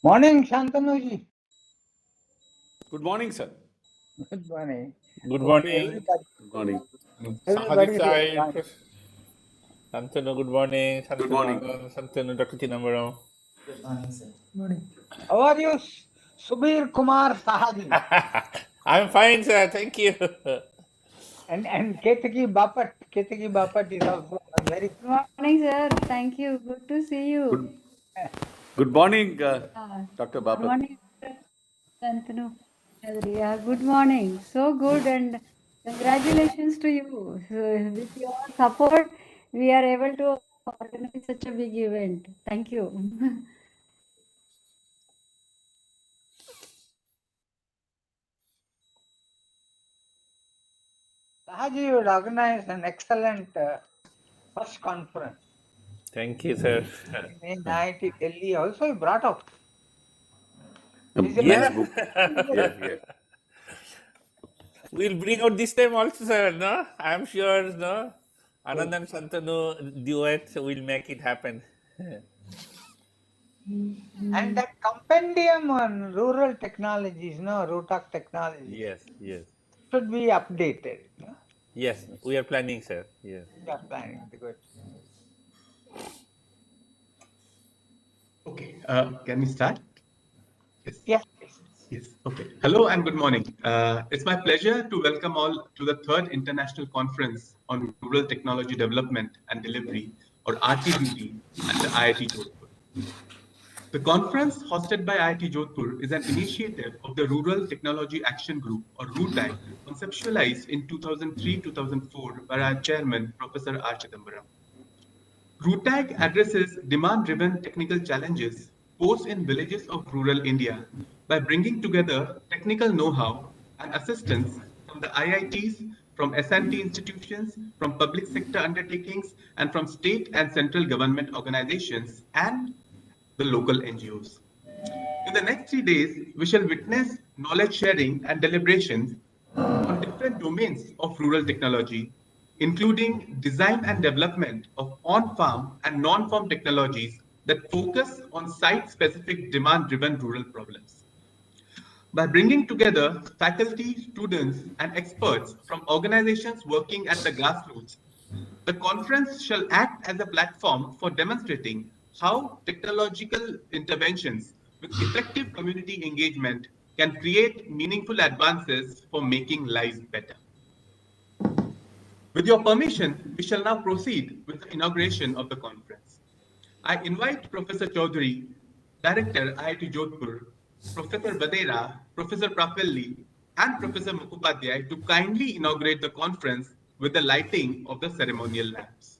Morning, Shantanu. Good morning, sir. Good morning. Good Hope morning. Good morning. Sahadik everybody is side, fine. Santanu, good morning. Good Santanu, morning. Anand, Santanu, Dr. Chidambaram. Good morning, sir. Morning. How are you, Subir Kumar Sahadi? I'm fine, sir. Thank you. And Ketaki Bapat. Ketaki Bapat is also very. Good morning, sir. Thank you. Good to see you. Good Good morning, Uh, Dr. good Bapat. morning, Shantanu. Yeah, good morning. So good and congratulations to you. So, with your support, we are able to organize such a big event. Thank you. Sahaji would organize an excellent first conference Thank you, sir. in IIT Delhi. Also, you brought up. Nice Yeah. book. Yes, yes. We'll bring out this time also, sir. No, I'm sure. No, Anand and Santanu duet will make it happen. And that compendium on rural technologies, no, Rotak technologies, Yes, yes, should be updated. No? yes. We are planning, sir. Yes. We are planning to go. Okay, can we start? Yes. Yes, please. Yes. Okay. Hello and good morning. It's my pleasure to welcome all to the third International Conference on Rural Technology Development and Delivery, or RTDD, at the IIT Jodhpur. The conference, hosted by IIT Jodhpur, is an initiative of the Rural Technology Action Group, or RUTAG, conceptualized in 2003-2004 by our chairman, Professor R. Chidambaram. RUTAG addresses demand-driven technical challenges posed in villages of rural India by bringing together technical know-how and assistance from the IITs, from S&T institutions, from public sector undertakings, and from state and central government organizations and the local NGOs. In the next 3 days, we shall witness knowledge sharing and deliberations on different domains of rural technology, including design and development of on-farm and non-farm technologies that focus on site-specific demand-driven rural problems. By bringing together faculty, students, and experts from organizations working at the grassroots, the conference shall act as a platform for demonstrating how technological interventions with effective community engagement can create meaningful advances for making lives better. With your permission, we shall now proceed with the inauguration of the conference. I invite Professor Chaudhary, Director, IIT Jodhpur, Professor Vadera, Professor Prafelli, and Professor Mukhopadhyay to kindly inaugurate the conference with the lighting of the ceremonial lamps.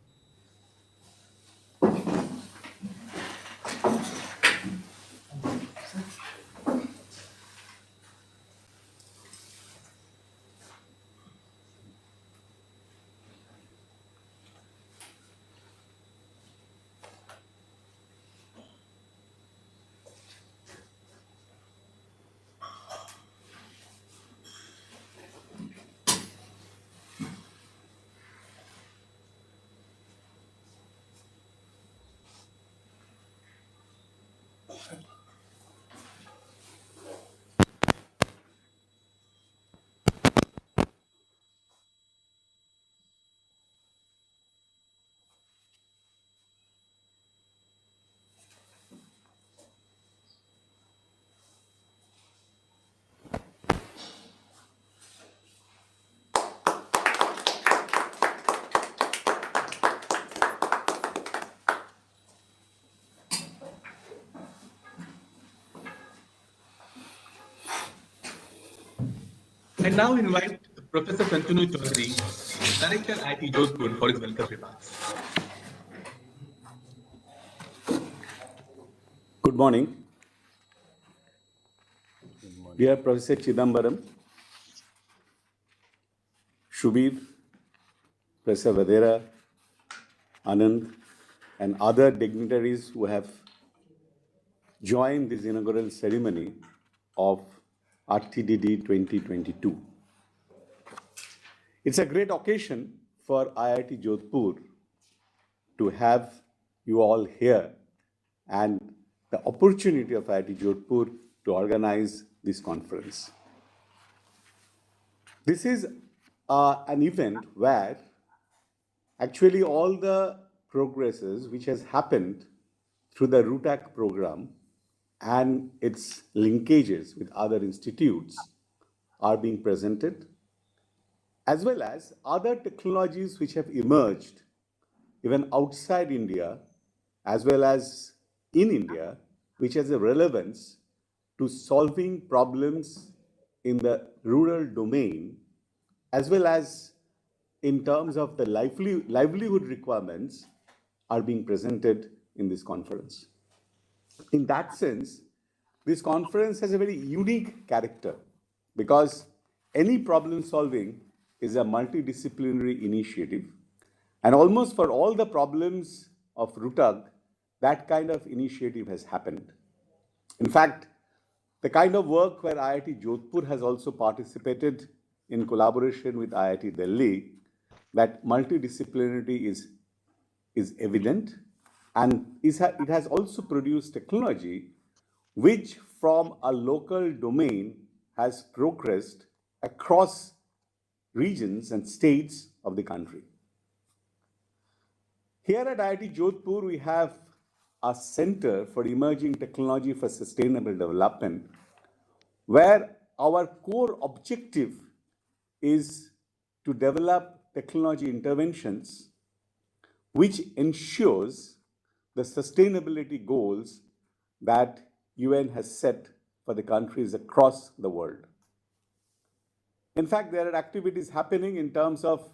I now invite Professor Shantanu Chaudhary, Director IIT Jodhpur, for his welcome remarks. Good morning. Dear Professor Chidambaram, Shubir, Professor Vadera, Anand, and other dignitaries who have joined this inaugural ceremony of RTDD 2022. It's a great occasion for IIT Jodhpur to have you all here and the opportunity of IIT Jodhpur to organize this conference. This is an event where actually all the progresses which has happened through the RUTAC program and its linkages with other institutes are being presented, as well as other technologies which have emerged even outside India, as well as in India, which has a relevance to solving problems in the rural domain, as well as in terms of the livelihood requirements are being presented in this conference. In that sense, this conference has a very unique character because any problem solving is a multidisciplinary initiative. And almost for all the problems of RUTAG, that kind of initiative has happened. In fact, the kind of work where IIT Jodhpur has also participated in collaboration with IIT Delhi, that multidisciplinarity is evident, and it has also produced technology which from a local domain has progressed across regions and states of the country. Here at IIT Jodhpur, we have a Center for Emerging Technology for Sustainable Development, where our core objective is to develop technology interventions which ensures the sustainability goals that UN has set for the countries across the world. In fact, there are activities happening in terms of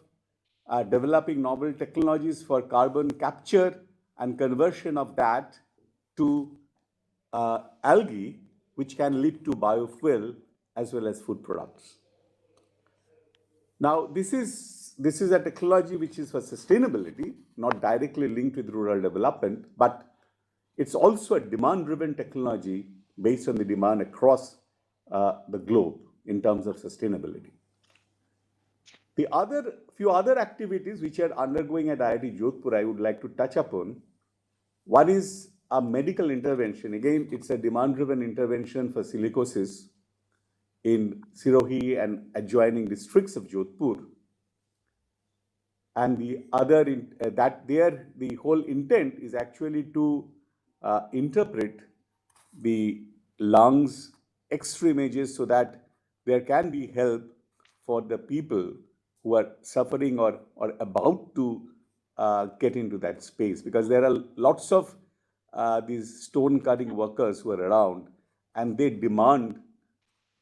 developing novel technologies for carbon capture and conversion of that to algae, which can lead to biofuel as well as food products. Now, this is a technology which is for sustainability, not directly linked with rural development, but it's also a demand-driven technology based on the demand across the globe in terms of sustainability. The few other activities which are undergoing at IIT Jodhpur, I would like to touch upon. One is a medical intervention. Again, it's a demand-driven intervention for silicosis in Sirohi and adjoining districts of Jodhpur. And the other, the whole intent is actually to interpret the lungs X-ray images so that there can be help for the people who are suffering or about to get into that space, because there are lots of these stone cutting workers who are around, and they demand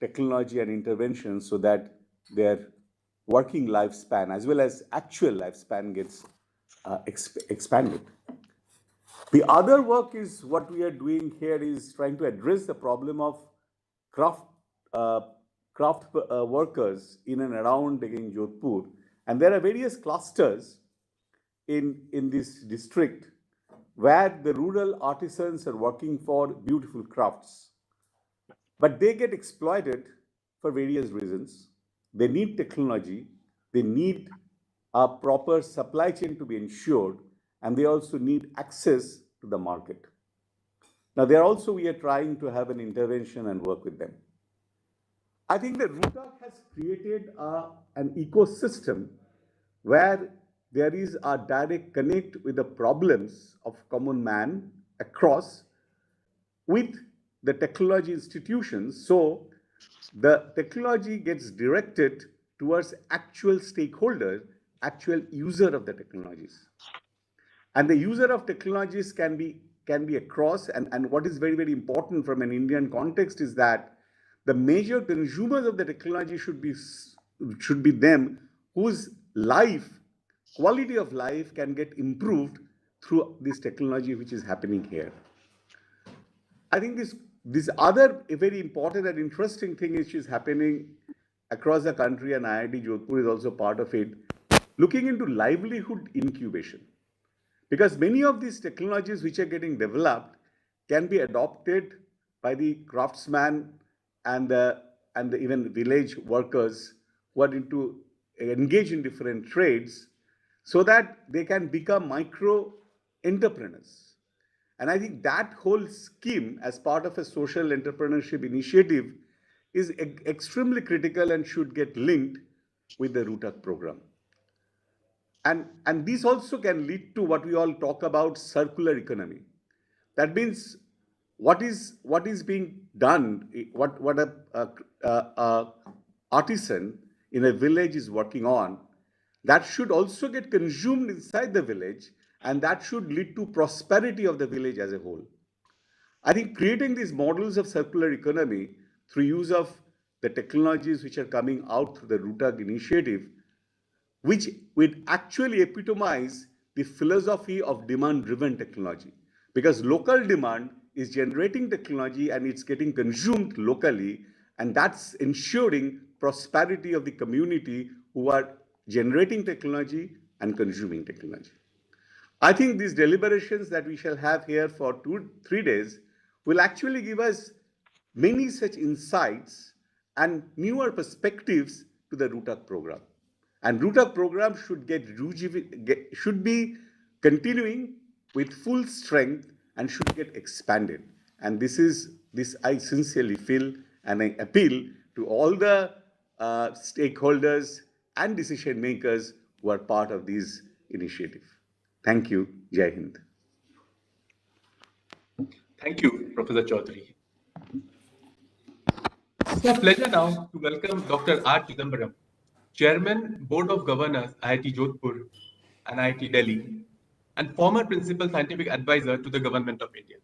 technology and intervention so that their working lifespan as well as actual lifespan gets expanded. The other work is what we are doing here is trying to address the problem of craft workers in and around again Jodhpur. And there are various clusters in this district where the rural artisans are working for beautiful crafts. But they get exploited for various reasons. They need technology, they need a proper supply chain to be ensured, and they also need access to the market. Now, we are trying to have an intervention and work with them. I think that RUTAC has created an ecosystem where there is a direct connect with the problems of common man across with the technology institutions. So the technology gets directed towards actual stakeholder, actual user of the technologies. And the user of technologies can be across, and what is very, very important from an Indian context is that the major consumers of the technology should be them whose quality of life can get improved through this technology which is happening here. I think this other very important and interesting thing which is happening across the country, and IIT Jodhpur is also part of it, looking into livelihood incubation. Because many of these technologies which are getting developed can be adopted by the craftsman and the even village workers who are engage in different trades, so that they can become micro entrepreneurs. And I think that whole scheme, as part of a social entrepreneurship initiative, is extremely critical and should get linked with the RUTAC program. And these also can lead to what we all talk about, circular economy. That means what is being done, what a artisan in a village is working on, that should also get consumed inside the village, and that should lead to prosperity of the village as a whole. I think creating these models of circular economy through use of the technologies which are coming out through the RUTAG initiative, which would actually epitomize the philosophy of demand-driven technology. Because local demand is generating technology and it's getting consumed locally, and that's ensuring prosperity of the community who are generating technology and consuming technology. I think these deliberations that we shall have here for 2-3 days will actually give us many such insights and newer perspectives to the RUTAC program. And RUTAC program should be continuing with full strength and should get expanded. And this I sincerely feel, and I appeal to all the stakeholders and decision makers who are part of this initiative. Thank you. Jai Hind. Thank you, Professor Chaudhary. It's a pleasure now to welcome Dr. R. Chidambaram, Chairman, Board of Governors, IIT Jodhpur and IIT Delhi, and former Principal Scientific Advisor to the Government of India.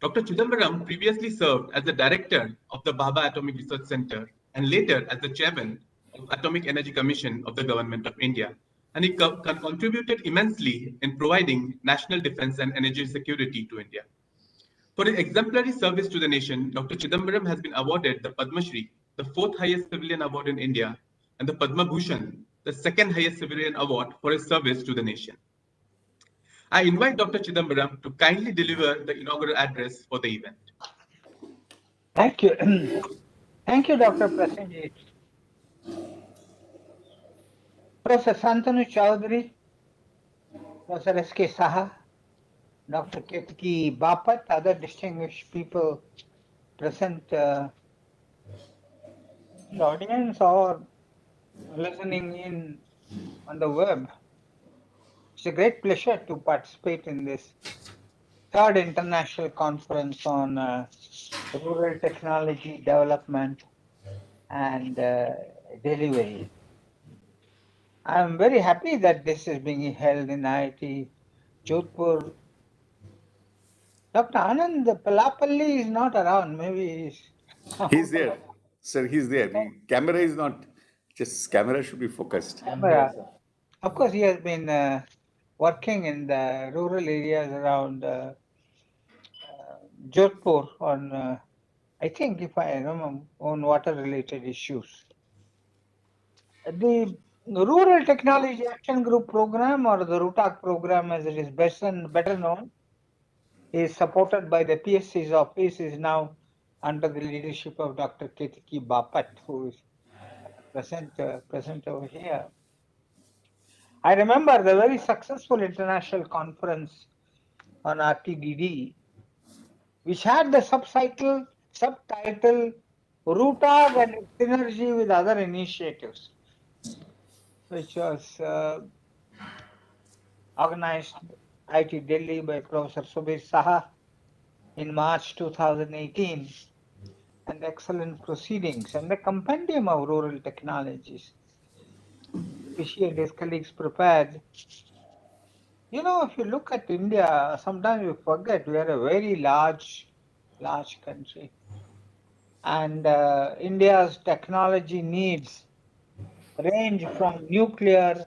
Dr. Chidambaram previously served as the Director of the Bhabha Atomic Research Center and later as the Chairman of Atomic Energy Commission of the Government of India, and he contributed immensely in providing national defense and energy security to India. For his exemplary service to the nation, Dr. Chidambaram has been awarded the Padma Shri, the 4th highest civilian award in India, and the Padma Bhushan, the 2nd highest civilian award for his service to the nation. I invite Dr. Chidambaram to kindly deliver the inaugural address for the event. Thank you. Thank you, Dr. Prasenjit. Professor Santanu Chaudhary, Professor S.K. Saha, Dr. Ketki Bapat, other distinguished people present in the audience or listening in on the web. It's a great pleasure to participate in this 3rd International Conference on Rural Technology Development and Delivery. I'm very happy that this is being held in IIT Jodhpur. Dr. Anand Blapali is not around. Maybe He's there. Sir, he's there. The camera is not, just camera should be focused. camera. Of course, he has been working in the rural areas around Jodhpur on, I think, if I remember, on water-related issues. The Rural Technology Action Group program, or the RUTAC program as it is better known, is supported by the PSC's office, is now under the leadership of Dr. Ketki Bapat, who is present over here. I remember the very successful international conference on RTDD, which had the subtitle RUTAG and synergy with other initiatives, which was organized IIT Delhi by Professor Subir Saha in March 2018, and excellent proceedings and the compendium of rural technologies, which he and his colleagues prepared. You know, if you look at India, sometimes you forget we are a very large country. And India's technology needs range from nuclear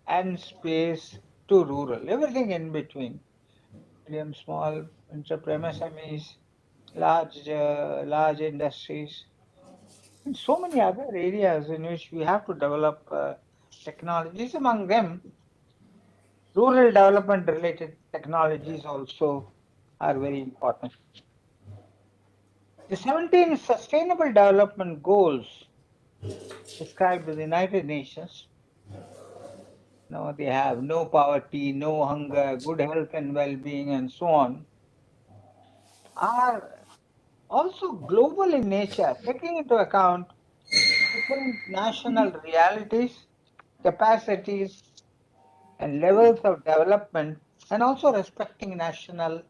and space to rural, everything in between. Medium, small enterprise, MSMEs, large industries, and so many other areas in which we have to develop technologies. Among them, rural development related technologies also are very important. The 17 Sustainable Development Goals described by the United Nations, they have no poverty, no hunger, good health and well-being, and so on. are also global in nature, taking into account different national realities, capacities, and levels of development, and also respecting national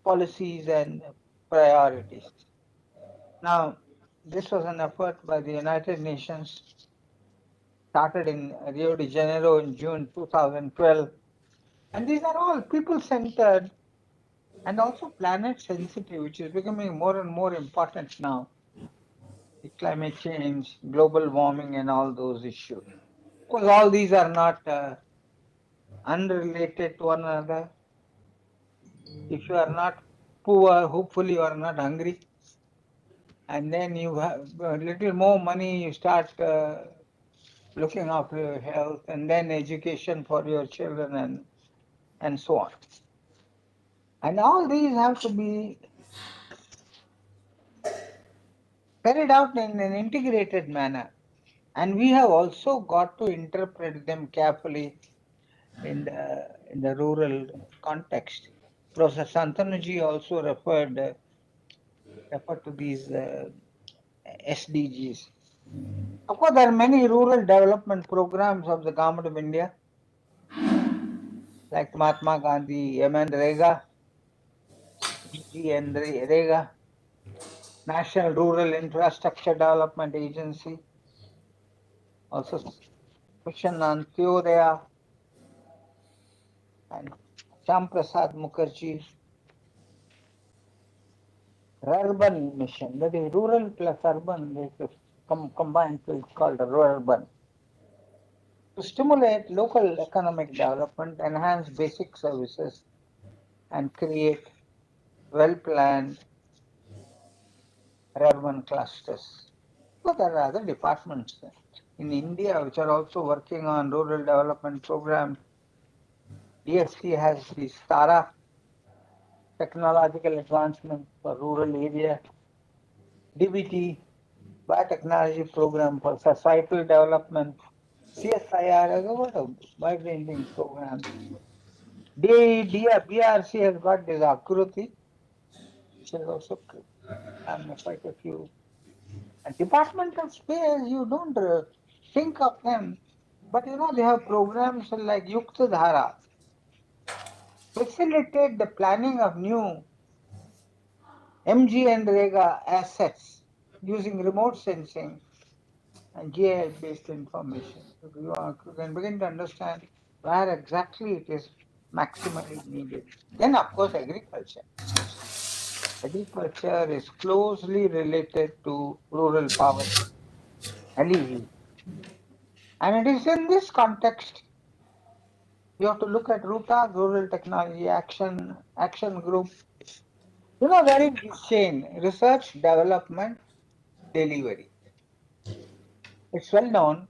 policies and priorities. Now, this was an effort by the United Nations, started in Rio de Janeiro in June 2012. And these are all people-centered and also planet-sensitive, which is becoming more and more important now. The climate change, global warming, and all those issues. Because all these are not unrelated to one another. If you are not poor, hopefully you are not hungry. And then you have a little more money, you start looking after your health, and then education for your children, and so on. And all these have to be carried out in an integrated manner. And we have also got to interpret them carefully in the rural context. Professor Santanuji also referred to these SDGs. Of course, there are many rural development programs of the Government of India, like Mahatma Gandhi, MNREGA, GNREGA, National Rural Infrastructure Development Agency, also Mission Antyodaya, and Sham Prasad Mukherjee, Urban Mission, that is rural plus urban, combined, so it's called urban. To stimulate local economic development, enhance basic services, and create well-planned urban clusters. So there are other departments in India which are also working on rural development programs. DFC has the STARA, Technological Advancement for Rural Area, DBT, Biotechnology Program for Societal Development, CSIR has got a wide-ranging program. BRC has got this Akruti, which has also quite a few. And departmental space, you don't think of them, but you know they have programs like Yukta Dhara, facilitate the planning of new MG and Rega assets using remote sensing and GIS-based information. You can begin to understand where exactly it is maximally needed. Then, of course, agriculture. Agriculture is closely related to rural poverty, alleviation. And it is in this context you have to look at RUTA, Rural Technology Action Group. You know, there is this chain, research, development, delivery. It's well known,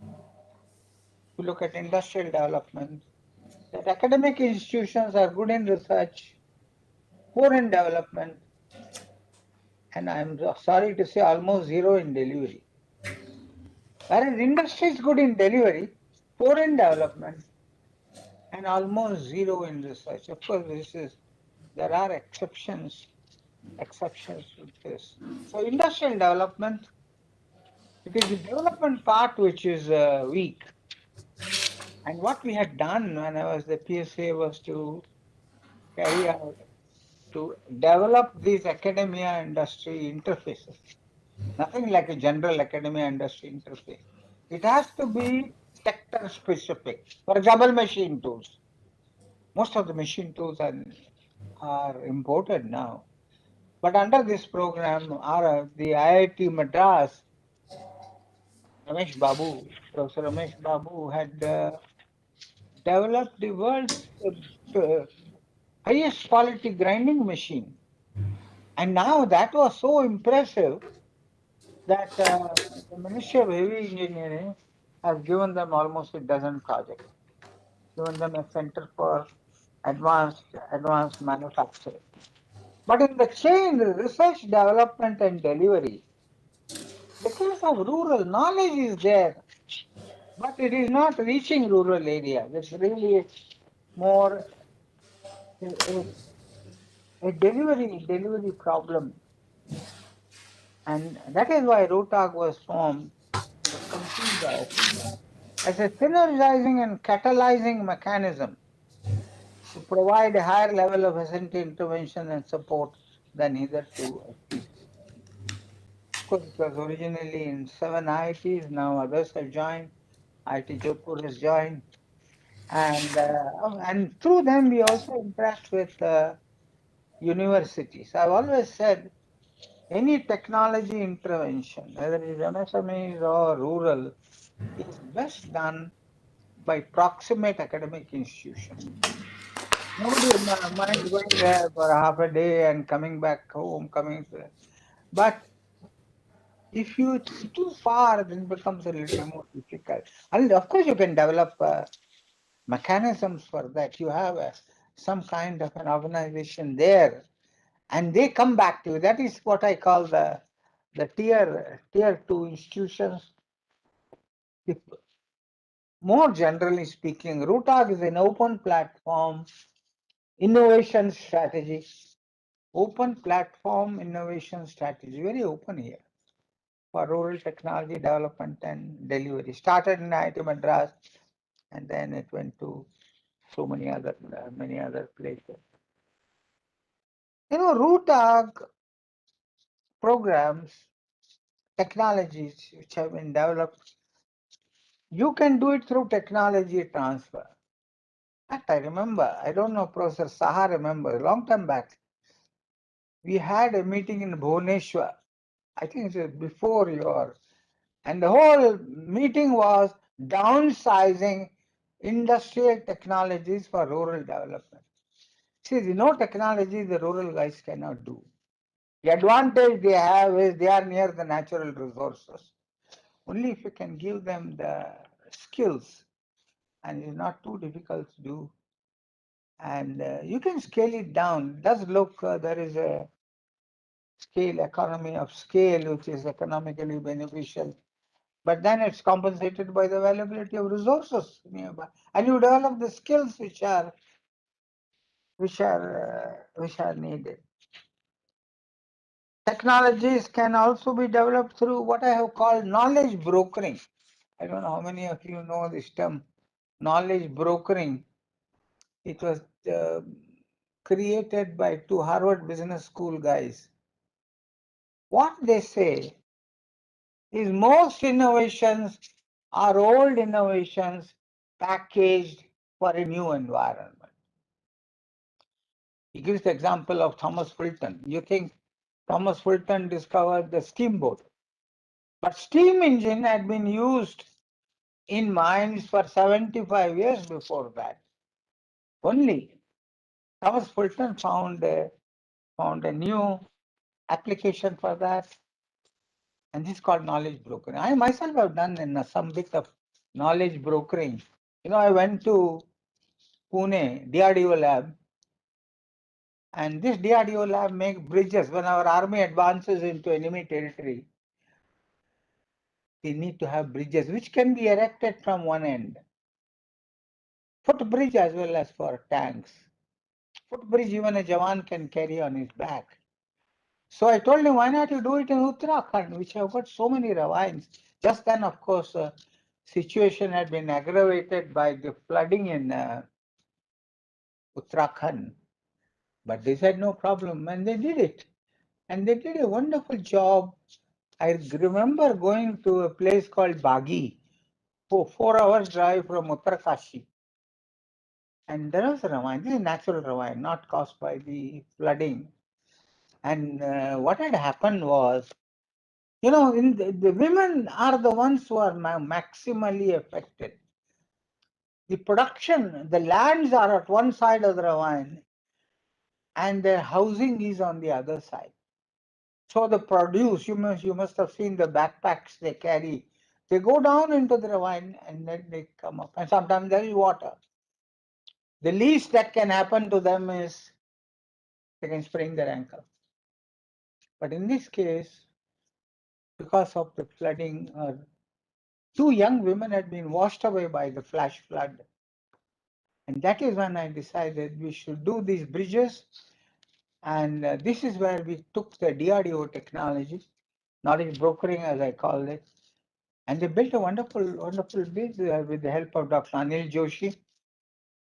if you look at industrial development, that academic institutions are good in research, poor in development, and I'm sorry to say almost zero in delivery. Whereas industry is good in delivery, poor in development, and almost zero in research. Of course, there are exceptions to this. So industrial development, it is the development part which is weak. And what we had done when I was the PSA was to carry out, to develop these academia industry interfaces. Nothing like a general academia industry interface. It has to be sector specific. For example, machine tools. Most of the machine tools are imported now. But under this program, the IIT Madras, Professor Ramesh Babu had developed the world's highest quality grinding machine. And now that was so impressive that the Ministry of Heavy Engineering has given them almost a dozen projects, given them a center for advanced manufacturing. But in the chain, research, development, and delivery, the case of rural knowledge is there, but it is not reaching rural areas. It's really more a a delivery problem. And that is why ROTAG was formed, was conceived as a synergizing and catalyzing mechanism to provide a higher level of essential intervention and support than hitherto achieved. Of course, it was originally in 7 IITs, now others have joined. IIT Jodhpur has joined. And through them, we also interact with universities. I've always said any technology intervention, whether it is MSMEs or rural, is best done by proximate academic institutions. Nobody minds going there for half a day and coming back home, but if it's too far, then it becomes a little more difficult. And of course, you can develop mechanisms for that. You have some kind of an organization there, and they come back to you. That is what I call the tier 2 institutions. If, more generally speaking, ROTAG is an open platform innovation strategy. Open platform innovation strategy, very open here for rural technology development and delivery. Started in IIT Madras, and then it went to so many other places. ROTAG programs, technologies which have been developed, you can do it through technology transfer. In fact, I remember, I don't know, Professor Saha remembers, a long time back, we had a meeting in Bhubaneswar. I think it was before your, and the whole meeting was downsizing industrial technologies for rural development. See, no technology the rural guys cannot do. The advantage they have is they are near the natural resources. Only if you can give them the skills, and it's not too difficult to do, and you can scale it down. It does look, there is a economy of scale, which is economically beneficial, but then it's compensated by the availability of resources nearby, and you develop the skills which are needed. Technologies can also be developed through what I have called knowledge brokering. I don't know how many of you know this term, knowledge brokering. It was created by 2 Harvard Business School guys. What they say is most innovations are old innovations packaged for a new environment. He gives the example of Thomas Fulton. You think Thomas Fulton discovered the steamboat, but steam engine had been used in mines for 75 years before that. Only Thomas Fulton found a new application for that, and this is called knowledge brokering. I myself have done some bit of knowledge brokering. I went to Pune DRDO lab, and this DRDO lab makes bridges. When our army advances into enemy territory, they need to have bridges which can be erected from one end. Footbridge as well as for tanks. Footbridge even a Jawan can carry on his back. So I told him, why not you do it in Uttarakhand, which have got so many ravines. Just then, of course, situation had been aggravated by the flooding in Uttarakhand. But they said no problem, and they did it. And they did a wonderful job. I remember going to a place called Bagi, 4 hours drive from Uttarakashi. And there was a ravine. This is a natural ravine, not caused by the flooding. And what had happened was, the women are the ones who are maximally affected. The production, the lands are at one side of the ravine, and their housing is on the other side. So the produce, you must have seen the backpacks they carry. They go down into the ravine and then they come up. And sometimes there is water. The least that can happen to them is they can sprain their ankle. But in this case, because of the flooding, 2 young women had been washed away by the flash flood. And that is when I decided we should do these bridges And this is where we took the DRDO technology, knowledge brokering as I call it, and they built a wonderful base with the help of Dr. Anil Joshi,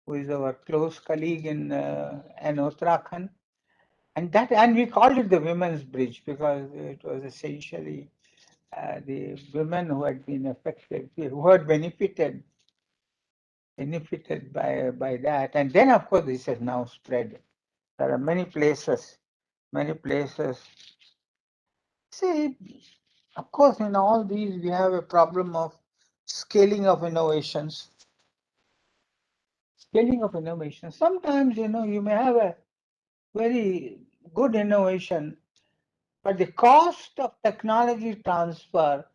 who is our close colleague in Uttarakhand. And we called it the Women's Bridge because it was essentially the women who had been affected, who had benefited by that. And then, of course, this has now spread. There are many places. See, of course, in all these, we have a problem of scaling of innovations. Sometimes, you may have a very good innovation, but the cost of technology transfer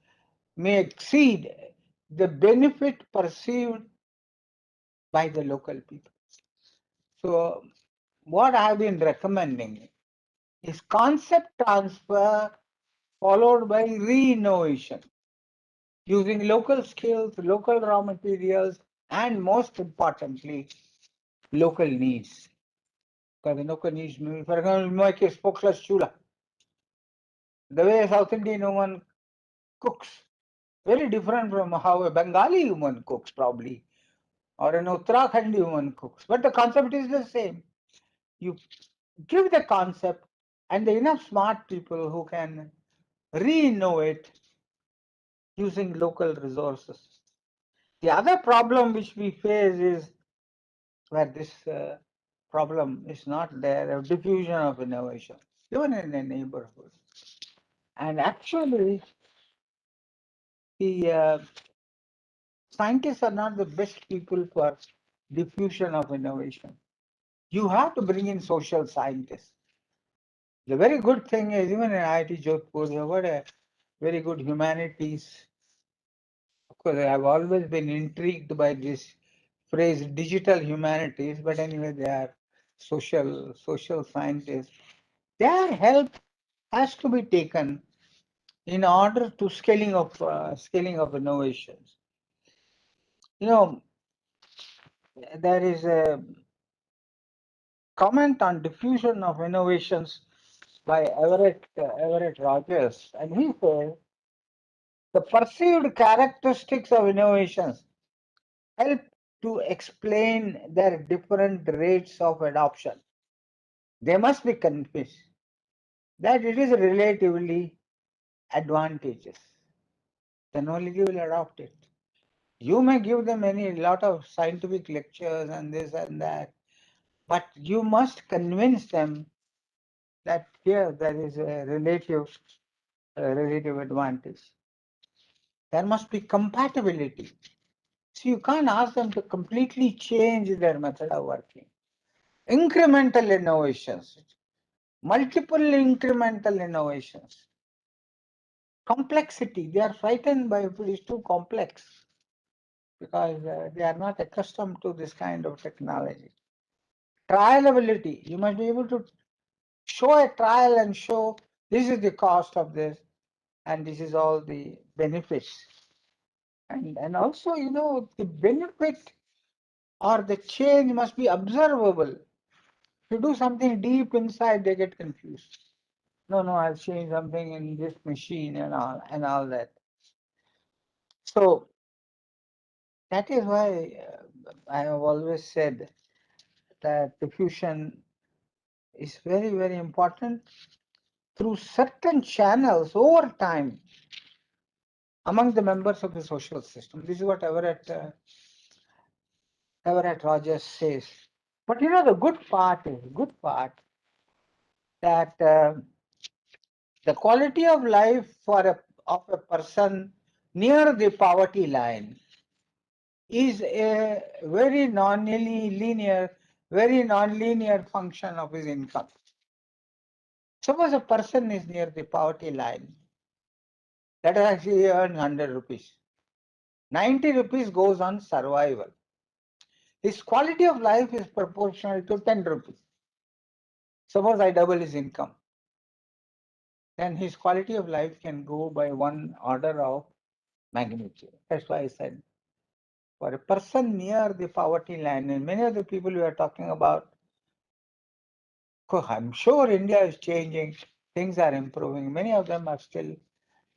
may exceed the benefit perceived by the local people. So, what I have been recommending is concept transfer followed by re-innovation using local skills, local raw materials, and most importantly, local needs. Because the local needs, for example, make a smokeless chula. The way a South Indian woman cooks, very different from how a Bengali woman cooks, probably, or an Uttarakhandi woman cooks. But the concept is the same. You give the concept, and there are enough smart people who can re-innovate using local resources. The other problem which we face is where this problem is not there, a diffusion of innovation, even in a neighborhood. And actually, the scientists are not the best people for diffusion of innovation. You have to bring in social scientists. The very good thing is, even in IIT Jodhpur, you have got a very good humanities. Of course, I have always been intrigued by this phrase digital humanities, but anyway, they are social scientists. Their help has to be taken in order to scaling of innovations. There is a comment on diffusion of innovations by Everett Rogers, and he says the perceived characteristics of innovations help to explain their different rates of adoption. They must be convinced that it is relatively advantageous. Then only you will adopt it. You may give them a lot of scientific lectures and this and that, but you must convince them that here there is a relative advantage. There must be compatibility. So you can't ask them to completely change their method of working. Incremental innovations, multiple incremental innovations. Complexity, they are frightened by if it is too complex because they are not accustomed to this kind of technology. Trialability, you must be able to show a trial and show this is the cost of this and this is all the benefits. And also, the benefit or the change must be observable. If you do something deep inside, they get confused. No, I've changed something in this machine and all that. So that is why I have always said that diffusion is very, very important through certain channels over time among the members of the social system. This is what Everett Rogers says. But the good part that the quality of life of a person near the poverty line is a very non-linear function of his income. Suppose a person is near the poverty line, that is actually earns 100 rupees. 90 rupees goes on survival. His quality of life is proportional to 10 rupees. Suppose I double his income. Then his quality of life can go by one order of magnitude. That's why I said, for a person near the poverty line, and many of the people we are talking about I'm sure India is changing. Things are improving. Many of them are still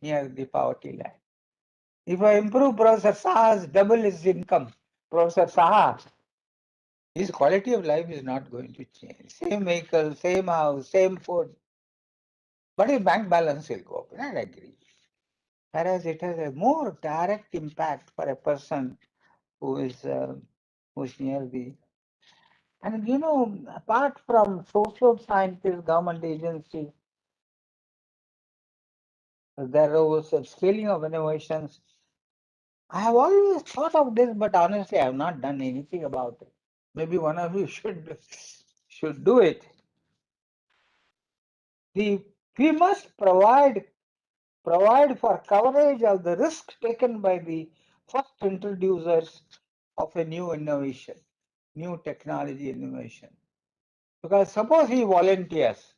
near the poverty line. If I improve Professor Saha's double his income, Professor Saha, his quality of life is not going to change. Same vehicle, same house, same food. But his bank balance will go up. I agree. Whereas it has a more direct impact for a person who's near the. And you know, apart from social scientists, government agencies, there was a scaling of innovations. I have always thought of this, but honestly, I have not done anything about it. Maybe one of you should do it. We must provide for coverage of the risk taken by the first introducers of a new innovation, new technology innovation. Because suppose he volunteers,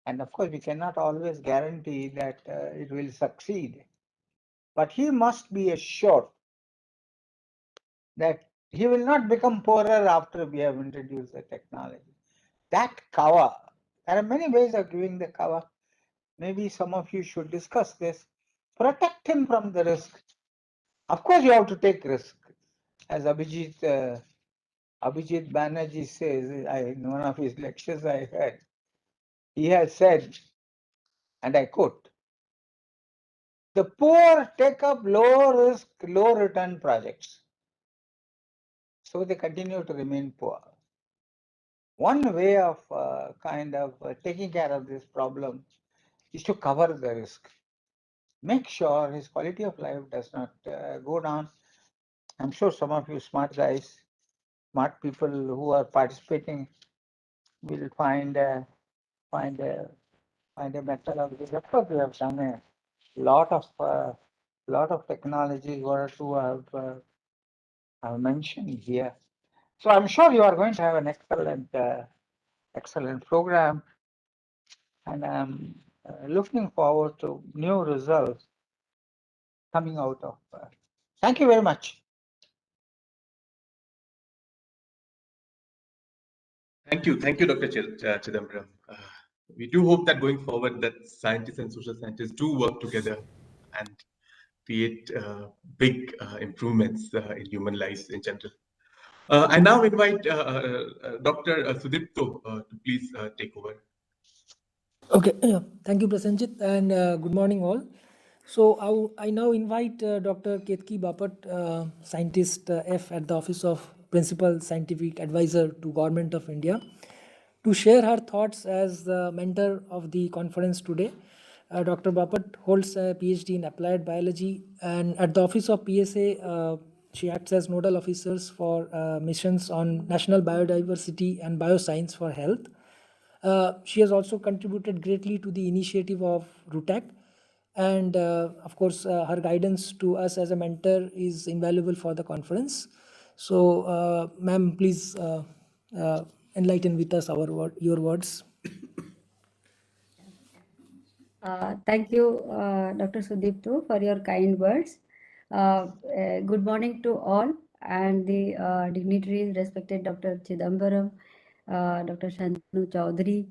and of course we cannot always guarantee that it will succeed, but he must be assured that he will not become poorer after we have introduced the technology. That cover, there are many ways of giving the cover. Maybe some of you should discuss this. Protect him from the risk. Of course, you have to take risk. As Abhijit Banerjee says, in one of his lectures I heard, he has said, and I quote, "The poor take up low risk, low return projects. So they continue to remain poor." One way of taking care of this problem is to cover the risk. Make sure his quality of life does not go down. I'm sure some of you smart guys, smart people who are participating will find a method of this. Of course, we have done a lot of technologies. One or two I've mentioned here. So I'm sure you are going to have an excellent program, and I'm looking forward to new results coming out of. Thank you very much. Thank you, Dr. Chidambaram. We do hope that going forward, that scientists and social scientists do work together and create big improvements in human lives in general. I now invite Dr. Sudipto to please take over. Okay, thank you, Prasenjit, and good morning all. So I now invite Dr. Ketki Bapat, Scientist F at the Office of Principal Scientific Advisor to Government of India, to share her thoughts as the mentor of the conference today. Dr. Bapat holds a PhD in Applied Biology, and at the Office of PSA, she acts as nodal officers for missions on national biodiversity and bioscience for health. She has also contributed greatly to the initiative of RUTAC, and of course her guidance to us as a mentor is invaluable for the conference. So ma'am, please enlighten with us your words. Thank you, Dr. Sudipto, for your kind words. Good morning to all, and the dignitaries, respected Dr. Chidambaram, Dr. Shantanu Chaudhary,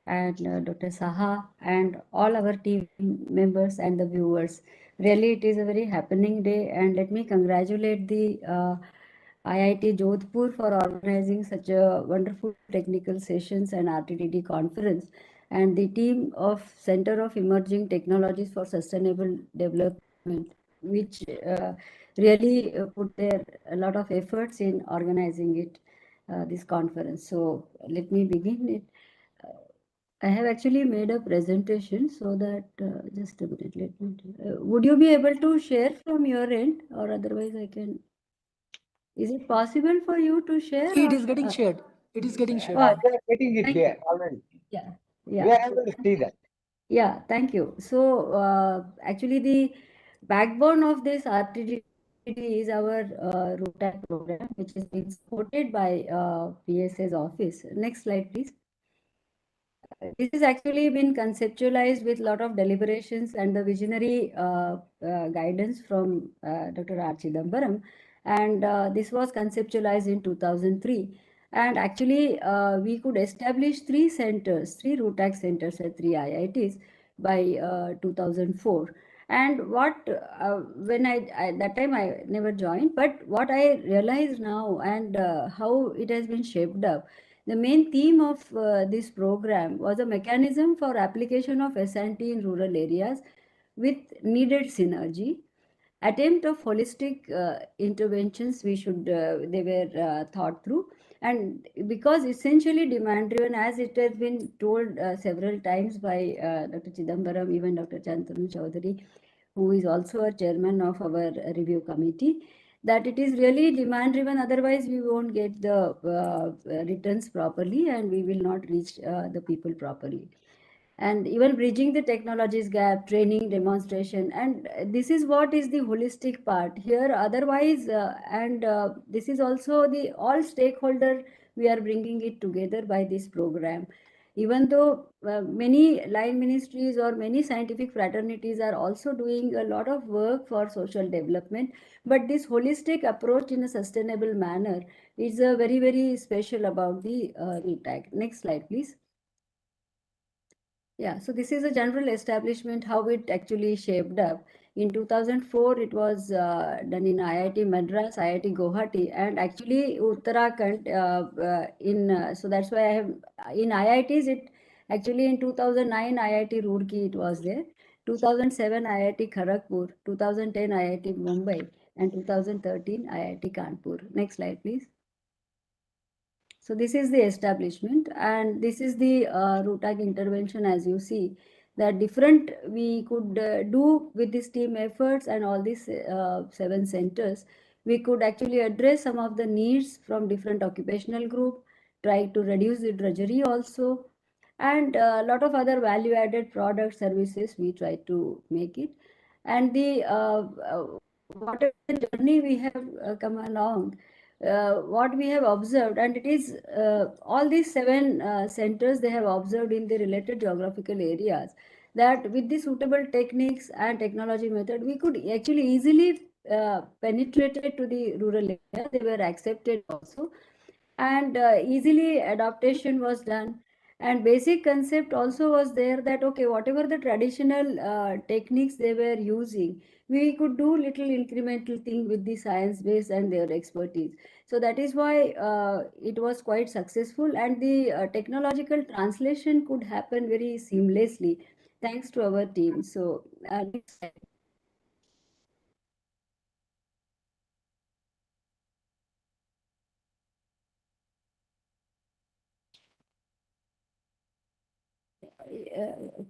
and Dr. Saha, and all our team members and the viewers. Really, it is a very happening day, and let me congratulate the IIT Jodhpur for organizing such a wonderful technical sessions and RTDD conference, and the team of Center of Emerging Technologies for Sustainable Development, which really put their a lot of efforts in organizing it, this conference. So let me begin it. I have actually made a presentation so that just a minute. Let me. Would you be able to share from your end, or otherwise I can? Is it possible for you to share? It is getting shared. It is getting shared. We are getting it here already. Yeah. We are able to see that. Yeah, thank you. So actually the backbone of this RTDD is our RUTAC program, which is being supported by PSA's office. Next slide, please. This has actually been conceptualized with a lot of deliberations and the visionary guidance from Dr. R. Chidambaram. And this was conceptualized in 2003. And actually, we could establish 3 centers, 3 RUTAC centers at 3 IITs by 2004. And what, when that time I never joined, but what I realize now and how it has been shaped up, the main theme of this program was a mechanism for application of S&T in rural areas with needed synergy, attempt of holistic interventions they were thought through, and because essentially demand driven, as it has been told several times by Dr. Chidambaram, even Dr. Chantanu Chaudhary, who is also a chairman of our review committee, that it is really demand driven, otherwise we won't get the returns properly and we will not reach the people properly. And even bridging the technologies gap, training, demonstration, and this is what is the holistic part here. Otherwise, this is also the all stakeholder we are bringing it together by this program. Even though many line ministries or many scientific fraternities are also doing a lot of work for social development, but this holistic approach in a sustainable manner is a very, very special about the RETAG. Next slide, please. Yeah, so this is a general establishment, how it actually shaped up. In 2004, it was done in IIT Madras, IIT Guwahati, and actually Uttarakhand. So that's why I have in IITs. It actually in 2009 IIT Roorkee it was there, 2007 IIT Kharagpur, 2010 IIT Mumbai, and 2013 IIT Kanpur. Next slide, please. So this is the establishment, and this is the RUTAG intervention. As you see, that different we could do with these team efforts and all these 7 centers. We could actually address some of the needs from different occupational group, try to reduce the drudgery also, and a lot of other value-added product services we try to make it. And the whatever the journey we have come along, what we have observed, and it is all these 7 centers they have observed in the related geographical areas, that with the suitable techniques and technology method, we could actually easily penetrate to the rural area. They were accepted also, and easily adaptation was done. And basic concept also was there that, okay, whatever the traditional techniques they were using, we could do little incremental thing with the science base and their expertise. So that is why it was quite successful, and the technological translation could happen very seamlessly thanks to our team. So next slide.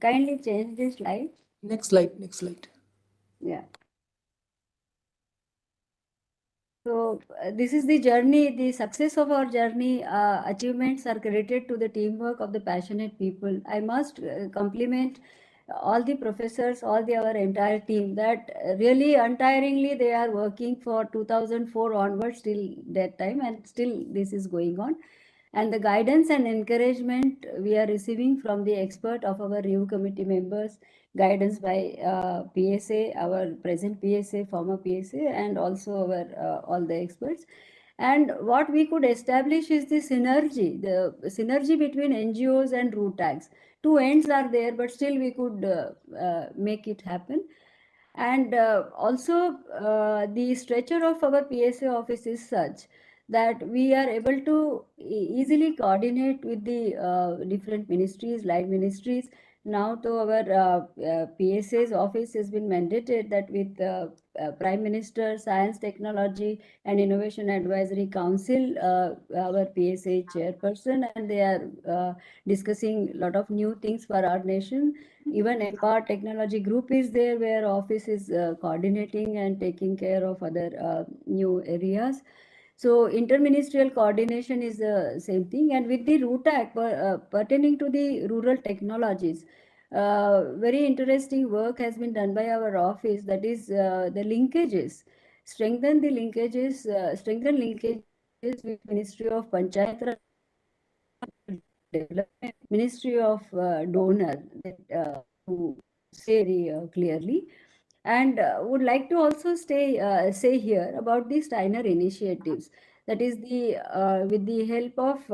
Kindly change this slide. Next slide, next slide. Yeah. So this is the journey, the success of our journey. Achievements are credited to the teamwork of the passionate people. I must compliment all the professors, our entire team, that really untiringly they are working for 2004 onwards till that time, and still this is going on. And the guidance and encouragement we are receiving from the expert of our review committee members, guidance by PSA, our present PSA, former PSA, and also our all the experts. And what we could establish is the synergy between NGOs and RUTAGs. 2 ends are there, but still we could make it happen. And also the structure of our PSA office is such that we are able to easily coordinate with the different ministries, line ministries. Now to our PSA's office has been mandated that with Prime Minister, Science, Technology and Innovation Advisory Council, our PSA chairperson, and they are discussing a lot of new things for our nation. Even Empower Technology Group is there, where office is coordinating and taking care of other new areas. So interministerial coordination is the same thing. And with the RUTAC pertaining to the rural technologies, very interesting work has been done by our office. That is the linkages, strengthen linkages with Ministry of Panchayat Raj Development, Ministry of Donor, to say very clearly. And would like to also say here about the Steiner initiatives, That is the with the help of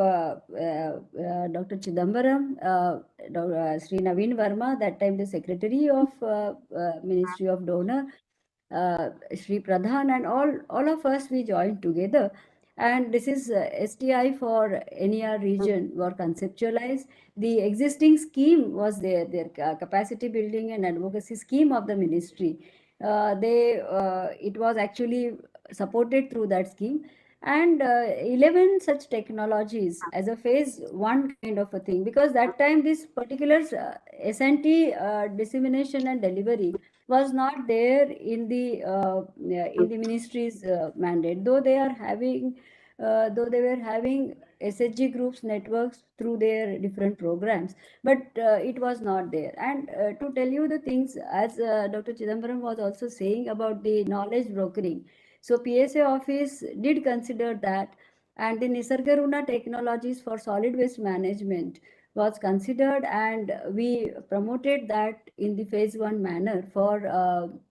Dr. Chidambaram, Sri Naveen Verma, that time the Secretary of Ministry of Donor, Sri Pradhan, and all of us, we joined together. And this is STI for NER region were conceptualized. The existing scheme was there, their capacity building and advocacy scheme of the ministry. It was actually supported through that scheme, and 11 such technologies as a phase one kind of a thing, because that time this particular SNT dissemination and delivery was not there in the ministry's mandate, though they are having though they were having SHG groups networks through their different programs, but it was not there. And to tell you the things, as Dr. Chidambaram was also saying about the knowledge brokering, so PSA office did consider that, and the Nisargaruna technologies for solid waste management was considered, and we promoted that in the phase one manner for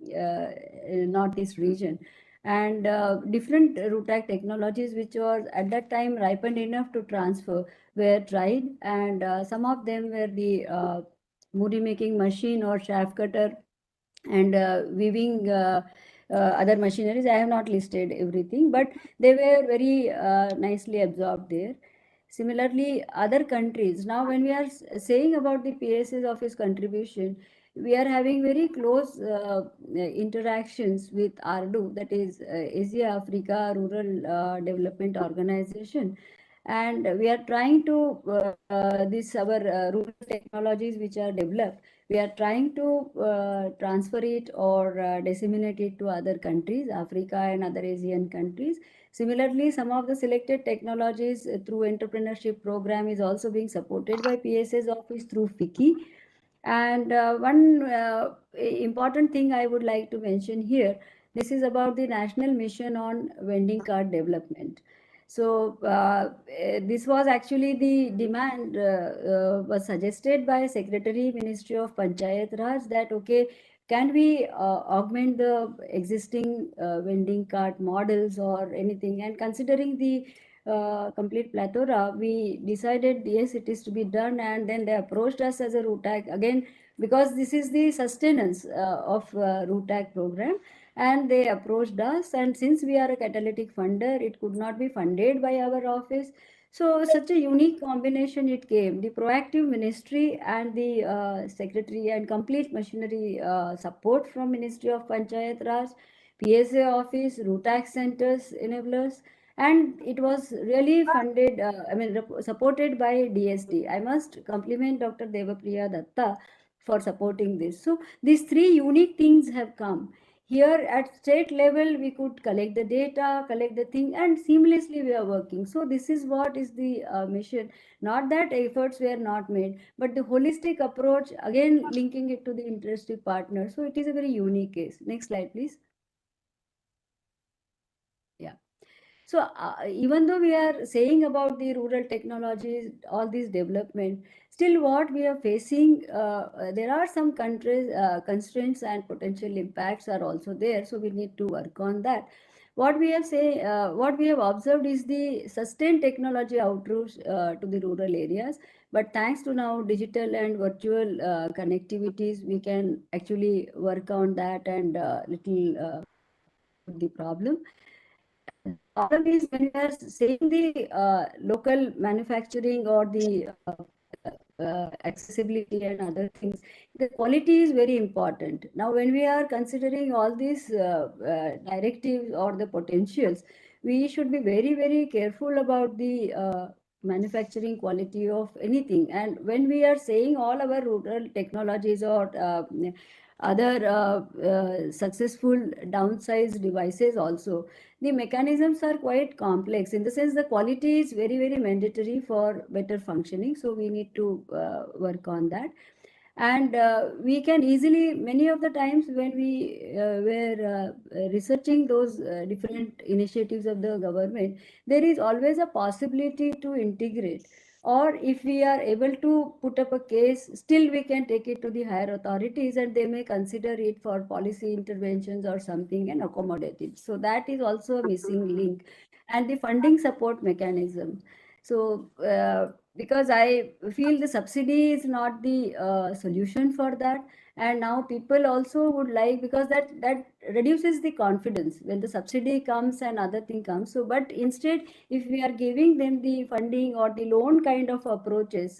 Northeast region. And different RUTAC technologies which was at that time ripened enough to transfer were tried, and some of them were the moody making machine or shaft cutter and weaving other machineries. I have not listed everything, but they were very nicely absorbed there. Similarly, other countries, now when we are saying about the PSS office contribution, we are having very close interactions with ARDU, that is Asia Africa Rural Development Organization, and we are trying to this our rural technologies which are developed, we are trying to transfer it or disseminate it to other countries, Africa and other Asian countries. Similarly, some of the selected technologies through entrepreneurship program is also being supported by PSS office through FICCI. And one important thing I would like to mention here, this is about the National Mission on Vending Cart Development. So this was actually the demand was suggested by Secretary Ministry of Panchayat Raj that okay, can we augment the existing vending cart models or anything? And considering the complete plethora, we decided yes, it is to be done, and then they approached us as a RUTAC again, because this is the sustenance of RUTAC program, and they approached us, and since we are a catalytic funder, it could not be funded by our office. So such a unique combination it came, the proactive ministry and the secretary and complete machinery support from Ministry of Panchayat Raj, PSA office, RUTAC centers, enablers, and it was really funded, supported by DSD. I must compliment Dr. Devapriya Datta for supporting this. So these three unique things have come. Here at state level, we could collect the data, collect the thing, and seamlessly we are working. So this is what is the mission. Not that efforts were not made, but the holistic approach, again, linking it to the interested partners. So it is a very unique case. Next slide, please. Yeah. So even though we are saying about the rural technologies, all these development, still what we are facing, there are some countries, constraints and potential impacts are also there. So we need to work on that. What we have observed is the sustained technology outreach to the rural areas. But thanks to now digital and virtual connectivities, we can actually work on that and little the problem. Problem is when we are saying the local manufacturing or the accessibility and other things, the quality is very important. Now, when we are considering all these directives or the potentials, we should be very, very careful about the manufacturing quality of anything. And when we are saying all our rural technologies or other successful downsized devices also, the mechanisms are quite complex, in the sense the quality is very, very mandatory for better functioning. So we need to work on that. And we can easily, many of the times when we were researching those different initiatives of the government, there is always a possibility to integrate. Or if we are able to put up a case, still we can take it to the higher authorities and they may consider it for policy interventions or something and accommodate it. So that is also a missing link. and the funding support mechanism. So because I feel the subsidy is not the solution for that, and now people also would like, because that reduces the confidence when the subsidy comes and other thing comes. So but instead, if we are giving them the funding or the loan kind of approaches,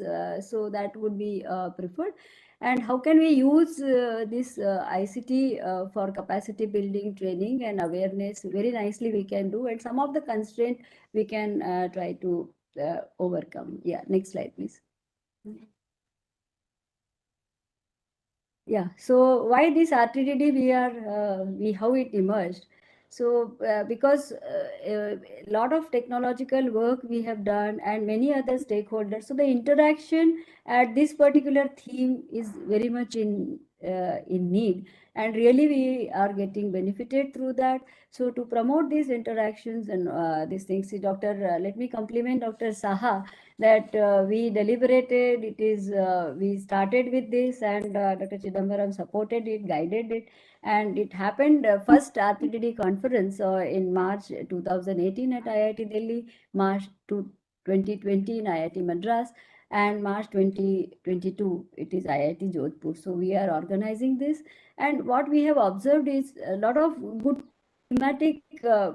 so that would be preferred. And how can we use this ICT for capacity building, training and awareness? Very nicely we can do, and some of the constraint we can try to overcome. Yeah, next slide, please. Yeah, so why this RTDD how it emerged? So because a lot of technological work we have done and many other stakeholders. So the interaction at this particular theme is very much in need, and really we are getting benefited through that. So to promote these interactions and these things, see, let me compliment Dr. Saha that we deliberated. We started with this, and Dr. Chidambaram supported it, guided it, and it happened first RTDD conference in March 2018 at IIT Delhi, March 2020 in IIT Madras, and March 2022 it is IIT Jodhpur. So we are organizing this, and what we have observed is a lot of good thematic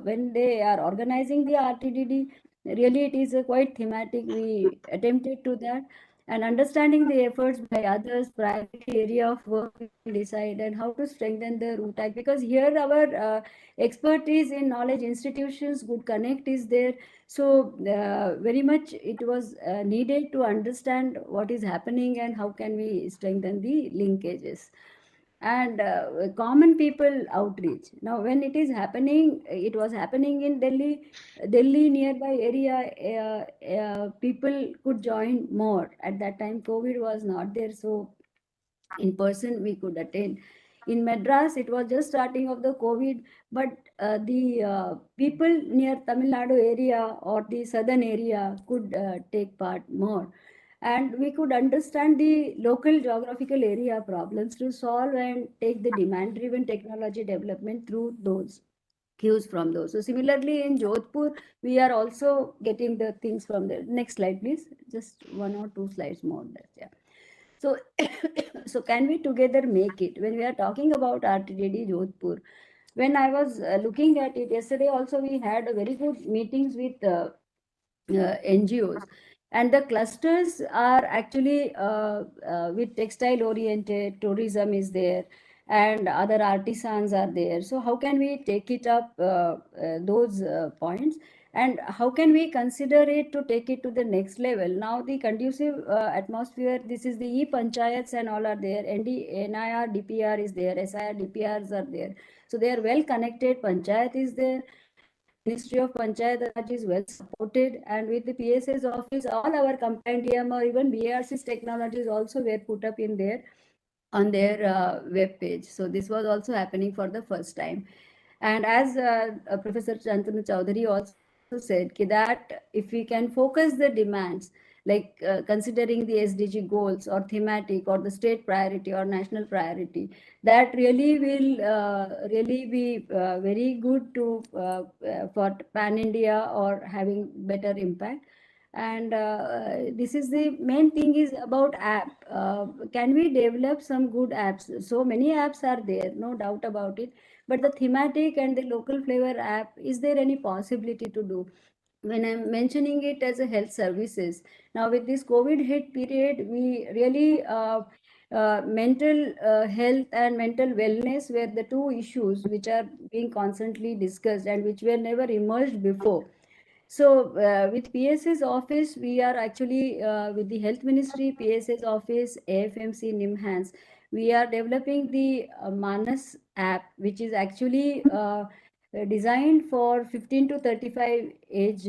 when they are organizing the RTDD. Really, it is quite thematic. We attempted to that, and understanding the efforts by others, priority area of work we will decide, and how to strengthen the root act. Because here our expertise in knowledge institutions, good connect is there. So very much it was needed to understand what is happening and how can we strengthen the linkages. And common people outreach. Now, when it is happening, it was happening in Delhi nearby area, people could join more. At that time, COVID was not there, so in person we could attend. In Madras, it was just starting of the COVID, but the people near Tamil Nadu area or the southern area could take part more, and we could understand the local geographical area problems to solve and take the demand driven technology development through those cues from those. So similarly in Jodhpur, we are also getting the things from there. Next slide, please. Just one or two slides more. Yeah. So, so can we together make it? When we are talking about RTDD Jodhpur, when I was looking at it yesterday, also we had a very good meetings with NGOs, and the clusters are actually with textile oriented, tourism is there, and other artisans are there. So how can we take it up those points, and how can we consider it to take it to the next level? Now the conducive atmosphere, this is the e-panchayats and all are there, NIR DPR is there, SIR DPRs are there, so they are well connected. Panchayat is there, Ministry of Panchayat Raj is well supported, and with the PSA's office, all our compendium or even BRC's technologies also were put up in there on their web page. So this was also happening for the first time. And as Professor Shantanu Chowdhury also said, that if we can focus the demands, like considering the SDG goals or thematic or the state priority or national priority, that really will really be very good to for pan India or having better impact. And this is the main thing is about app. Can we develop some good apps? So many apps are there, no doubt about it, but the thematic and the local flavor app, is there any possibility to do? When I'm mentioning it as a health services, now with this COVID hit period, we really mental health and mental wellness were the two issues which are being constantly discussed and which were never emerged before. So with PSA's office, we are actually with the Health Ministry, PSA's office, AFMC, NIMHANS, we are developing the Manas app, which is actually designed for 15 to 35 age.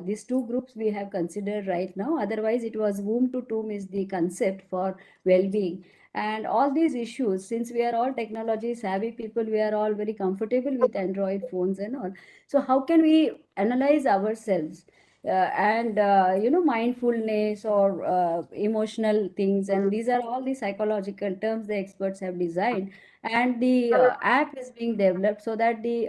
These two groups we have considered right now. Otherwise, it was womb to tomb is the concept for well-being. And all these issues, since we are all technology savvy people, we are all very comfortable with Android phones and all. So how can we analyze ourselves and mindfulness or emotional things, and these are all the psychological terms the experts have designed, and the app is being developed so that the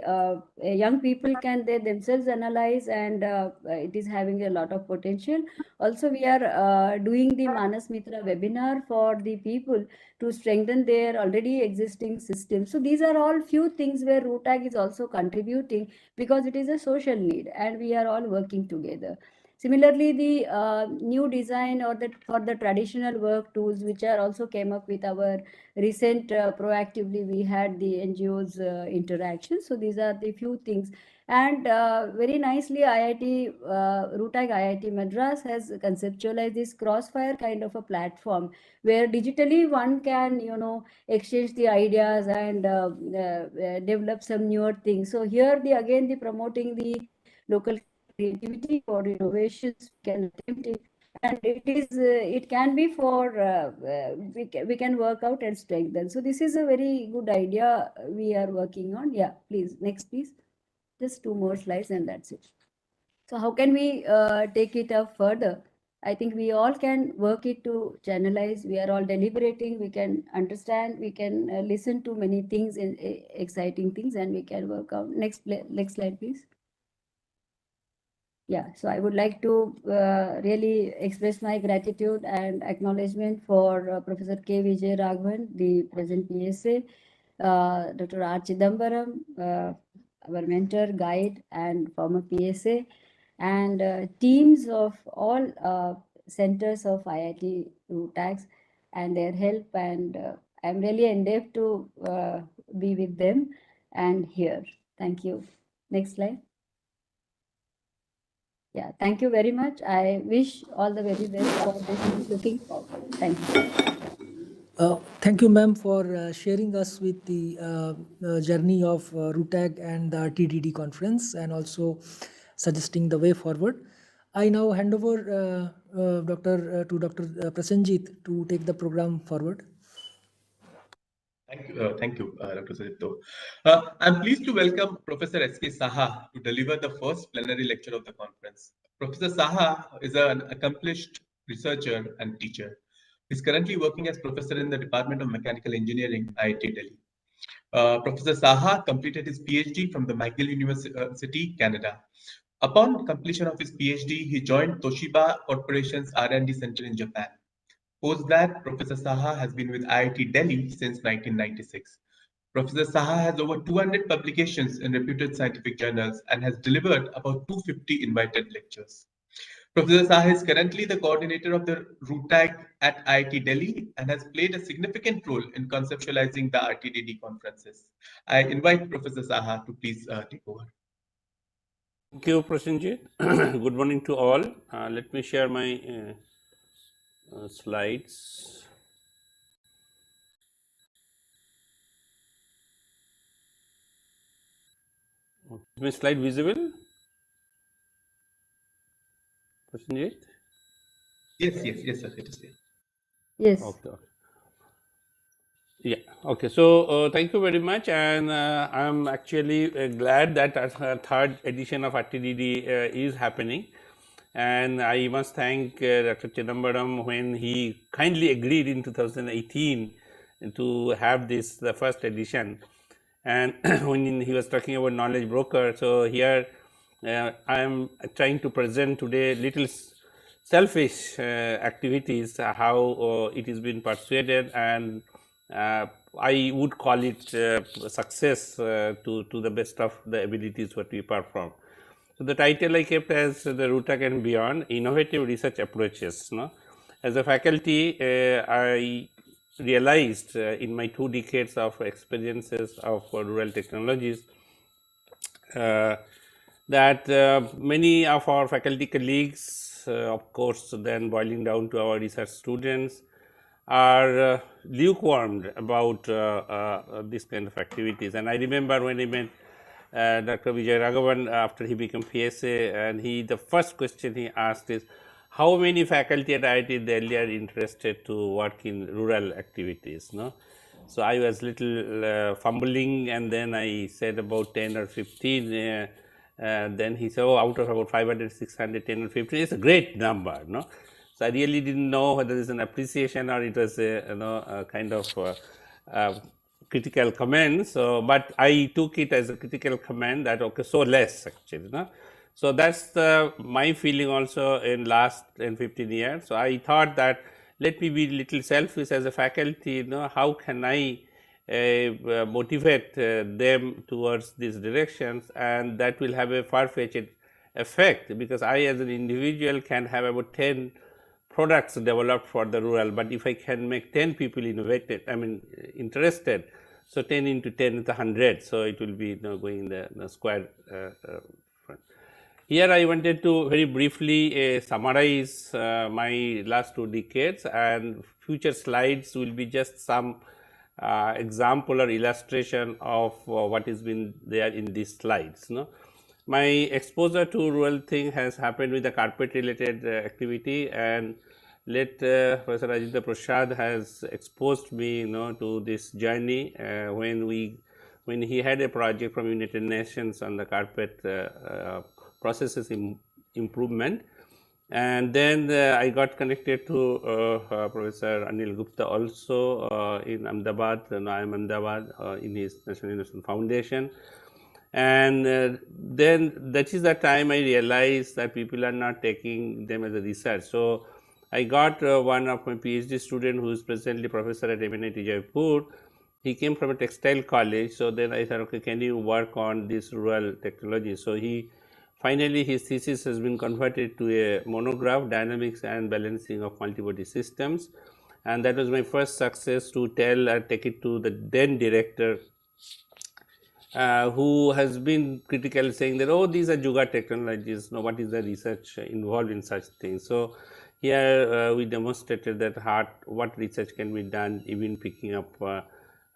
young people can they themselves analyze, and it is having a lot of potential. Also, we are doing the Manas Mitra webinar for the people to strengthen their already existing system. So these are all few things where RUTAG is also contributing, because it is a social need and we are all working together. Similarly, the new design or for the traditional work tools, which are also came up with our recent proactively, we had the NGOs interaction. So these are the few things. And very nicely, RUTAG IIT Madras has conceptualized this crossfire kind of a platform where digitally one can, exchange the ideas and develop some newer things. So here, again, the promoting the local creativity for innovations, we can attempt it, and it can be for we can work out and strengthen. So this is a very good idea we are working on. Yeah, please, next please. Just 2 more slides and that's it. So how can we take it up further? I think we all can work it to channelize. We are all deliberating. We can understand. We can listen to many things, exciting things, and we can work out. Next slide, please. Yeah, so I would like to really express my gratitude and acknowledgement for Professor K. Vijay Raghavan, the present PSA, Dr. R. Chidambaram, our mentor, guide, and former PSA, and teams of all centers of IIT RUTAGs and their help. And I'm really endeavored to be with them and here. Thank you. Next slide. Yeah, thank you very much. I wish all the very best for this. Looking forward. Thank you. Thank you, ma'am, for sharing us with the journey of RUTAG and the RTDD conference, and also suggesting the way forward. I now hand over to Dr. Prasenjit to take the program forward. Thank you, Dr. Sudipto. I'm pleased to welcome Professor S.K. Saha to deliver the first plenary lecture of the conference. Professor Saha is an accomplished researcher and teacher. He's currently working as professor in the Department of Mechanical Engineering, IIT Delhi. Professor Saha completed his PhD from the McGill University, Canada. Upon completion of his PhD, he joined Toshiba Corporation's R&D Center in Japan. Post that, Professor Saha has been with IIT Delhi since 1996. Professor Saha has over 200 publications in reputed scientific journals and has delivered about 250 invited lectures. Professor Saha is currently the coordinator of the RUTAG at IIT Delhi and has played a significant role in conceptualizing the RTDD conferences. I invite Professor Saha to please take over. Thank you, Prasenjit. Good morning to all. Let me share my slides. Is my slide visible, Prasenjit? Yes, sir, it is there. Yes. Okay. Yeah. Okay. So thank you very much, and I'm actually glad that our third edition of RTDD is happening, and I must thank Dr. Chidambaram when he kindly agreed in 2018 to have this the first edition, and when he was talking about knowledge broker. So here I am trying to present today little selfish activities, how it has been persuaded, and I would call it success to the best of the abilities what we perform. So the title I kept as the RUTAG and Beyond, Innovative Research Approaches. No? As a faculty, I realized in my 2 decades of experiences of rural technologies that many of our faculty colleagues, of course, then boiling down to our research students, are lukewarm about this kind of activities. And I remember when I met Dr. Vijay Raghavan after he became PSA, and the first question he asked is, how many faculty at IIT Delhi are interested to work in rural activities? No? So I was little fumbling, and then I said about 10 or 15. Then he said, oh, out of about 500, 600, 10 or 15, it's a great number. No? So I really didn't know whether it's an appreciation or it was a kind of critical comment. So, but I took it as a critical comment that okay, so less actually, no? So that's my feeling also in last 15 years. So I thought that let me be little selfish as a faculty, you know, how can I motivate them towards these directions, and that will have a far-fetched effect, because I as an individual can have about 10 products developed for the rural, but if I can make 10 people innovated, I mean interested, so 10 into 10 is 100, so it will be, you know, going in the square front. Here I wanted to very briefly summarize my last 2 decades, and future slides will be just some example or illustration of what has been there in these slides. No? My exposure to rural thing has happened with the carpet related activity, and late Professor Rajendra Prasad has exposed me, you know, to this journey when he had a project from United Nations on the carpet processes improvement. And then I got connected to Professor Anil Gupta also in Ahmedabad, IIM Ahmedabad, in his National Innovation Foundation. And then that is the time I realized that people are not taking them as a research. So I got one of my PhD student who is presently professor at MNIT Jaipur. He came from a textile college. So then I thought, okay, can you work on this rural technology? So he finally his thesis has been converted to a monograph, Dynamics and Balancing of Multibody Systems. And that was my first success to take it to the then director, who has been critical, saying that, oh, these are Juga technologies, no, what is the research involved in such things? So here we demonstrated that what research can be done, even picking up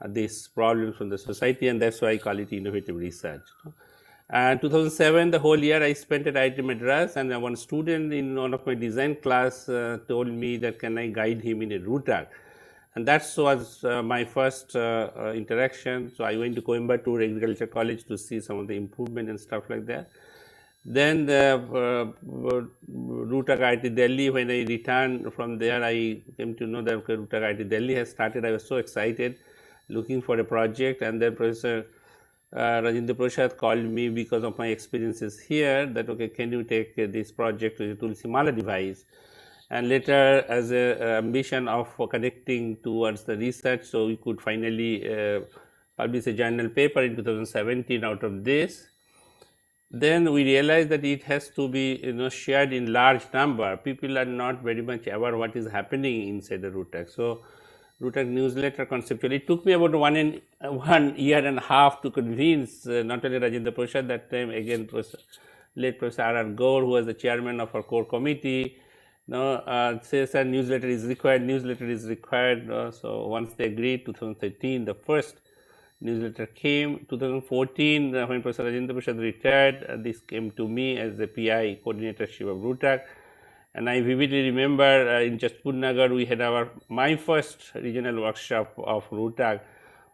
these problems from the society, and that's why I call it innovative research. And 2007, the whole year I spent at IIT Madras, and one student in one of my design class told me that can I guide him in a router. And that was my first interaction. So I went to Coimbatore Agriculture College to see some of the improvement and stuff like that. Then the RUTAC IIT Delhi, when I returned from there, I came to know that RUTAC IIT Delhi has started. I was so excited, looking for a project, and then Professor Rajendra Prasad called me because of my experiences here, that okay, can you take this project with the Tulsi Mala device? And later, as an ambition of connecting towards the research, so we could finally publish a journal paper in 2017 out of this. Then we realized that it has to be, you know, shared in large number. People are not very much aware what is happening inside the RUTAC. So RUTAC newsletter conceptually, it took me about 1 year and a half to convince not only Rajendra Prasad, that time again late Professor R.R. Gaur, who was the chairman of our core committee, says that newsletter is required. So once they agreed, 2013, the first newsletter came. 2014, when Professor Rajendra Prasad retired, this came to me as the PI coordinatorship of RUTAC. And I vividly remember in Jashpur Nagar, we had my first regional workshop of RUTAC,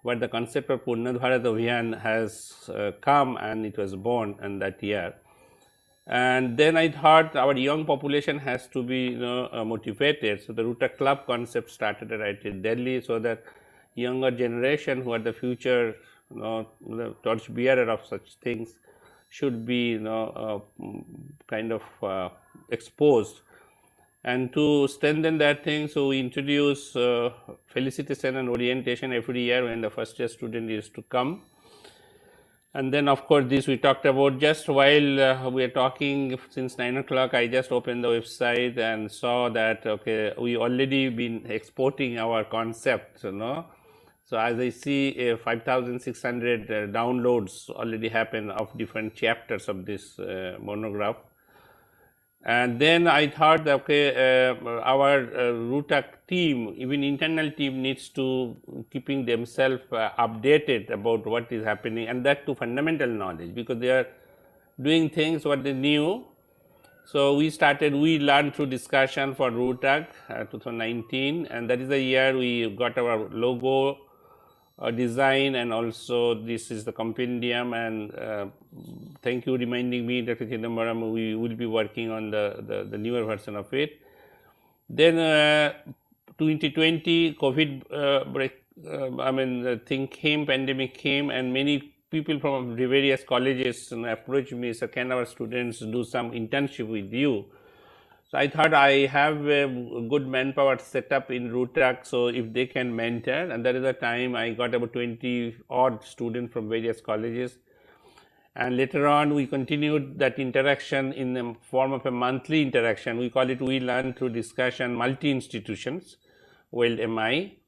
where the concept of Purnad Bharat Abhiyan has come, and it was born in that year. And then I thought our young population has to be, you know, motivated. So the RUTAC club concept started right in Delhi, so that younger generation, who are the future, you know, the torch bearer of such things, should be, you know, kind of exposed. And to strengthen that thing, so we introduce felicitation and orientation every year when the first year student is to come. And then, of course, this we talked about just while we are talking since 9 o'clock. I just opened the website and saw that, okay, we already been exporting our concept, you know. So as I see, 5,600 downloads already happen of different chapters of this monograph. And then I thought that, okay, our RUTAC team, even internal team, needs to keeping themselves updated about what is happening, and that to fundamental knowledge, because they are doing things what they knew. So we learned through discussion for RUTAC 2019, and that is the year we got our logo design, and also this is the compendium. And thank you reminding me, Dr. Chidambaram, we will be working on the newer version of it. Then 2020 COVID the thing came, pandemic came, and many people from the various colleges approached me, so can our students do some internship with you? So I thought I have a good manpower set up in Rootrak, so if they can mentor, and that is the time I got about 20 odd students from various colleges. And later on, we continued that interaction in the form of a monthly interaction. We call it We Learn Through Discussion, multi-institutions, WELD MI.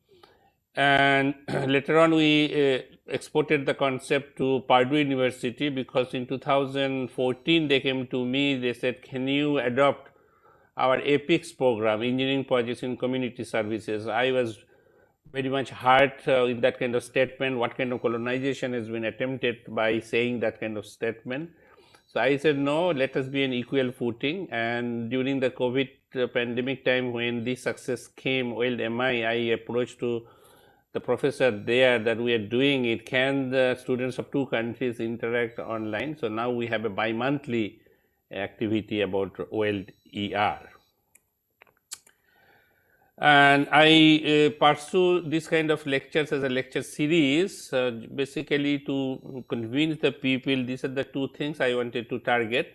And later on, we exported the concept to Purdue University, because in 2014, they came to me, they said, can you adopt our APICS program, Engineering Projects in Community Services? I was very much hurt in that kind of statement. What kind of colonization has been attempted by saying that kind of statement? So I said, no, let us be an equal footing. And during the COVID pandemic time, when this success came, WELD MI, I approached to the professor there that we are doing it. Can the students of two countries interact online? So now we have a bi-monthly activity about WELD ER. And I pursue this kind of lectures as a lecture series, basically to convince the people. These are the two things I wanted to target.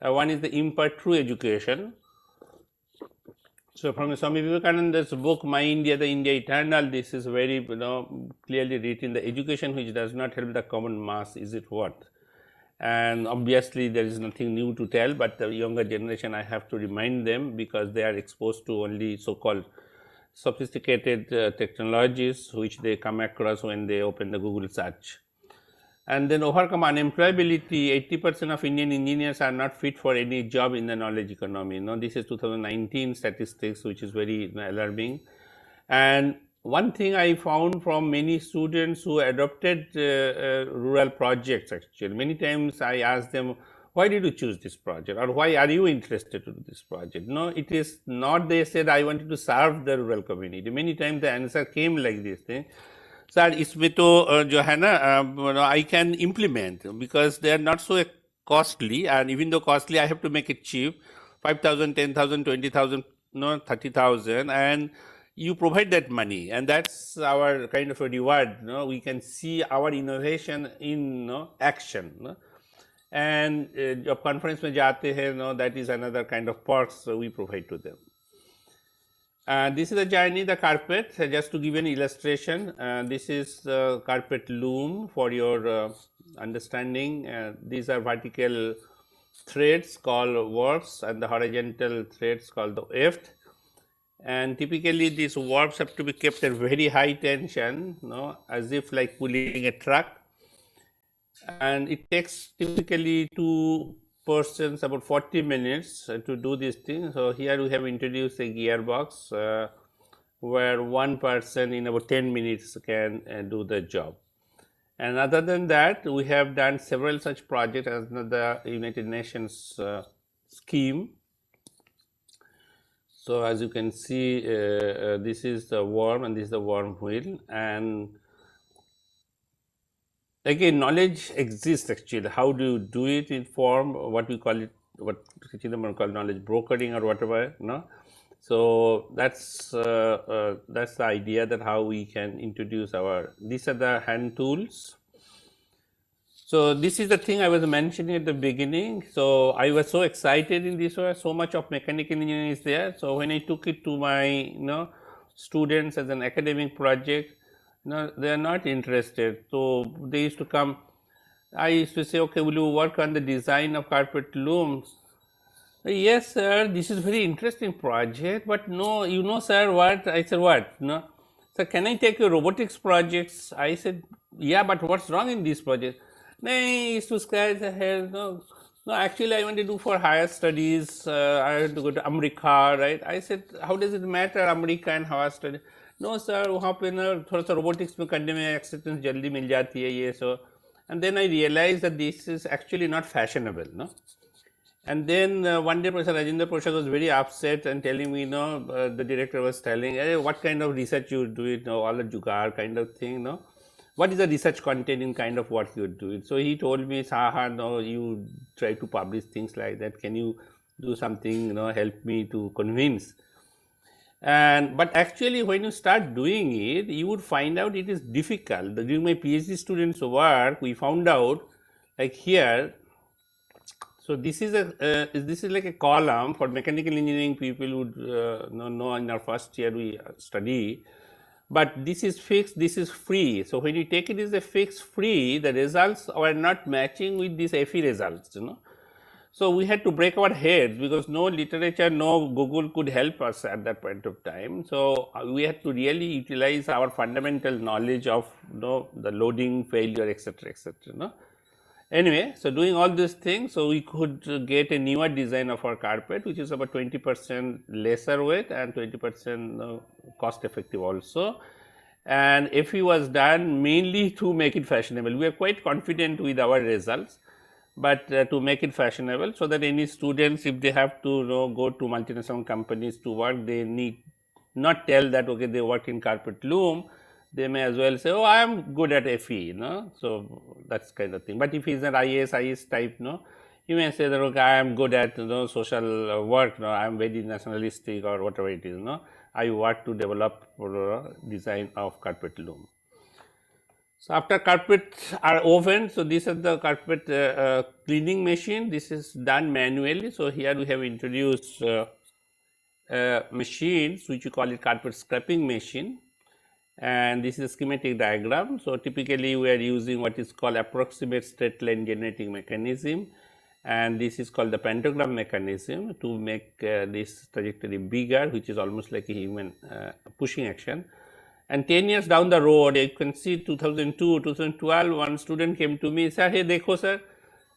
One is the impart true education. So from Swami Vivekananda's book, My India, the India Eternal, this is very clearly written. The education which does not help the common mass, is it worth? And obviously there is nothing new to tell, but the younger generation, I have to remind them, because they are exposed to only so-called sophisticated technologies which they come across when they open the Google search. And then overcome unemployability. 80% of Indian engineers are not fit for any job in the knowledge economy. This is 2019 statistics, which is very alarming. And one thing I found from many students who adopted rural projects, actually, many times I ask them, why did you choose this project, or why are you interested in this project? No, it is not they said I wanted to serve the rural community. Many times the answer came like this thing, sir, isme to jo hai na, I can implement, because they are not so costly, and even though costly, I have to make it cheap, 5,000, 10,000, 20,000, 30,000, and you provide that money, and that's our kind of a reward. We can see our innovation in action. And job conference mein jaate hai, that is another kind of perks we provide to them. This is a journey, the carpet. Just to give an illustration, this is the carpet loom for your understanding. These are vertical threads called warps, and the horizontal threads called the weft. And typically these warps have to be kept at very high tension, as if like pulling a truck. And it takes typically 2 persons about 40 minutes to do this thing. So here we have introduced a gearbox where one person in about 10 minutes can do the job. And other than that, we have done several such projects as the United Nations scheme. So as you can see, this is the worm and this is the worm wheel. And again, knowledge exists actually. How do you do it in form, what we call it, what Chidambaram call knowledge brokering or whatever, So that's the idea, that how we can introduce these are the hand tools. So this is the thing I was mentioning at the beginning. So I was so excited in this way, so much of mechanical engineering is there. So when I took it to my students as an academic project, they are not interested. So they used to come, I used to say, okay, will you work on the design of carpet looms? Yes, sir, this is very interesting project, but no, sir, what? I said, what? No, sir, can I take your robotics projects? I said, yeah, but what's wrong in this project? No, he used to scratch the head. No, actually, I want to do for higher studies. I have to go to America, right? I said, how does it matter, America and higher studies? No, sir, वहाँ पे ना थोड़ा सा robotics में करने में acceptance जल्दी मिल जाती है ये so. And then I realized that this is actually not fashionable, And then one day Professor Rajendra Prasad was very upset and telling me, the director was telling, hey, what kind of research you do it, all the jugaad kind of thing, What is the research content in kind of what you do it? So he told me, Saha, you try to publish things like that. Can you do something, help me to convince? And but actually when you start doing it, you would find out it is difficult. During my PhD students' work, we found out, like here, so this is like a column for mechanical engineering people would know in our first year we study, but this is fixed, this is free. So when you take it as a fixed free, the results were not matching with these FE results, So we had to break our heads because no literature, no Google could help us at that point of time. So we had to really utilize our fundamental knowledge of the loading, failure, etc., etc. Anyway, so doing all these things, so we could get a newer design of our carpet, which is about 20% lesser weight and 20% cost effective also. And FE was done mainly to make it fashionable. We are quite confident with our results, but to make it fashionable, so that any students, if they have to go to multinational companies to work, they need not tell that okay they work in carpet loom. They may as well say, oh, I am good at FE, so that's kind of thing. But if he's an IS type, you may say that okay, I am good at social work, I am very nationalistic or whatever it is, I work to develop design of carpet loom. So after carpets are woven, so this is the carpet cleaning machine. This is done manually. So here we have introduced machines which we call it carpet scraping machine, and this is a schematic diagram. So typically we are using what is called approximate straight line generating mechanism, and this is called the pantograph mechanism to make this trajectory bigger, which is almost like a human pushing action. And 10 years down the road, you can see 2002, 2012, one student came to me and said, hey, dekho sir,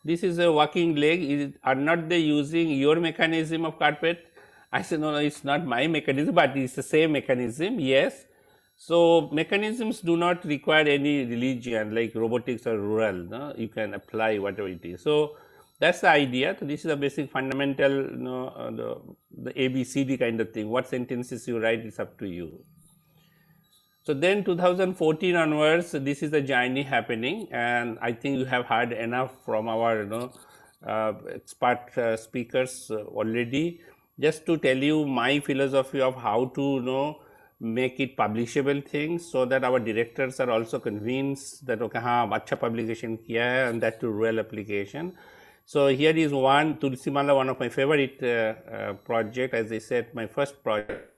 this is a walking leg, are not they using your mechanism of carpet? I said, no, it's not my mechanism, but it's the same mechanism, yes. So mechanisms do not require any religion like robotics or rural, you can apply whatever it is. So that's the idea. So this is a basic fundamental, the ABCD kind of thing. What sentences you write is up to you. So then 2014 onwards, this is the journey happening, and I think you have heard enough from our expert speakers already. Just to tell you my philosophy of how to make it publishable things, so that our directors are also convinced that okay, acha publication kiya hai, and that to real application. So here is one Tulsimala, one of my favorite project. As I said, my first project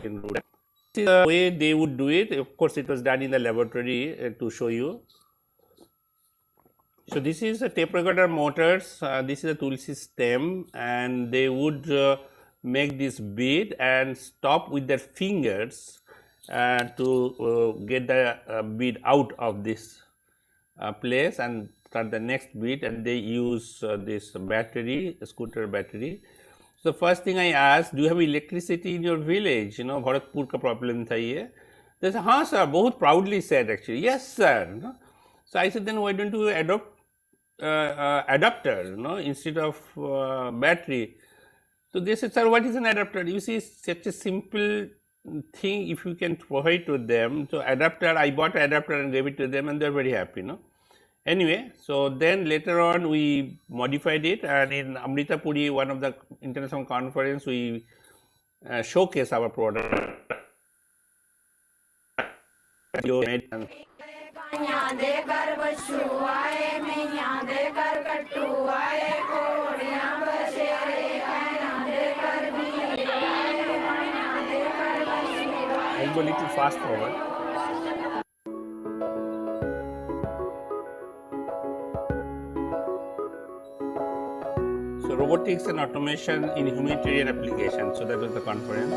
in rural. This is the way they would do it. Of course, it was done in the laboratory to show you. So this is a tape recorder motors. This is a Tulsi stem, and they would make this bead and stop with their fingers to get the bead out of this place and start the next bead, and they use this battery, scooter battery. So first thing I asked, do you have electricity in your village? Bharatpur ka problem tha ye. They said, हाँ sir, बहुत proudly said actually, yes sir. So I said, then why don't you adopt adapter, instead of battery? So they said, sir, what is an adapter? You see, such a simple thing if you can provide to them. So adapter, I bought an adapter and gave it to them, and they're very happy, Anyway, so then later on we modified it, and in Amritapuri, one of the international conference, we showcase our product. I'll go a little fast forward. So robotics and automation in humanitarian applications. So that was the conference.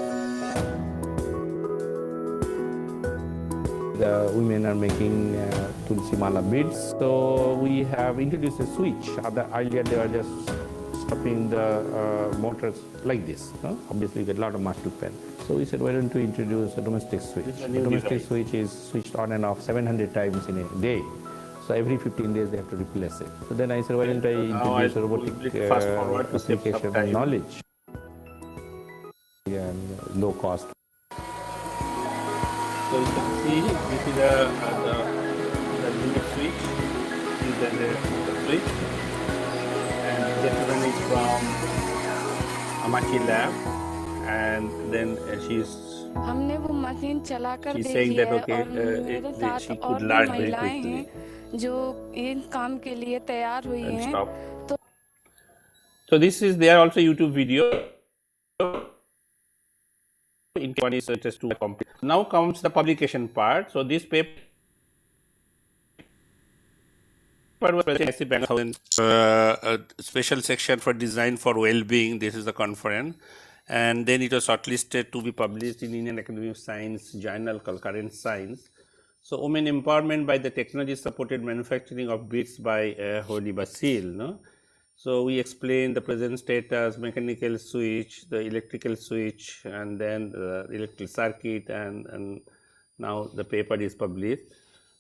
The women are making Tulsi Mala beads. So we have introduced a switch. Earlier they were just stopping the motors like this. Obviously you get a lot of mastic pen. So we said, why don't we introduce a domestic switch? The domestic switch is switched on and off 700 times in a day. So every 15 days they have to replace it. So then I said, why don't I introduce a robotic application and knowledge and low cost. So you can see this is the limit switch. This is the switch, and this one is from Amachi lab, and then she's हमने वो machine चलाकर she's देखी saying that है okay, और मेरे साथ she और could भी learn very महिलाएं quickly हैं जो इन काम के लिए तैयार हुई and हैं stop. तो So this is there also YouTube video. In one is just to complete. Now comes the publication part. So this paper was a special section for design for well-being. This is the conference, and then it was shortlisted to be published in Indian Academy of Science journal called Current Science. So women empowerment by the technology supported manufacturing of beads by Holy Basil. No? So we explain the present status, mechanical switch, the electrical switch, and then the electrical circuit, and now the paper is published.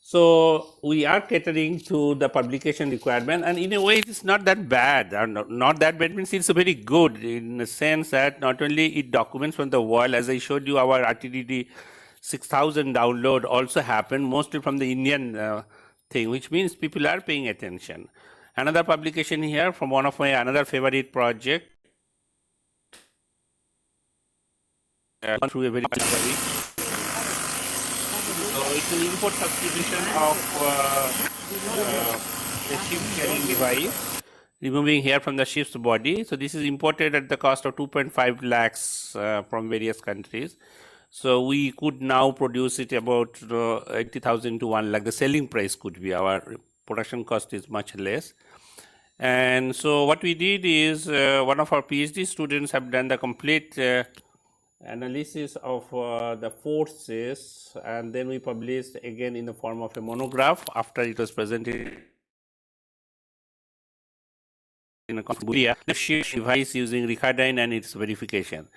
So we are catering to the publication requirement, and in a way it is not that bad. Not that bad means it's very good in the sense that not only it documents from the world, as I showed you, our RTDD 6,000 download also happened mostly from the Indian thing, which means people are paying attention. Another publication here from one of my another favorite project through a very library. So it's an import substitution of a ship carrying device, removing hair from the ship's body. So this is imported at the cost of 2.5 lakhs from various countries. So we could now produce it about 80,000 to 1 lakh. The selling price could be, our production cost is much less. And so what we did is one of our PhD students have done the complete analysis of the forces, and then we published again in the form of a monograph after it was presented in a device using Ricardine and its verification.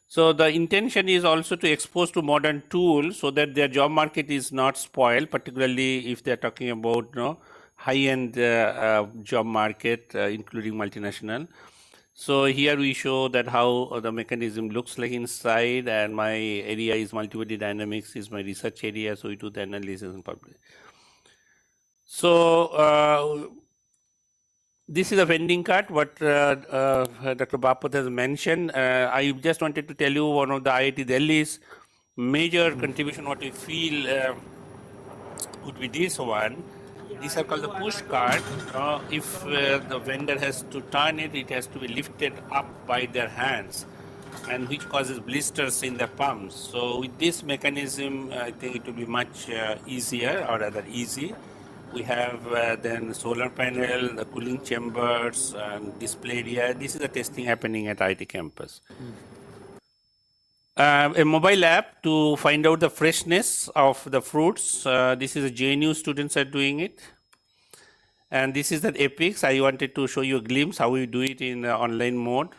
So the intention is also to expose to modern tools so that their job market is not spoiled, particularly if they are talking about high-end job market, including multinational. So here we show that how the mechanism looks like inside, and my area is multibody dynamics is my research area, so we do the analysis and publish. So this is a vending cart, what Dr. Bapat has mentioned. I just wanted to tell you one of the IIT Delhi's major contribution, what we feel would be this one. These are called the push cart. If the vendor has to turn it, it has to be lifted up by their hands, and which causes blisters in the pumps. So with this mechanism, I think it will be much easier, or rather easy. We have then solar panel, the cooling chambers, and display area. This is the testing happening at IT campus. A mobile app to find out the freshness of the fruits. This is a JNU students are doing it. And this is the Epics. I wanted to show you a glimpse how we do it in online mode.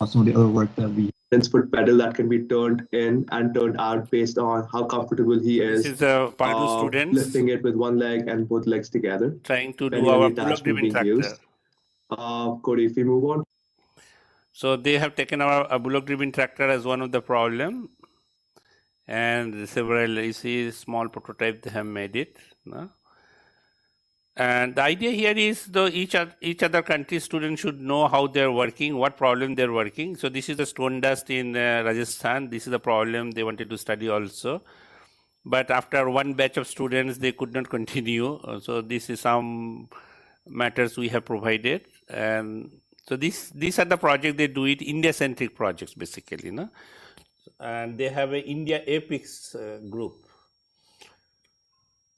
Some of the other work that we foot pedal that can be turned in and turned out based on how comfortable he is. This is the Purdue students lifting it with one leg and both legs together. Trying to do our bullock-driven tractor. Used. Cody, if we move on. So they have taken our bullock-driven tractor as one of the problem, and several, you see, small prototype they have made it. No? And the idea here is though each other country student should know how they're working, what problem they're working. So this is the stone dust in Rajasthan. This is the problem they wanted to study also. But after one batch of students, they could not continue. So this is some matters we have provided. And so these are the projects they do it, India-centric projects basically. No? And they have an India Epics group.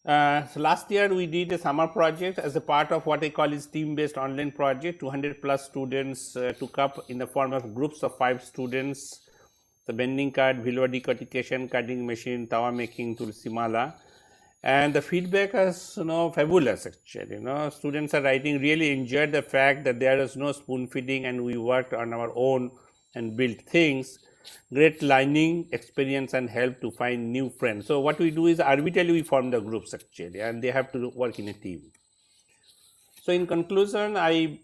So last year we did a summer project as a part of what I call is team-based online project. 200 plus students took up in the form of groups of 5 students, the vending cart, velour decortication, cutting machine, tawa making to Simala. And the feedback is fabulous actually. Students are writing, really enjoyed the fact that there is no spoon feeding and we worked on our own and built things. Great learning experience and help to find new friends. So what we do is arbitrarily we form the groups actually, and they have to work in a team. So in conclusion, I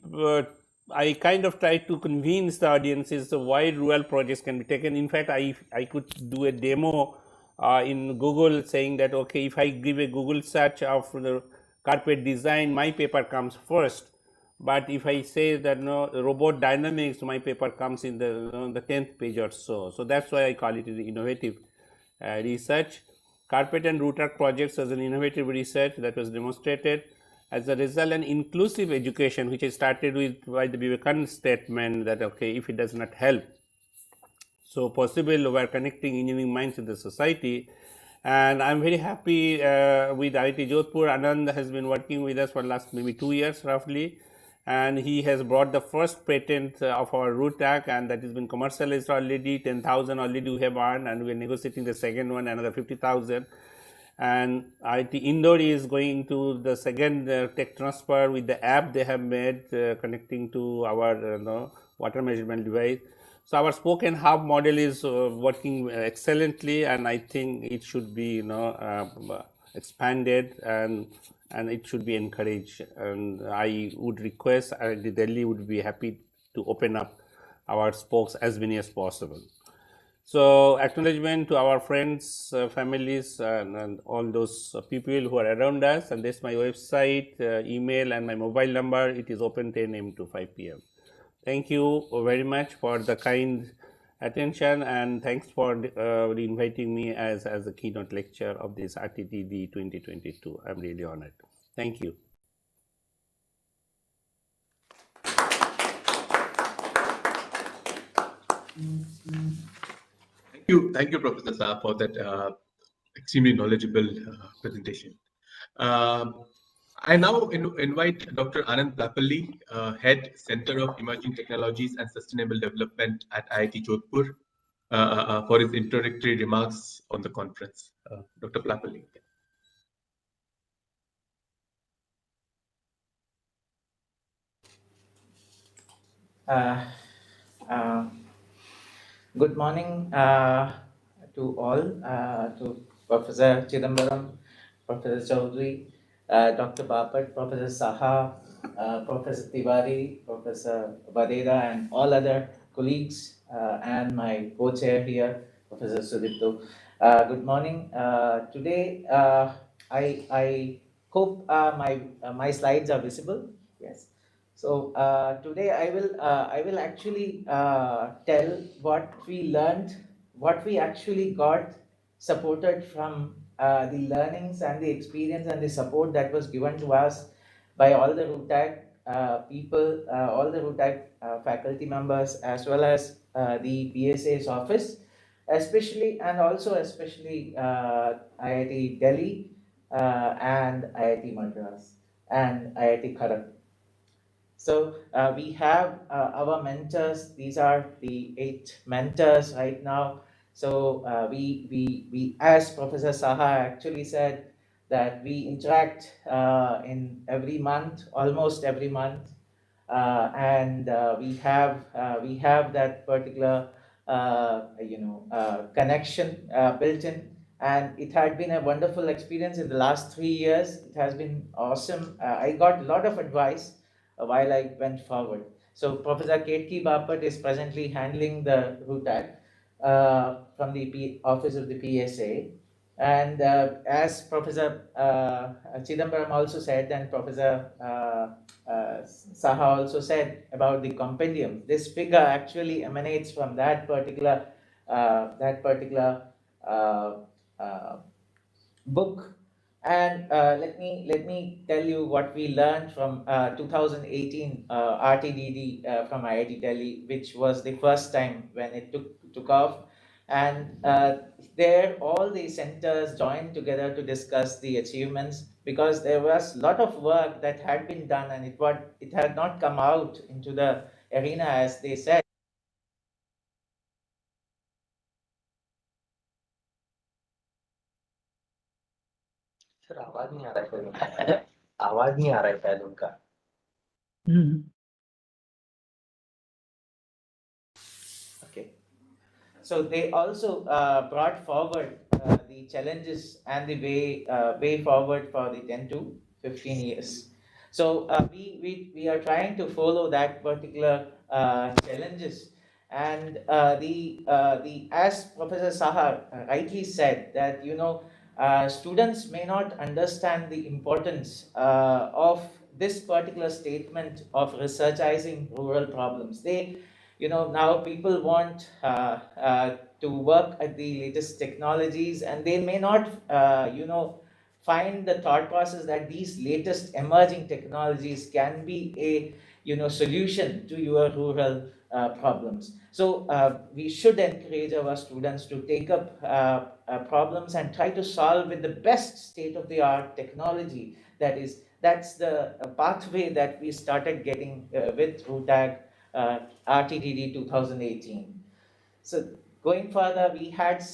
kind of try to convince the audiences why rural projects can be taken. In fact, I could do a demo in Google saying that, okay, if I give a Google search of the carpet design, my paper comes first. But if I say that no robot dynamics, my paper comes in the 10th page or so. So that's why I call it innovative research. Carpet and router projects as an innovative research that was demonstrated. As a result, an inclusive education, which I started with by the Vivekananda statement that okay, if it does not help, so possible we are connecting engineering minds in the society. And I am very happy with IIT Jodhpur. Anand has been working with us for last maybe 2 years roughly, and he has brought the first patent of our root tag, and that has been commercialized already. 10,000 already we have earned, and we are negotiating the second one, another 50,000. And IIT Indore is going to the second tech transfer with the app they have made connecting to our water measurement device. So our spoke and hub model is working excellently, and I think it should be expanded and it should be encouraged. And I would request Delhi would be happy to open up our spokes as many as possible. So acknowledgement to our friends, families, and all those people who are around us. And this is my website, email, and my mobile number. It is open 10 a.m. to 5 p.m. Thank you very much for the kind attention, and thanks for inviting me as a keynote lecturer of this RTDD 2022. I'm really honored. Thank you. Thank you, Professor Saab, for that extremely knowledgeable presentation. I now invite Dr. Anand Blapali, Head Center of Emerging Technologies and Sustainable Development at IIT Jodhpur, for his introductory remarks on the conference. Dr. Blapali. Good morning to all, to Professor Chidambaram, Professor Chaudhary, Dr. Bapat, Professor Saha, Professor Tiwari, Professor Vadeda, and all other colleagues, and my co-chair here, Professor Sudipto. Good morning. Today, I hope my slides are visible. Yes. So today I will actually tell what we learned, what we actually got supported from the learnings and the experience and the support that was given to us by all the RUTAC people, all the RUTAC faculty members, as well as the PSA's office, especially IIT Delhi and IIT Madras and IIT Kharagpur. So we have our mentors. These are the 8 mentors right now. So we, as Professor Saha actually said, that we interact in every month, almost every month, and we have that particular connection built in. And it had been a wonderful experience in the last 3 years. It has been awesome. I got a lot of advice while I went forward. So Professor Ketki Bapat is presently handling the RUTAC from the office of the PSA. And as Professor Chidambaram also said, and Professor Saha also said about the compendium, this figure actually emanates from that particular book. And let me tell you what we learned from 2018 RTDD from IIT Delhi, which was the first time when it took off. And there all the centers joined together to discuss the achievements, because there was a lot of work that had been done, and it had not come out into the arena, as they said. Sir आवाज नहीं आ रहा है शायद आवाज नहीं आ रहा है शायद उनका Okay. So they also brought forward the challenges and the way forward for the 10 to 15 years. So we are trying to follow that particular challenges. And the as Professor Saha rightly said, that students may not understand the importance of this particular statement of researchizing rural problems. They, now people want to work at the latest technologies, and they may not, find the thought process that these latest emerging technologies can be a, solution to your rural problems. So we should encourage our students to take up problems and try to solve with the best state-of-the-art technology. That's the pathway that we started getting with RUTAG RTDD 2018. So going further, we had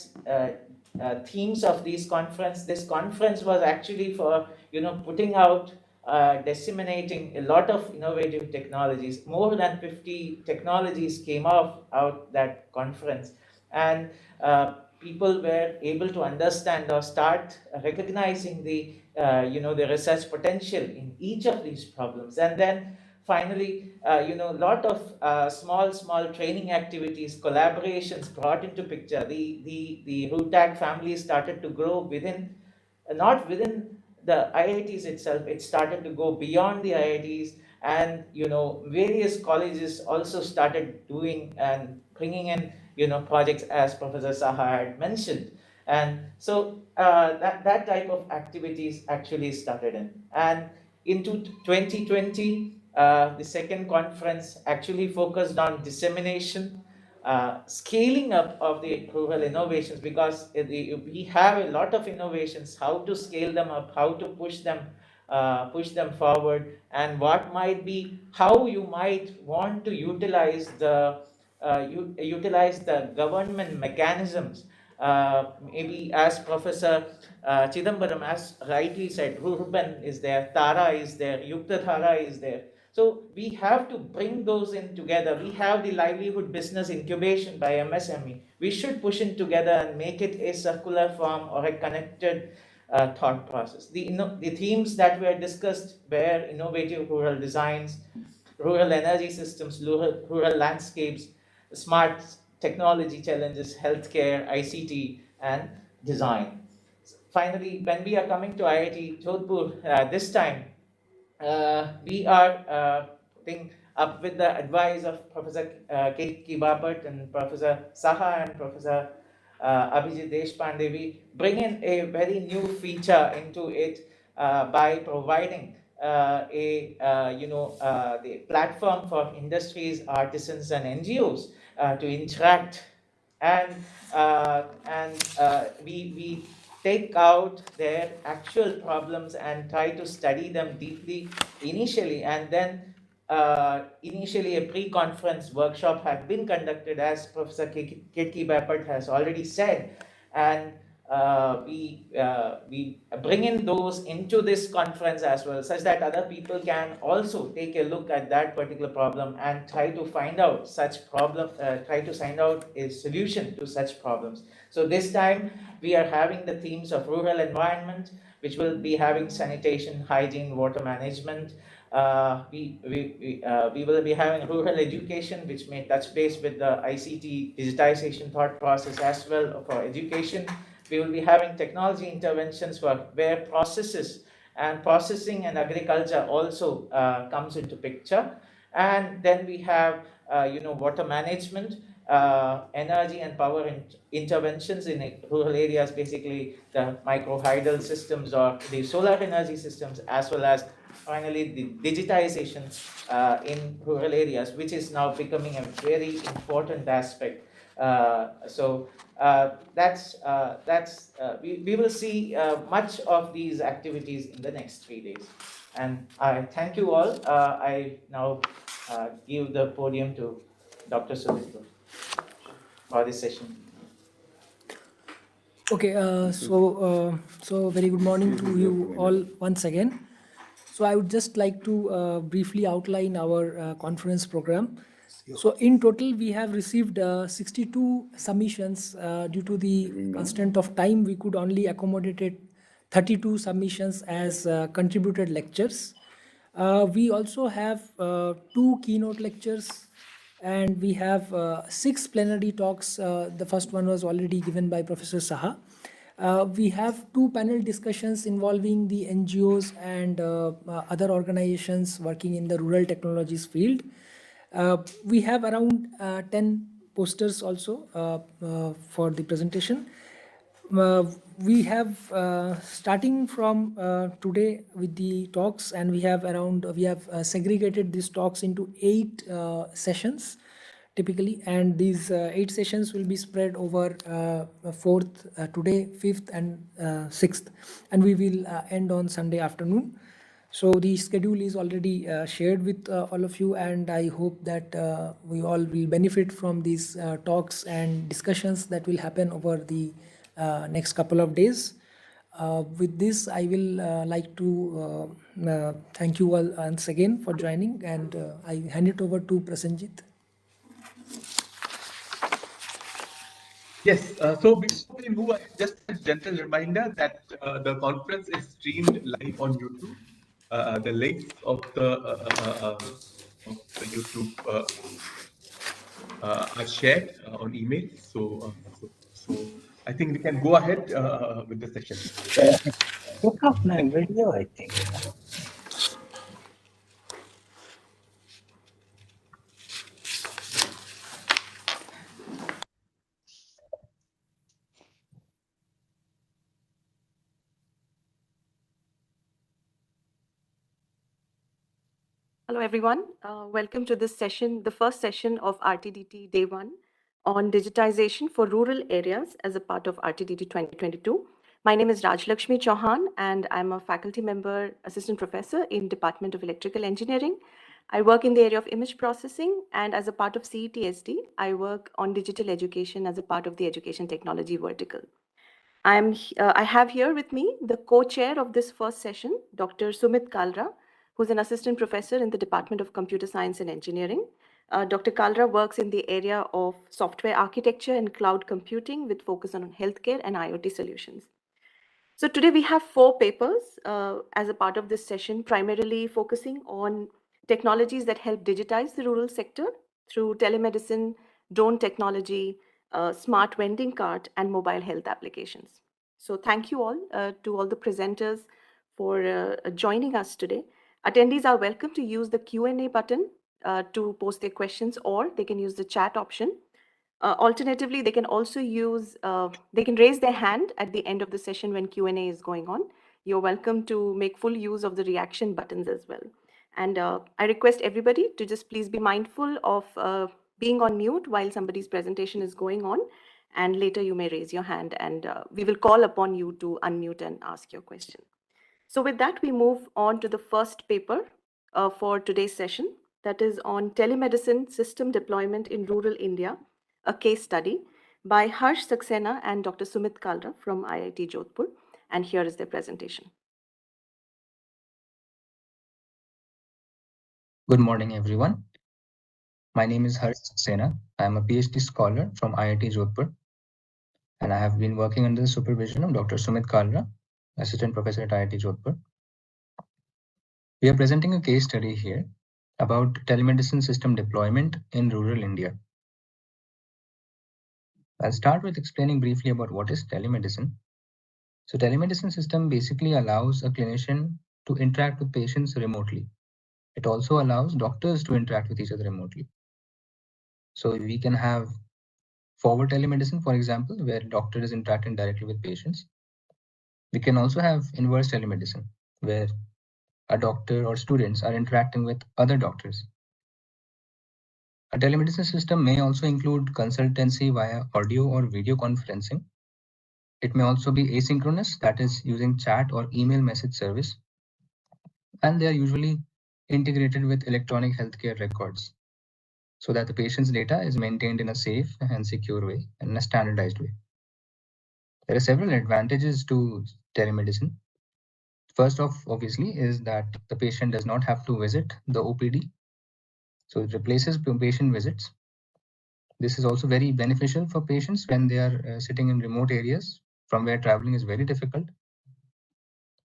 themes of these conference. This conference was actually for putting out, disseminating a lot of innovative technologies. More than 50 technologies came out that conference, and people were able to understand or start recognizing the the research potential in each of these problems. And then finally, a lot of small training activities, collaborations brought into picture. The RUTAG family started to grow within, not within the IITs itself. It started to go beyond the IITs, and various colleges also started doing and bringing in projects, as Professor Saha had mentioned. And so that type of activities actually started in. And into 2020, the second conference actually focused on dissemination, scaling up of the rural innovations, because we have a lot of innovations, how to scale them up, how to push them forward, and what might be, how you might want to utilize the government mechanisms. Maybe as Professor Chidambaram as rightly said, Ruben is there, Tara is there, Yuktadhara is there. So we have to bring those in together. We have the livelihood business incubation by MSME. We should push it together and make it a circular form or a connected thought process. The themes that were discussed were innovative rural designs, rural energy systems, rural landscapes, smart technology challenges, healthcare, ICT, and design. Finally, when we are coming to IIT Jodhpur this time, we are putting up with the advice of Professor Ketki Bapat and Professor Saha and Professor Abhijit Deshpande. We bring in a very new feature into it by providing the platform for industries, artisans, and NGOs to interact, and we take out their actual problems and try to study them deeply initially, and then initially a pre-conference workshop had been conducted, as Professor Ketki Bapat has already said, and we bring in those into this conference as well, such that other people can also take a look at that particular problem and try to find out a solution to such problems. So this time we are having the themes of rural environment, which will be having sanitation, hygiene, water management. We will be having rural education, which may touch base with the ICT digitization thought process as well for education. We will be having technology interventions for where processes and processing and agriculture also comes into picture. And then we have water management, energy and power interventions in rural areas, basically the microhydel systems or the solar energy systems, as well as finally the digitization in rural areas, which is now becoming a very important aspect. We will see much of these activities in the next 3 days. And I thank you all. I now give the podium to Dr. Sudhir for this session. Okay, so very good morning to you all once again. So I would just like to briefly outline our conference program. So in total, we have received 62 submissions. Due to the constraint of time, we could only accommodate 32 submissions as contributed lectures. We also have 2 keynote lectures, and we have 6 plenary talks. The first one was already given by Professor Saha. We have two panel discussions involving the NGOs and other organizations working in the rural technologies field. We have around 10 posters also for the presentation. We have starting from today with the talks, and we have segregated these talks into 8 sessions typically, and these 8 sessions will be spread over 4th today, 5th and 6th, and we will end on Sunday afternoon. So the schedule is already shared with all of you, and I hope that we all will benefit from these talks and discussions that will happen over the next couple of days. With this, I will like to thank you all once again for joining, and I hand it over to Prasenjit. Yes, so before we move, just a gentle reminder that the conference is streamed live on YouTube. The links of the YouTube are shared on email. So I think we can go ahead with the session. Look up my video, I think. Hello, everyone. Welcome to this session, the first session of RTDD Day 1 on digitization for rural areas as a part of RTDD 2022. My name is Rajlakshmi Chauhan, and I'm a faculty member, assistant professor in Department of Electrical Engineering. I work in the area of image processing, and as a part of CETSD, I work on digital education as a part of the education technology vertical. I have here with me the co-chair of this first session, Dr. Sumit Kalra, who's an assistant professor in the Department of Computer Science and Engineering. Dr. Kalra works in the area of software architecture and cloud computing with focus on healthcare and IoT solutions. So today we have 4 papers as a part of this session, primarily focusing on technologies that help digitize the rural sector through telemedicine, drone technology, smart vending cart, and mobile health applications. So thank you all to all the presenters for joining us today. Attendees are welcome to use the Q&A button to post their questions, or they can use the chat option. Alternatively, they can also they can raise their hand at the end of the session when Q&A is going on. You're welcome to make full use of the reaction buttons as well. And I request everybody to just please be mindful of being on mute while somebody's presentation is going on. And later you may raise your hand, and we will call upon you to unmute and ask your question. So with that, we move on to the first paper for today's session, that is on telemedicine system deployment in rural India, a case study by Harsh Saxena and Dr. Sumit Kalra from IIT Jodhpur. And here is their presentation. Good morning, everyone. My name is Harsh Saxena. I am a PhD scholar from IIT Jodhpur, and I have been working under the supervision of Dr. Sumit Kalra, Assistant Professor at IIT Jodhpur. We are presenting a case study here about telemedicine system deployment in rural India. I'll start with explaining briefly about what is telemedicine. So telemedicine system basically allows a clinician to interact with patients remotely. It also allows doctors to interact with each other remotely. So we can have forward telemedicine, for example, where doctor is interacting directly with patients. We can also have inverse telemedicine, where a doctor or students are interacting with other doctors. A telemedicine system may also include consultancy via audio or video conferencing. It may also be asynchronous, that is using chat or email message service. And they are usually integrated with electronic healthcare records so that the patient's data is maintained in a safe and secure way and in a standardized way. There are several advantages to telemedicine. First off, obviously, is that the patient does not have to visit the OPD. So it replaces patient visits. This is also very beneficial for patients when they are sitting in remote areas from where traveling is very difficult.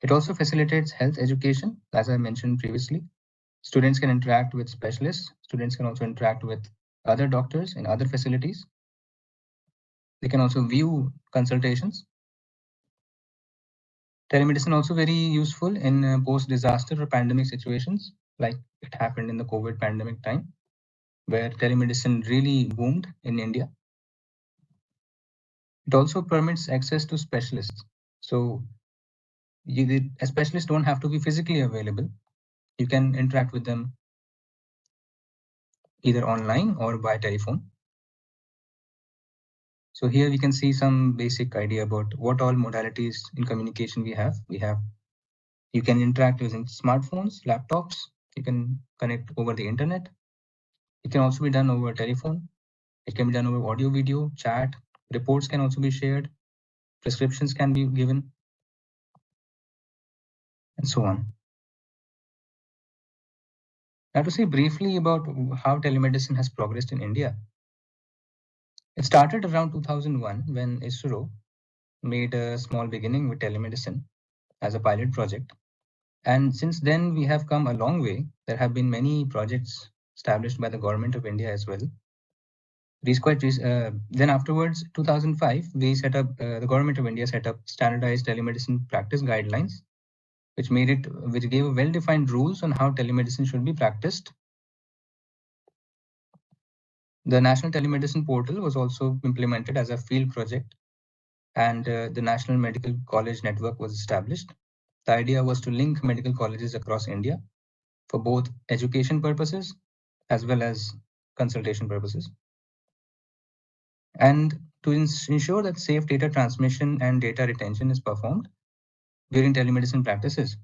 It also facilitates health education, as I mentioned previously. Students can interact with specialists. Students can also interact with other doctors in other facilities. They can also view consultations. Telemedicine also very useful in post-disaster or pandemic situations, like it happened in the COVID pandemic time, where telemedicine really boomed in India. It also permits access to specialists. So a specialist don't have to be physically available. You can interact with them either online or by telephone. So here we can see some basic idea about what all modalities in communication we have. You can interact using smartphones, laptops, you can connect over the internet. It can also be done over telephone. It can be done over audio, video, chat. Reports can also be shared. Prescriptions can be given, and so on. Now to say briefly about how telemedicine has progressed in India. It started around 2001 when ISRO made a small beginning with telemedicine as a pilot project. And since then, we have come a long way. There have been many projects established by the government of India as well. Then afterwards, 2005, we set up, the government of India set up standardized telemedicine practice guidelines, which gave well-defined rules on how telemedicine should be practiced. The National Telemedicine Portal was also implemented as a field project, and the National Medical College Network was established. The idea was to link medical colleges across India for both education purposes as well as consultation purposes. And to ensure that safe data transmission and data retention is performed during telemedicine practices,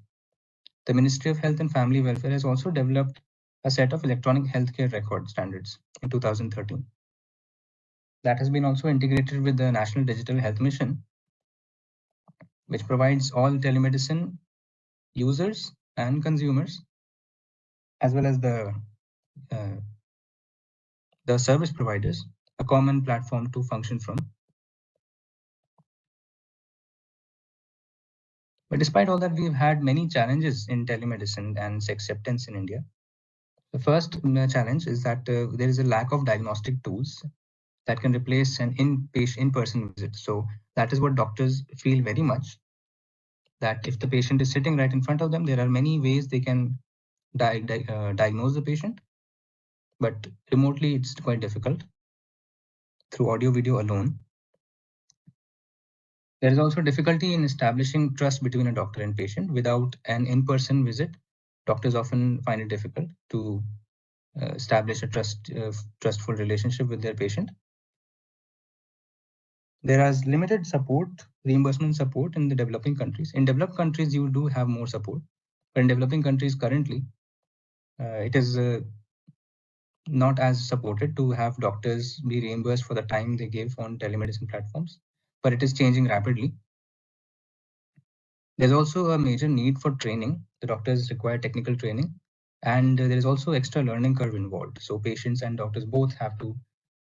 the Ministry of Health and Family Welfare has also developed a set of electronic healthcare record standards in 2013. That has been also integrated with the National Digital Health Mission, which provides all telemedicine users and consumers, as well as the service providers, a common platform to function from. But despite all that, we've had many challenges in telemedicine and its acceptance in India. The first challenge is that there is a lack of diagnostic tools that can replace an in-person visit. So that is what doctors feel very much, that if the patient is sitting right in front of them, there are many ways they can diagnose the patient, but remotely it's quite difficult through audio video alone. There is also difficulty in establishing trust between a doctor and patient. Without an in-person visit, doctors often find it difficult to establish a trustful relationship with their patient. There is limited support, reimbursement support in the developing countries. In developed countries, you do have more support, but in developing countries currently, it is not as supported to have doctors be reimbursed for the time they give on telemedicine platforms, but it is changing rapidly. There's also a major need for training. The doctors require technical training, and there is also extra learning curve involved. So patients and doctors both have to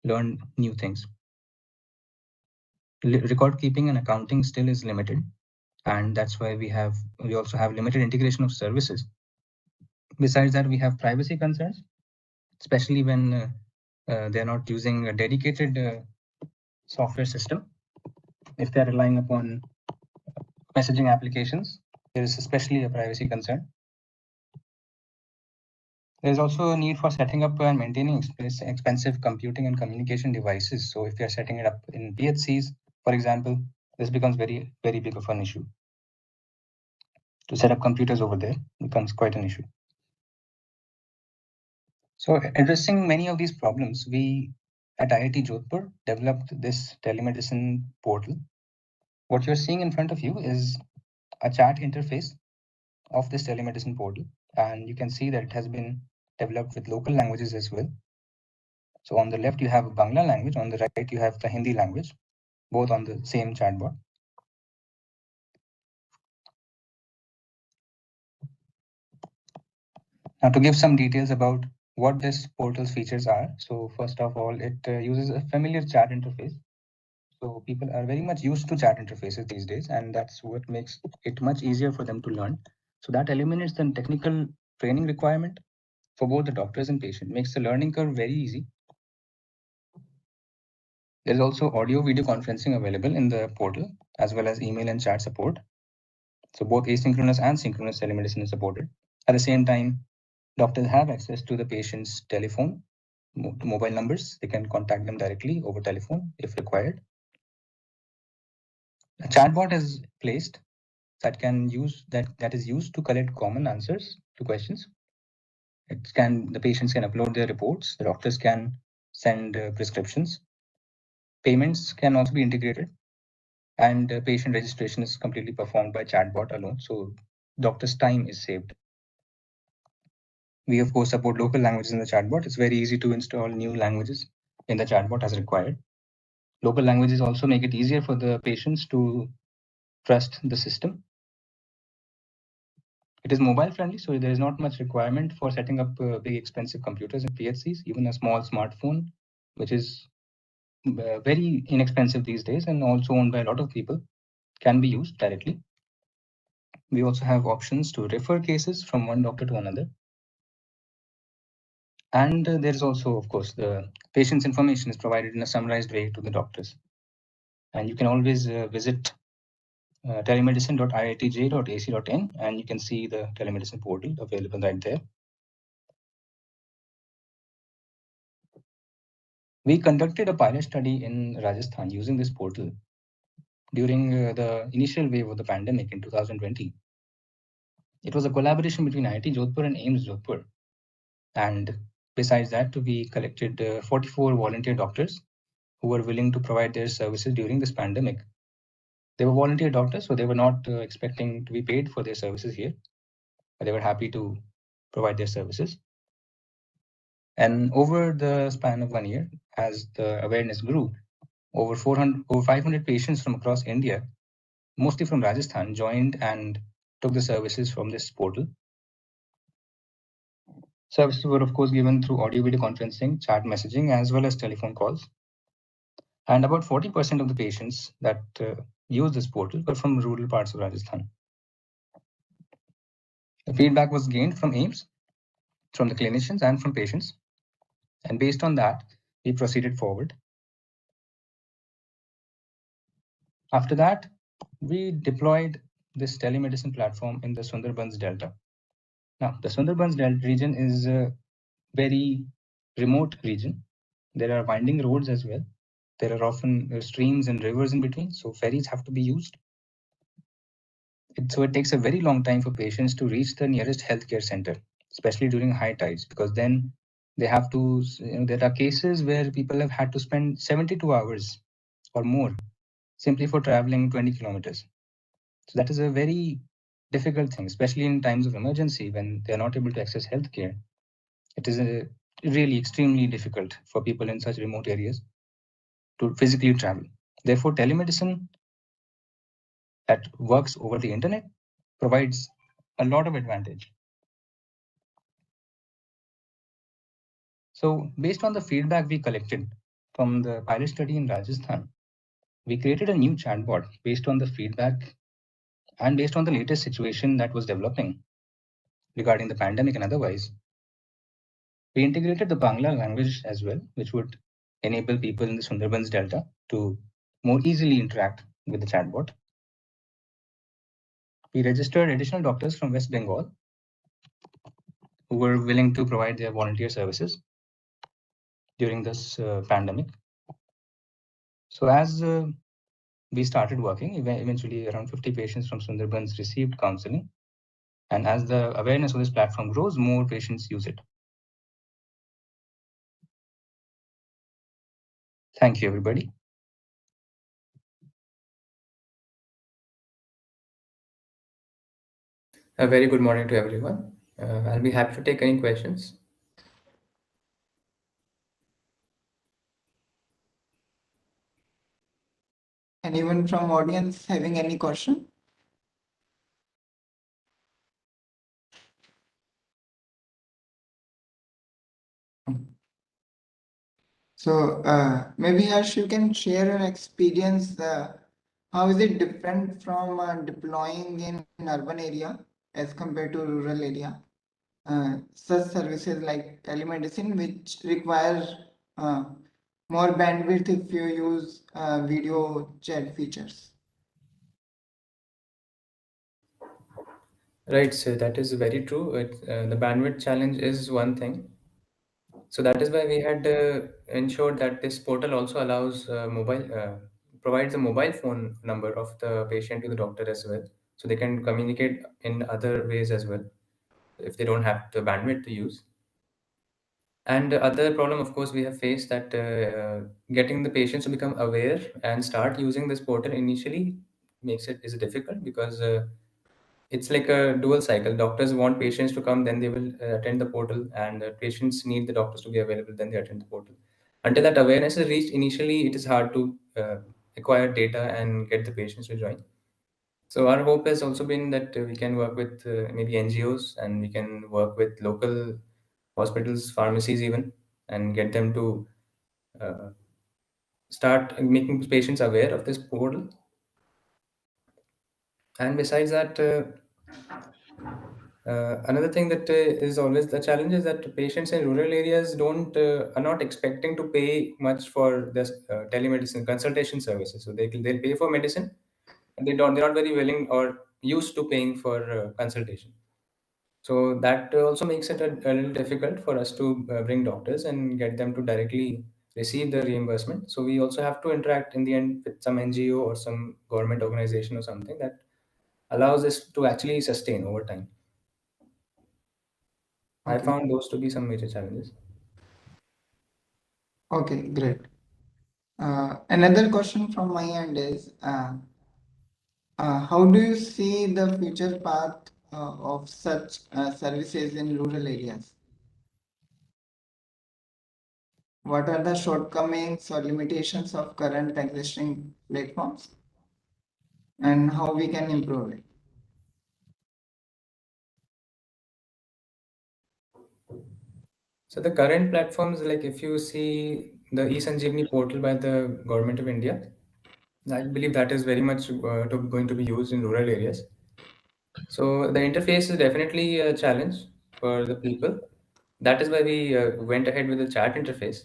learn new things. Record keeping and accounting still is limited, and that's why we also have limited integration of services. Besides that, we have privacy concerns, especially when they're not using a dedicated software system. If they're relying upon messaging applications, there is especially a privacy concern. There is also a need for setting up and maintaining expensive computing and communication devices. So if you're setting it up in PHCs, for example, this becomes very, very big of an issue. To set up computers over there becomes quite an issue. So addressing many of these problems, we at IIT Jodhpur developed this telemedicine portal. What you're seeing in front of you is a chat interface of this telemedicine portal, and you can see that it has been developed with local languages as well. So on the left you have Bangla language, on the right you have the Hindi language, both on the same chatbot. Now to give some details about what this portal's features are. So first of all, it uses a familiar chat interface. So people are very much used to chat interfaces these days, and that's what makes it much easier for them to learn. So that eliminates the technical training requirement for both the doctors and patient, makes the learning curve very easy. There's also audio video conferencing available in the portal, as well as email and chat support. So both asynchronous and synchronous telemedicine is supported. At the same time, doctors have access to the patient's telephone, mobile numbers. They can contact them directly over telephone if required. A chatbot is placed that is used to collect common answers to questions. The patients can upload their reports. The doctors can send prescriptions. Payments can also be integrated, and patient registration is completely performed by chatbot alone. So doctor's time is saved. We of course support local languages in the chatbot. It's very easy to install new languages in the chatbot as required. Local languages also make it easier for the patients to trust the system. It is mobile friendly, so there is not much requirement for setting up big expensive computers and PHCs. Even a small smartphone, which is very inexpensive these days and also owned by a lot of people, can be used directly. We also have options to refer cases from one doctor to another. And there is also, of course, the patient's information is provided in a summarized way to the doctors. And you can always visit telemedicine.iitj.ac.in and you can see the telemedicine portal available right there. We conducted a pilot study in Rajasthan using this portal during the initial wave of the pandemic in 2020. It was a collaboration between IIT Jodhpur and AIIMS Jodhpur. And besides that, we collected 44 volunteer doctors who were willing to provide their services during this pandemic. They were volunteer doctors, so they were not expecting to be paid for their services here, but they were happy to provide their services. And over the span of 1 year, as the awareness grew, over 500 patients from across India, mostly from Rajasthan, joined and took the services from this portal. Services were, of course, given through audio-video conferencing, chat messaging, as well as telephone calls. And about 40% of the patients that use this portal were from rural parts of Rajasthan. The feedback was gained from AIIMS, from the clinicians, and from patients. And based on that, we proceeded forward. After that, we deployed this telemedicine platform in the Sundarbans Delta. Now, the Sundarbans Delta region is a very remote region. There are winding roads as well. There are often streams and rivers in between, so ferries have to be used. So it takes a very long time for patients to reach the nearest healthcare center, especially during high tides, because then they have to, there are cases where people have had to spend 72 hours or more simply for traveling 20 kilometers. So that is a very difficult thing, especially in times of emergency when they're not able to access healthcare. It is really extremely difficult for people in such remote areas to physically travel. Therefore, telemedicine that works over the internet provides a lot of advantage. So based on the feedback we collected from the pilot study in Rajasthan, we created a new chatbot based on the feedback and based on the latest situation that was developing regarding the pandemic and otherwise. We integrated the Bangla language as well, which would enable people in the Sundarbans Delta to more easily interact with the chatbot. We registered additional doctors from West Bengal who were willing to provide their volunteer services during this pandemic. So as we started working, eventually around 50 patients from Sundarbans received counseling. And as the awareness of this platform grows, more patients use it. Thank you, everybody. A very good morning to everyone. I'll be happy to take any questions. Anyone from audience having any question? So maybe Harsh, you can share your experience. How is it different from deploying in urban area as compared to rural area? Such services like telemedicine, which require more bandwidth if you use video chat features. Right, so that is very true. The bandwidth challenge is one thing. So that is why we had ensured that this portal also allows provides a mobile phone number of the patient to the doctor as well. So they can communicate in other ways as well if they don't have the bandwidth to use. And the other problem, of course, we have faced that getting the patients to become aware and start using this portal initially makes it is difficult because it's like a dual cycle. Doctors want patients to come, then they will attend the portal, and patients need the doctors to be available, then they attend the portal. Until that awareness is reached, initially it is hard to acquire data and get the patients to join. So our hope has also been that we can work with maybe NGOs and we can work with local hospitals, pharmacies even, and get them to uh, start making patients aware of this portal. And besides that, another thing that is always the challenge is that patients in rural areas don't are not expecting to pay much for this telemedicine consultation services. So they'll pay for medicine, and they're not very willing or used to paying for consultation. So that also makes it a little difficult for us to bring doctors and get them to directly receive the reimbursement. So we also have to interact in the end with some NGO or some government organization or something that allows us to actually sustain over time. I Okay. found those to be some major challenges. Okay, great. Another question from my end is, how do you see the future path of such services in rural areas? What are the shortcomings or limitations of current existing platforms, and how we can improve it? So the current platforms, like if you see the eSanjeevani portal by the government of India, I believe that is very much going to be used in rural areas. So the interface is definitely a challenge for the people. That is why we went ahead with the chat interface,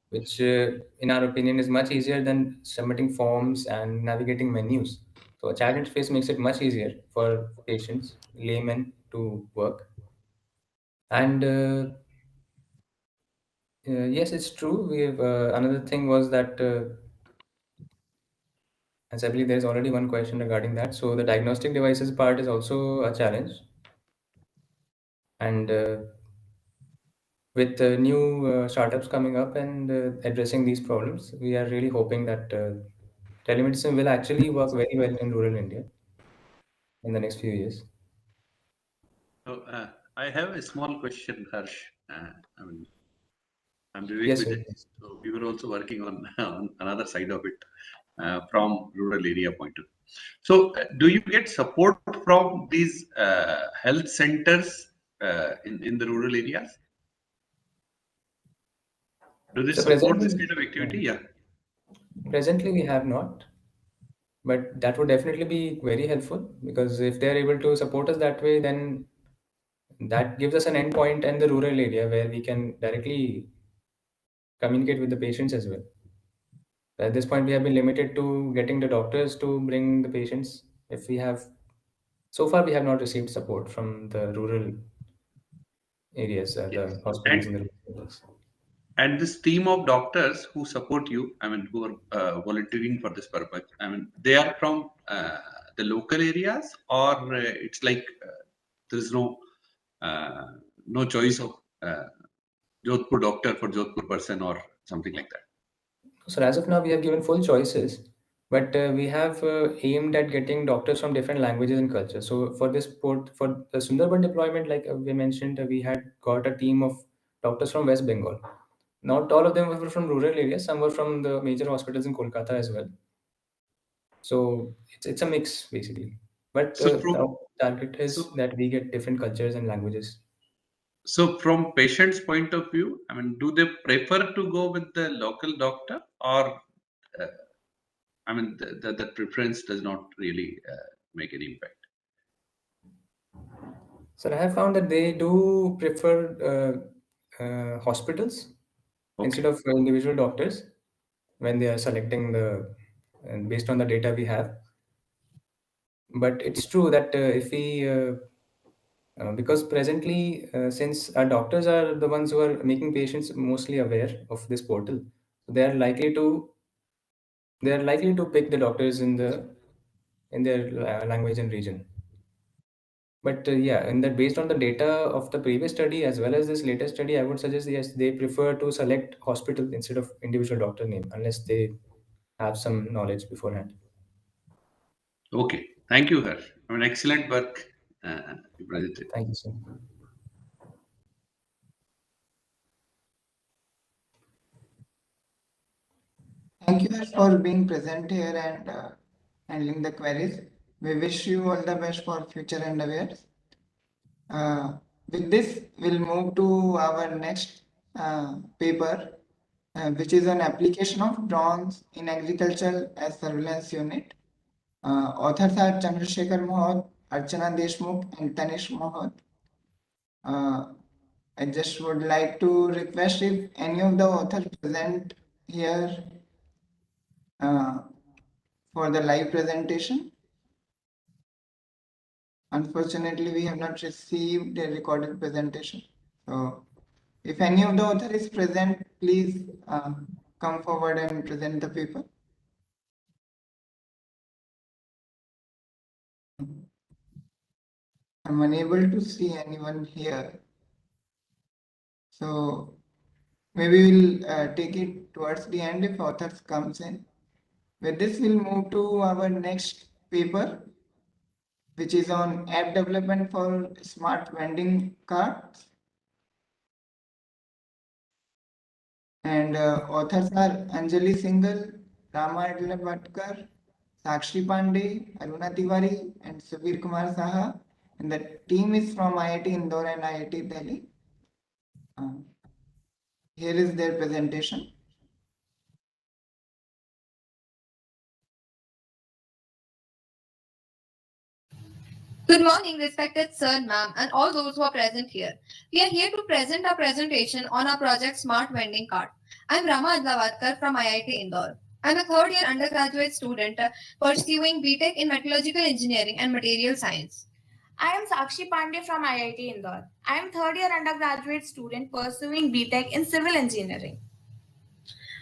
which, in our opinion, is much easier than submitting forms and navigating menus. So a chat interface makes it much easier for patients, laymen to work. And yes, it's true. We have another thing was that, as I believe there is already one question regarding that. So the diagnostic devices part is also a challenge, and with new startups coming up and addressing these problems, we are really hoping that telemedicine will actually work very well in rural India in the next few years. So, I have a small question, Harsh. I mean, I'm Vivek Yes, Vijay. sir. So we were also working on another side of it from rural area point of view. So, do you get support from these health centers in the rural areas? Do they So support this presently, kind of activity? Yeah. presently we have not, but that would definitely be very helpful because if they are able to support us that way, then that gives us an endpoint in the rural area where we can directly communicate with the patients as well. At this point, we have been limited to getting the doctors to bring the patients. If we have, so far, we have not received support from the rural areas, Yes. the hospitals in the rural areas. And this team of doctors who support you, I mean, who are volunteering for this purpose, I mean, they are from the local areas, or it's like there is uh, no choice of Jodhpur doctor for Jodhpur person or something like that. So as of now, we have given full choices, but we have aimed at getting doctors from different languages and cultures. So for this port, for the Sundarban deployment, like we mentioned, we had got a team of doctors from West Bengal. Not all of them were from rural areas. Some were from the major hospitals in Kolkata as well. So it's a mix basically. But So our target is so that we get different cultures and languages. so from patient's point of view, I mean, do they prefer to go with the local doctor, or uh, I mean, the preference does not really make any impact? So I have found that they do prefer hospitals instead Okay. of individual doctors when they are selecting the and based on the data we have. But it's true that if we Because presently, since our doctors are the ones who are making patients mostly aware of this portal, they are likely to pick the doctors in their language and region. But yeah, and that based on the data of the previous study as well as this latest study, I would suggest yes, they prefer to select hospital instead of individual doctor name unless they have some knowledge beforehand. Okay, thank you, Harsh. I mean, excellent work you presented. Thank you, sir. Thank you for being present here and handling the queries. We wish you all the best for future endeavors. With this, we'll move to our next paper, which is an application of drones in agriculture as surveillance unit. Authors are Chandrasekhar Mohod, Archana Deshmukh, and Tanish Mohod. I just would like to request if any of the authors present here for the live presentation. Unfortunately, we have not received a recorded presentation. So if any of the author is present, please come forward and present the paper. I'm unable to see anyone here. So maybe we'll take it towards the end if authors comes in. With this, we'll move to our next paper, which is on app development for smart vending carts. And authors are Anjali Singhal, Rama Adlavatkar, Sakshi Pandey, Aruna Tiwari, and Subir Kumar Saha. And the team is from IIT Indore and IIT Delhi. Here is their presentation. Good morning, respected sir, ma'am, and all those who are present here. We are here to present our presentation on our project Smart Vending Cart. I'm Rama Adlavatkar from IIT Indore. I'm a third year undergraduate student pursuing BTech in Metallurgical Engineering and Material Science. I am Sakshi Pandey from IIT Indore. I am third year undergraduate student pursuing BTech in Civil Engineering.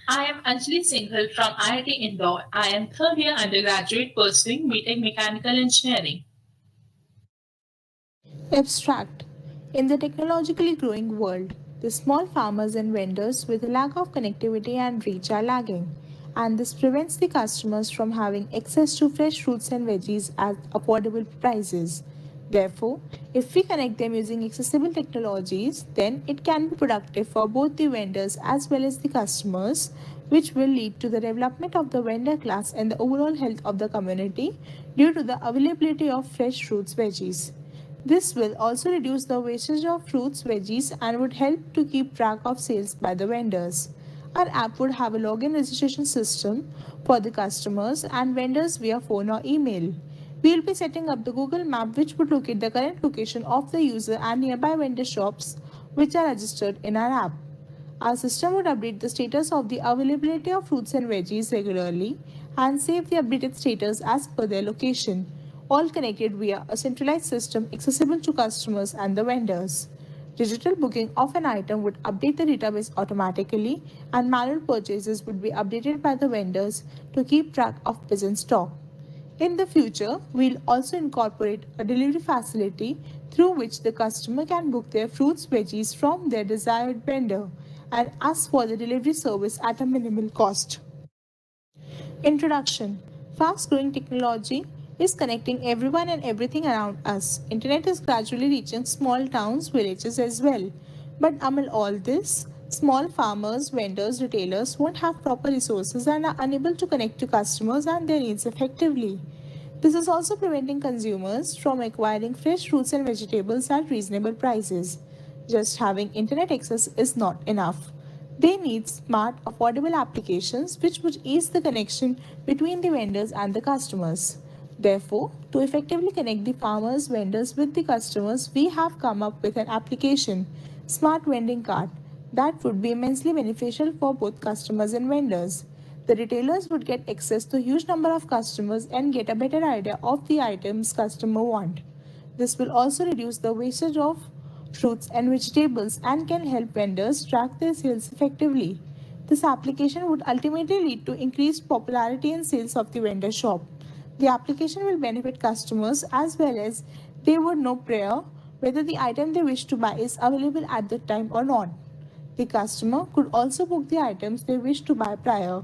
I am Anjali Singhal from IIT Indore. I am third year undergraduate pursuing BTech Mechanical Engineering. Abstract. In the technologically growing world, the small farmers and vendors with a lack of connectivity and reach are lagging, and this prevents the customers from having access to fresh fruits and veggies at affordable prices. Therefore, if we connect them using accessible technologies, then it can be productive for both the vendors as well as the customers, which will lead to the development of the vendor class and the overall health of the community due to the availability of fresh fruits veggies. This will also reduce the wastage of fruits, veggies, and would help to keep track of sales by the vendors. Our app would have a login registration system for the customers and vendors via phone or email. We will be setting up the Google map which would locate the current location of the user and nearby vendor shops which are registered in our app. Our system would update the status of the availability of fruits and veggies regularly and save the updated status as per their location, all connected via a centralized system accessible to customers and the vendors. Digital booking of an item would update the database automatically, and manual purchases would be updated by the vendors to keep track of present stock. In the future, we'll also incorporate a delivery facility through which the customer can book their fruits, veggies from their desired vendor and ask for the delivery service at a minimal cost. Introduction. Fast-growing technology is connecting everyone and everything around us. Internet is gradually reaching small towns, villages as well. But among all this, small farmers, vendors, retailers won't have proper resources and are unable to connect to customers and their needs effectively. This is also preventing consumers from acquiring fresh fruits and vegetables at reasonable prices. Just having internet access is not enough. They need smart, affordable applications which would ease the connection between the vendors and the customers. Therefore, to effectively connect the farmers, vendors with the customers, we have come up with an application, Smart Vending Cart, that would be immensely beneficial for both customers and vendors. The retailers would get access to a huge number of customers and get a better idea of the items customer want. This will also reduce the wastage of fruits and vegetables and can help vendors track their sales effectively. This application would ultimately lead to increased popularity and sales of the vendor shop. The application will benefit customers as well as they would know prior whether the item they wish to buy is available at that time or not. The customer could also book the items they wish to buy prior.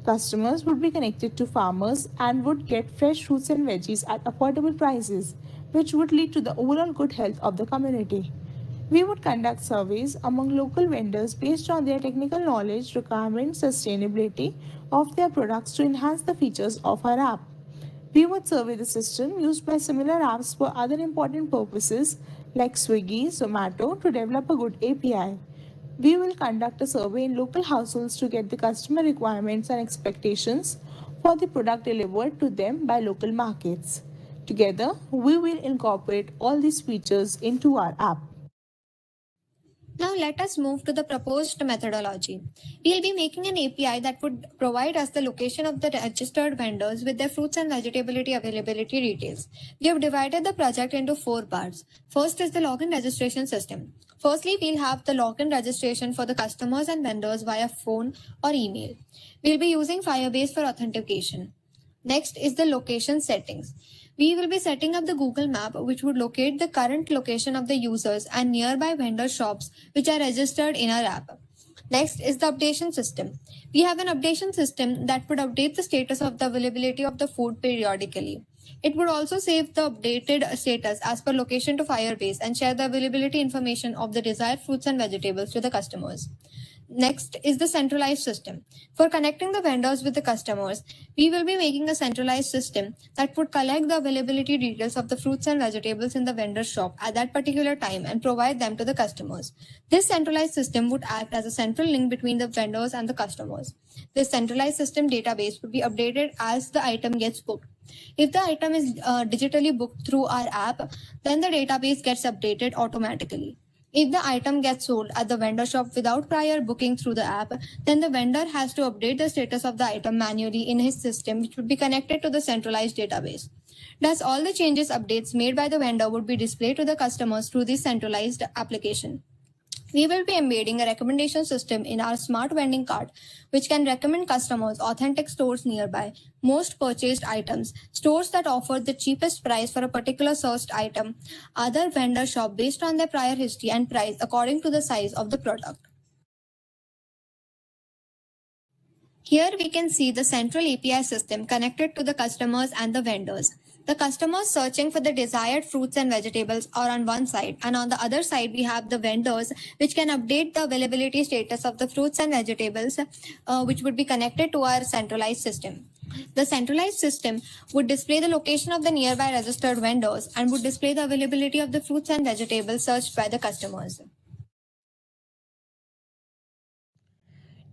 Customers would be connected to farmers and would get fresh fruits and veggies at affordable prices, which would lead to the overall good health of the community. We would conduct surveys among local vendors based on their technical knowledge, requirements, sustainability of their products to enhance the features of our app. We would survey the system used by similar apps for other important purposes like Swiggy, Zomato to develop a good API. We will conduct a survey in local households to get the customer requirements and expectations for the product delivered to them by local markets. Together, we will incorporate all these features into our app. Now let us move to the proposed methodology. We'll be making an API that would provide us the location of the registered vendors with their fruits and vegetability availability details. We have divided the project into 4 parts. First is the login registration system. Firstly, we'll have the login registration for the customers and vendors via phone or email. We'll be using Firebase for authentication. Next is the location settings. We will be setting up the Google map which would locate the current location of the users and nearby vendor shops which are registered in our app. Next is the updation system. We have an updation system that would update the status of the availability of the food periodically. It would also save the updated status as per location to Firebase and share the availability information of the desired fruits and vegetables to the customers. Next is the centralized system. For connecting the vendors with the customers, we will be making a centralized system that would collect the availability details of the fruits and vegetables in the vendor shop at that particular time and provide them to the customers. This centralized system would act as a central link between the vendors and the customers. This centralized system database would be updated as the item gets booked. If the item is digitally booked through our app, then the database gets updated automatically. If the item gets sold at the vendor shop without prior booking through the app, then the vendor has to update the status of the item manually in his system, which would be connected to the centralized database. Thus, all the changes updates made by the vendor would be displayed to the customers through this centralized application. We will be embedding a recommendation system in our smart vending cart, which can recommend customers authentic stores nearby, most purchased items, stores that offer the cheapest price for a particular searched item, other vendor shop based on their prior history and price according to the size of the product. Here we can see the central API system connected to the customers and the vendors. The customers searching for the desired fruits and vegetables are on one side, and on the other side we have the vendors which can update the availability status of the fruits and vegetables which would be connected to our centralized system. The centralized system would display the location of the nearby registered vendors and would display the availability of the fruits and vegetables searched by the customers.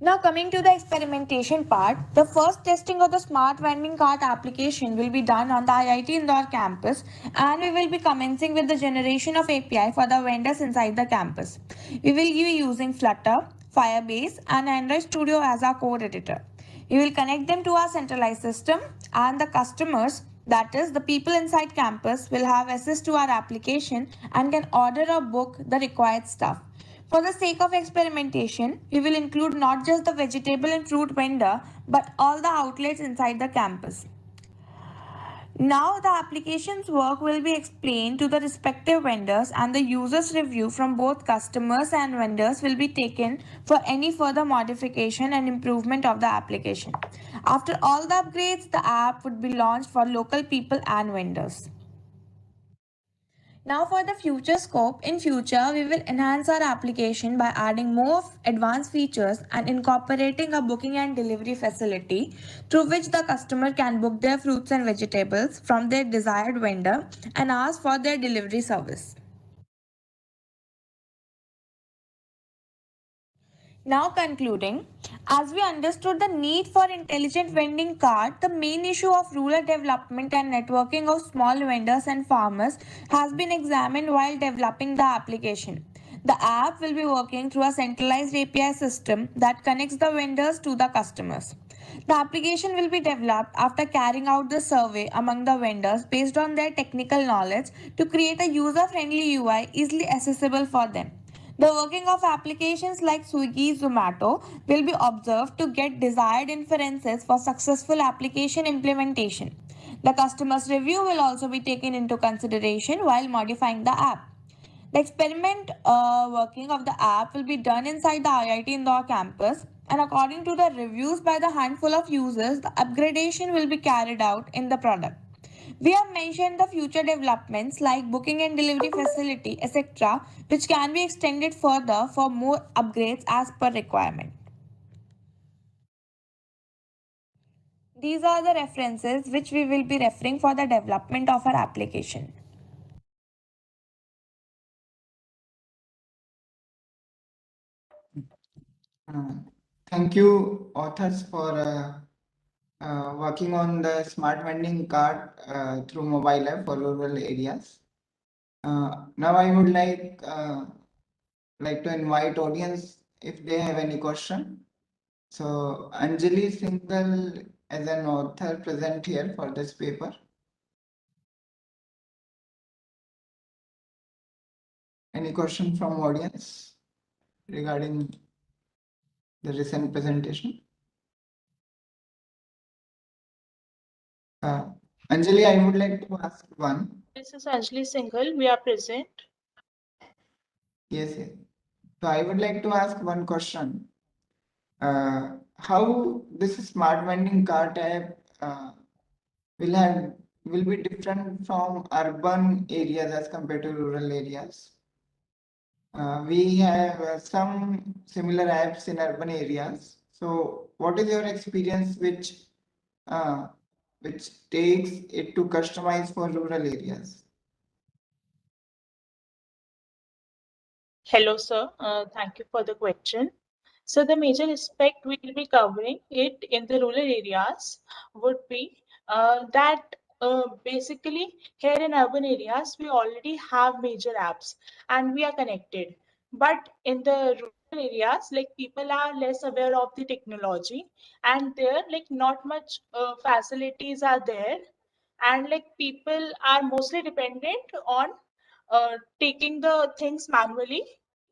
Now coming to the experimentation part, the first testing of the smart vending cart application will be done on the IIT Indore campus, and we will be commencing with the generation of API for the vendors inside the campus. We will be using Flutter, Firebase and Android Studio as our code editor. We will connect them to our centralized system, and the customers, that is the people inside campus, will have access to our application and can order or book the required stuff. For the sake of experimentation, we will include not just the vegetable and fruit vendor, but all the outlets inside the campus. Now the application's work will be explained to the respective vendors, and the user's review from both customers and vendors will be taken for any further modification and improvement of the application. After all the upgrades, the app would be launched for local people and vendors. Now for the future scope, in future we will enhance our application by adding more advanced features and incorporating a booking and delivery facility through which the customer can book their fruits and vegetables from their desired vendor and ask for their delivery service. Now concluding, as we understood the need for intelligent vending cart, the main issue of rural development and networking of small vendors and farmers has been examined while developing the application. The app will be working through a centralized API system that connects the vendors to the customers. The application will be developed after carrying out the survey among the vendors based on their technical knowledge to create a user-friendly UI easily accessible for them. The working of applications like Swiggy, Zomato will be observed to get desired inferences for successful application implementation. The customer's review will also be taken into consideration while modifying the app. The experiment working of the app will be done inside the IIT Indore campus, and according to the reviews by the handful of users, the upgradation will be carried out in the product. We have mentioned the future developments like booking and delivery facility, etc., which can be extended further for more upgrades as per requirement. These are the references which we will be referring for the development of our application. Thank you, authors, for working on the smart vending cart through mobile app for rural areas. Now I would like to invite audience if they have any question. So Anjali Singhal as an author present here for this paper. Any question from audience regarding the recent presentation? Anjali, I would like to ask one. This is Anjali Singhal. We are present. Yes, yes. So I would like to ask one question. How this smart vending cart app will be different from urban areas as compared to rural areas? We have some similar apps in urban areas. So what is your experience which takes it to customize for rural areas? Hello, sir. Thank you for the question. So the major aspect we will be covering it in the rural areas would be that basically here in urban areas, we already have major apps and we are connected. But in the rural areas, like people are less aware of the technology and there like not much facilities are there and like people are mostly dependent on taking the things manually.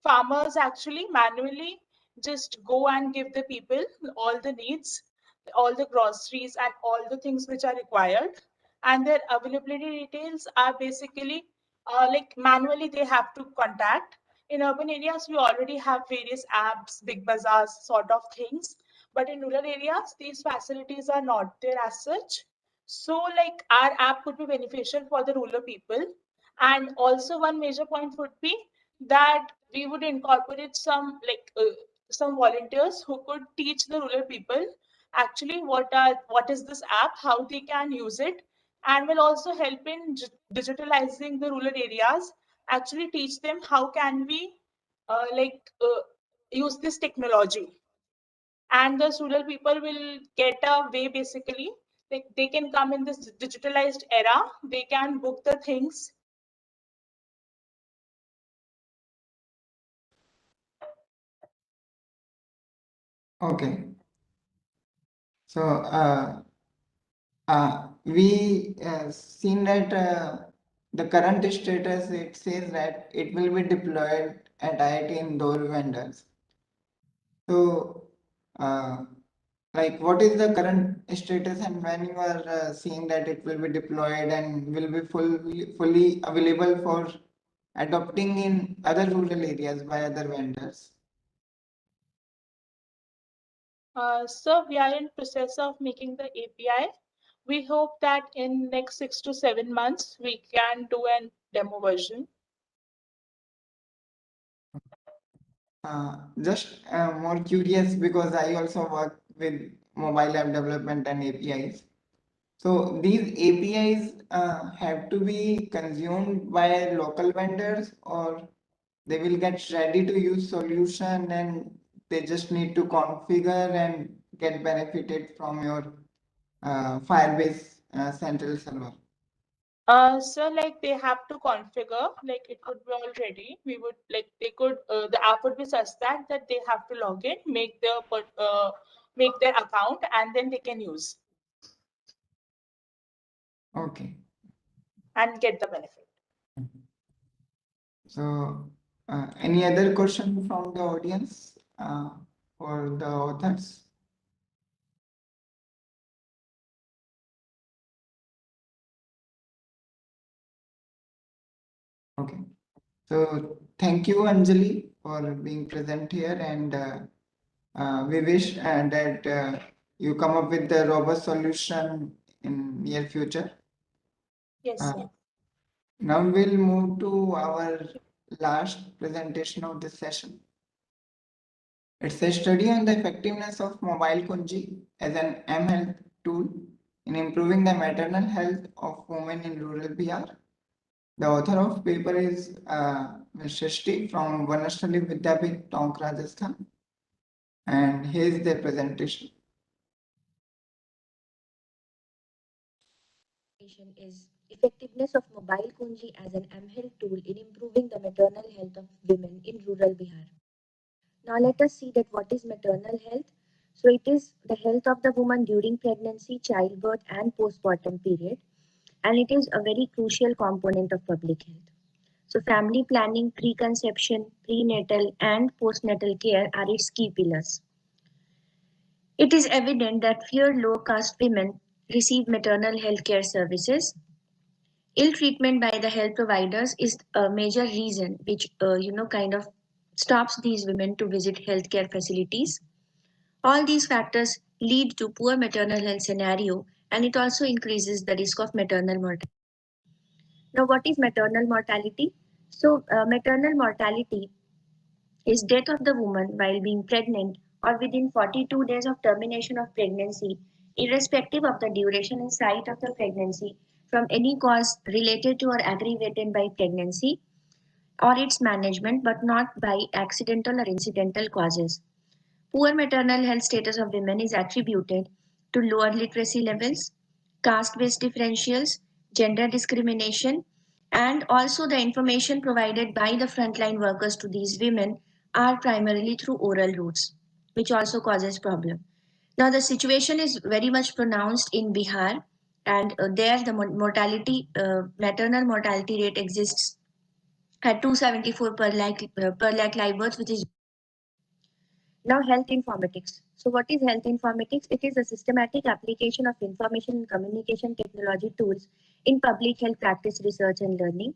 Farmers actually manually just go and give the people all the needs, all the groceries and all the things which are required, and their availability details are basically like manually they have to contact. In urban areas we already have various apps, big bazaars sort of things, but in rural areas these facilities are not there as such. So like our app could be beneficial for the rural people. And also one major point would be that we would incorporate some volunteers who could teach the rural people actually what is this app, how they can use it, and will also help in digitalizing the rural areas, actually teach them how can we use this technology. And the rural people will get a way basically, like they can come in this digitalized era, they can book the things. Okay. So we seen that the current status, it says that it will be deployed at IIT Indore vendors. So like what is the current status and when you are seeing that it will be deployed and will be fully available for adopting in other rural areas by other vendors? So we are in process of making the API. We hope that in next 6 to 7 months, we can do a demo version. Just more curious because I also work with mobile app development and APIs. So these APIs have to be consumed by local vendors, or they will get ready to use solution and they just need to configure and get benefited from your Firebase central server? So like they have to configure, like it would be all ready. We would like they could the app would be such that they have to log in, make their account, and then they can use Okay. and get the benefit. So, any other question from the audience for the authors? Okay. So, thank you, Anjali, for being present here, and we wish that you come up with a robust solution in near future. Yes. Now we'll move to our last presentation of this session. It's a study on the effectiveness of mobile kunji as an mHealth tool in improving the maternal health of women in rural Bihar. The author of paper is Ms. Shrishti from Vanasthali Vidyapith, Tonk, Rajasthan, and here's the presentation. Is effectiveness of mobile kunji as an mHealth tool in improving the maternal health of women in rural Bihar. Now let us see that what is maternal health. So it is the health of the woman during pregnancy, childbirth and postpartum period, and it is a very crucial component of public health. So family planning, preconception, prenatal and postnatal care are its key pillars. It is evident that fewer low-caste women receive maternal health care services. Ill treatment by the health providers is a major reason which kind of stops these women to visit healthcare facilities. All these factors lead to poor maternal health scenario, and it also increases the risk of maternal mortality. Now, what is maternal mortality? So, maternal mortality is death of the woman while being pregnant or within 42 days of termination of pregnancy, irrespective of the duration and site of the pregnancy, from any cause related to or aggravated by pregnancy or its management, but not by accidental or incidental causes. Poor maternal health status of women is attributed to lower literacy levels, caste-based differentials, gender discrimination, and also the information provided by the frontline workers to these women are primarily through oral routes, which also causes problem. Now the situation is very much pronounced in Bihar, and there the maternal mortality rate exists at 274 per lakh live births, which is now health informatics. So what is health informatics? It is a systematic application of information and communication technology tools in public health practice, research and learning.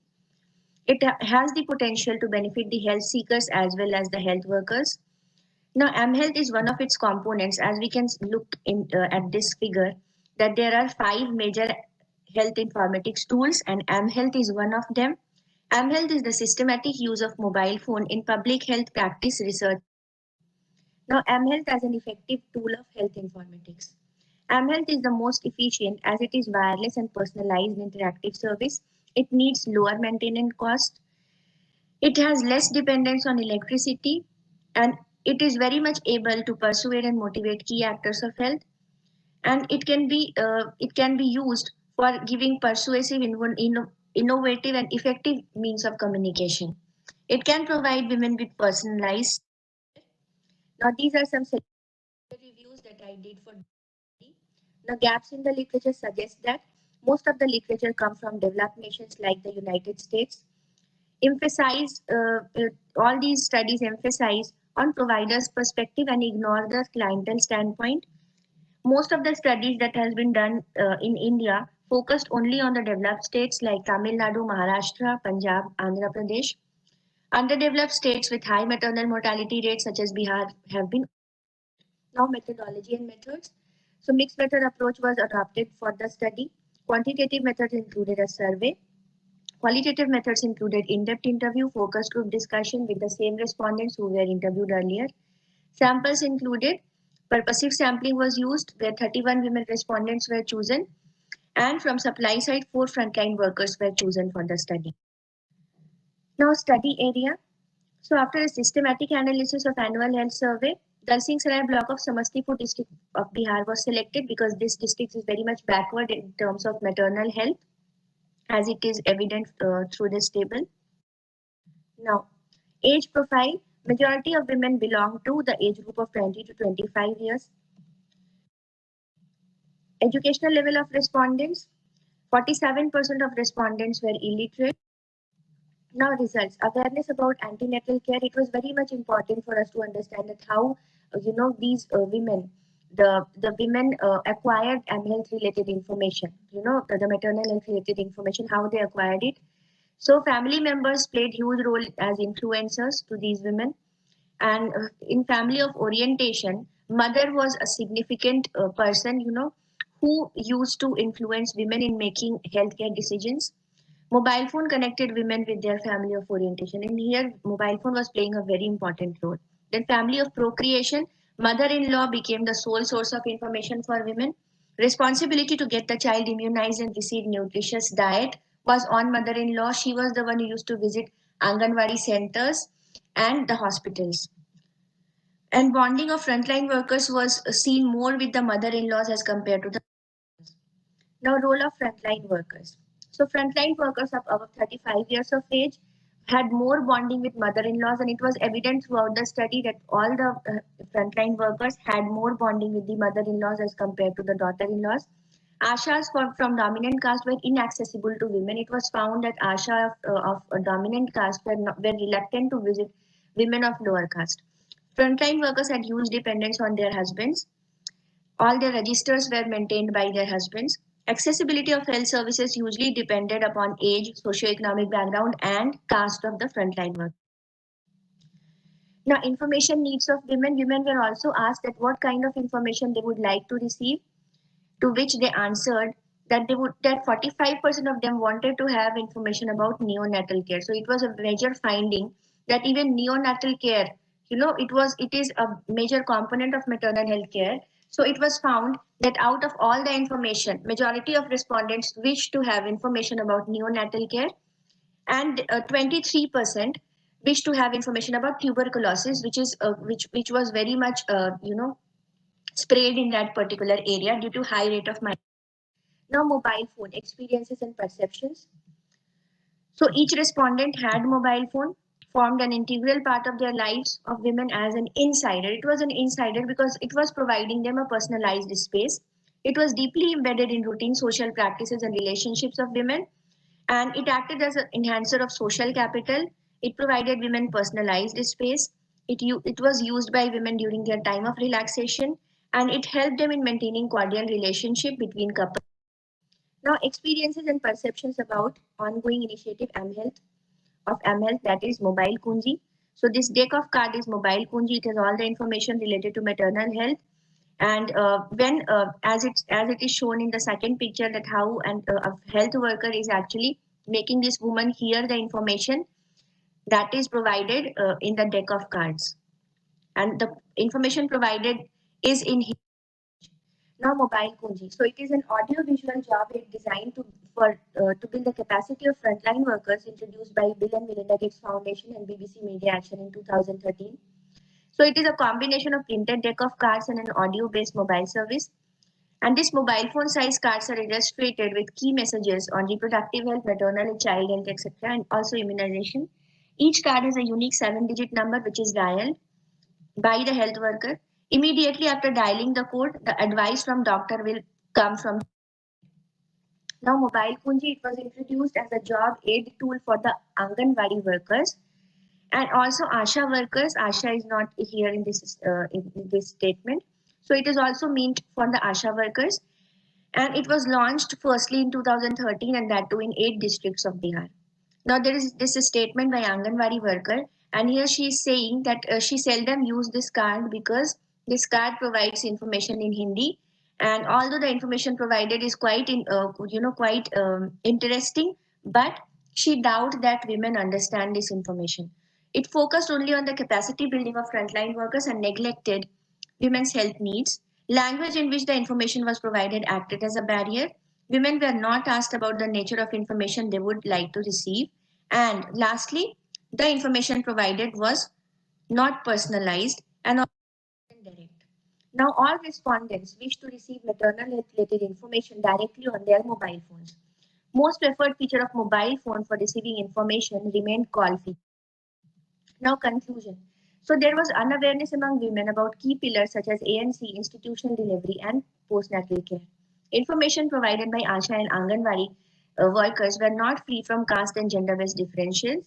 It has the potential to benefit the health seekers as well as the health workers. Now, mHealth is one of its components. As we can look at this figure, that there are 5 major health informatics tools, and mHealth is one of them. mHealth is the systematic use of mobile phone in public health practice, research. Now, mHealth as an effective tool of health informatics. mHealth is the most efficient as it is wireless and personalized interactive service. It needs lower maintenance cost. It has less dependence on electricity, and it is very much able to persuade and motivate key actors of health. And it can be used for giving persuasive, innovative, and effective means of communication. It can provide women with personalized. Now, these are some reviews that I did for. The gaps in the literature suggest that most of the literature comes from developed nations like the United States. All these studies emphasize on providers' perspective and ignore the clientele standpoint. Most of the studies that has been done in India focused only on the developed states like Tamil Nadu, Maharashtra, Punjab, Andhra Pradesh. Underdeveloped states with high maternal mortality rates such as Bihar have been. Now, methodology and methods. So mixed method approach was adopted for the study. Quantitative methods included a survey. Qualitative methods included in-depth interview, focus group discussion with the same respondents who were interviewed earlier. Samples included purposive sampling was used where 31 women respondents were chosen, and from supply side 4 frontline workers were chosen for the study. Now study area. So after a systematic analysis of annual health survey, Dalsingh Sarai block of Samastipur district of Bihar was selected because this district is very much backward in terms of maternal health. as it is evident through this table. Now, age profile, majority of women belong to the age group of 20 to 25 years. Educational level of respondents, 47% of respondents were illiterate. Now results, awareness about antenatal care. It was very much important for us to understand that how, these women, the women acquired health related information, the maternal health related information, how they acquired it. So family members played huge role as influencers to these women. And in family of orientation, mother was a significant person, who used to influence women in making healthcare decisions. Mobile phone connected women with their family of orientation, and here mobile phone was playing a very important role. Then family of procreation, mother-in-law became the sole source of information for women. Responsibility to get the child immunized and receive nutritious diet was on mother-in-law. She was the one who used to visit Anganwadi centers and the hospitals. And bonding of frontline workers was seen more with the mother-in-laws as compared to the. Now, role of frontline workers. So, frontline workers of above 35 years of age had more bonding with mother-in-laws, and it was evident throughout the study that all the frontline workers had more bonding with the mother-in-laws as compared to the daughter-in-laws. Ashas from dominant caste were inaccessible to women. It was found that Asha of a dominant caste were reluctant to visit women of lower caste. Frontline workers had huge dependence on their husbands. All their registers were maintained by their husbands. Accessibility of health services usually depended upon age, socioeconomic background, and caste of the frontline worker. Now, information needs of women. Women were also asked that what kind of information they would like to receive, to which they answered that 45% of them wanted to have information about neonatal care. So it was a major finding that even neonatal care, it is a major component of maternal health care. So it was found that out of all the information, majority of respondents wish to have information about neonatal care, and 23% wish to have information about tuberculosis, which was very much sprayed in that particular area due to high rate of migraine. Now, mobile phone experiences and perceptions. So each respondent had mobile phone, formed an integral part of their lives of women as an insider. It was an insider because it was providing them a personalized space. It was deeply embedded in routine social practices and relationships of women, and it acted as an enhancer of social capital. It provided women personalized space. It was used by women during their time of relaxation, and it helped them in maintaining cordial relationship between couples. Now, experiences and perceptions about ongoing initiative mHealth, that is Mobile Kunji. So this deck of card is Mobile Kunji. It has all the information related to maternal health. And as it is shown in the second picture, that how a health worker is actually making this woman hear the information that is provided in the deck of cards, and the information provided is in here. Now, Mobile Kunji. So it is an audio-visual job aid designed to build the capacity of frontline workers, introduced by Bill and Melinda Gates Foundation and BBC Media Action in 2013. So it is a combination of printed deck of cards and an audio-based mobile service. And this mobile phone size cards are illustrated with key messages on reproductive health, maternal and child health, etc., and also immunization. Each card has a unique 7-digit number which is dialed by the health worker. Immediately after dialing the code, the advice from doctor will come from. Now, Mobile Kunji, it was introduced as a job aid tool for the Anganwadi workers and also Asha workers. Asha is not here in this statement. So it is also meant for the Asha workers. And it was launched firstly in 2013, and that too in 8 districts of Bihar. Now there is this statement by Anganwadi worker, and here she is saying that she seldom used this card because this card provides information in Hindi, and although the information provided is quite interesting, but she doubts that women understand this information. It focused only on the capacity building of frontline workers and neglected women's health needs. Language in which the information was provided acted as a barrier. Women were not asked about the nature of information they would like to receive. And lastly, the information provided was not personalized and indirect. Now, all respondents wish to receive maternal health related information directly on their mobile phones. most preferred feature of mobile phone for receiving information remained call feature. Now conclusion. So there was unawareness among women about key pillars such as ANC, institutional delivery, and postnatal care. Information provided by ASHA and Anganwadi workers were not free from caste and gender-based differentials.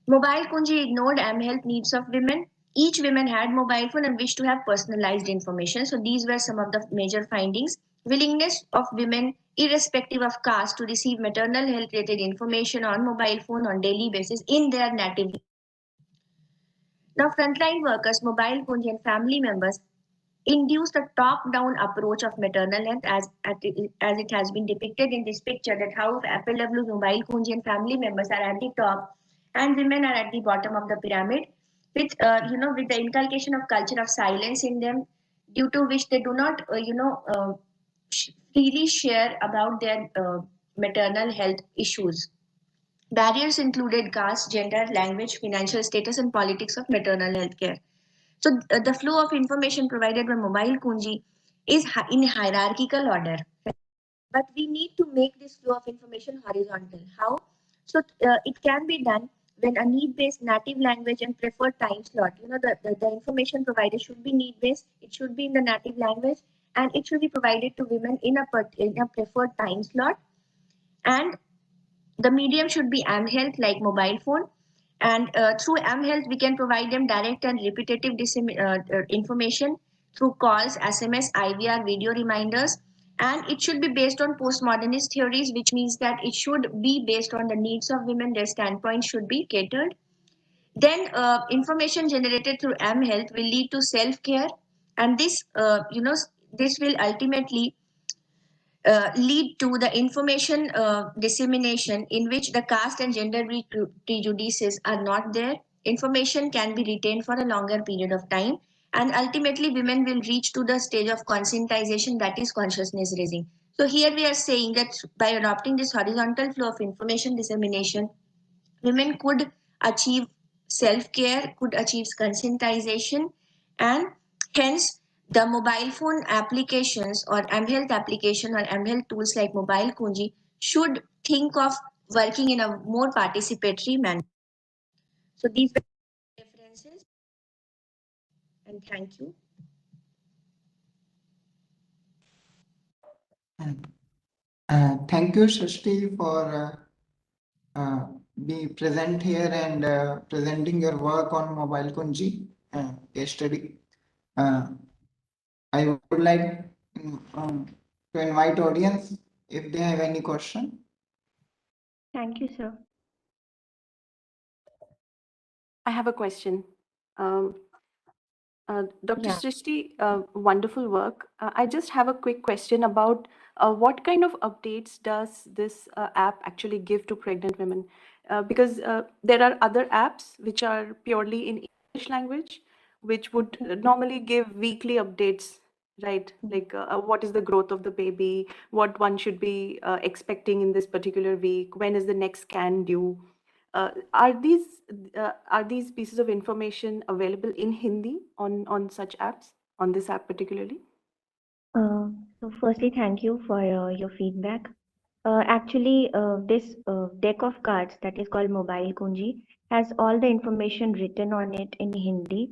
Mobile Kunji ignored health needs of women. Each woman had mobile phone and wished to have personalized information. So these were some of the major findings. Willingness of women, irrespective of caste, to receive maternal health related information on mobile phone on daily basis in their native. Now, frontline workers, mobile Kunji and family members induced a top-down approach of maternal health as it has been depicted in this picture, that how FLW's mobile Kunji and family members are at the top and women are at the bottom of the pyramid, with with the inculcation of culture of silence in them, due to which they do not freely share about their maternal health issues. Barriers included caste, gender, language, financial status, and politics of maternal health care. So the flow of information provided by mobile Kunji is in hierarchical order. But we need to make this flow of information horizontal. How? So it can be done when a need-based native language and preferred time slot. The information provided should be need-based. It should be in the native language, and it should be provided to women in a preferred time slot. And the medium should be mHealth, like mobile phone. And through mHealth, we can provide them direct and repetitive information through calls, SMS, IVR, video reminders. And it should be based on postmodernist theories, which means that it should be based on the needs of women. Their standpoint should be catered. Then information generated through mHealth will lead to self-care. And this, this will ultimately lead to the information dissemination in which the caste and gender prejudices are not there. Information can be retained for a longer period of time, and ultimately women will reach to the stage of conscientization, that is consciousness raising. So here we are saying that by adopting this horizontal flow of information dissemination, women could achieve self-care, could achieve conscientization, and hence the mobile phone applications or mHealth application or mHealth tools like Mobile Kunji should think of working in a more participatory manner. So these were references, and thank you. Thank you, Srishti, for be present here and presenting your work on Mobile Kunji case study. I would like to invite audience if they have any question. Thank you, sir. I have a question. Dr. Yeah. Srishti, wonderful work. I just have a quick question about what kind of updates does this app actually give to pregnant women? Because there are other apps which are purely in English language, which would normally give weekly updates, right? Like what is the growth of the baby, what one should be expecting in this particular week, when is the next scan due? Are these pieces of information available in Hindi on such apps, on this app particularly? So firstly, thank you for your feedback. Actually, this deck of cards that is called Mobile Kunji has all the information written on it in Hindi,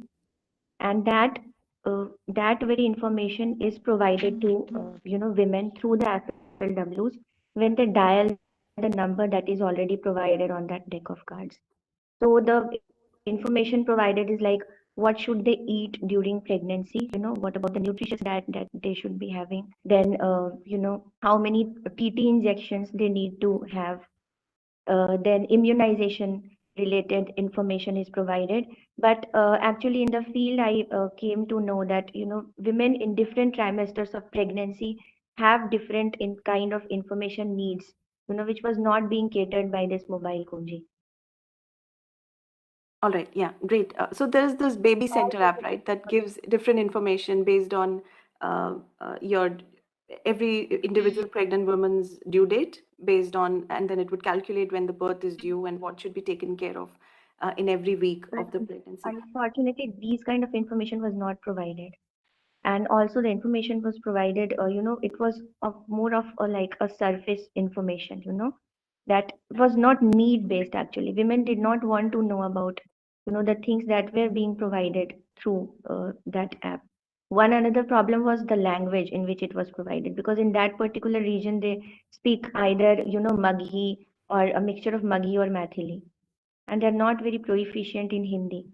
and that very information is provided to women through the FLWs when they dial the number that is already provided on that deck of cards. So the information provided is like what should they eat during pregnancy, what about the nutritious diet that they should be having, then how many TT injections they need to have, then immunization related information is provided. But actually in the field I came to know that women in different trimesters of pregnancy have different kind of information needs, which was not being catered by this Mobile Kunji. All right, yeah, great. So there's this baby center app, right, that gives different information based on your every individual pregnant woman's due date, based on, and then it would calculate when the birth is due and what should be taken care of in every week of the pregnancy. Unfortunately, these kind of information was not provided. and also the information was provided, it was more of like a surface information, that was not need based. Actually, women did not want to know about the things that were being provided through that app. One another problem was the language in which it was provided, because in that particular region they speak either Maghi or a mixture of Maghi or Mathili, and they're not very proficient in Hindi.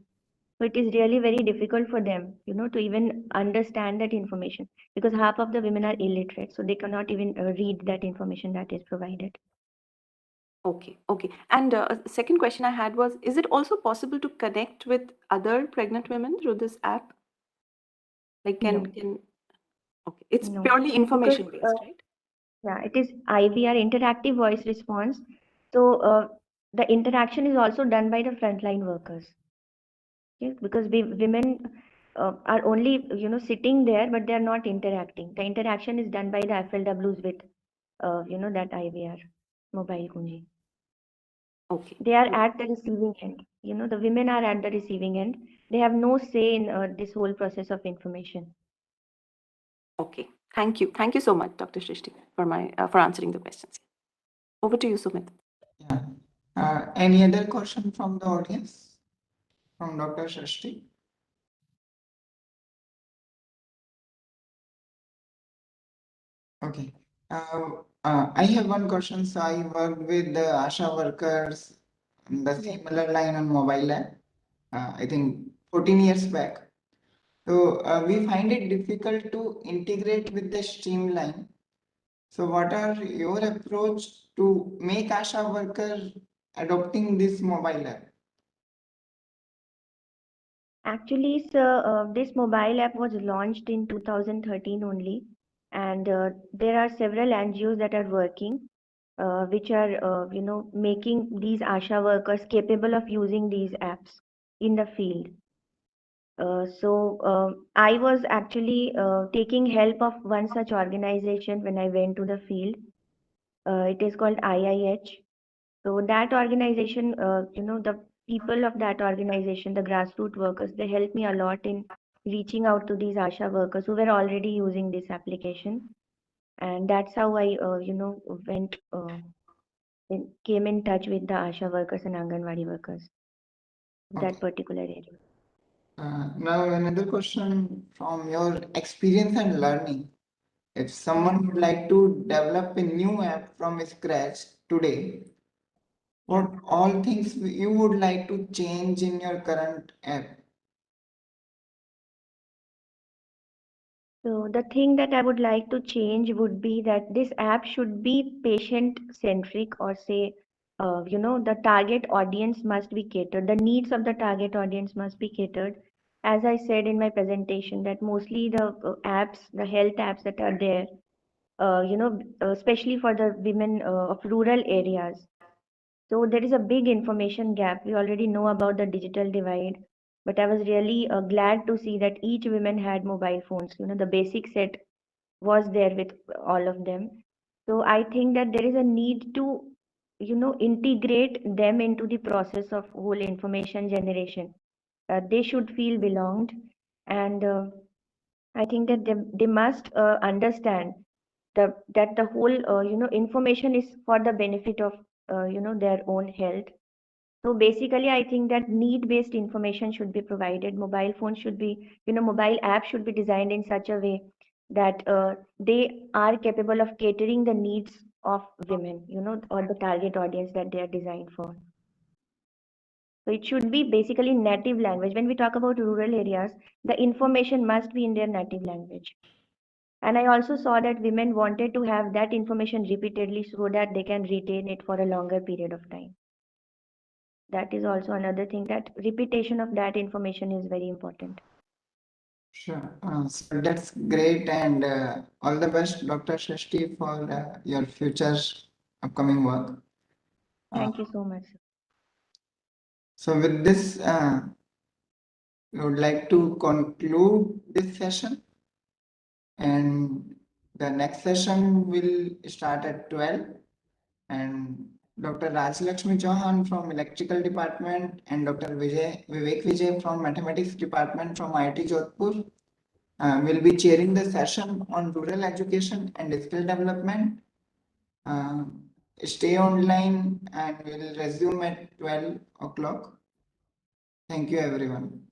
So it is really very difficult for them, to even understand that information, because half of the women are illiterate, so they cannot even read that information that is provided. Okay, okay. And second question I had was, is it also possible to connect with other pregnant women through this app? Like No. Okay, it's No. purely information Because, based, right? Yeah, it is IVR, interactive voice response. So the interaction is also done by the frontline workers. Okay? Because women are only sitting there, but they are not interacting. The interaction is done by the FLWs with that IVR mobile kunji. Okay. They are at the receiving end. The women are at the receiving end. They have no say in this whole process of information. Okay. Thank you. Thank you so much, Dr. Shrishti, for answering the questions. Over to you, Sumit. Any other question from the audience? From Dr. Shrishti? Okay. I have one question. So I work with the ASHA workers on the similar line on mobile app, I think 14 years back. So we find it difficult to integrate with the streamline. So what are your approach to make ASHA workers adopting this mobile app? Actually, sir, this mobile app was launched in 2013 only, and there are several NGOs that are working, which are, making these ASHA workers capable of using these apps in the field. I was actually taking help of one such organization when I went to the field. It is called IIH. So that organization, the people of that organization, the grassroots workers, they helped me a lot in reaching out to these ASHA workers who were already using this application. And that's how I, came in touch with the ASHA workers and Anganwadi workers, that particular area. Now another question from your experience and learning. If someone would like to develop a new app from scratch today, what all things you would like to change in your current app? So the thing that I would like to change would be that this app should be patient centric, or say, the target audience must be catered. The needs of the target audience must be catered. As I said in my presentation, that mostly the apps, the health apps that are there, especially for the women of rural areas. So there is a big information gap. We already know about the digital divide, but I was really glad to see that each woman had mobile phones. The basic set was there with all of them. So I think that there is a need to, integrate them into the process of whole information generation. They should feel belonged, and I think that they must understand that the whole information is for the benefit of their own health. So basically, I think that need-based information should be provided. Mobile phones should be, mobile apps should be designed in such a way that they are capable of catering the needs of women, or the target audience that they are designed for. So it should be basically native language. When we talk about rural areas, the information must be in their native language. And I also saw that women wanted to have that information repeatedly so that they can retain it for a longer period of time. That is also another thing, that repetition of that information is very important. Sure. So that's great, and all the best, Dr. Shrishti, for your future upcoming work. Thank you so much. So with this, we would like to conclude this session, and the next session will start at 12, and Dr. Rajlakshmi Chauhan from Electrical Department and Dr. Vivek Vijay from Mathematics Department from IIT Jodhpur will be chairing the session on rural education and skill development. Stay online and we'll resume at 12 o'clock. Thank you, everyone.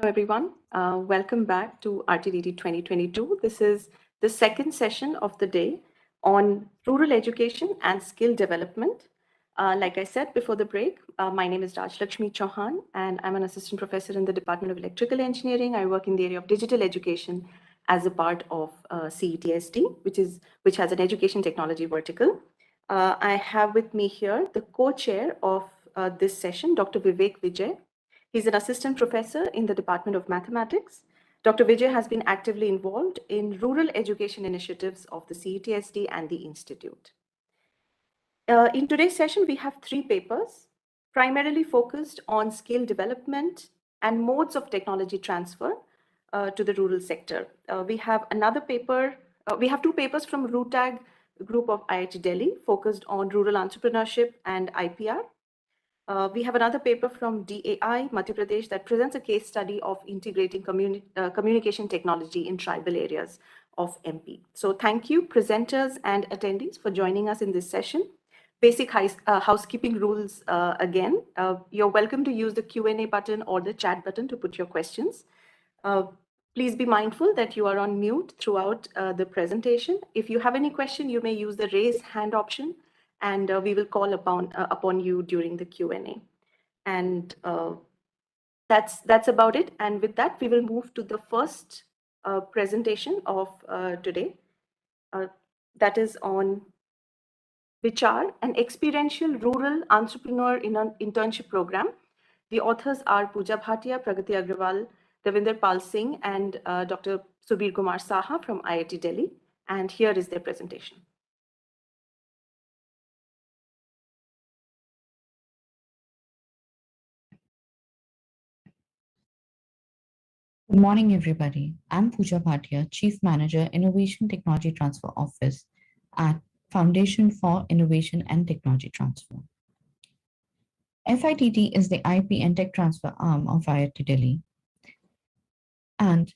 Hello, everyone. Welcome back to RTDD 2022. This is the second session of the day on rural education and skill development. Like I said before the break, my name is Rajlakshmi Chauhan, and I'm an assistant professor in the Department of Electrical Engineering. I work in the area of digital education as a part of CETSD, which has an education technology vertical. I have with me here the co-chair of this session, Dr. Vivek Vijay. He's an assistant professor in the Department of Mathematics. Dr. Vijay has been actively involved in rural education initiatives of the CETSD and the Institute. In today's session, we have 3 papers, primarily focused on skill development and modes of technology transfer to the rural sector. We have another paper, we have 2 papers from RUTAG group of IIT Delhi focused on rural entrepreneurship and IPR. We have another paper from DAI, Madhya Pradesh, that presents a case study of integrating communication technology in tribal areas of MP. So thank you, presenters and attendees, for joining us in this session. Basic housekeeping rules again. You're welcome to use the Q&A button or the chat button to put your questions. Please be mindful that you are on mute throughout the presentation. If you have any question, you may use the raise hand option, and we will call upon you during the Q&A. And that's about it. And with that, we will move to the first presentation of today. That is on Vichar, an experiential rural entrepreneur in an internship program. The authors are Pooja Bhatia, Pragati Agrawal, Ravinder Pal Singh, and Dr. Subir Kumar Saha from IIT Delhi. And here is their presentation. Good morning, everybody. I'm Pooja Bhatia, Chief Manager, Innovation Technology Transfer Office at Foundation for Innovation and Technology Transfer. FITT is the IP and Tech Transfer arm of IIT Delhi. And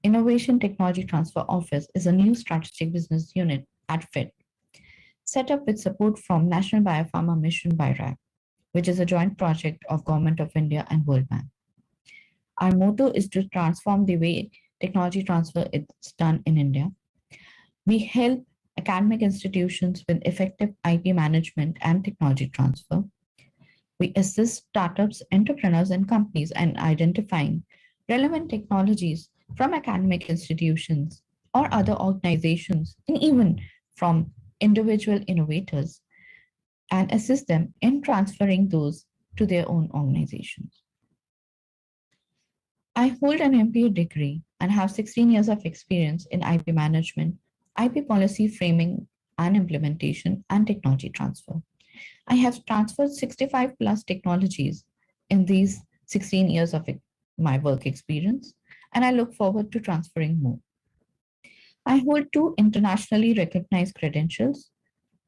Innovation Technology Transfer Office is a new strategic business unit at FIT, set up with support from National Biopharma Mission BIRAC, which is a joint project of Government of India and World Bank. Our motto is to transform the way technology transfer is done in India. We help academic institutions with effective IP management and technology transfer. We assist startups, entrepreneurs, and companies in identifying relevant technologies from academic institutions or other organizations, and even from individual innovators, and assist them in transferring those to their own organizations. I hold an MBA degree and have 16 years of experience in IP management, IP policy framing and implementation, and technology transfer. I have transferred 65 plus technologies in these 16 years of my work experience, and I look forward to transferring more. I hold 2 internationally recognized credentials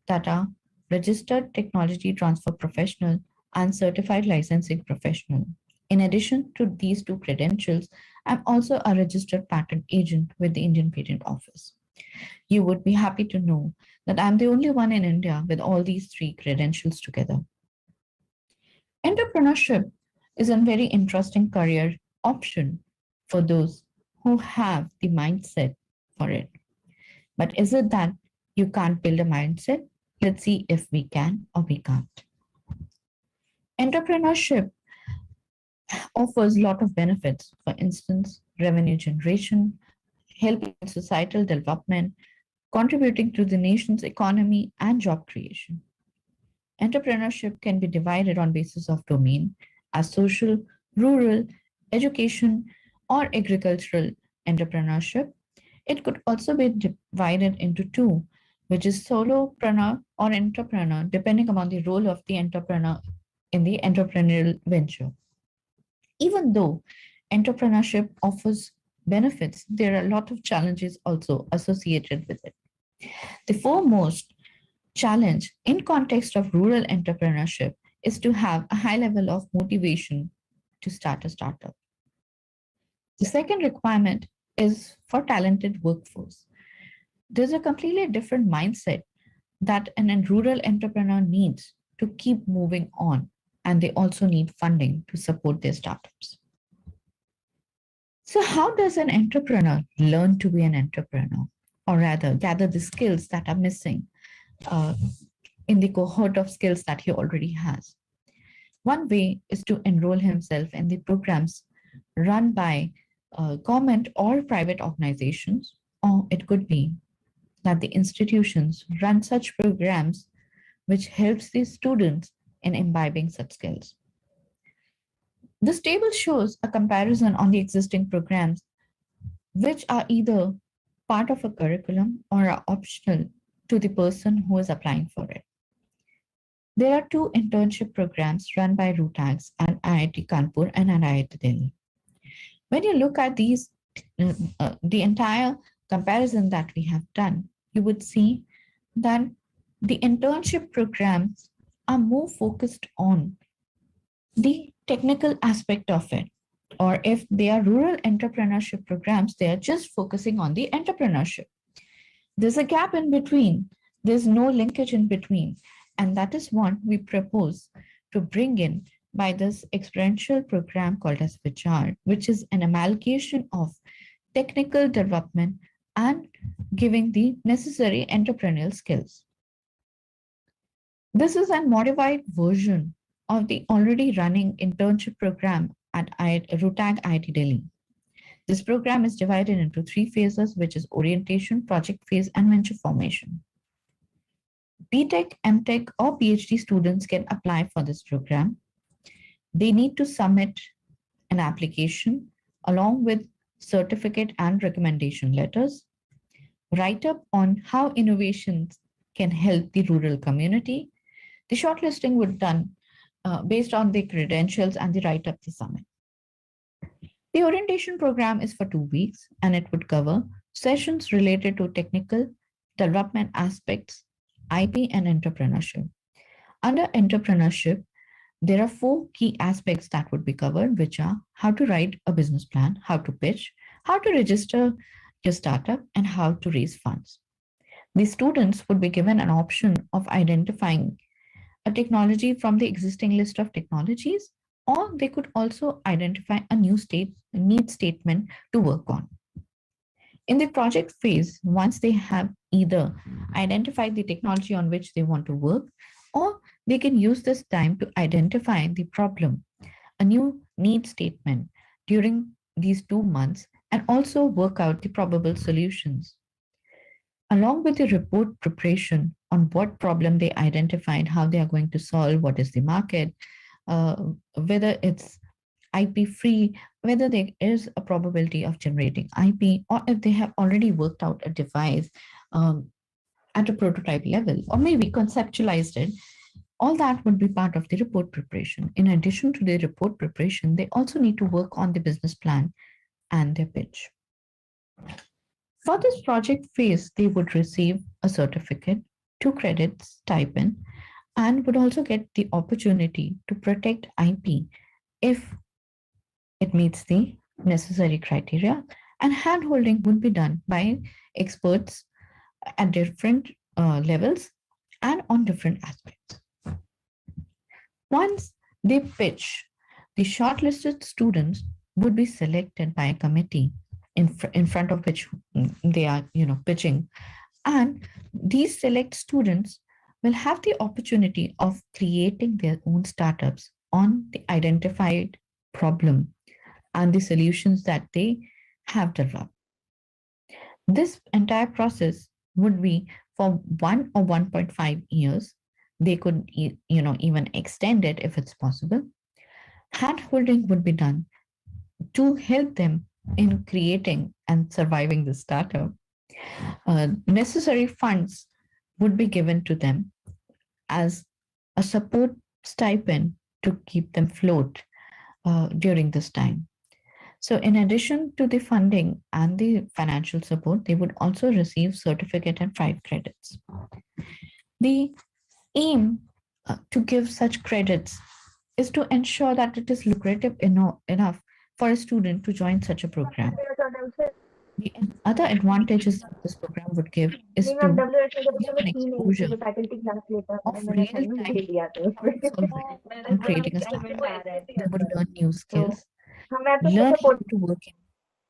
that are Registered Technology Transfer Professional and Certified Licensing Professional. In addition to these 2 credentials, I'm also a registered patent agent with the Indian Patent Office. You would be happy to know that I'm the only one in India with all these 3 credentials together. Entrepreneurship is a very interesting career option for those who have the mindset for it. But is it that you can't build a mindset? Let's see if we can or we can't. Entrepreneurship offers a lot of benefits. For instance, revenue generation, helping societal development, contributing to the nation's economy, and job creation. Entrepreneurship can be divided on basis of domain as social, rural, education, or agricultural entrepreneurship. It could also be divided into 2, which is solopreneur or entrepreneur, depending upon the role of the entrepreneur in the entrepreneurial venture. Even though entrepreneurship offers benefits, there are a lot of challenges also associated with it. The foremost challenge in context of rural entrepreneurship is to have a high level of motivation to start a startup. The second requirement is for talented workforce. There's a completely different mindset that a rural entrepreneur needs to keep moving on, and they also need funding to support their startups. So how does an entrepreneur learn to be an entrepreneur, or rather gather the skills that are missing in the cohort of skills that he already has? One way is to enroll himself in the programs run by government or private organizations, or it could be that the institutions run such programs which helps the students in imbibing such skills. This table shows a comparison on the existing programs which are either part of a curriculum or are optional to the person who is applying for it. There are two internship programs run by RUTAGs at IIT Kanpur and at IIT Delhi. When you look at these, the entire comparison that we have done, you would see that the internship programs are more focused on the technical aspect of it. Or if they are rural entrepreneurship programs, they are just focusing on the entrepreneurship. There's a gap in between. There's no linkage in between. And that is what we propose to bring in by this experiential program called as Vichar, which is an amalgamation of technical development and giving the necessary entrepreneurial skills. This is a modified version of the already running internship program at RUTAG IIT Delhi. This program is divided into 3 phases, which is orientation, project phase, and venture formation. BTech, MTech, or PhD students can apply for this program. They need to submit an application along with certificate and recommendation letters, write up on how innovations can help the rural community. The shortlisting would be done based on the credentials and the write-up they submit. The orientation program is for 2 weeks, and it would cover sessions related to technical development aspects, IP, and entrepreneurship. Under entrepreneurship, there are 4 key aspects that would be covered, which are how to write a business plan, how to pitch, how to register your startup, and how to raise funds. The students would be given an option of identifying a technology from the existing list of technologies, or they could also identify a new need statement to work on. In the project phase, once they have either identified the technology on which they want to work, or they can use this time to identify the problem, a new need statement during these 2 months, and also work out the probable solutions. Along with the report preparation on what problem they identified, how they are going to solve, what is the market, whether it's IP free, whether there is a probability of generating IP, or if they have already worked out a device at a prototype level, or maybe conceptualized it, all that would be part of the report preparation. In addition to the report preparation, they also need to work on the business plan and their pitch. For this project phase, they would receive a certificate, 2 credits stipend, and would also get the opportunity to protect IP if it meets the necessary criteria, and handholding would be done by experts at different levels and on different aspects. Once they pitch, the shortlisted students would be selected by a committee in front of which they are pitching, and these select students will have the opportunity of creating their own startups on the identified problem and the solutions that they have developed. This entire process would be for 1 or 1.5 years. They could even extend it if it's possible. Handholding would be done to help them in creating and surviving the startup. Necessary funds would be given to them as a support stipend to keep them afloat during this time. So in addition to the funding and the financial support, they would also receive certificate and 5 credits. The aim to give such credits is to ensure that it is lucrative enough for a student to join such a program. The other advantages that this program would give is to give an exposure of real-time problem solving and creating a startup. They would learn new skills, learn how to work in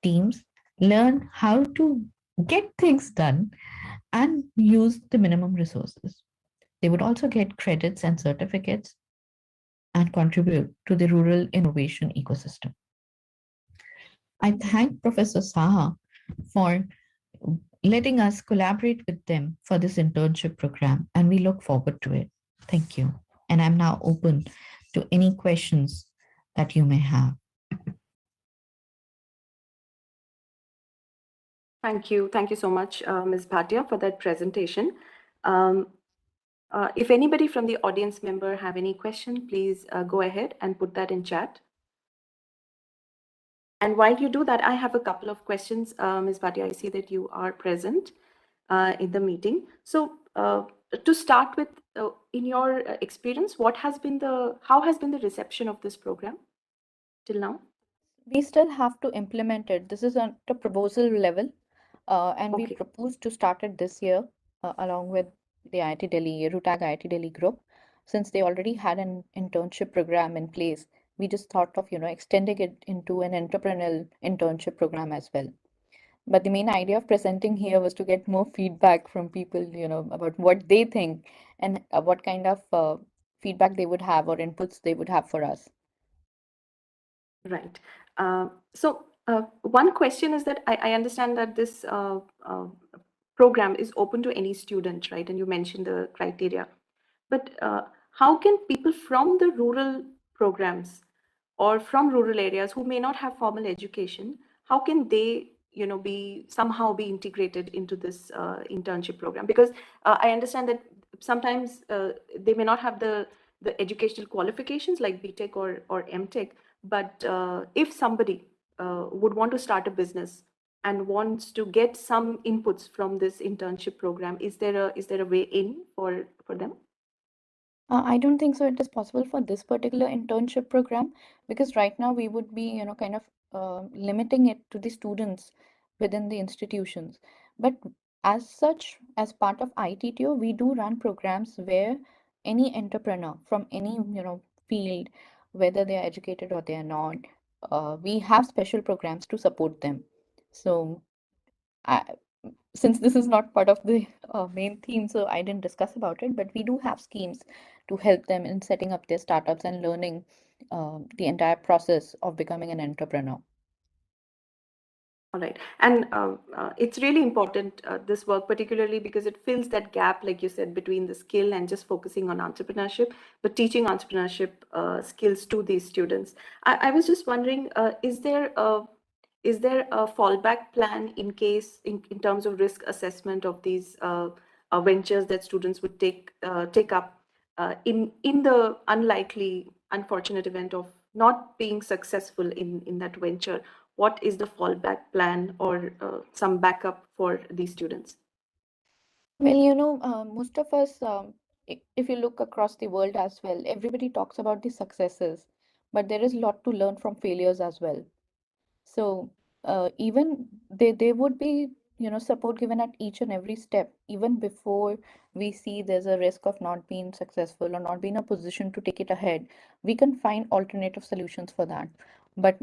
teams learn how to get things done and use the minimum resources. They would also get credits and certificates and contribute to the rural innovation ecosystem. I thank Professor Saha for letting us collaborate with them for this internship program, and we look forward to it. Thank you. And I'm now open to any questions that you may have. Thank you. Thank you so much, Ms. Bhatia, for that presentation. If anybody from the audience member have any question, please go ahead and put that in chat. And while you do that, I have a couple of questions. Ms. Bhatia, I see that you are present in the meeting. So to start with, in your experience, how has been the reception of this program till now? We still have to implement it. This is at a proposal level, and we propose to start it this year along with the IIT Delhi, RUTAG IIT Delhi group. Since they already had an internship program in place, we just thought of, extending it into an entrepreneurial internship program as well. But the main idea of presenting here was to get more feedback from people, about what they think and what kind of feedback they would have or inputs they would have for us. Right. So one question is that I understand that this program is open to any student, right? And you mentioned the criteria. But how can people from the rural programs or from rural areas who may not have formal education, how can they somehow be integrated into this internship program? Because I understand that sometimes they may not have the educational qualifications like BTech or MTech, but if somebody would want to start a business and wants to get some inputs from this internship program, is there a way in for them? I don't think so it is possible for this particular internship program, because right now we would be, kind of limiting it to the students within the institutions. But as such, as part of ITTO, we do run programs where any entrepreneur from any, field, whether they are educated or they are not, we have special programs to support them. So since this is not part of the main theme, so I didn't discuss about it, but we do have schemes to help them in setting up their startups and learning the entire process of becoming an entrepreneur. All right. And it's really important, this work, particularly because it fills that gap, like you said, between the skill and just focusing on entrepreneurship, but teaching entrepreneurship skills to these students. I was just wondering, is there a fallback plan in case, in terms of risk assessment of these ventures that students would take up in the unfortunate event of not being successful in that venture? What is the fallback plan or some backup for these students? Well, most of us, if you look across the world as well, everybody talks about the successes, but there is a lot to learn from failures as well. So even there would be, support given at each and every step, even before we see there's a risk of not being successful or not being in a position to take it ahead. We can find alternative solutions for that. But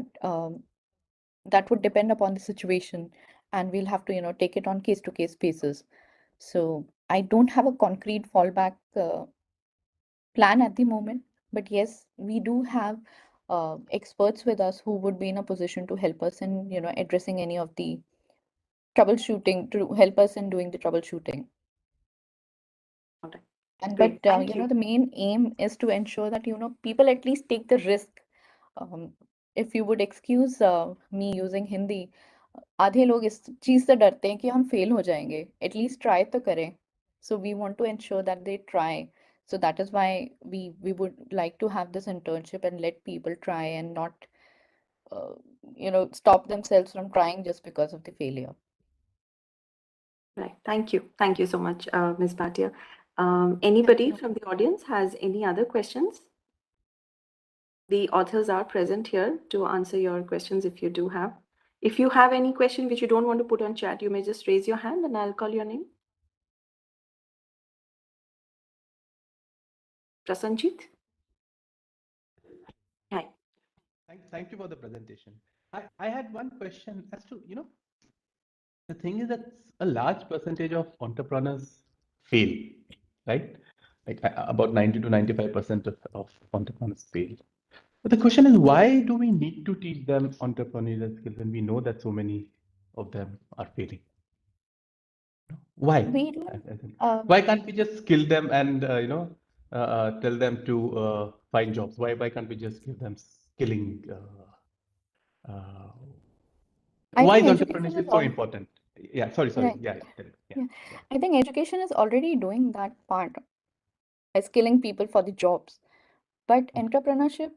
that would depend upon the situation, and we'll have to, take it on case to case basis. So I don't have a concrete fallback plan at the moment, but yes, we do have experts with us who would be in a position to help us in, addressing any of the troubleshooting, to help us in doing the troubleshooting. Okay. And Great. but Thank you. the main aim is to ensure that people at least take the risk. If you would excuse me using Hindi, आधे लोग इस चीज से डरते हैं कि हम fail हो जाएंगे. At least try तो करें. So we want to ensure that they try. So that is why we would like to have this internship and let people try and not stop themselves from trying just because of the failure. Right. Thank you. Thank you so much, Ms. Bhatia. Anybody from the audience has any other questions? The authors are present here to answer your questions if you do have. If you have any question which you don't want to put on chat, you may just raise your hand and I'll call your name. Prasanjit? Hi. Thank you for the presentation. I had one question as to, the thing is that a large percentage of entrepreneurs fail, right? Like about 90 to 95% of entrepreneurs fail. But the question is, why do we need to teach them entrepreneurial skills when we know that so many of them are failing? Why? We don't. Why can't we just skill them and tell them to find jobs? Why can't we just give them skilling? I Why think is education is entrepreneurship so important? Yeah, sorry. right. Yeah, tell me. Yeah, I think education is already doing that part, skilling people for the jobs. But entrepreneurship,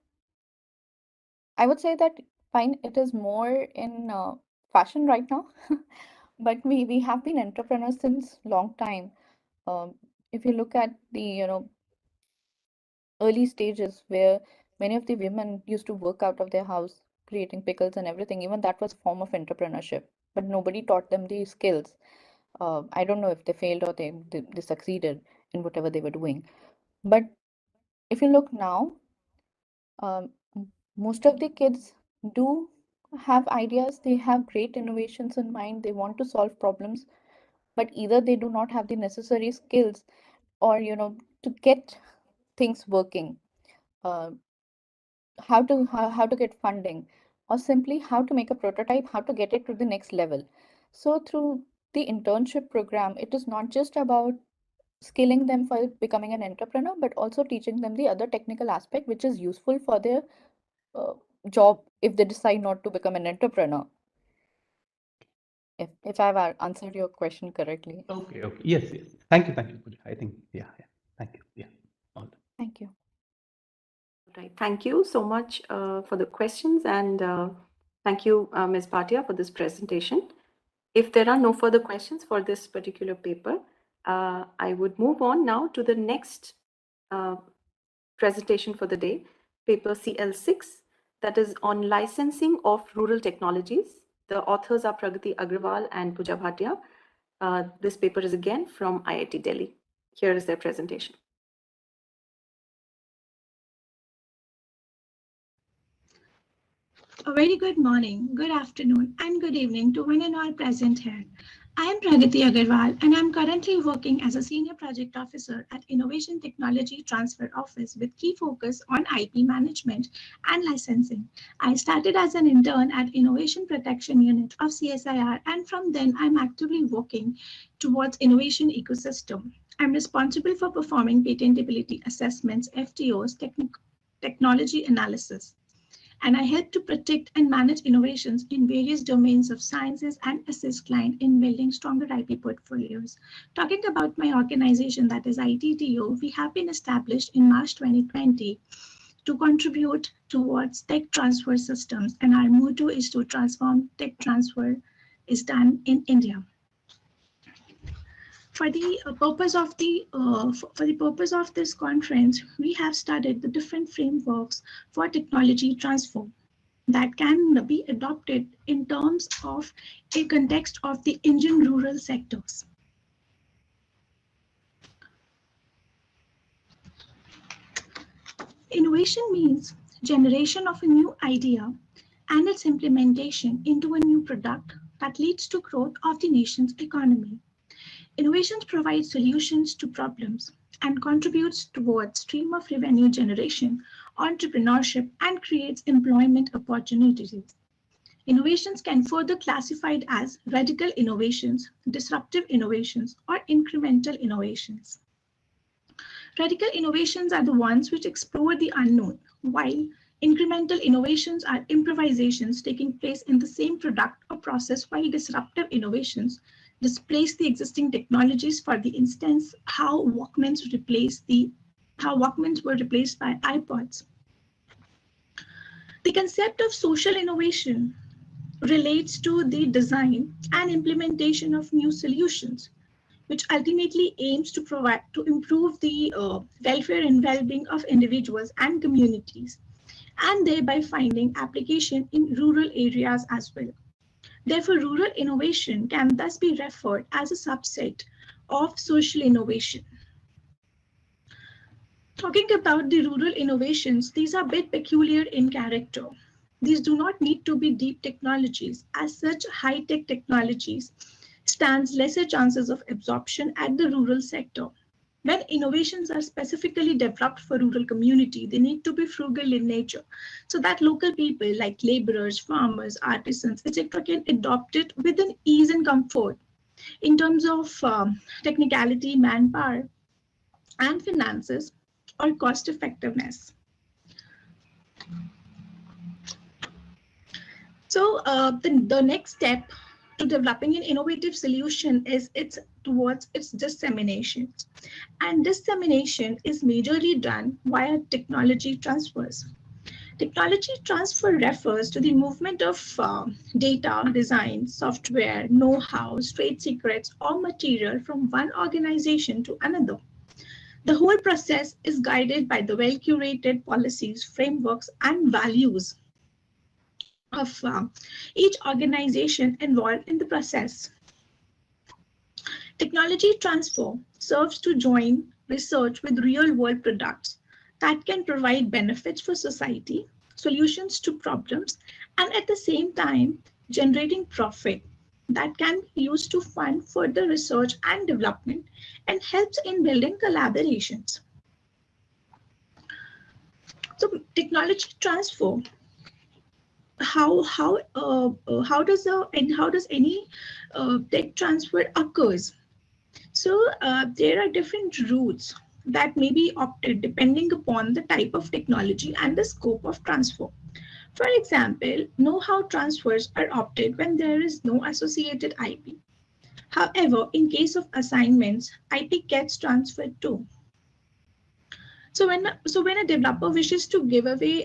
I would say that fine, it is more in fashion right now, but we have been entrepreneurs since long time. If you look at the early stages where many of the women used to work out of their house creating pickles and everything, even that was a form of entrepreneurship, but nobody taught them the skills. I don't know if they failed or they succeeded in whatever they were doing. But if you look now, most of the kids do have ideas, they have great innovations in mind, they want to solve problems, but either they do not have the necessary skills or, to get things working, how to get funding, or simply how to make a prototype, how to get it to the next level. So through the internship program, it is not just about skilling them for becoming an entrepreneur, but also teaching them the other technical aspect which is useful for their job if they decide not to become an entrepreneur. If I've answered your question correctly. Okay. Yes. Thank you, Pooja. I think, thank you. Yeah. Thank you. Right. Thank you so much for the questions, and thank you, Ms. Bhatia, for this presentation. If there are no further questions for this particular paper, I would move on now to the next presentation for the day, paper CL6, that is on licensing of rural technologies. The authors are Pragati Agrawal and Pooja Bhatia. This paper is again from IIT Delhi. Here is their presentation. A very good morning, good afternoon, and good evening to one and all present here. I am Pragati Agarwal, and I am currently working as a Senior Project Officer at Innovation Technology Transfer Office with key focus on IP management and licensing. I started as an intern at Innovation Protection Unit of CSIR, and from then I'm actively working towards innovation ecosystem. I'm responsible for performing patentability assessments, FTOs, technology analysis, and I help to protect and manage innovations in various domains of sciences and assist clients in building stronger IP portfolios. Talking about my organization, that is ITTO, we have been established in March 2020 to contribute towards tech transfer systems, and our motto is to transform tech transfer is done in India. For the purpose of this conference, we have studied the different frameworks for technology transfer that can be adopted in terms of a context of the Indian rural sectors. Innovation means generation of a new idea and its implementation into a new product that leads to growth of the nation's economy. Innovations provide solutions to problems and contributes towards stream of revenue generation, entrepreneurship, and creates employment opportunities. Innovations can further classified as radical innovations, disruptive innovations, or incremental innovations. Radical innovations are the ones which explore the unknown, while incremental innovations are improvisations taking place in the same product or process, while disruptive innovations displace the existing technologies. For the instance, how Walkmans were replaced by iPods. The concept of social innovation relates to the design and implementation of new solutions, which ultimately aims to improve the welfare and well-being of individuals and communities, and thereby finding application in rural areas as well. Therefore, rural innovation can thus be referred as a subset of social innovation. Talking about the rural innovations, these are a bit peculiar in character. these do not need to be deep technologies. As such, high-tech technologies stands lesser chances of absorption at the rural sector. When innovations are specifically developed for rural community, they need to be frugal in nature so that local people like laborers, farmers, artisans, etc. can adopt it with an ease and comfort in terms of technicality, manpower, and finances or cost effectiveness. So the next step to developing an innovative solution is towards its dissemination. And dissemination is majorly done via technology transfers. Technology transfer refers to the movement of data, design, software, know-how, trade secrets, or material from one organization to another. The whole process is guided by the well-curated policies, frameworks, and values of each organization involved in the process. Technology transfer serves to join research with real-world products that can provide benefits for society, solutions to problems, and at the same time, generating profit that can be used to fund further research and development and helps in building collaborations. So technology transfer, how does any tech transfer occurs? So there are different routes that may be opted depending upon the type of technology and the scope of transfer. For example, know-how transfers are opted when there is no associated IP. However, in case of assignments, IP gets transferred too. So when a developer wishes to give away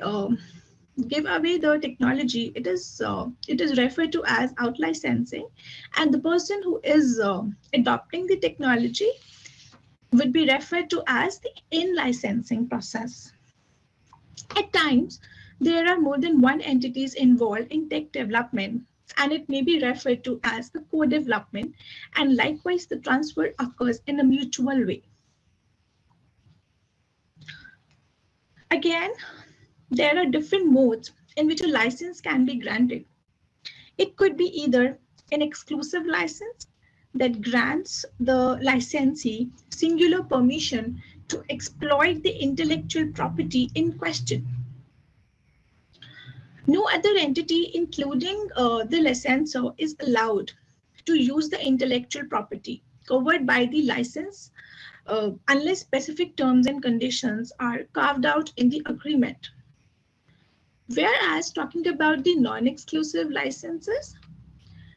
the technology, it is referred to as out licensing, and the person who is adopting the technology would be referred to as the in-licensing process. At times, there are more than one entities involved in tech development, and it may be referred to as the co-development, and likewise the transfer occurs in a mutual way. Again, there are different modes in which a license can be granted. It could be either an exclusive license that grants the licensee singular permission to exploit the intellectual property in question. No other entity, including the licensor, is allowed to use the intellectual property covered by the license unless specific terms and conditions are carved out in the agreement. Whereas talking about the non-exclusive licenses,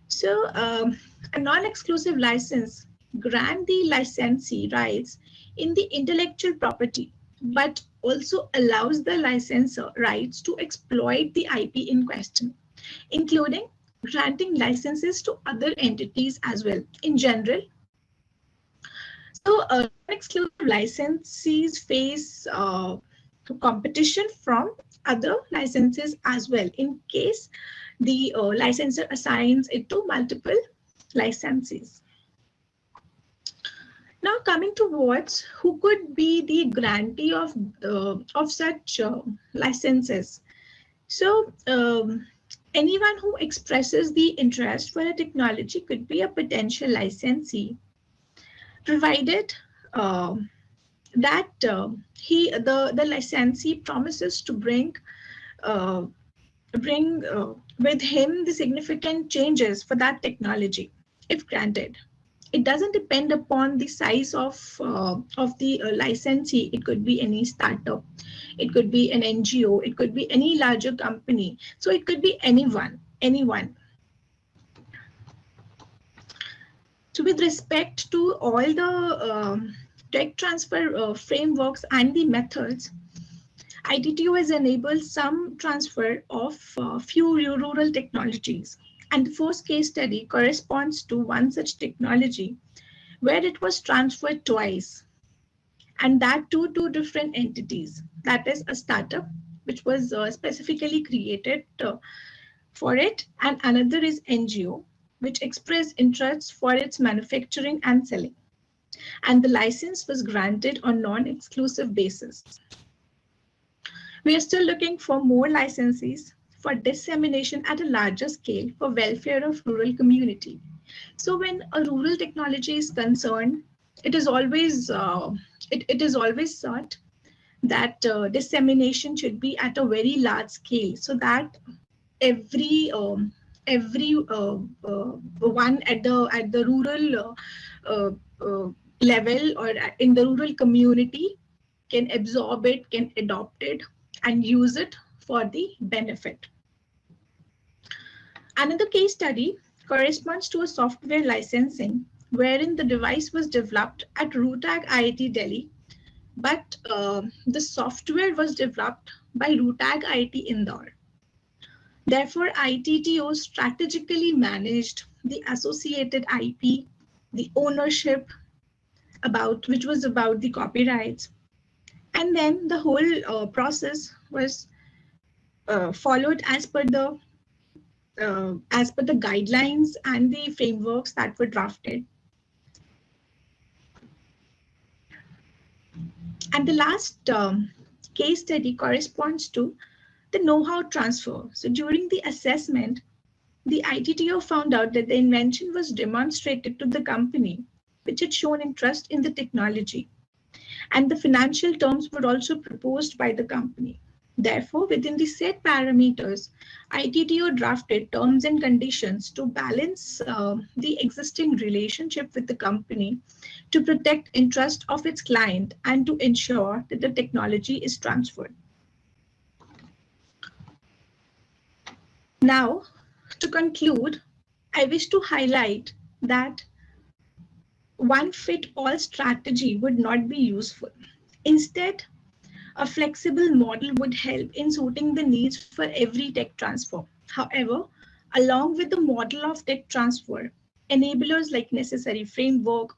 so a non-exclusive license grants the licensee rights in the intellectual property, but also allows the licensor rights to exploit the IP in question, including granting licenses to other entities as well in general. So exclusive licensees face competition from other licenses as well in case the licensor assigns it to multiple licensees. Now coming towards who could be the grantee of such licenses. So anyone who expresses the interest for a technology could be a potential licensee, provided that the licensee promises to bring with him the significant changes for that technology, if granted. It doesn't depend upon the size of the licensee. It could be any startup, it could be an NGO, it could be any larger company. So it could be anyone. So with respect to all the tech transfer frameworks and the methods, ITTO has enabled some transfer of few rural technologies. And the first case study corresponds to one such technology where it was transferred twice, and that to two different entities. That is a startup which was specifically created for it, and another is NGO which expressed interest for its manufacturing and selling. And the license was granted on non-exclusive basis. We are still looking for more licensees for dissemination at a larger scale for welfare of rural community. So when a rural technology is concerned, it is always sought that dissemination should be at a very large scale, so that every one at the rural level or in the rural community can absorb it, can adopt it, and use it for the benefit. Another case study corresponds to a software licensing wherein the device was developed at RUTAG IIT Delhi, but the software was developed by RUTAG IIT Indore. Therefore, ITTO strategically managed the associated IP, the ownership, which was about the copyrights, and then the whole process was followed as per the guidelines and the frameworks that were drafted. And the last case study corresponds to the know-how transfer. So during the assessment, the ITTO found out that the invention was demonstrated to the company, which had shown interest in the technology, and the financial terms were also proposed by the company. Therefore, within the set parameters, ITTO drafted terms and conditions to balance the existing relationship with the company, to protect interest of its client, and to ensure that the technology is transferred. Now, to conclude, I wish to highlight that one-fit-all strategy would not be useful. Instead, a flexible model would help in suiting the needs for every tech transfer. However, along with the model of tech transfer, enablers like necessary framework,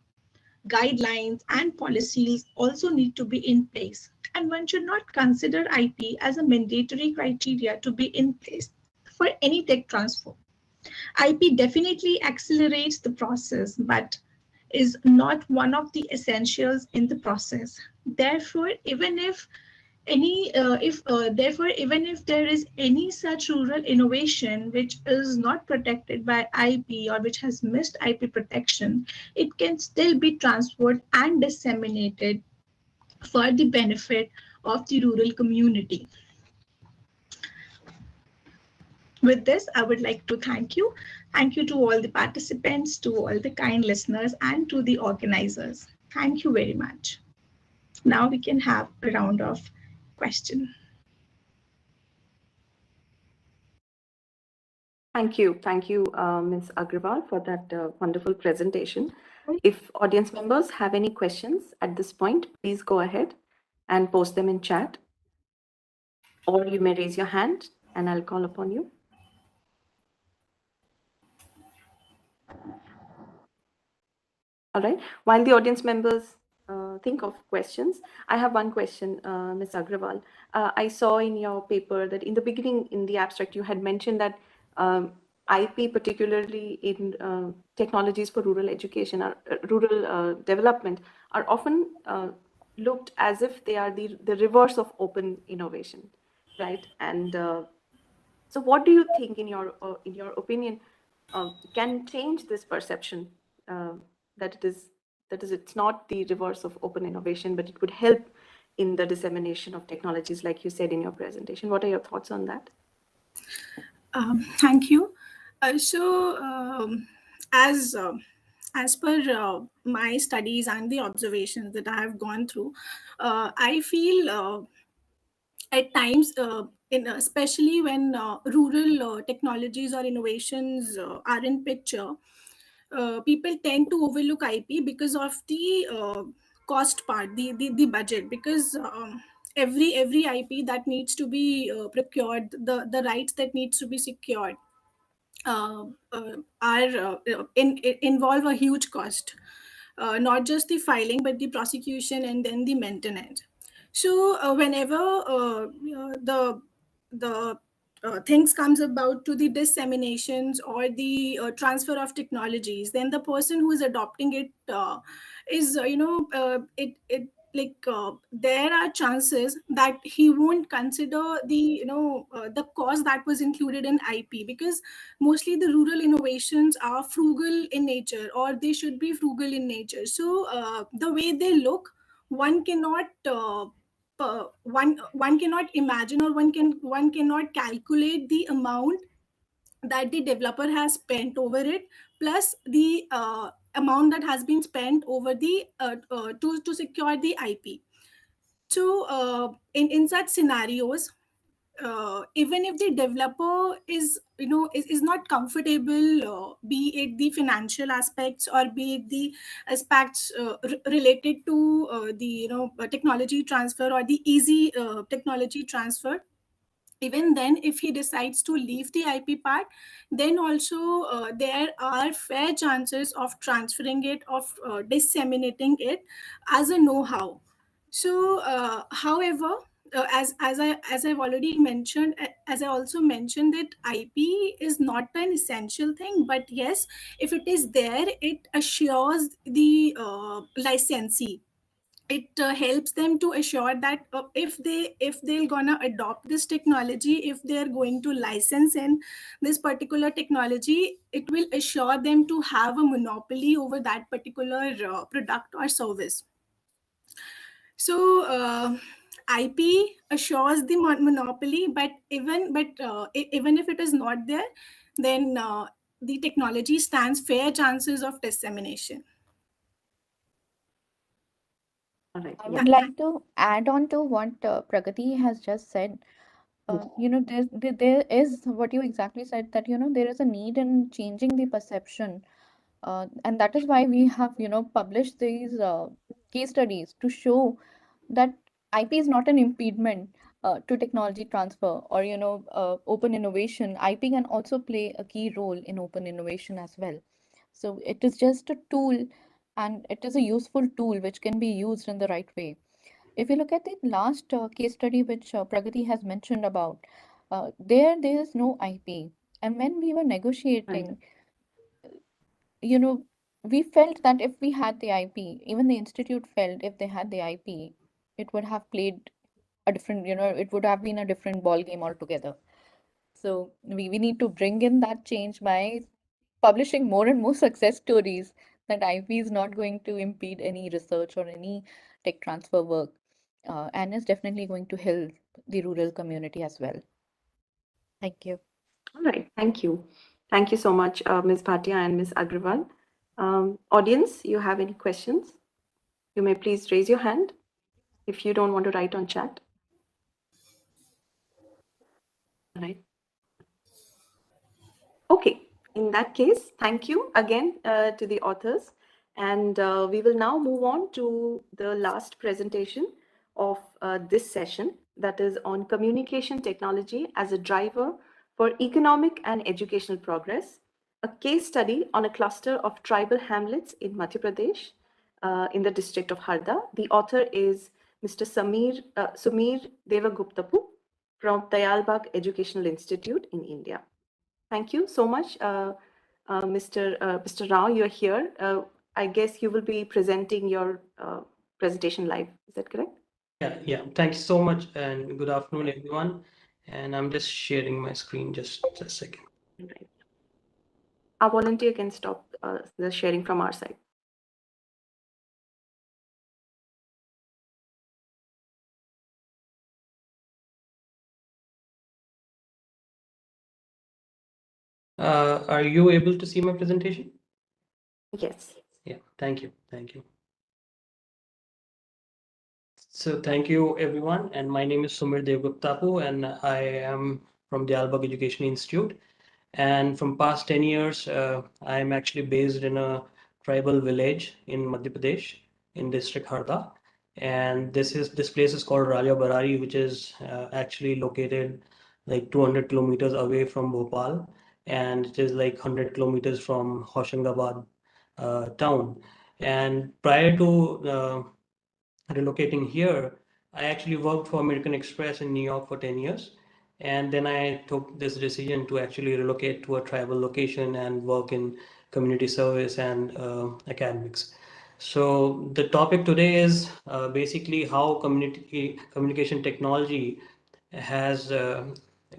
guidelines, and policies also need to be in place. And one should not consider IP as a mandatory criteria to be in place for any tech transfer. IP definitely accelerates the process, but is not one of the essentials in the process. Therefore, even if there is any such rural innovation which is not protected by IP or which has missed IP protection, it can still be transferred and disseminated for the benefit of the rural community. With this, I would like to thank you. Thank you to all the participants, to all the kind listeners, and to the organizers. Thank you very much. Now we can have a round of questions. Thank you, Ms. Agrawal, for that wonderful presentation. If audience members have any questions at this point, please go ahead and post them in chat, or you may raise your hand and I'll call upon you. All right, while the audience members think of questions, I have one question, Ms. Agrawal. I saw in your paper that in the beginning, in the abstract, you had mentioned that IP, particularly in technologies for rural education or rural development, are often looked as if they are the reverse of open innovation, right? And so what do you think, in your opinion, can change this perception that it's not the reverse of open innovation, but it would help in the dissemination of technologies, like you said in your presentation? What are your thoughts on that? Thank you. As per my studies and the observations that I have gone through, I feel at times, especially when rural technologies or innovations are in picture, people tend to overlook IP because of the cost part, the budget, because every IP that needs to be procured, the rights that needs to be secured involve a huge cost, not just the filing but the prosecution and then the maintenance. So whenever the things comes about to the disseminations or the transfer of technologies, then the person who is adopting it is it there are chances that he won't consider the the cost that was included in IP, because mostly the rural innovations are frugal in nature, or they should be frugal in nature. So the way they look, one cannot one cannot imagine, or one cannot calculate the amount that the developer has spent over it, plus the amount that has been spent over the to secure the IP. So in such scenarios, even if the developer is is not comfortable, be it the financial aspects or be it the aspects related to the technology transfer or the easy technology transfer, even then if he decides to leave the IP part, then also there are fair chances of transferring it, of disseminating it as a know-how. So however, as I've already mentioned, as I also mentioned, that IP is not an essential thing, but yes, if it is there, it assures the licensee. It helps them to assure that if they're gonna adopt this technology, if they're going to license in this particular technology, it will assure them to have a monopoly over that particular product or service. So IP assures the monopoly, but even if it is not there, then the technology stands fair chances of dissemination. I would like to add on to what Pragati has just said. There is what you exactly said, that there is a need in changing the perception, and that is why we have published these case studies to show that IP is not an impediment to technology transfer or open innovation. IP can also play a key role in open innovation as well. So it is just a tool, and it is a useful tool which can be used in the right way. If you look at the last case study which Pragati has mentioned about, there is no IP. And when we were negotiating, we felt that if we had the IP, even the institute felt if they had the IP, it would have played a different, it would have been a different ball game altogether. So we need to bring in that change by publishing more and more success stories, that IP is not going to impede any research or any tech transfer work, and is definitely going to help the rural community as well. Thank you. All right, thank you. Thank you so much, Ms. Bhatia and Ms. Agrawal. Audience, you have any questions? You may please raise your hand if you don't want to write on chat. All right. Okay, in that case, thank you again to the authors. And we will now move on to the last presentation of this session, that is on communication technology as a driver for economic and educational progress, a case study on a cluster of tribal hamlets in Madhya Pradesh in the district of Harda. The author is Mr. Sumir Devaguptapu from Dayalbagh Educational Institute in India. Thank you so much, Mr. Rao, you're here. I guess you will be presenting your presentation live. Is that correct? Yeah. Thanks so much, and good afternoon, everyone. And I'm just sharing my screen, just a second. Right. Our volunteer can stop the sharing from our side. Are you able to see my presentation? Yes. Yeah, thank you. So thank you, everyone. And my name is Sumir Devguptapu, and I am from the Dayalbagh Education Institute. And from past 10 years, I am actually based in a tribal village in Madhya Pradesh, in district Harda. And this place is called Raja Barari, which is actually located like 200 kilometers away from Bhopal, and it is like 100 kilometers from Hoshangabad town. And prior to relocating here, I actually worked for American Express in New York for 10 years. And then I took this decision to actually relocate to a tribal location and work in community service and academics. So the topic today is basically how communication technology has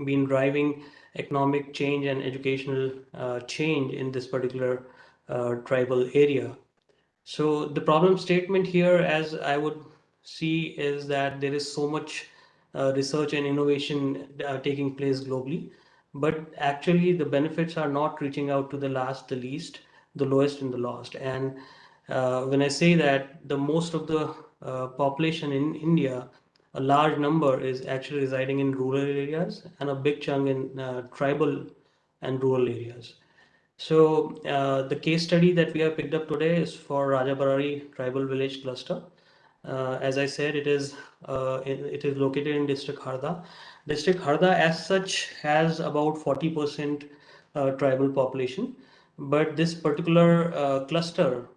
been driving economic change and educational change in this particular tribal area. So the problem statement here, as I would see, is that there is so much research and innovation taking place globally, but actually the benefits are not reaching out to the last, the least, the lowest, and the lost. And when I say that, the most of the population in India, a large number is actually residing in rural areas, and a big chunk in tribal and rural areas. So the case study that we have picked up today is for Rajabarari Tribal Village Cluster. As I said, it is located in District Harda. District Harda, as such, has about 40% tribal population, but this particular cluster,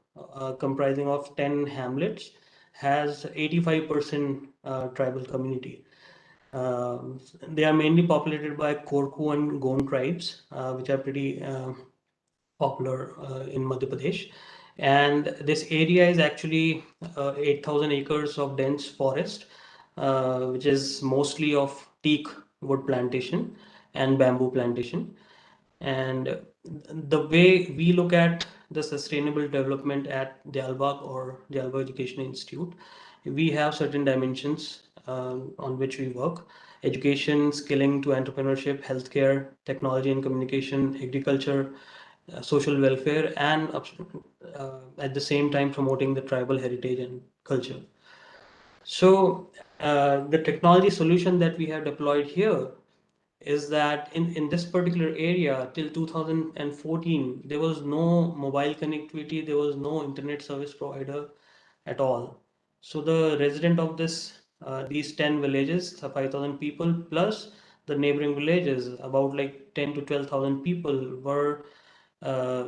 comprising of 10 hamlets, has 85% tribal community. They are mainly populated by Korku and Gond tribes, which are pretty popular in Madhya Pradesh. And this area is actually 8,000 acres of dense forest, which is mostly of teak wood plantation and bamboo plantation. And the way we look at the sustainable development at Dialbag or Dialbag Education Institute, we have certain dimensions on which we work: education, skilling to entrepreneurship, healthcare, technology and communication, agriculture, social welfare, and at the same time promoting the tribal heritage and culture. So the technology solution that we have deployed here is that in this particular area till 2014, there was no mobile connectivity, there was no internet service provider at all. So the resident of these 10 villages, 5,000 people, plus the neighboring villages, about like 10 to 12,000 people, were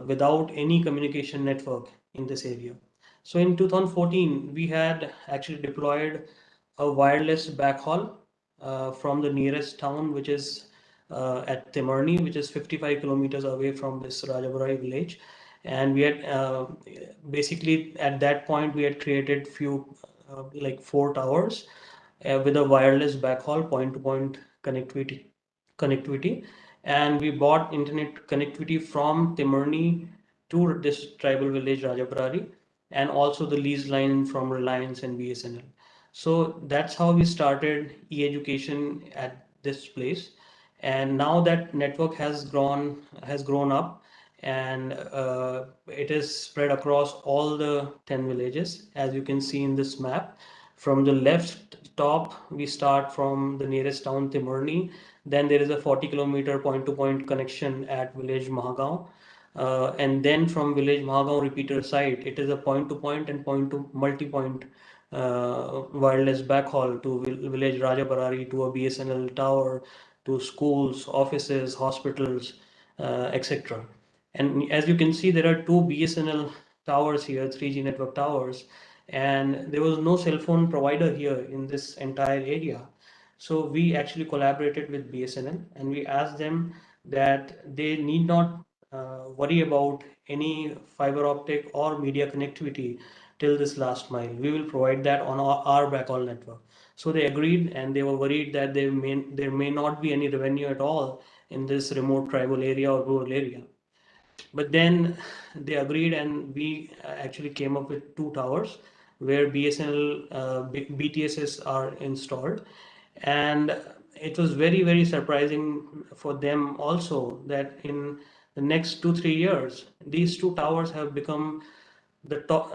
without any communication network in this area. So in 2014, we had actually deployed a wireless backhaul from the nearest town, which is at Temarni, which is 55 kilometers away from this Rajabarai village. And we had basically at that point, we had created like 4 towers with a wireless backhaul point-to-point connectivity. And we bought internet connectivity from Temarni to this tribal village Rajaprari, and also the lease line from Reliance and BSNL. So that's how we started e-education at this place. And now that network has grown up, and it is spread across all the 10 villages, as you can see in this map. From the left top, we start from the nearest town, Timarni. Then there is a 40-kilometer point-to-point connection at village Mahagaon. And then from village Mahagaon repeater site, it is a point-to-point and point-to-multi-point wireless backhaul to village Rajabarari, to a BSNL tower, to schools, offices, hospitals, etc. And as you can see, there are 2 BSNL towers here, 3G network towers, and there was no cell phone provider here in this entire area. So we actually collaborated with BSNL, and we asked them that they need not worry about any fiber optic or media connectivity till this last mile. We will provide that on our backhaul network. So they agreed, and they were worried that there may not be any revenue at all in this remote tribal area or rural area. But then they agreed, and we actually came up with 2 towers where BSNL BTSs are installed. And it was very, very surprising for them also that in the next 2-3 years, these 2 towers have become the top.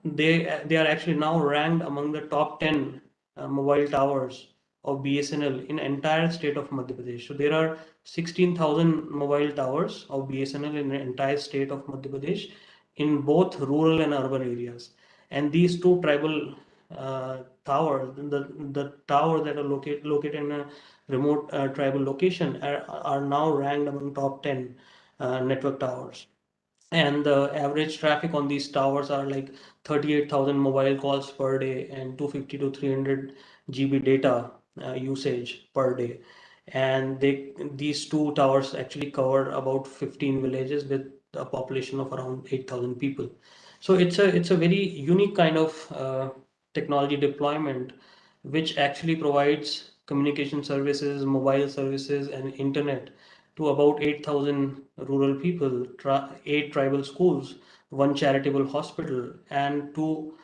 They are actually now ranked among the top 10 mobile towers of BSNL in entire state of Madhya Pradesh. So there are 16,000 mobile towers of BSNL in the entire state of Madhya Pradesh in both rural and urban areas. And these 2 tribal towers, the towers that are located in a remote tribal location, are now ranked among top 10 network towers. And the average traffic on these towers are like 38,000 mobile calls per day and 250 to 300 GB data usage per day. And these 2 towers actually cover about 15 villages with a population of around 8,000 people. So it's a very unique kind of technology deployment, which actually provides communication services, mobile services, and internet to about 8,000 rural people, 8 tribal schools, 1 charitable hospital, and 2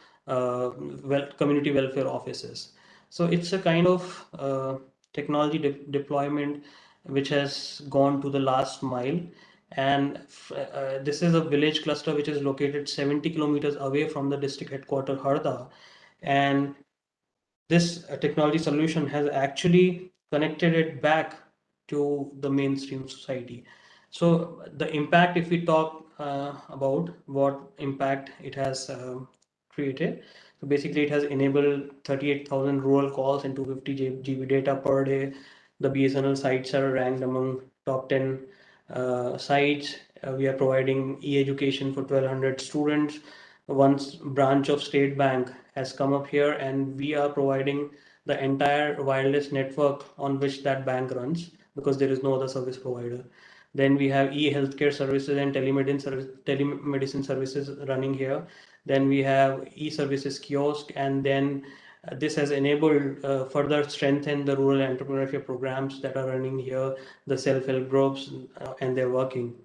community welfare offices. So it's a kind of technology deployment which has gone to the last mile. And this is a village cluster which is located 70 kilometers away from the district headquarters, Harda. And this technology solution has actually connected it back to the mainstream society. So the impact, if we talk about what impact it has created, so basically it has enabled 38,000 rural calls and 250 GB data per day. The BSNL sites are ranked among top 10 sites. We are providing e-education for 1,200 students. One branch of State Bank has come up here, and we are providing the entire wireless network on which that bank runs, because there is no other service provider. Then we have e-healthcare services and telemedicine services running here. Then we have e-services kiosk, and then this has enabled further strengthen the rural entrepreneurship programs that are running here, the self-help groups, and they're working.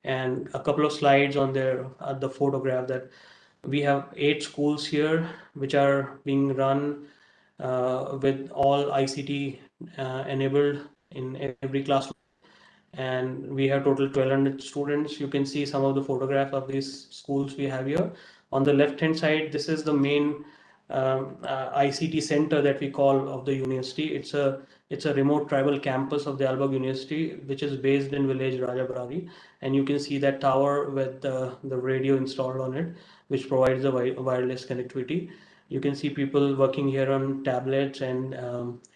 And a couple of slides on there, the photograph that we have 8 schools here which are being run with all ICT enabled in every classroom. And we have total 1,200 students. You can see some of the photographs of these schools we have here. On the left hand side, this is the main ICT center that we call of the university. It's a remote tribal campus of the Albag University, which is based in village Rajabarari. And you can see that tower with the radio installed on it, which provides the wireless connectivity. You can see people working here on tablets, and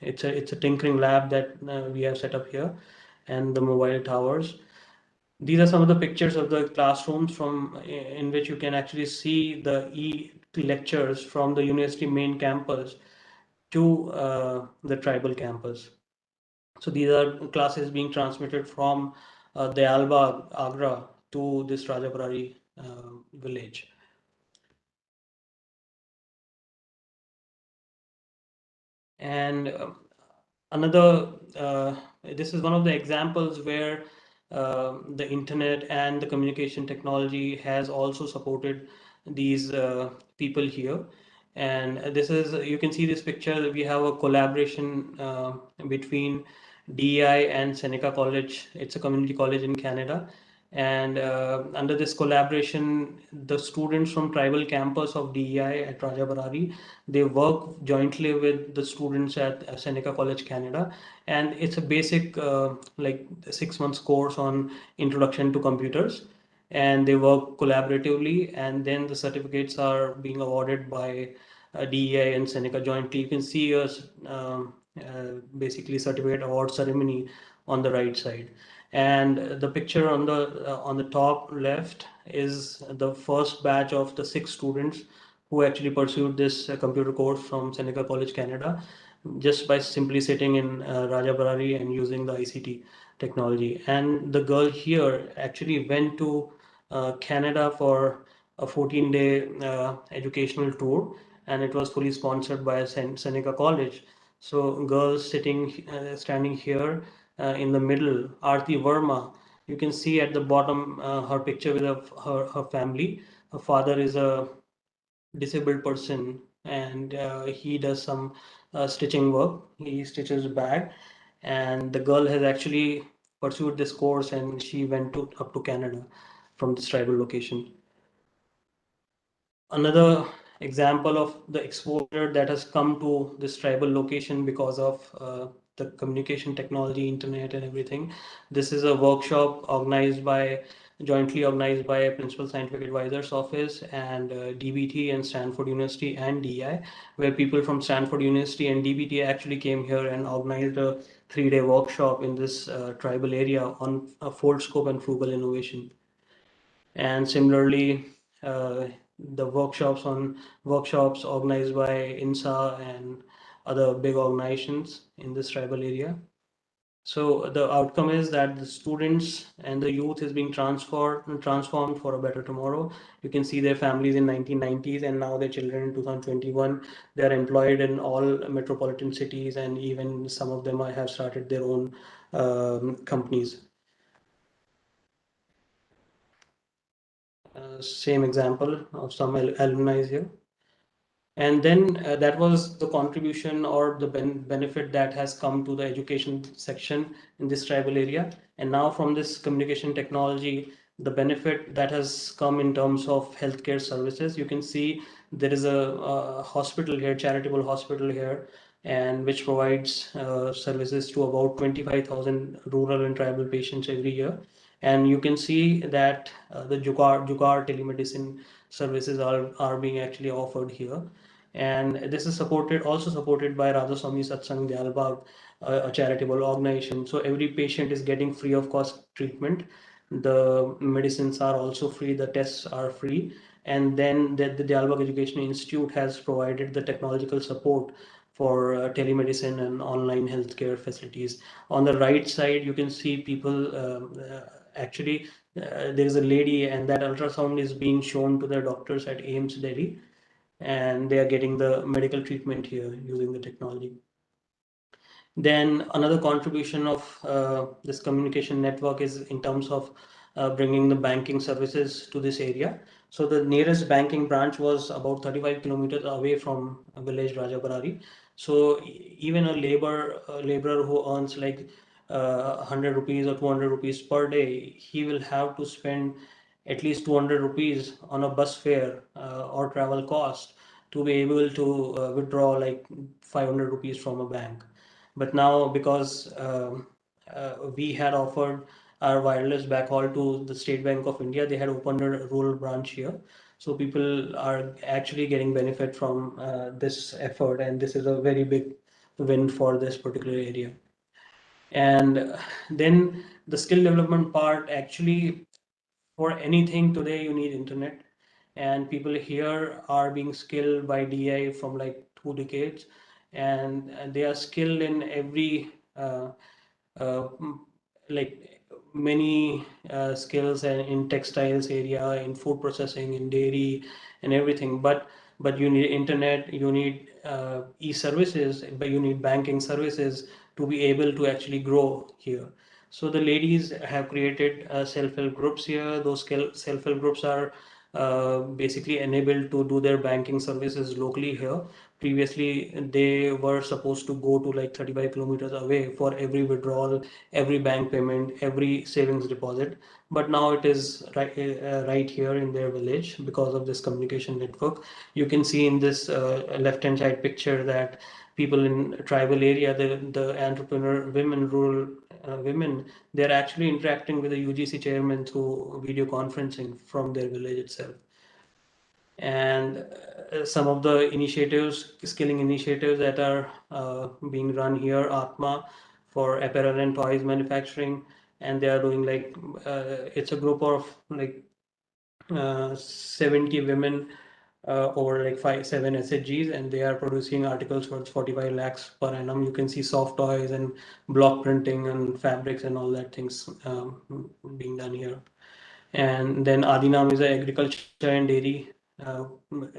it's a tinkering lab that we have set up here, and the mobile towers. These are some of the pictures of the classrooms from in which you can actually see the e-lectures from the university main campus to the tribal campus. So these are classes being transmitted from Dayalbagh, Agra, to this Rajabarari village. And this is one of the examples where the internet and the communication technology has also supported these people here. And this is, you can see this picture, we have a collaboration between DEI and Seneca College. It's a community college in Canada. And under this collaboration, the students from tribal campus of DEI at Rajabarari, they work jointly with the students at Seneca College, Canada. And it's a basic like 6 months course on introduction to computers. And they work collaboratively, and then the certificates are being awarded by DEI and Seneca jointly. You can see a basically certificate award ceremony on the right side. And the picture on the top left is the first batch of the 6 students who actually pursued this computer course from Seneca College, Canada, just by simply sitting in Rajabarari and using the ICT technology. And the girl here actually went to Canada for a 14-day educational tour, and it was fully sponsored by Seneca College. So girls standing here in the middle, Aarti Verma, you can see at the bottom her picture with her family. Her father is a disabled person, and he does some stitching work. He stitches a bag, and the girl has actually pursued this course, and she went up to Canada from this tribal location. Another example of the exposure that has come to this tribal location because of the communication technology, internet, and everything. This is a workshop jointly organized by Principal Scientific Advisor's Office and DBT and Stanford University and DI, where people from Stanford University and DBT actually came here and organized a 3-day workshop in this tribal area on fold scope and frugal innovation. And similarly, the workshops organized by INSA and other big organizations in this tribal area. So the outcome is that the students and the youth is being transformed for a better tomorrow. You can see their families in 1990s and now their children in 2021. They're employed in all metropolitan cities, and even some of them have started their own companies. Same example of some alumni here. And then that was the contribution or the benefit that has come to the education section in this tribal area. And now from this communication technology, the benefit that has come in terms of healthcare services, you can see there is a hospital here, charitable hospital here, and which provides services to about 25,000 rural and tribal patients every year. And you can see that the Jugaad telemedicine services are being actually offered here. And this is also supported by Radhaswami Satsang Dialbag, a charitable organization. So every patient is getting free of cost treatment. The medicines are also free, the tests are free. And then the Dialbag Education Institute has provided the technological support for telemedicine and online healthcare facilities. On the right side, you can see people actually, there is a lady, and that ultrasound is being shown to the doctors at AIMS Delhi, and they are getting the medical treatment here using the technology. Then another contribution of this communication network is in terms of bringing the banking services to this area. So the nearest banking branch was about 35 kilometers away from village Rajabarari. So even a laborer who earns like 100 rupees or 200 rupees per day, he will have to spend at least 200 rupees on a bus fare or travel cost to be able to withdraw like 500 rupees from a bank. But now, because we had offered our wireless backhaul to the State Bank of India, they had opened a rural branch here. So people are actually getting benefit from this effort, and this is a very big win for this particular area. And then the skill development part, actually, for anything today, you need internet. And people here are being skilled by DI from like 2 decades, and they are skilled in every uh, like many skills, and in textiles area, in food processing, in dairy, and everything. But you need internet, you need e-services, but you need banking services to be able to actually grow here. So the ladies have created self-help groups here. Those self-help groups are basically enabled to do their banking services locally here. Previously, they were supposed to go to like 35 kilometers away for every withdrawal, every bank payment, every savings deposit. But now it is right here in their village because of this communication network. You can see in this left-hand side picture that people in tribal area, the entrepreneur women, rural women, they're actually interacting with the UGC chairman through video conferencing from their village itself. And some of the initiatives, skilling initiatives that are being run here, Atma for apparel and toys manufacturing, and they are doing like, it's a group of like 70 women over like 7 SHGs, and they are producing articles worth 45 lakhs per annum. You can see soft toys and block printing and fabrics and all that things being done here. And then Adinam is an agriculture and dairy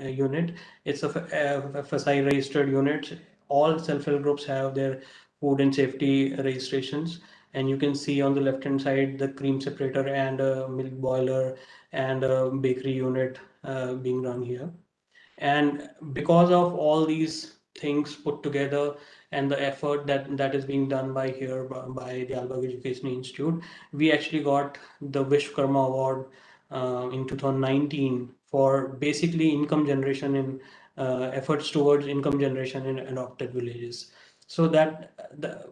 unit. It's a FSI registered unit. All self-help groups have their food and safety registrations. And you can see on the left-hand side the cream separator and a milk boiler and a bakery unit being run here. And because of all these things put together and the effort that is being done by here by the Albag Education Institute, we actually got the Vishwakarma Award in 2019 for basically income generation in efforts towards income generation in adopted villages. So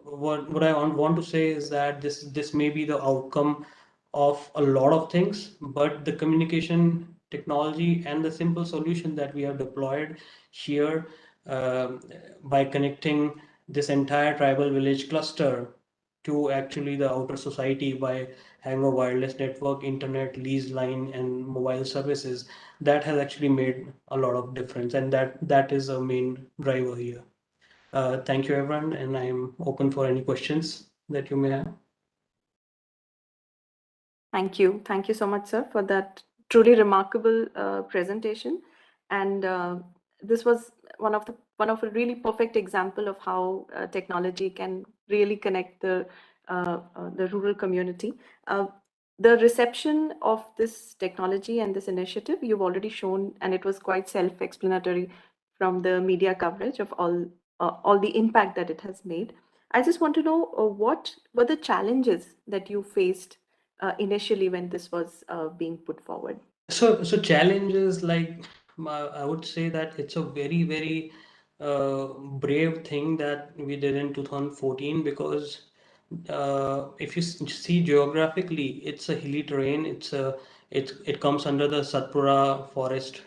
what I want to say is that this may be the outcome of a lot of things, but the communication technology and the simple solution that we have deployed here by connecting this entire tribal village cluster to actually the outer society by having a wireless network, internet, lease line, and mobile services, that has actually made a lot of difference, and that is a main driver here. Thank you, everyone, and I'm open for any questions. that you may have. Thank you. Thank you so much, sir, for that truly remarkable presentation. And this was one of a really perfect example of how technology can really connect the rural community. The reception of this technology and this initiative you've already shown, and it was quite self-explanatory from the media coverage of all the impact that it has made. I just want to know what were the challenges that you faced initially when this was being put forward? So challenges, like I would say that it's a very, very brave thing that we did in 2014, because if you see geographically, it's a hilly terrain. It comes under the Satpura forest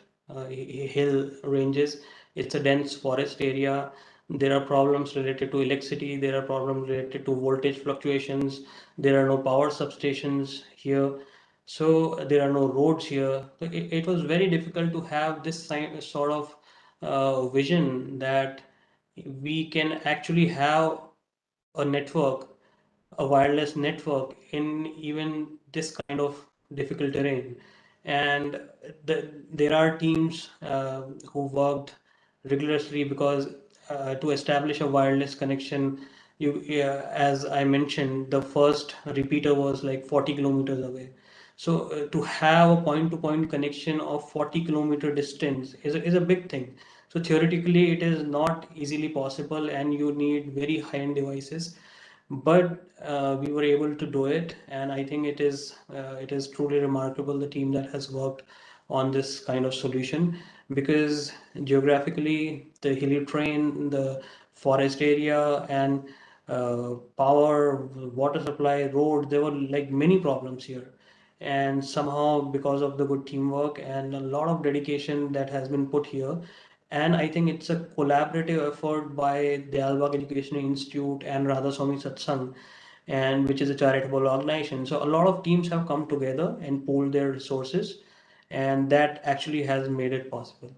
hill ranges. It's a dense forest area. There are problems related to electricity. There are problems related to voltage fluctuations. There are no power substations here. So there are no roads here. So it was very difficult to have this sort of vision that we can actually have a network, a wireless network in even this kind of difficult terrain. And there are teams who worked rigorously, because to establish a wireless connection, as I mentioned, the first repeater was like 40 kilometers away. So to have a point-to-point connection of 40-kilometer distance is a big thing. So theoretically, it is not easily possible, and you need very high-end devices. But we were able to do it, and I think it is truly remarkable, the team that has worked on this kind of solution, because geographically, the hilly terrain, the forest area, and power, water supply, road, there were like many problems here. And somehow, because of the good teamwork and a lot of dedication that has been put here, and I think it's a collaborative effort by the Albag Education Institute and Radhaswami Satsang, and which is a charitable organization. So a lot of teams have come together and pooled their resources, and that actually has made it possible.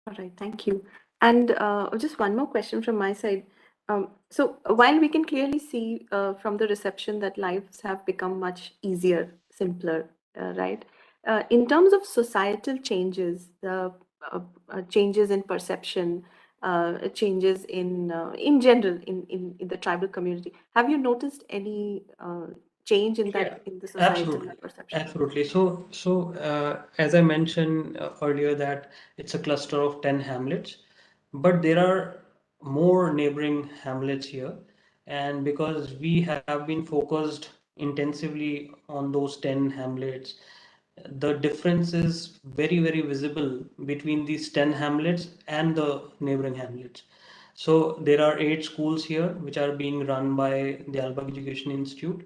All right, thank you. And just one more question from my side. So while we can clearly see from the reception that lives have become much easier, simpler, right? In terms of societal changes, the changes in perception, changes in general in the tribal community, have you noticed any change in that in the societal perception? Absolutely. So as I mentioned earlier, that it's a cluster of 10 hamlets, but there are more neighboring hamlets here. And because we have been focused intensively on those 10 hamlets, the difference is very, very visible between these 10 hamlets and the neighboring hamlets. So there are 8 schools here which are being run by the Albag Education Institute.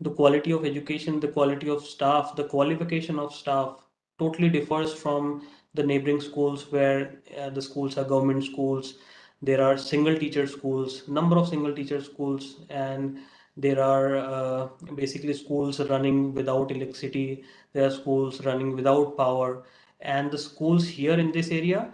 The quality of education, the quality of staff, the qualification of staff totally differs from the neighboring schools, where the schools are government schools. There are single teacher schools, number of single teacher schools, and there are basically schools running without electricity. There are schools running without power, and the schools here in this area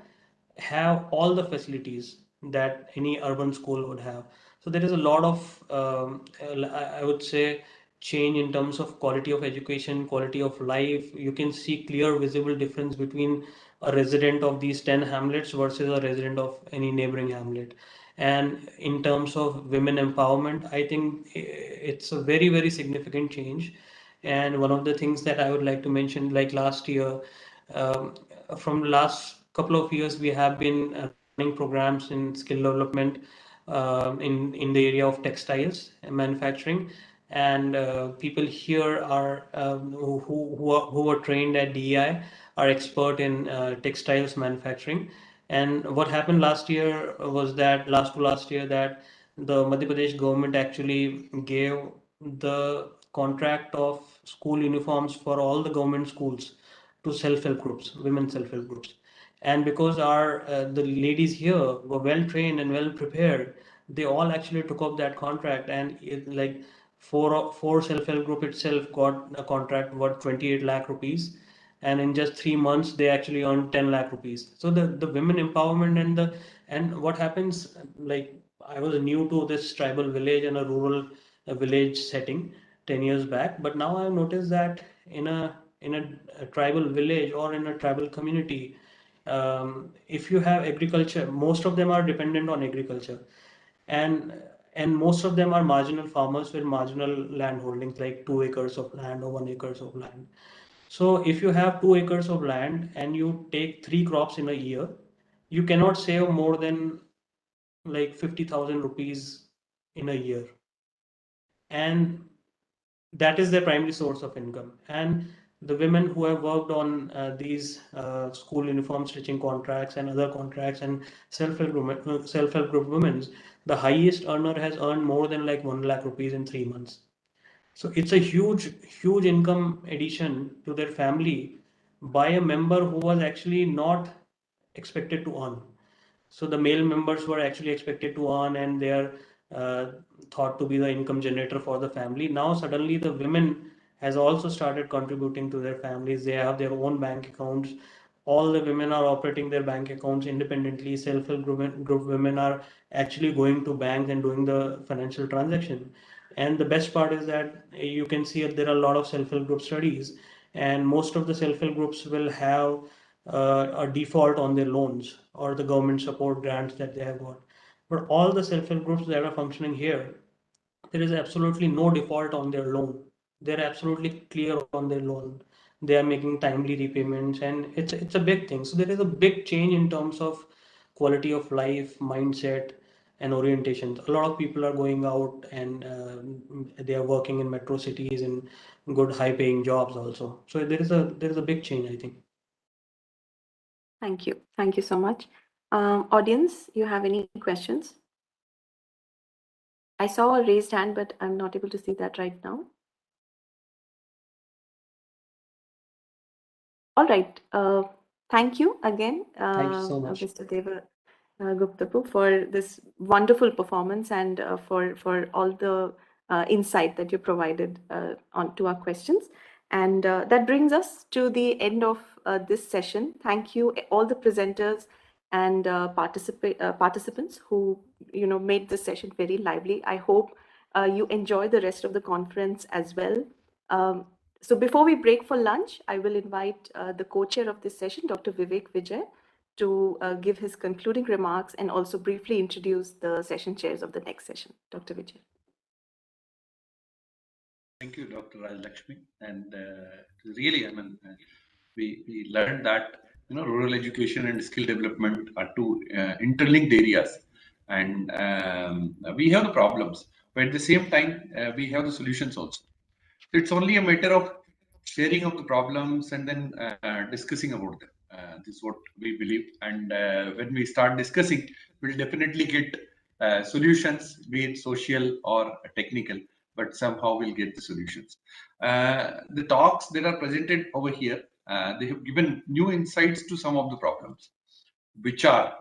have all the facilities that any urban school would have. So there is a lot of, I would say, change in terms of quality of education, quality of life. You can see clear visible difference between a resident of these 10 hamlets versus a resident of any neighboring hamlet. And in terms of women empowerment, I think it's a very, very significant change. And one of the things that I would like to mention, like last year, um, from last couple of years, we have been running programs in skill development in the area of textiles and manufacturing. And people here are who are trained at DEI are expert in textiles manufacturing. And what happened last year was that last year that the Madhya Pradesh government actually gave the contract of school uniforms for all the government schools to self-help groups, women self-help groups. And because our the ladies here were well trained and well prepared, they all actually took up that contract, and it, like four self-help group itself got a contract worth 28 lakh rupees, and in just 3 months they actually earned 10 lakh rupees. So the women empowerment and what happens, like I was new to this tribal village and a rural village setting 10 years back, but now I've noticed that in a tribal village or in a tribal community, if you have agriculture, most of them are dependent on agriculture, and most of them are marginal farmers with marginal land holdings like 2 acres of land or 1 acres of land. So if you have 2 acres of land and you take 3 crops in a year, you cannot save more than like 50,000 rupees in a year. And that is their primary source of income. And the women who have worked on these school uniform stitching contracts and other contracts and self-help group women, the highest earner has earned more than like 1 lakh rupees in 3 months. So it's a huge income addition to their family by a member who was actually not expected to earn. So the male members were actually expected to earn, and they are thought to be the income generator for the family. Now suddenly the women has also started contributing to their families. They have their own bank accounts. All the women are operating their bank accounts independently. Self-help group women are actually going to banks and doing the financial transaction. And the best part is that you can see that there are a lot of self-help group studies, and most of the self-help groups will have a default on their loans or the government support grants that they have got. But all the self-help groups that are functioning here, there is absolutely no default on their loan. They're absolutely clear on their loan. They are making timely repayments, and it's a big thing. So there is a big change in terms of quality of life, mindset, and orientations. A lot of people are going out and they are working in metro cities and good high-paying jobs also. So there is a big change, I think. Thank you. Thank you so much. Audience, you have any questions? I saw a raised hand, but I'm not able to see that right now. All right. Thank you again, Thank you so much. Mr. Deva Guptapu, for this wonderful performance and for all the insight that you provided to our questions. And that brings us to the end of this session. Thank you, all the presenters and participants who made this session very lively. I hope you enjoy the rest of the conference as well. So before we break for lunch, I will invite the co-chair of this session, Dr. Vivek Vijay, to give his concluding remarks and also briefly introduce the session chairs of the next session. Dr. Vijay. Thank you, Dr. Rajlakshmi. And really, I mean, we learned that rural education and skill development are two interlinked areas, and we have the problems, but at the same time, we have the solutions also. So it's only a matter of sharing of the problems and then discussing about them. This is what we believe. And when we start discussing, we'll definitely get solutions, be it social or technical, but somehow we'll get the solutions. The talks that are presented over here, they have given new insights to some of the problems, which are,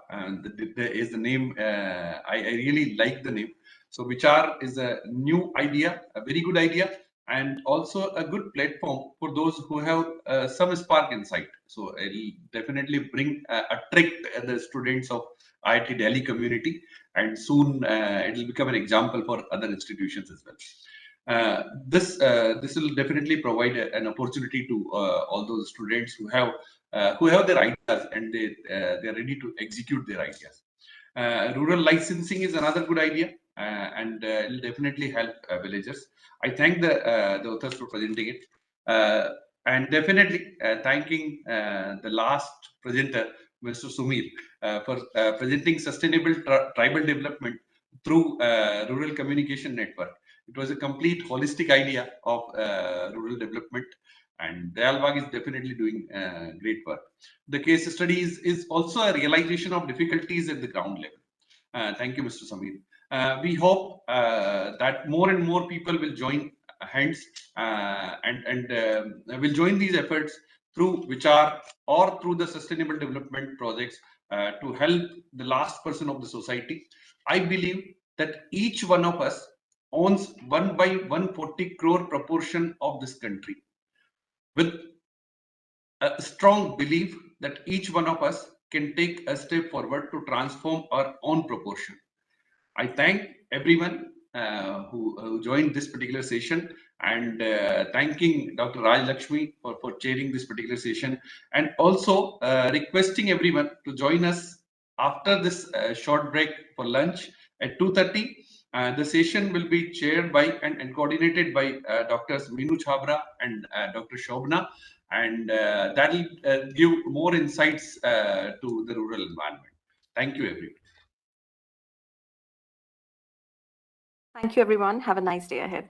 is the name, I really like the name. So Vichar is a new idea, a very good idea, and also a good platform for those who have some spark insight. So it'll definitely attract the students of IIT Delhi community, and soon it'll become an example for other institutions as well. This will definitely provide an opportunity to all those students who have their ideas and they are ready to execute their ideas. Rural licensing is another good idea, and it will definitely help villagers. I thank the authors for presenting it, and definitely thanking the last presenter, Mr. Sumir, for presenting sustainable tribal development through rural communication network. It was a complete holistic idea of rural development, and Dayalbag is definitely doing great work. The case study is also a realization of difficulties at the ground level. Thank you, Mr. Samir. We hope that more and more people will join hands and will join these efforts through Vichar or through the sustainable development projects to help the last person of the society. I believe that each one of us owns 1 by 140 crore proportion of this country, with a strong belief that each one of us can take a step forward to transform our own proportion. I thank everyone who joined this particular session, and thanking Dr. Raj Lakshmi for chairing this particular session, and also requesting everyone to join us after this short break for lunch at 2:30. The session will be chaired by and coordinated by Drs. Meenu Chabra and Dr. Shobna, and that will give more insights to the rural environment. Thank you, everyone. Thank you, everyone. Have a nice day ahead.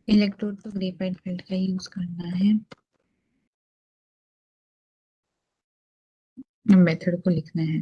Electrode तो graphite field का use करना है, method को लिखना है।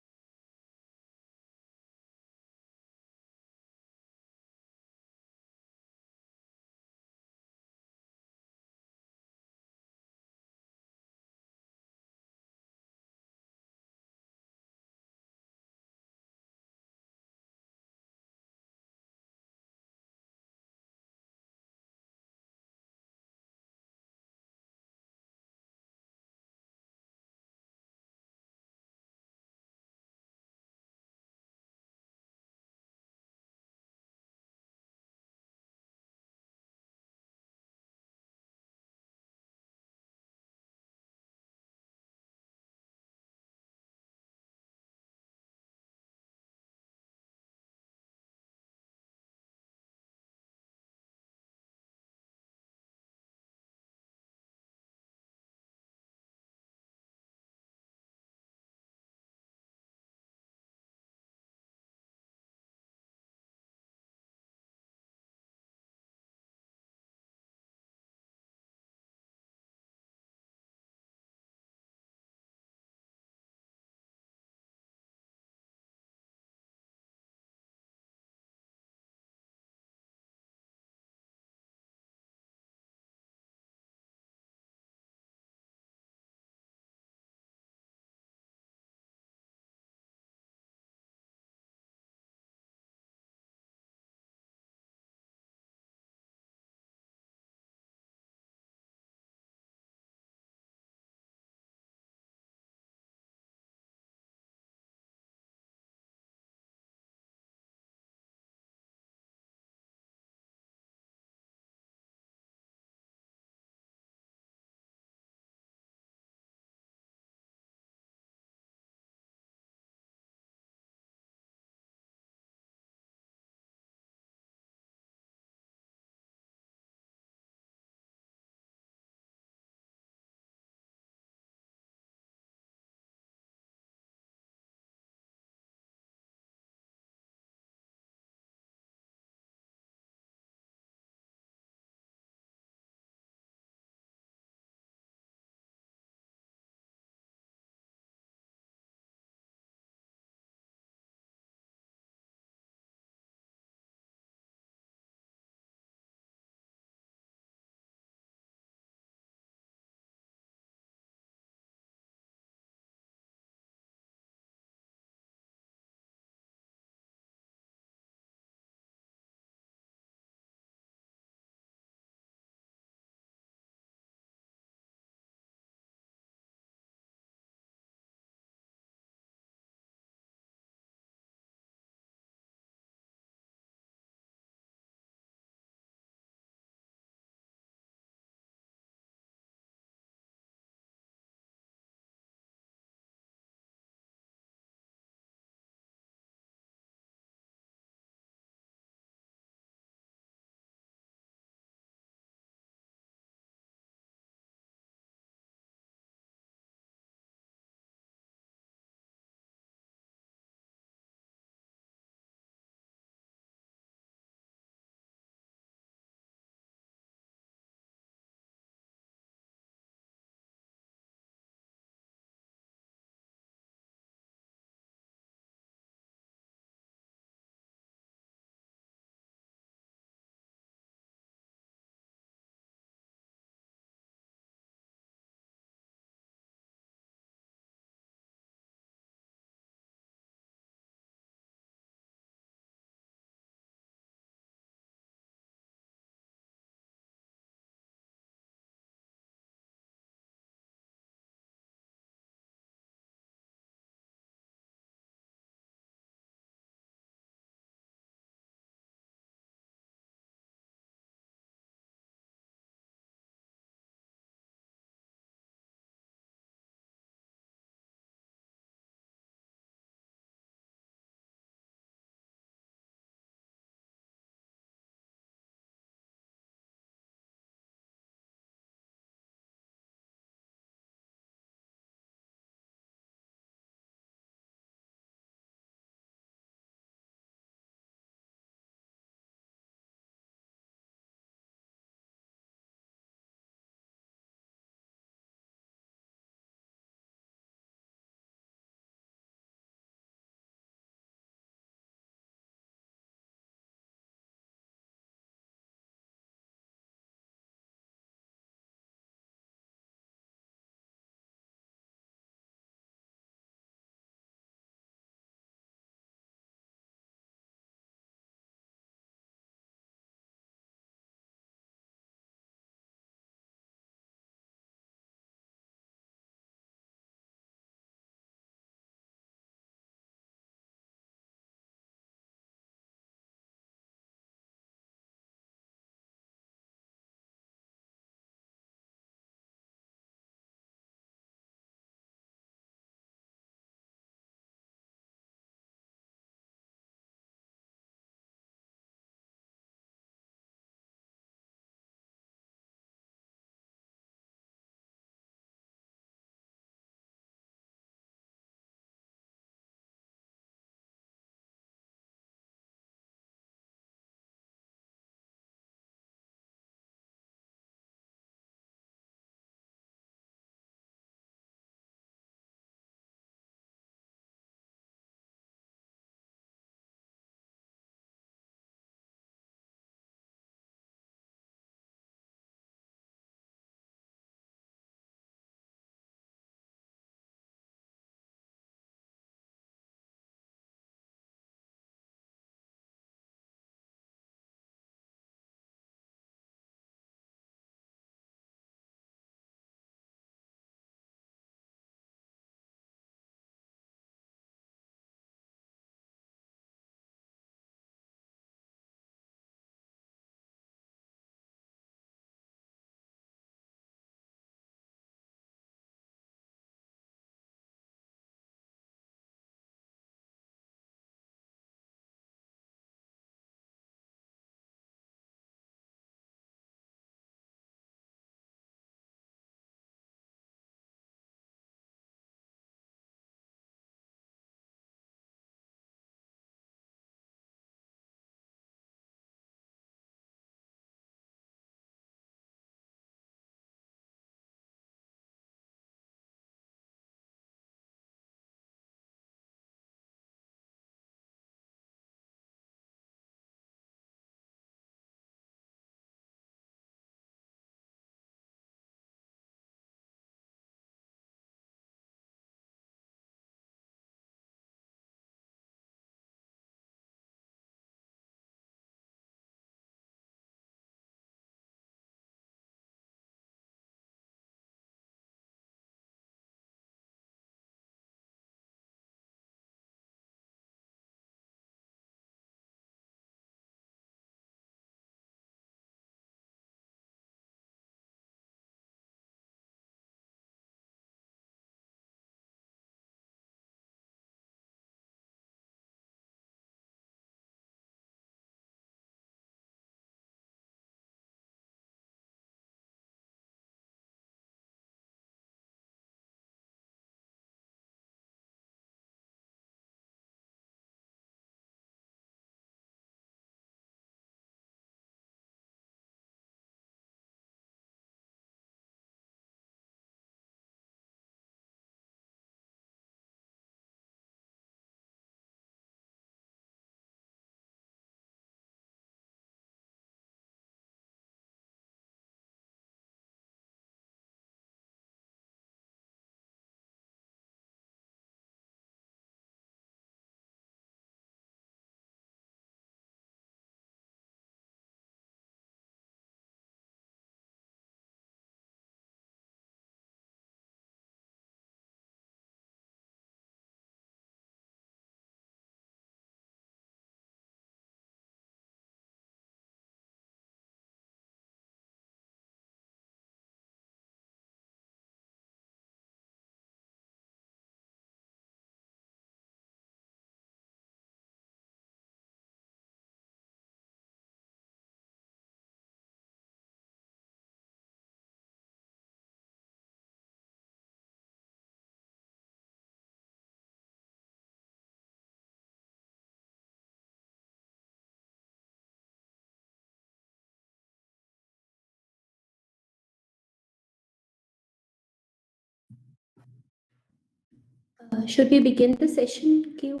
Should we begin the session, Keyur?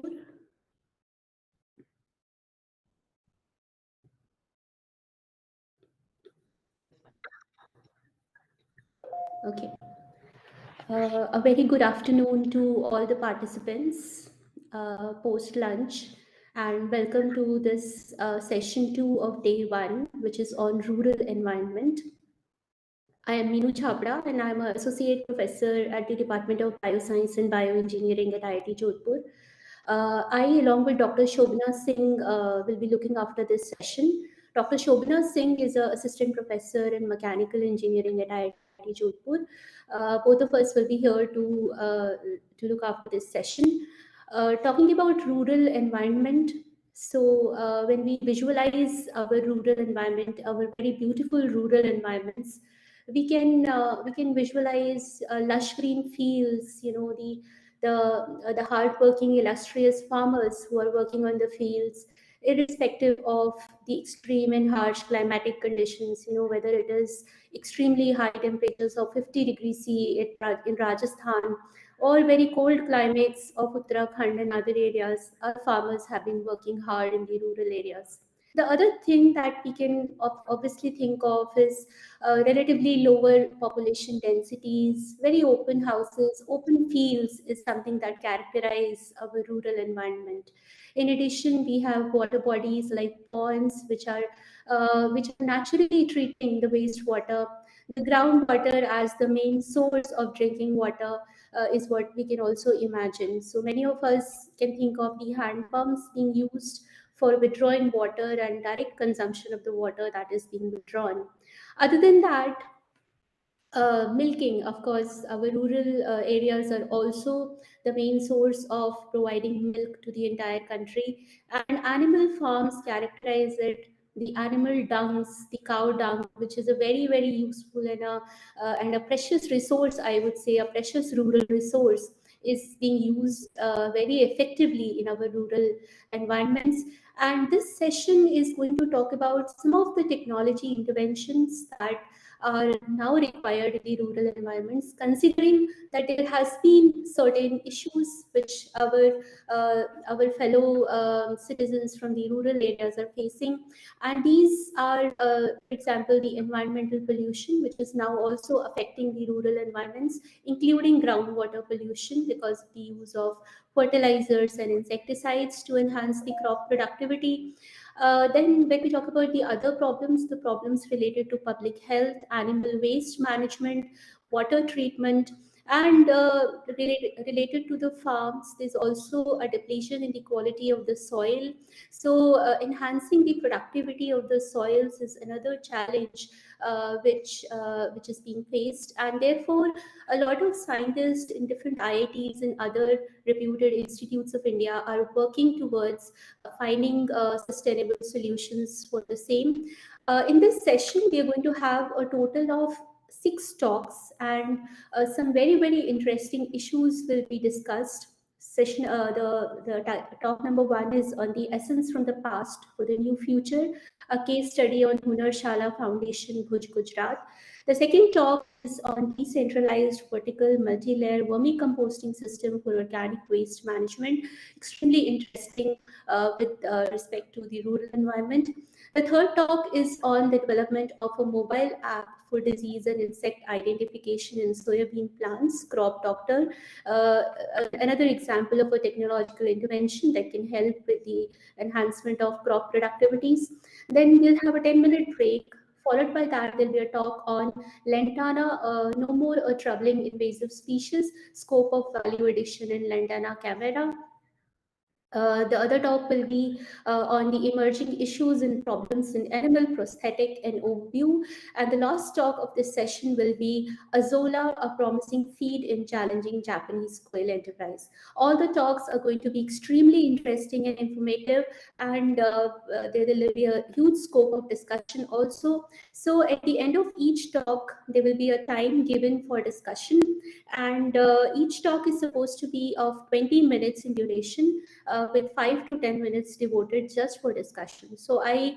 Okay. A very good afternoon to all the participants post-lunch, and welcome to this session 2 of day 1, which is on rural environment. I am Meenu Chhabra, and I am an associate professor at the Department of Bioscience and Bioengineering at IIT Jodhpur. I, along with Dr. Shobhana Singh, will be looking after this session. Dr. Shobhana Singh is an assistant professor in mechanical engineering at IIT Jodhpur. Both of us will be here to look after this session. Talking about rural environment, so when we visualize our rural environment, our very beautiful rural environments, we can visualize lush green fields, you know, the hardworking, illustrious farmers who are working on the fields, irrespective of the extreme and harsh climatic conditions, you know, whether it is extremely high temperatures of 50 degrees C in Rajasthan, or very cold climates of Uttarakhand and other areas. Our farmers have been working hard in the rural areas. The other thing that we can obviously think of is relatively lower population densities, very open houses, open fields is something that characterize our rural environment. In addition, we have water bodies like ponds, which are naturally treating the wastewater. The groundwater as the main source of drinking water is what we can also imagine. So many of us can think of the hand pumps being used for withdrawing water and direct consumption of the water that is being withdrawn. Other than that, milking, of course, our rural areas are also the main source of providing milk to the entire country. And animal farms characterize it, the animal dungs, the cow dung, which is a very, very useful and a precious resource, I would say, a precious rural resource, is being used very effectively in our rural environments. And this session is going to talk about some of the technology interventions that are now required in the rural environments, considering that there has been certain issues which our fellow citizens from the rural areas are facing. And these are, for example, the environmental pollution, which is now also affecting the rural environments, including groundwater pollution because of the use of fertilizers and insecticides to enhance the crop productivity. Then when we talk about the other problems, the problems related to public health, animal waste management, water treatment, and related to the farms, there's also a depletion in the quality of the soil. So enhancing the productivity of the soils is another challenge which is being faced. And therefore, a lot of scientists in different IITs and other reputed institutes of India are working towards finding sustainable solutions for the same. In this session, we are going to have a total of 6 talks, and some very, very interesting issues will be discussed. Session, the talk number 1 is on the essence from the past for the new future, a case study on Hunar Shala Foundation, Bhuj, Gujarat. The second talk is on decentralized vertical multi-layer vermicomposting system for organic waste management. Extremely interesting with respect to the rural environment. The third talk is on the development of a mobile app for disease and insect identification in soybean plants, Crop Doctor. Another example of a technological intervention that can help with the enhancement of crop productivities. Then we'll have a 10-minute break. Followed by that, there'll be a talk on lantana, no more a troubling invasive species, scope of value addition in lantana camera. The other talk will be on the emerging issues and problems in animal prosthetic and overview. And the last talk of this session will be Azola, a promising feed in challenging Japanese quail enterprise. All the talks are going to be extremely interesting and informative, and there will be a huge scope of discussion also. So at the end of each talk, there will be a time given for discussion, and each talk is supposed to be of 20 minutes in duration. with 5 to 10 minutes devoted just for discussion. So I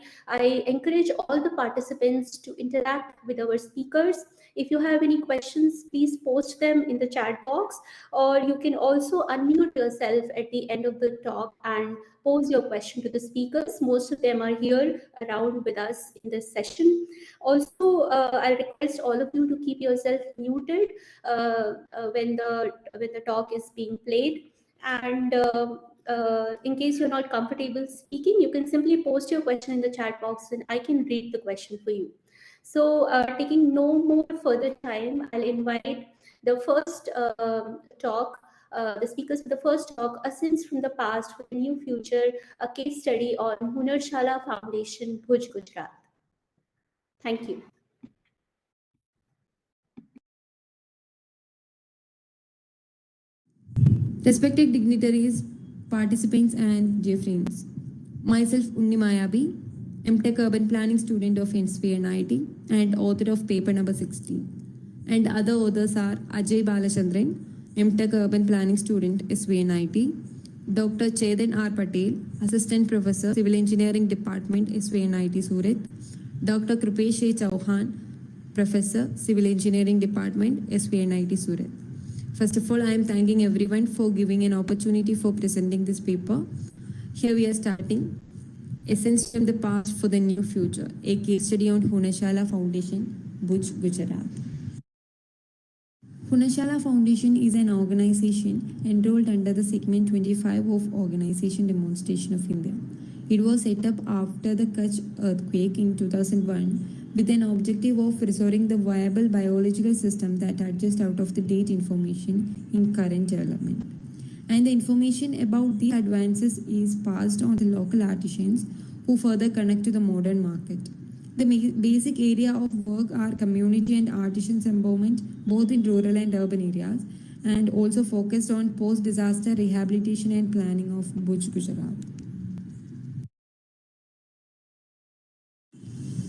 encourage all the participants to interact with our speakers. If you have any questions, please post them in the chat box, or you can also unmute yourself at the end of the talk and pose your question to the speakers. Most of them are here around with us in this session. Also, I request all of you to keep yourself muted when the talk is being played. And in case you're not comfortable speaking, you can simply post your question in the chat box and I can read the question for you. So taking no more further time, I'll invite the first talk, the speakers for the first talk, Essence from the Past for the New Future, a case study on Hunarshala Foundation, Bhuj, Gujarat. Thank you. Respected dignitaries, participants and dear friends, myself Unni Mayabi, MTech Urban Planning student of NIT and author of paper number 16. And other authors are Ajay Balachandran, MTech Urban Planning student SVNIT, Dr. Chetan R. Patel, Assistant Professor, Civil Engineering Department SVNIT Surat, Dr. Krupesh A. Chauhan, Professor, Civil Engineering Department SVNIT Surat. First of all, I am thanking everyone for giving an opportunity for presenting this paper. Here we are starting. Essence from the Past for the New Future, a case study on Hunarshala Foundation, Bhuj, Gujarat. Hunarshala Foundation is an organization enrolled under the segment 25 of Organization Demonstration of India. It was set up after the Kutch earthquake in 2001 with an objective of restoring the viable biological system that adjusts out of the date information in current development. And the information about these advances is passed on to local artisans who further connect to the modern market. The basic area of work are community and artisans empowerment, both in rural and urban areas, and also focused on post-disaster rehabilitation and planning of Bhuj, Gujarat.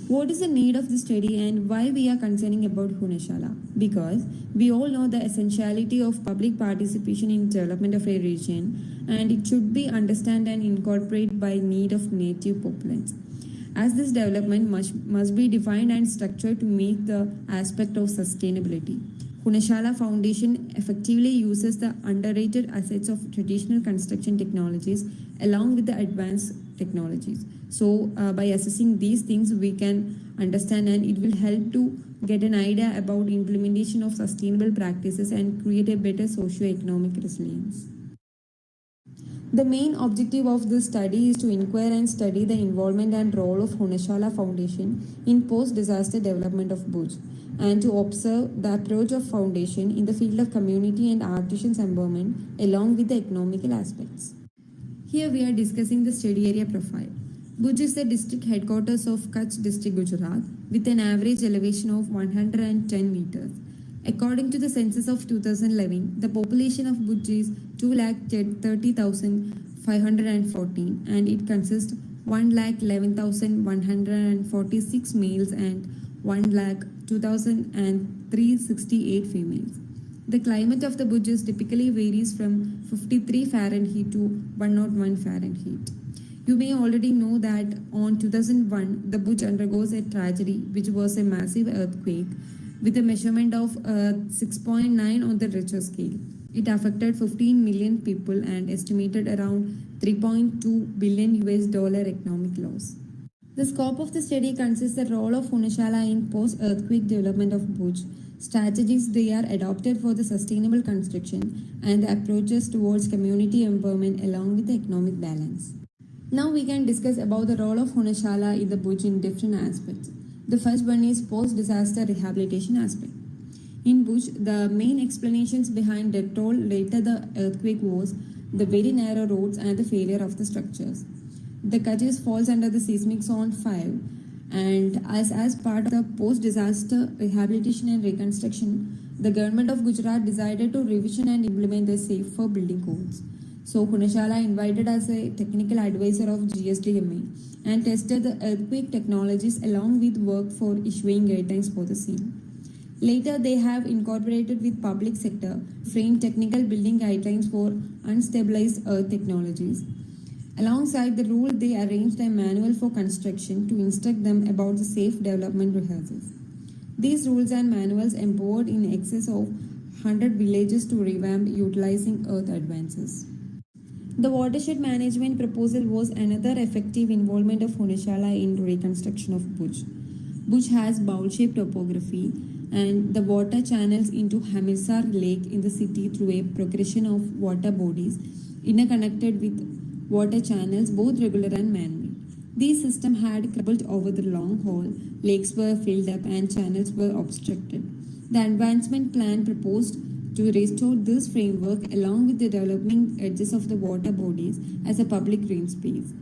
What is the need of this study and why we are concerning about Hunarshala? Because we all know the essentiality of public participation in development of a region, and it should be understood and incorporated by need of native populations. As this development must be defined and structured to make the aspect of sustainability. Hunarshala Foundation effectively uses the underrated assets of traditional construction technologies along with the advanced technologies. So by assessing these things, we can understand and it will help to get an idea about implementation of sustainable practices and create a better socio-economic resilience. The main objective of this study is to inquire and study the involvement and role of Hunarshala Foundation in post-disaster development of Bhuj, and to observe the approach of foundation in the field of community and artisans empowerment along with the economical aspects. Here we are discussing the study area profile. Bhuj is the district headquarters of Kutch district, Gujarat, with an average elevation of 110 meters. According to the census of 2011, the population of Bhuj is 230,514 and it consists 111,146 males and 102,368 females. The climate of the Bhuj typically varies from 53 Fahrenheit to 101 Fahrenheit. You may already know that on 2001, the Bhuj undergoes a tragedy, which was a massive earthquake with a measurement of 6.9 on the Richter scale. It affected 15 million people and estimated around $3.2 billion economic loss. The scope of the study consists the role of Hunarshala in post-earthquake development of Bhuj, strategies they are adopted for the sustainable construction, and the approaches towards community empowerment along with the economic balance. Now we can discuss about the role of Hunarshala in the Bhuj in different aspects. The first one is post-disaster rehabilitation aspect. In Bhuj, the main explanations behind the toll later the earthquake was the very narrow roads and the failure of the structures. The Kutch falls under the seismic zone 5, and as part of the post-disaster rehabilitation and reconstruction, the government of Gujarat decided to revision and implement the safe for building codes. So Hunarshala invited as a technical advisor of GSDMA and tested the earthquake technologies along with work for issuing guidelines for the scene. Later, they have incorporated with public sector, framed technical building guidelines for unstabilized earth technologies. Alongside the rule, they arranged a manual for construction to instruct them about the safe development rehearsals. These rules and manuals empowered in excess of 100 villages to revamp utilizing earth advances. The watershed management proposal was another effective involvement of Hunashala in reconstruction of Bhuj. Bhuj has bowl-shaped topography and the water channels into Hamirsar Lake in the city through a progression of water bodies interconnected with water channels, both regular and man-made. These systems had crumbled over the long haul, lakes were filled up and channels were obstructed. The advancement plan proposed to restore this framework along with the developing edges of the water bodies as a public green space.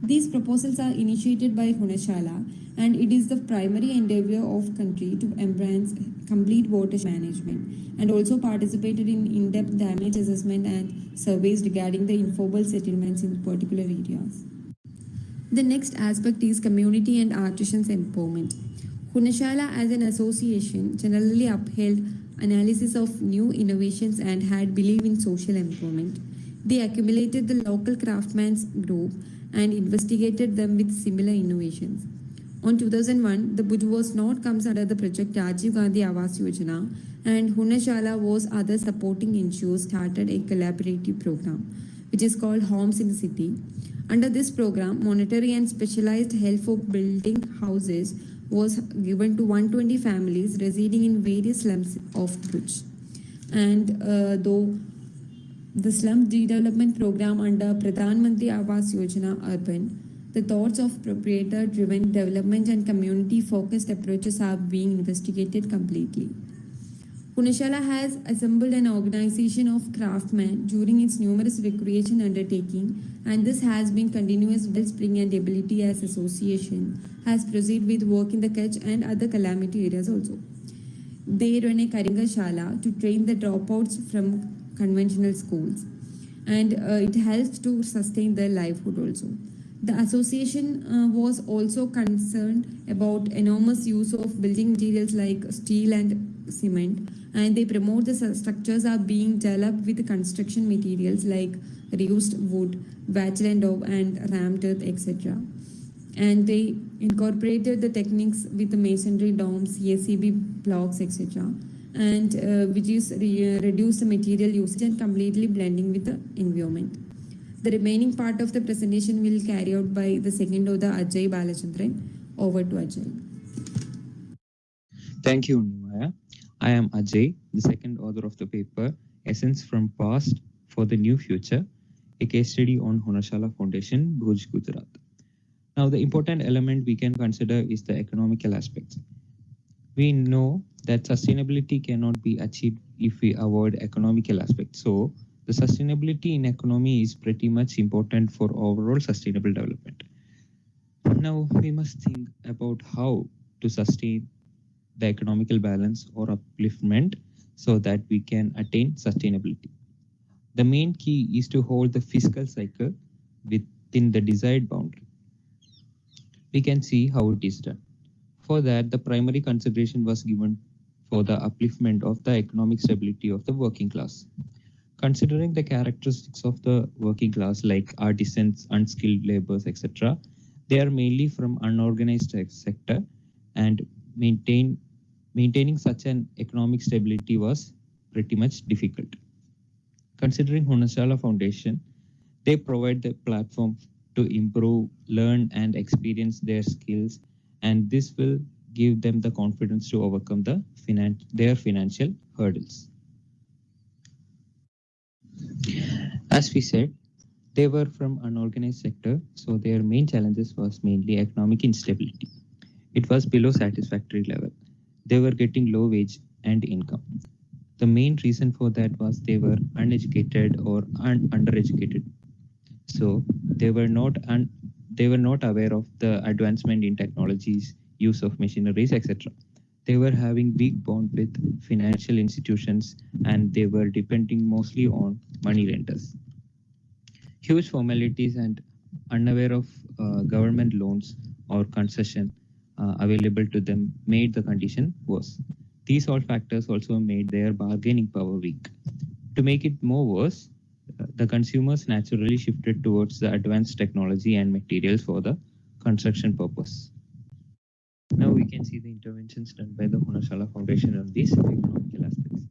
These proposals are initiated by Hunashala and it is the primary endeavor of country to embrace complete watershed management and also participated in in-depth damage assessment and surveys regarding the informal settlements in particular areas. The next aspect is community and artisans empowerment. Hunashala as an association generally upheld analysis of new innovations and had belief in social empowerment. They accumulated the local craftsmen's group and investigated them with similar innovations. On 2001, the Bhuj was not comes under the project Rajiv Gandhi Awas Yojana and Hunashala was other supporting NGOs started a collaborative program which is called Homes in the City. Under this program, monetary and specialized help for building houses was given to 120 families residing in various slums of Bhuj. And though the slum redevelopment program under Pradhan Mantri Awas Yojana Urban, the thoughts of proprietor-driven development and community-focused approaches are being investigated completely. Hunashala has assembled an organization of craftsmen during its numerous recreation undertaking, and this has been continuous wellspring and ability as association has proceeded with work in the Kutch and other calamity areas also. They run a Karinga Shala to train the dropouts from conventional schools, and it helps to sustain their livelihood also. The association was also concerned about enormous use of building materials like steel and cement, and they promote the structures are being developed with construction materials like reused wood, Bachelor and rammed earth, etc. And they incorporated the techniques with the masonry domes, ACB blocks, etc. And which is reduce the material usage and completely blending with the environment. The remaining part of the presentation will carry out by the second author Ajay Balachandran. Over to Ajay. Thank you, Nimaya. I am Ajay, the second author of the paper, Essence from Past for the New Future, a case study on Hunashala Foundation, Bhuj, Gujarat. Now, the important element we can consider is the economical aspects. We know that sustainability cannot be achieved if we avoid economical aspects. So, the sustainability in economy is pretty much important for overall sustainable development. Now, we must think about how to sustain the economical balance or upliftment so that we can attain sustainability. The main key is to hold the fiscal cycle within the desired boundary. We can see how it is done. For that, the primary consideration was given for the upliftment of the economic stability of the working class. Considering the characteristics of the working class like artisans, unskilled laborers, etc., they are mainly from unorganized sector, and maintaining such an economic stability was pretty much difficult. Considering Hunashala Foundation, they provide the platform to improve, learn and experience their skills, and this will give them the confidence to overcome their financial hurdles. As we said, they were from unorganized sector, so their main challenges was mainly economic instability. It was below satisfactory level. They were getting low wage and income. The main reason for that was they were uneducated or undereducated. So they were not aware of the advancement in technologies, use of machineries, etc. They were having weak bond with financial institutions, and they were depending mostly on money lenders. Huge formalities and unaware of government loans or concession available to them made the condition worse. These all factors also made their bargaining power weak. To make it more worse, the consumers naturally shifted towards the advanced technology and materials for the construction purpose. Now we can see the interventions done by the Hunashala Foundation on these economical aspects.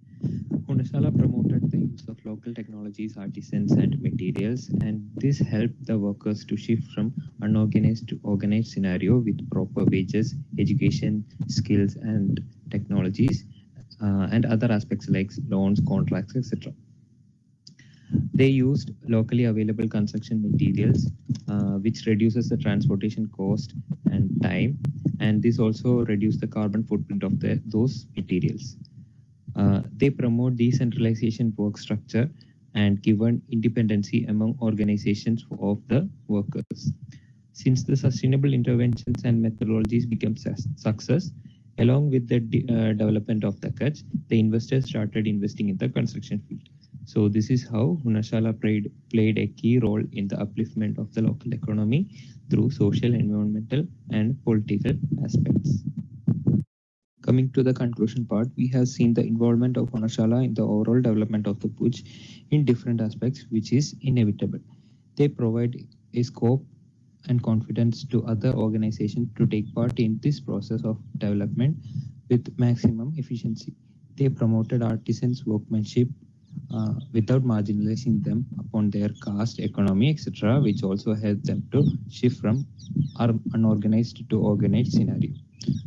Hunashala promoted the use of local technologies, artisans, and materials, and this helped the workers to shift from unorganized to organized scenario with proper wages, education, skills, and technologies, and other aspects like loans, contracts, etc. They used locally available construction materials, which reduces the transportation cost and time, and this also reduced the carbon footprint of those materials. They promote decentralization work structure and given independency among organizations of the workers. Since the sustainable interventions and methodologies became success, along with the development of the Kutch, the investors started investing in the construction field. So this is how Hunashala played a key role in the upliftment of the local economy through social, environmental, and political aspects. Coming to the conclusion part, we have seen the involvement of Hunashala in the overall development of the Bhuj in different aspects, which is inevitable. They provide a scope and confidence to other organizations to take part in this process of development with maximum efficiency. They promoted artisans' workmanship without marginalizing them upon their caste, economy, etc., which also helped them to shift from unorganized to organized scenario.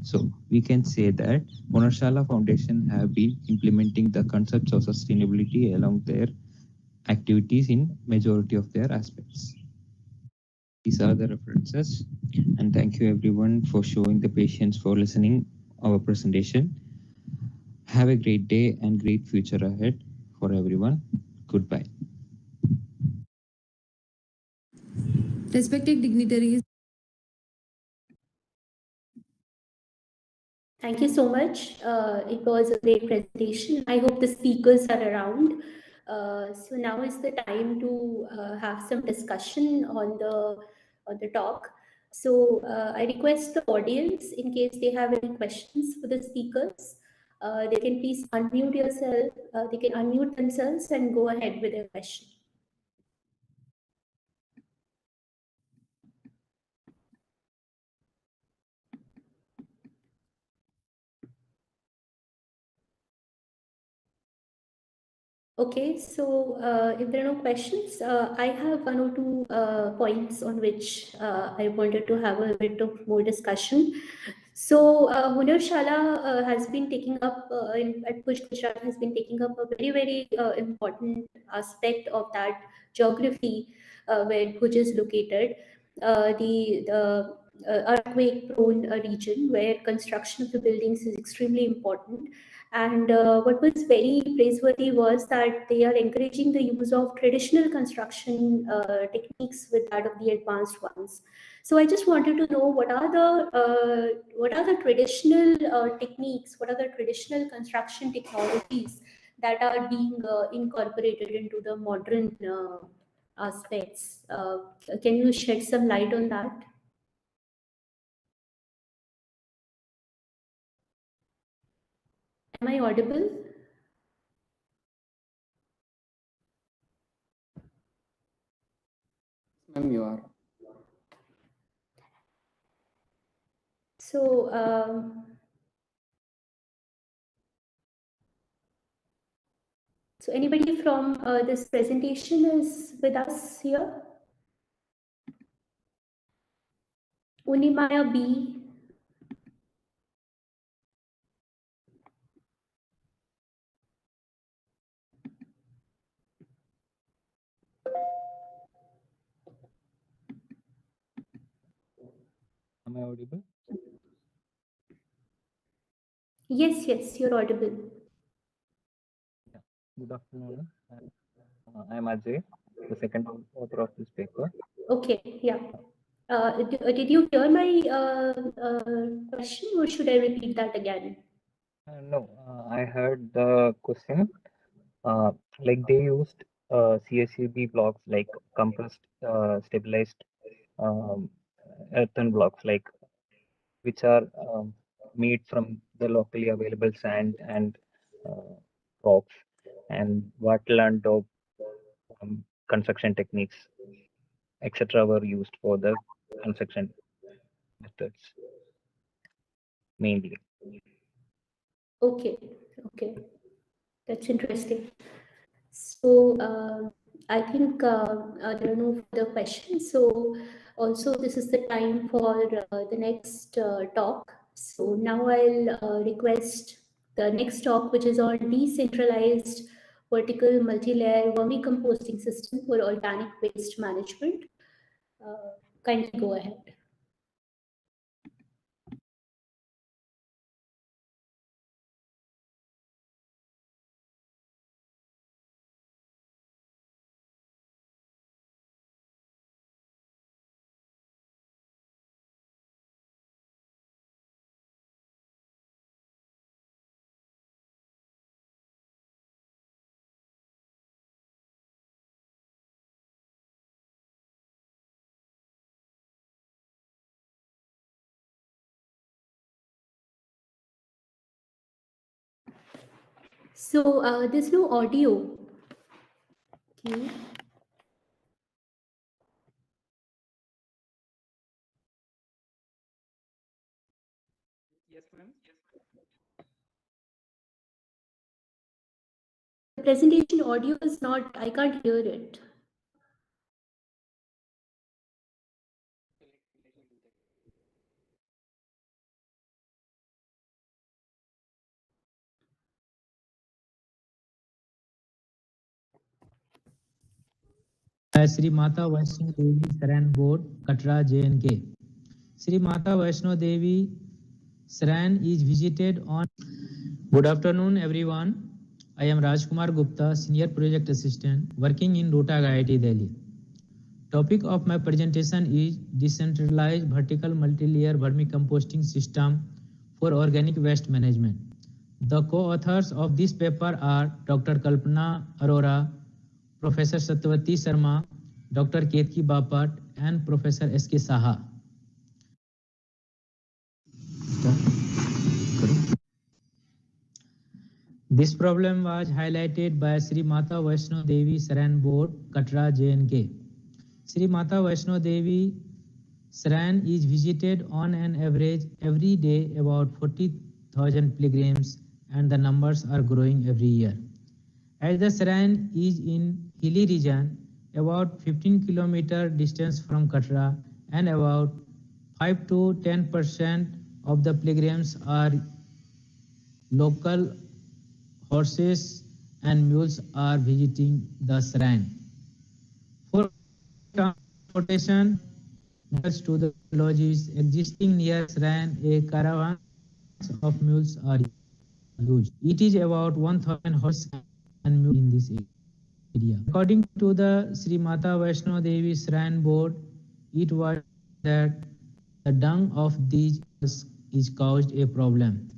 So we can say that Hunashala Foundation have been implementing the concepts of sustainability along their activities in majority of their aspects. These are the references, and thank you everyone for showing the patience for listening our presentation. Have a great day and great future ahead for everyone. Goodbye. Respected dignitaries. Thank you so much. It was a great presentation. I hope the speakers are around. So now is the time to have some discussion on the talk. So I request the audience, in case they have any questions for the speakers, they can please unmute yourself. They can unmute themselves and go ahead with their question. Okay, so if there are no questions, I have one or two points on which I wanted to have a bit of more discussion. So Hunashala has been taking up, at Bhuj, Gujarat, has been taking up a very, very important aspect of that geography where Bhuj is located, the earthquake-prone region where construction of the buildings is extremely important. And what was very praiseworthy was that they are encouraging the use of traditional construction techniques with that of the advanced ones. So I just wanted to know what are the traditional techniques, what are the traditional construction technologies that are being incorporated into the modern aspects. Can you shed some light on that? Am I audible? Ma'am, you are. So, so anybody from this presentation is with us here? Unimaya B. Am I audible? Yes, yes, you're audible. Yeah. Good afternoon. I am Ajay, the second author of this paper. Okay, yeah. Did you hear my question, or should I repeat that again? No, I heard the question. Like they used CSCB blocks like compressed, stabilized earthen blocks, like which are made from the locally available sand and rocks, and wattle and daub construction techniques, etc., were used for the construction methods mainly. Okay, okay, that's interesting. So I think there are no further questions. So also this is the time for the next talk. So now I'll request the next talk, which is on decentralized vertical multi-layer vermicomposting system for organic waste management. Kindly go ahead. So there's no audio. Okay. Yes, ma'am. The presentation audio is not, I can't hear it. Sri Mata Vaishno Devi Saran Board, Katra, J&K. Sri Mata Vaishno Devi Saran is visited on. Good afternoon, everyone. I am Rajkumar Gupta, Senior Project Assistant, working in Rotag IIT Delhi. Topic of my presentation is decentralized vertical multi-layer vermicomposting system for organic waste management. The co-authors of this paper are Dr. Kalpana Arora, Professor Satyavati Sharma, Dr. Ketki Bapat, and Professor S.K. Saha. This problem was highlighted by Sri Mata Vaishno Devi Saran Board, Katra, J&K. Sri Mata Vaishno Devi Saran is visited on an average every day about 40,000 pilgrims, and the numbers are growing every year. As the Saran is in hilly region, about 15 kilometer distance from Katra, and about 5 to 10% of the pilgrims are local. Horses and mules are visiting the Saran. For transportation to the lodges existing near Saran, a caravan of mules are used. It is about 1,000 horses and mules in this area. According to the Sri Mata Vaishno Devi Saran Board, it was that the dung of these is caused a problem.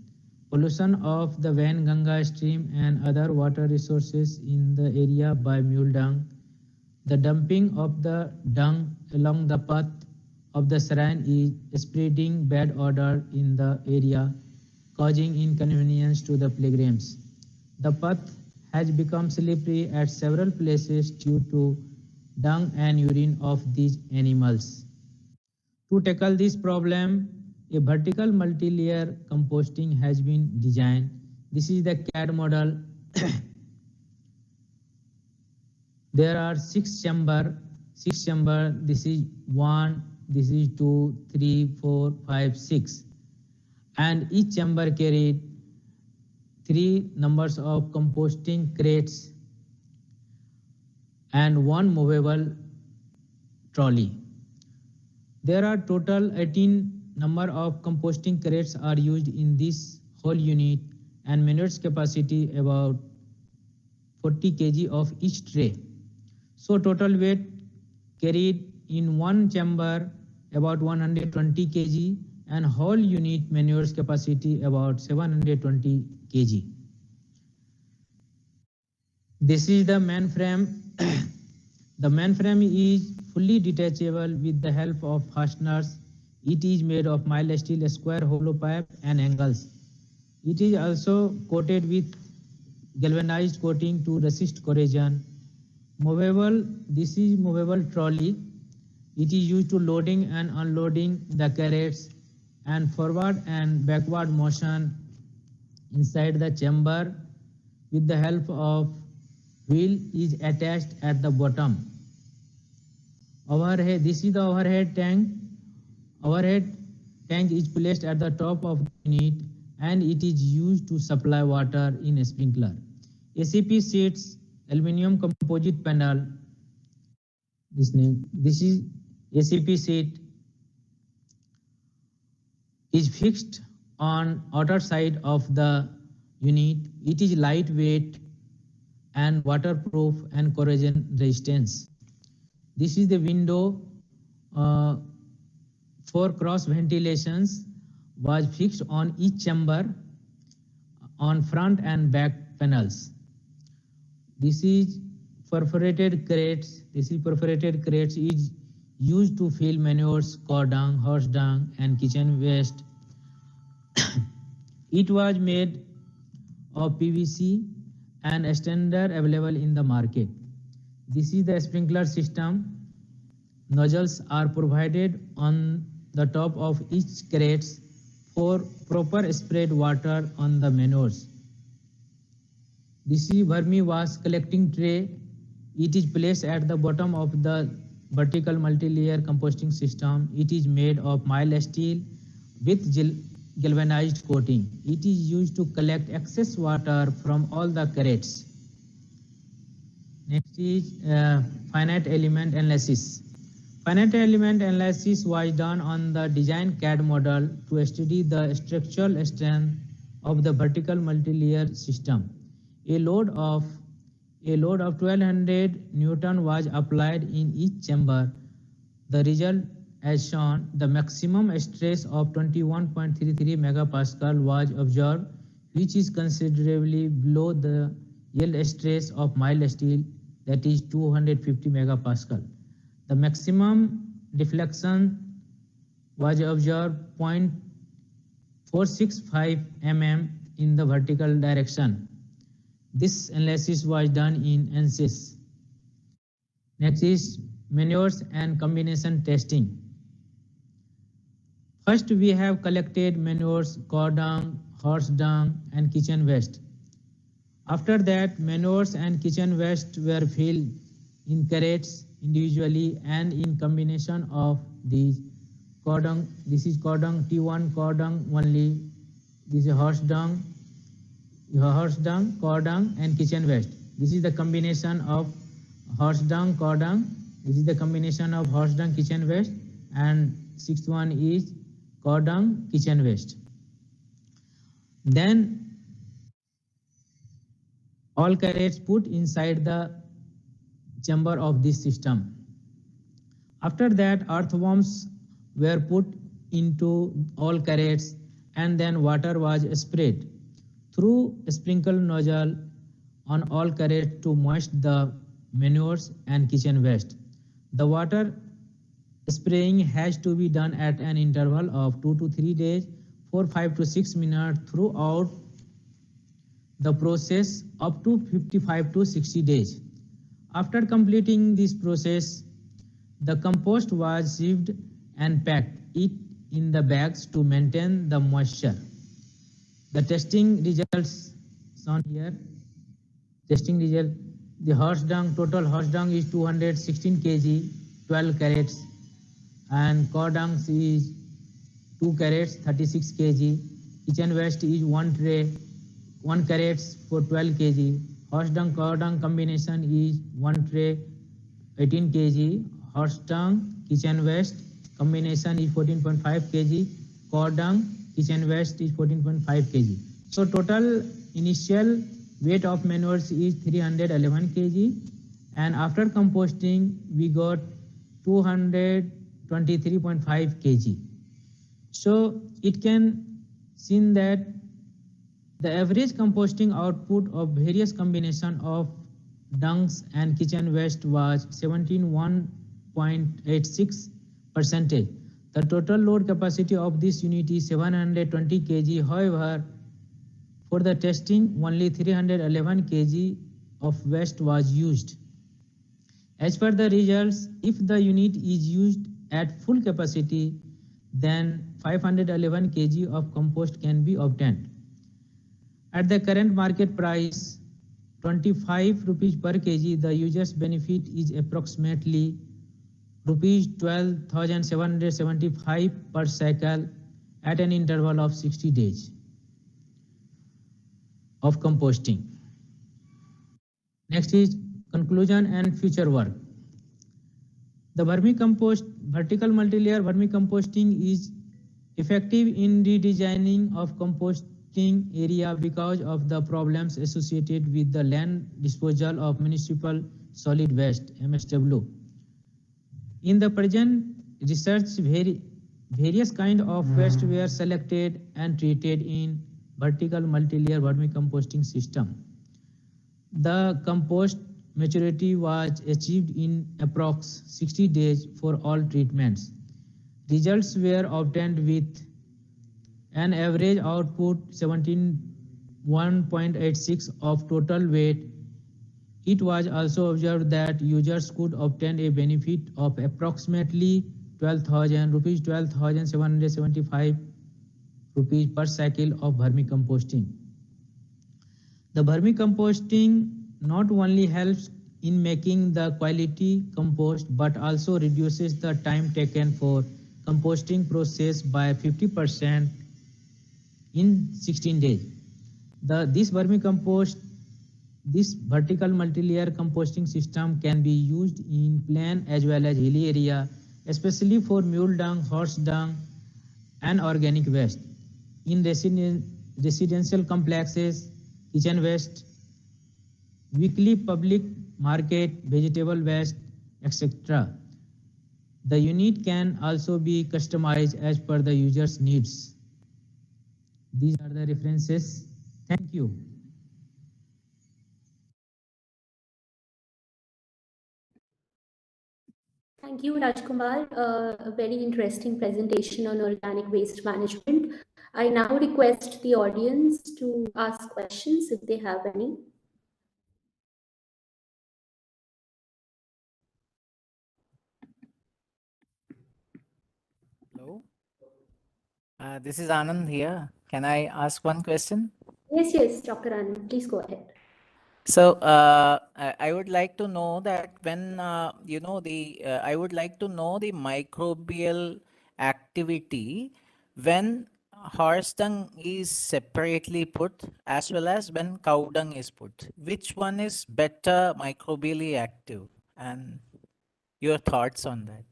Pollution of the Vainganga stream and other water resources in the area by mule dung. The dumping of the dung along the path of the Saran is spreading bad odor in the area, causing inconvenience to the pilgrims. The path has become slippery at several places due to dung and urine of these animals. To tackle this problem, a vertical multi-layer composting has been designed. This is the CAD model. There are six chamber. This is 1, this is 2, 3, 4, 5, 6. And each chamber carried 3 numbers of composting crates and 1 movable trolley. There are total 18 number of composting crates are used in this whole unit, and minutes capacity about 40 kg of each tray. So total weight carried in one chamber about 120 kg, and whole unit manures capacity about 720 kg. This is the main frame. The main frame is fully detachable with the help of fasteners. It is made of mild steel square hollow pipe and angles. It is also coated with galvanized coating to resist corrosion. This is movable trolley. It is used to loading and unloading the carrots and forward and backward motion inside the chamber with the help of wheel is attached at the bottom. Overhead, this is the overhead tank. Overhead tank is placed at the top of the unit and it is used to supply water in a sprinkler. ACP seats, aluminum composite panel. This is ACP seat is fixed on outer side of the unit. It is lightweight and waterproof and corrosion resistance. This is the window. 4 cross ventilations was fixed on each chamber on front and back panels. This is perforated crates. This is perforated crates is used to fill manures, cow dung, horse dung, and kitchen waste. It was made of PVC and a standard available in the market. This is the sprinkler system. Nozzles are provided on the top of each crate for proper sprayed water on the manures. This is vermi-wash collecting tray. It is placed at the bottom of the vertical multi-layer composting system. It is made of mild steel with galvanized coating. It is used to collect excess water from all the crates. Next is finite element analysis. Finite element analysis was done on the design CAD model to study the structural strength of the vertical multi-layer system. A load of 1200 Newton was applied in each chamber. The result as shown, the maximum stress of 21.33 megapascal was observed, which is considerably below the yield stress of mild steel, that is 250 megapascal. The maximum deflection was observed 0.465 mm in the vertical direction. This analysis was done in ANSYS. Next is manures and combination testing. First, we have collected manures, cow dung, horse dung, and kitchen waste. After that, manures and kitchen waste were filled in crates individually and in combination of these. Cow dung, this is cow dung T1, cow dung only. This is horse dung, cow dung, and kitchen waste. This is the combination of horse dung, cow dung. This is the combination of horse dung, kitchen waste, and sixth one is cow dung, kitchen waste. Then all carrots put inside the chamber of this system. After that, earthworms were put into all carrots and then water was sprayed through a sprinkle nozzle on all carrots to moist the manures and kitchen waste. The water spraying has to be done at an interval of 2 to 3 days for 5 to 6 minutes throughout the process up to 55 to 60 days. After completing this process, the compost was sieved and packed it in the bags to maintain the moisture. The testing results shown here. Testing result: the horse dung, total horse dung is 216 kg, 12 carats, and cow dung is 2 carats, 36 kg. Kitchen waste is 1 tray, 1 carats for 12 kg. Horse dung cow dung combination is 1 tray, 18 kg. Horse dung kitchen waste combination is 14.5 kg. Cow dung kitchen waste is 14.5 kg. So total initial weight of manures is 311 kg, and after composting we got 223.5 kg. So it can seen that the average composting output of various combination of dungs and kitchen waste was 17.86%. The total load capacity of this unit is 720 kg. However, for the testing, only 311 kg of waste was used. As per the results, if the unit is used at full capacity, then 511 kg of compost can be obtained. At the current market price, 25 rupees per kg, the user's benefit is approximately rupees 12,775 per cycle at an interval of 60 days of composting. Next is conclusion and future work. The vertical multi-layer vermicomposting is effective in redesigning of composting area because of the problems associated with the land disposal of municipal solid waste (MSW). In the present research, various kinds of waste were selected and treated in vertical multi-layer vermicomposting system. The compost maturity was achieved in approx 60 days for all treatments. Results were obtained with an average output 1.86 of total weight. It was also observed that users could obtain a benefit of approximately 12,775 rupees per cycle of vermicomposting. The vermicomposting not only helps in making the quality compost but also reduces the time taken for composting process by 50% in 16 days. This vertical multi-layer composting system can be used in plain as well as hilly area, especially for mule dung, horse dung, and organic waste. In residential complexes, kitchen waste, weekly public market, vegetable waste, etc. The unit can also be customized as per the user's needs. These are the references. Thank you. Thank you, Rajkumar. A very interesting presentation on organic waste management. I now request the audience to ask questions if they have any. Hello. This is Anand here. Can I ask one question? Yes, Dr. Anand, please go ahead. So I would like to know that when I would like to know the microbial activity when horse dung is separately put as well as when cow dung is put. Which one is better microbially active? And your thoughts on that?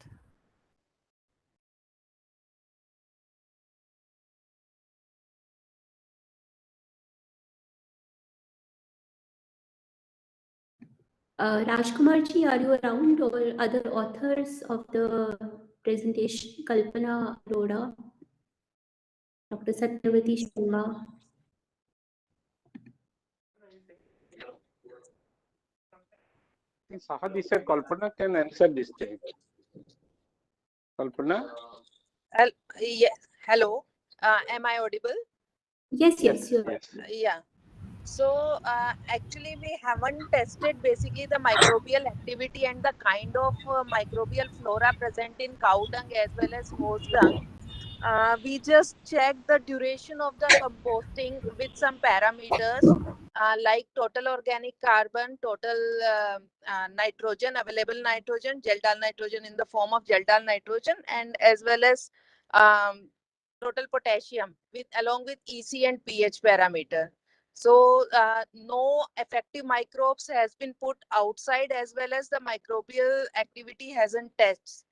Rajkumar ji, are you around, or other authors of the presentation? Kalpana Arora, Dr. Satyavati Sharma. Sahadi said Kalpana can answer this thing. Kalpana? Yes. Hello. Am I audible? Yes, Yes. Yeah. So actually, we haven't tested basically the microbial activity and the kind of microbial flora present in cow dung as well as horse dung. We just check the duration of the composting with some parameters like total organic carbon, total nitrogen, available nitrogen, gel-dal nitrogen in the form of gel-dal nitrogen, and as well as total potassium along with EC and pH parameter. So no effective microbes has been put outside, as well as the microbial activity hasn't tested.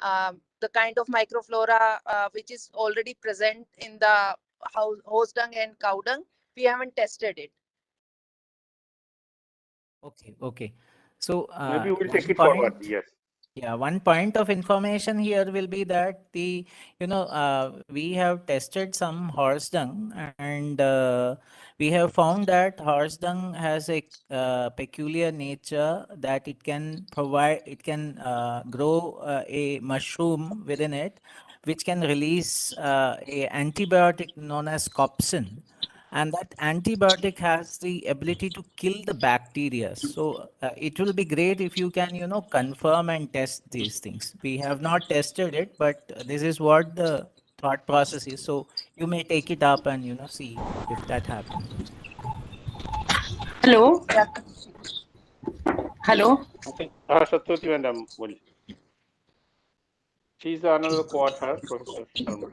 The kind of microflora which is already present in the horse dung and cow dung, we haven't tested it. Okay. So Maybe we'll one take it point, forward. Yes. yeah, one point of information here will be that we have tested some horse dung, and we have found that horse dung has a peculiar nature that it can grow a mushroom within it, which can release a antibiotic known as copsin. and that antibiotic has the ability to kill the bacteria. So it will be great if you can, confirm and test these things. We have not tested it, but this is what the thought process is. So you may take it up and, see if that happens. Hello. Hello. Okay. Satwati madam, she's another quarter, Professor Sharma.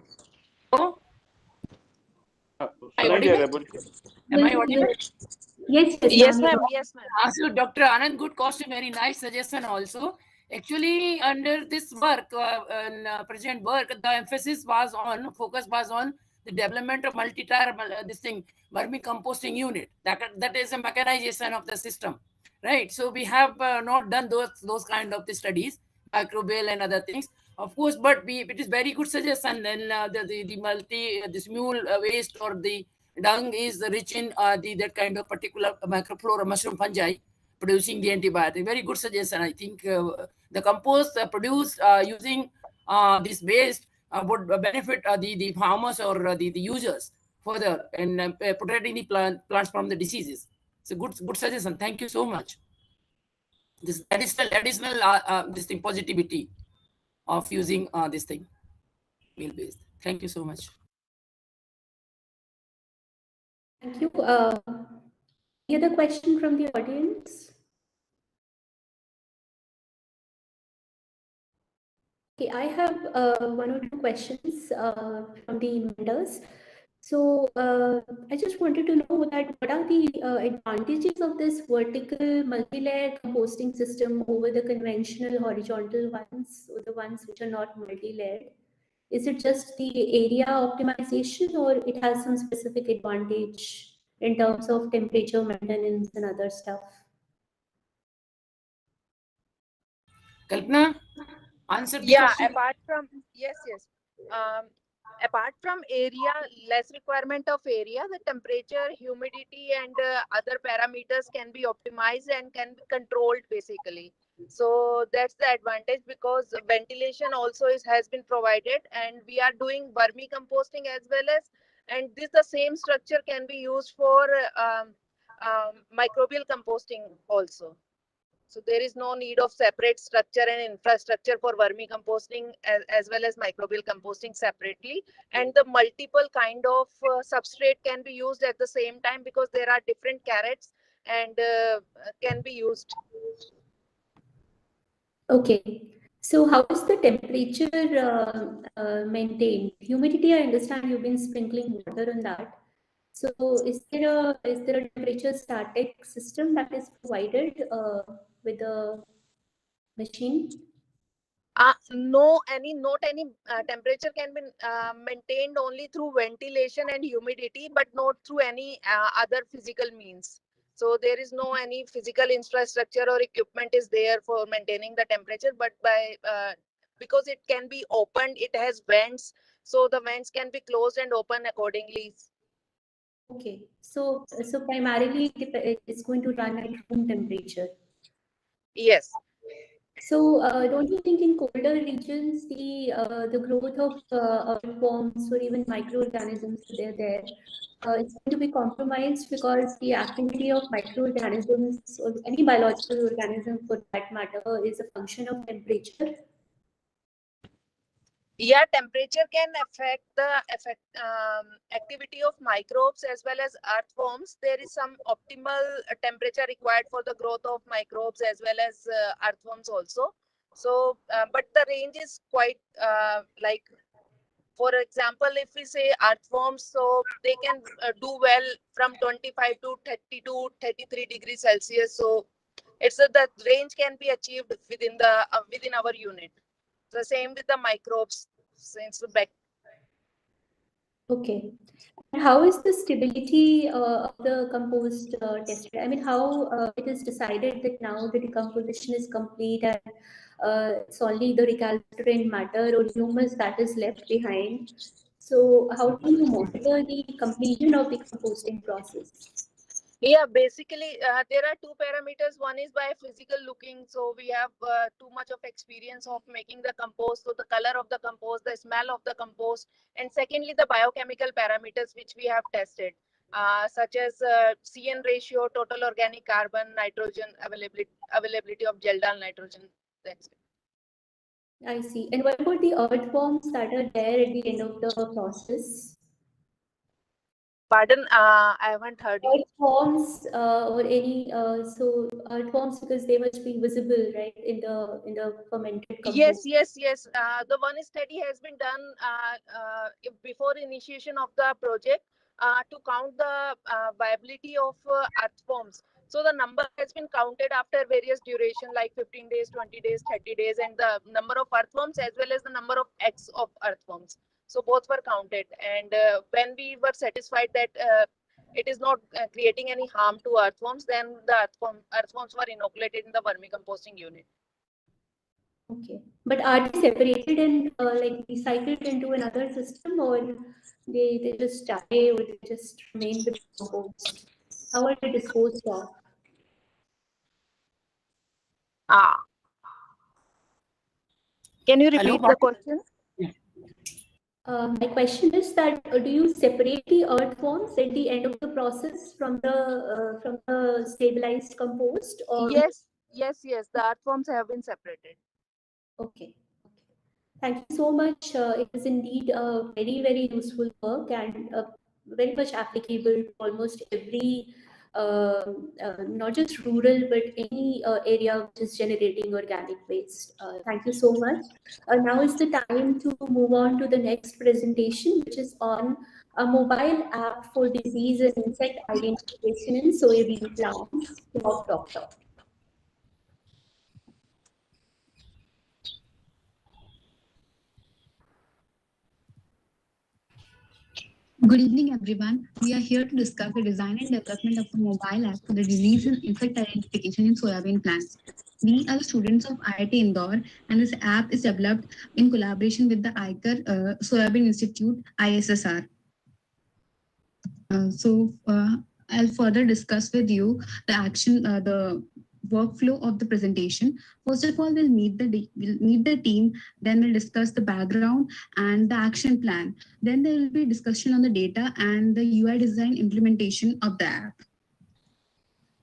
Oh, Sunil, you are able to. am I audible? Yes, Yes, ma'am. ma'am. Yes, ma'am. So Dr. Anand, good question, very nice suggestion also. Actually, under this work, present work, the emphasis was on, focus was on the development of multi-tier, vermicomposting unit. That is a mechanization of the system, right? So we have not done those kind of the studies, microbial and other things, of course. But it is very good suggestion. Then this mule waste or the dung is rich in that kind of particular microflora, mushroom fungi producing the antibiotic. Very good suggestion. I think the compost produced using this waste would benefit the farmers or the users further in protecting the plants from the diseases. It's a good suggestion. Thank you so much. This additional this thing positivity of using this thing meal based. Thank you so much. Thank you. Any other question from the audience? Okay, I have one or two questions from the vendors. So I just wanted to know that what are the advantages of this vertical multi-layered composting system over the conventional horizontal ones, or the ones which are not multi-layered? Is it just the area optimization, or it has some specific advantage in terms of temperature maintenance and other stuff? Kalpana, answer the Yeah, question. apart from apart from area, less requirement of area, the temperature, humidity, and other parameters can be optimized and can be controlled basically. So that's the advantage, because ventilation also has been provided, and we are doing vermicomposting as well as, and the same structure can be used for microbial composting also. So there is no need of separate structure and infrastructure for vermicomposting as well as microbial composting separately. And the multiple kind of substrate can be used at the same time, because there are different carrots and can be used. Okay. So how is the temperature maintained? Humidity, I understand you've been sprinkling water on that. So is there a temperature static system that is provided with the machine? Not any temperature can be maintained only through ventilation and humidity, but not through any other physical means. So there is no any physical infrastructure or equipment is there for maintaining the temperature, but by because it can be opened, it has vents, so the vents can be closed and open accordingly. Okay, so primarily it's going to run at room temperature. Yes. So don't you think in colder regions the growth of earthworms or even microorganisms, they're there, it's going to be compromised, because the activity of microorganisms or any biological organism for that matter is a function of temperature? Yeah, temperature can affect the activity of microbes as well as earthworms. There is some optimal temperature required for the growth of microbes as well as earthworms also. So, but the range is quite like, for example, if we say earthworms, so they can do well from 25 to 32, 33 degrees Celsius. So it's the range can be achieved within the within our unit. The same with the microbes, since back. Okay. And how is the stability of the compost tested? I mean, how it is decided that now the decomposition is complete and it's only the recalcitrant matter or humus that is left behind. So how do you monitor the completion of the composting process? Yeah, basically there are two parameters. One is by physical looking, so we have too much of experience of making the compost, so the color of the compost, the smell of the compost, and secondly the biochemical parameters which we have tested. such as CN ratio, total organic carbon, nitrogen availability of gel-dal nitrogen. That's it. I see. And what about the earthworms that are there at the end of the process? Pardon, I haven't heard you. Earthworms or any earthworms, because they must be visible, right, in the fermented compost. Yes. The one study has been done before initiation of the project to count the viability of earthworms. So the number has been counted after various duration, like 15 days, 20 days, 30 days, and the number of earthworms as well as the number of eggs of earthworms. So both were counted, and when we were satisfied that it is not creating any harm to earthworms, then the earthworms were inoculated in the vermicomposting unit. Okay, but are they separated and like recycled into another system, or they just die, or they just remain with compost? How are they disposed of? Can you repeat the question? My question is that do you separate the earthworms at the end of the process from the stabilized compost, or? Yes. The earthworms have been separated. Okay. Thank you so much. It is indeed a very, very useful work and very much applicable to almost every, not just rural, but any area which is generating organic waste. Thank you so much. Now is the time to move on to the next presentation, which is on a mobile app for disease and insect identification in soybean plants, Crop Doctor. Good evening, everyone. We are here to discuss the design and development of a mobile app for the disease and insect identification in soybean plants. We are the students of IIT Indore, and this app is developed in collaboration with the ICAR Soybean Institute, ISSR. I'll further discuss with you the workflow of the presentation. First of all, we'll meet the team, then we'll discuss the background and the action plan. Then there will be discussion on the data and the UI design implementation of the app.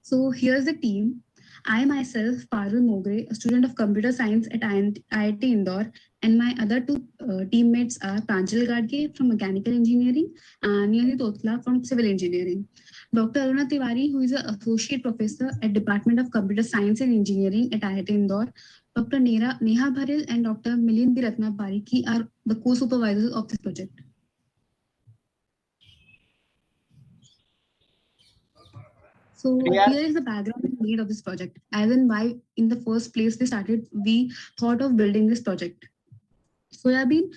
So here's the team. I myself, Parul Mogre, a student of computer science at IIT Indore, and my other two teammates are Pranjal Gadge from mechanical engineering and Niyati Totla from civil engineering. Dr. Aruna Tiwari, who is an associate professor at Department of Computer Science and Engineering at IIT Indore, Dr. Neha Bharil and Dr. Milind Ratna Parikhi are the co-supervisors of this project. So here is the background and need of this project, as in why in the first place we thought of building this project. Soybean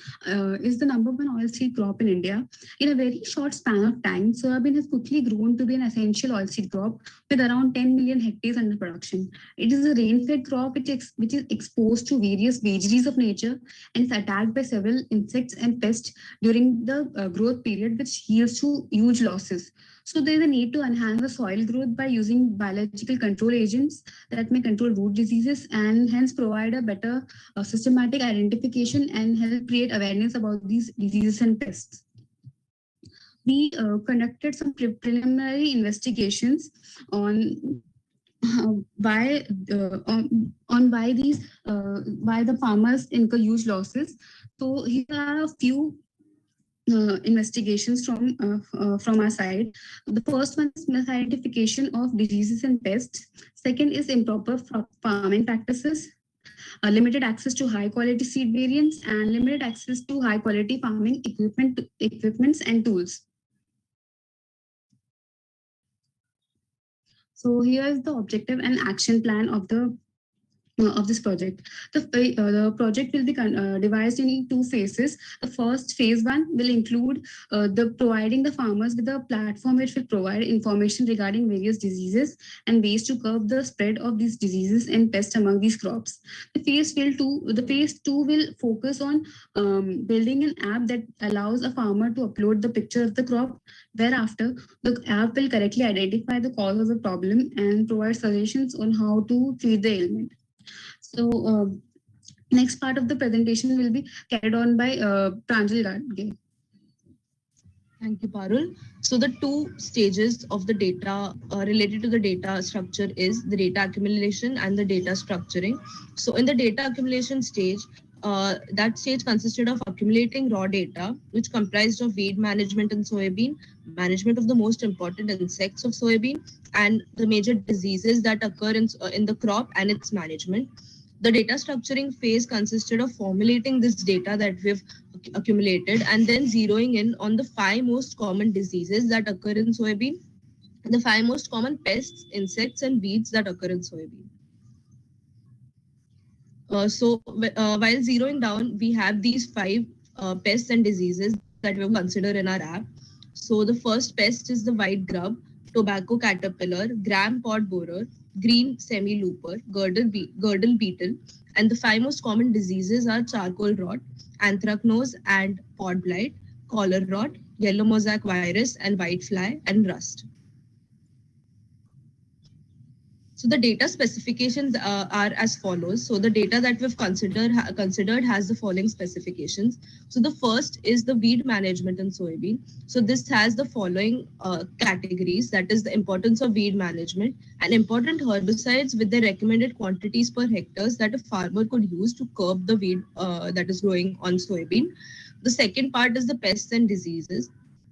is the #1 oilseed crop in India. In a very short span of time, soybean has quickly grown to be an essential oilseed crop with around 10 million hectares under production. It is a rain-fed crop which is exposed to various vagaries of nature and is attacked by several insects and pests during the growth period, which yields to huge losses. So there is a need to enhance the soil growth by using biological control agents that may control root diseases and hence provide a better systematic identification and help create awareness about these diseases and pests. We conducted some preliminary investigations on why the farmers incur huge losses. So here are a few investigations from our side. The first one is misidentification of diseases and pests. Second is improper farming practices, limited access to high quality seed variants, and limited access to high quality farming equipments and tools. So here is the objective and action plan of this project. The project will be divided in 2 phases. The first phase 1 will include providing the farmers with a platform which will provide information regarding various diseases and ways to curb the spread of these diseases and pests among these crops. The phase 2 will focus on building an app that allows a farmer to upload the picture of the crop. Thereafter, the app will correctly identify the cause of the problem and provide suggestions on how to treat the ailment. So next part of the presentation will be carried on by Pranjal Gadge. Thank you, Parul. So the two stages of the data related to the data structure is the data accumulation and the data structuring. So in the data accumulation stage, that stage consisted of accumulating raw data, which comprised of weed management in soybean, management of the most important insects of soybean, and the major diseases that occur in the crop and its management. The data structuring phase consisted of formulating this data that we've accumulated and then zeroing in on the 5 most common diseases that occur in soybean, the 5 most common pests, insects, and weeds that occur in soybean. While zeroing down, we have these 5 pests and diseases that we'll consider in our app. So the first pest is the white grub, tobacco caterpillar, gram pod borer, green semi-looper, girdle beetle, and the 5 most common diseases are charcoal rot, anthracnose and pod blight, collar rot, yellow mosaic virus, and white fly, and rust. So the data specifications are as follows. So the data that we've considered has the following specifications. So the first is the weed management in soybean. So this has the following categories, that is the importance of weed management and important herbicides with the recommended quantities per hectares that a farmer could use to curb the weed that is growing on soybean. The second part is the pests and diseases.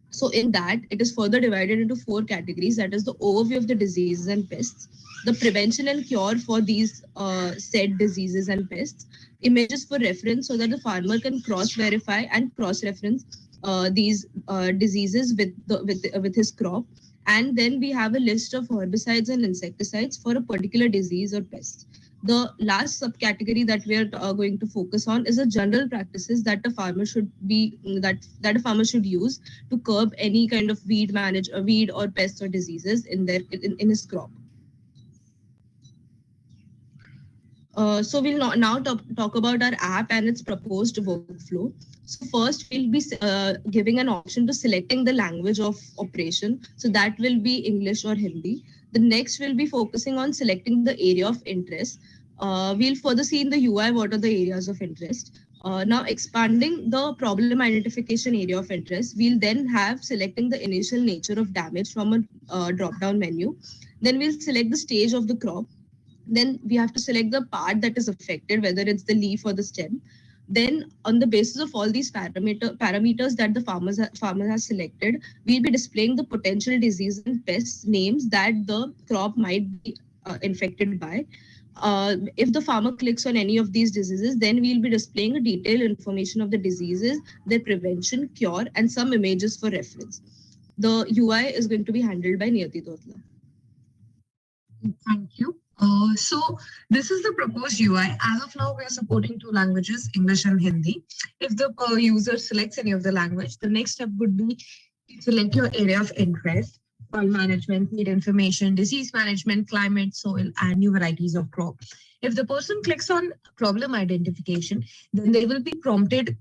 So in that, it is further divided into 4 categories. That is the overview of the diseases and pests, the prevention and cure for these said diseases and pests, images for reference so that the farmer can cross-verify and cross-reference these diseases with his crop. And then we have a list of herbicides and insecticides for a particular disease or pest. The last subcategory that we are going to focus on is the general practices that a farmer should use to curb any kind of weed or pests or diseases in his crop. So we'll now talk about our app and its proposed workflow. So first, we'll be giving an option to selecting the language of operation. So that will be English or Hindi. The next, we'll be focusing on selecting the area of interest. We'll further see in the UI what are the areas of interest. Now expanding the problem identification area of interest, we'll then have selecting the initial nature of damage from a drop-down menu. Then we'll select the stage of the crop. Then we have to select the part that is affected, whether it's the leaf or the stem. Then on the basis of all these parameters that the farmer has selected, we'll be displaying the potential disease and pest names that the crop might be infected by. If the farmer clicks on any of these diseases, then we'll be displaying a detailed information of the diseases, their prevention, cure, and some images for reference. The UI is going to be handled by Niyati Dotla. Thank you. So this is the proposed UI. As of now, we are supporting 2 languages, English and Hindi. If the user selects any of the language, the next step would be to select your area of interest, soil management, seed information, disease management, climate, soil, and new varieties of crop. If the person clicks on problem identification, then they will be prompted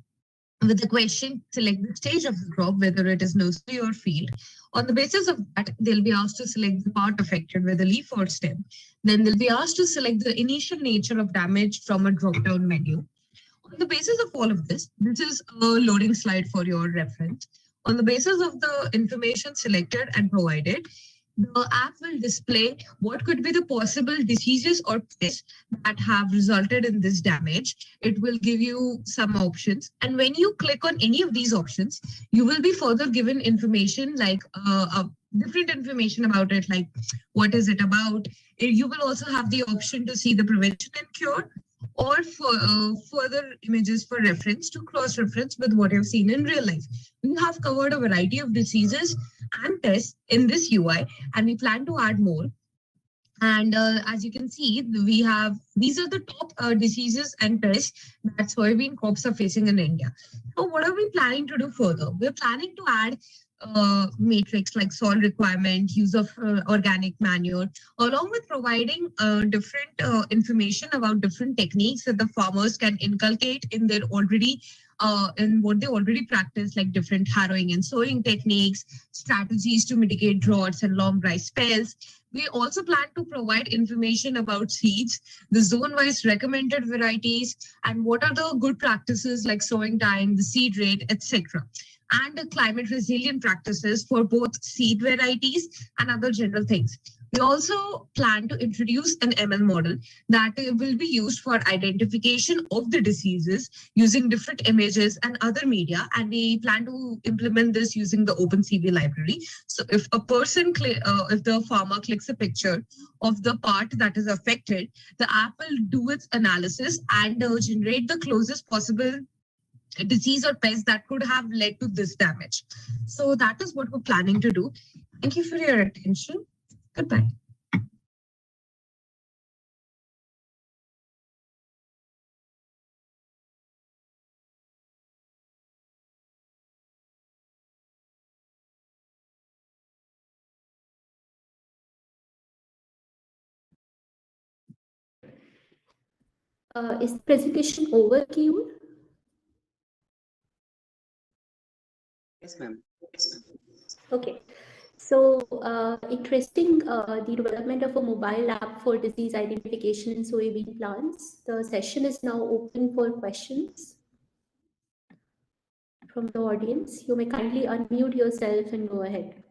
with the question, select the stage of the crop, whether it is nursery or field. On the basis of that, they'll be asked to select the part affected, whether leaf or stem. Then they'll be asked to select the initial nature of damage from a drop-down menu. On the basis of all of this is a loading slide for your reference. On the basis of the information selected and provided, the app will display what could be the possible diseases or pests that have resulted in this damage. It will give you some options. And when you click on any of these options, you will be further given information like different information about it, like what is it about. You will also have the option to see the prevention and cure, or further images for reference to cross-reference with what you've seen in real life. We have covered a variety of diseases and pests in this UI, and we plan to add more. And as you can see, these are the top diseases and pests that soybean crops are facing in India. So what are we planning to do further? We're planning to add matrix like soil requirement, use of organic manure, along with providing different information about different techniques that the farmers can inculcate in their in what they already practice, like different harrowing and sowing techniques, strategies to mitigate droughts and long dry spells. We also plan to provide information about seeds, the zone-wise recommended varieties, and what are the good practices like sowing time, the seed rate, etc. and climate resilient practices for both seed varieties and other general things. We also plan to introduce an ML model that will be used for identification of the diseases using different images and other media. And we plan to implement this using the OpenCV library. So if a person, if the farmer clicks a picture of the part that is affected, the app will do its analysis and generate the closest possible disease or pest that could have led to this damage. So that is what we're planning to do. Thank you for your attention. Goodbye. Is the presentation over, Keyur? Yes, ma'am. Okay. So interesting, the development of a mobile app for disease identification in soybean plants. The session is now open for questions from the audience. You may kindly unmute yourself and go ahead.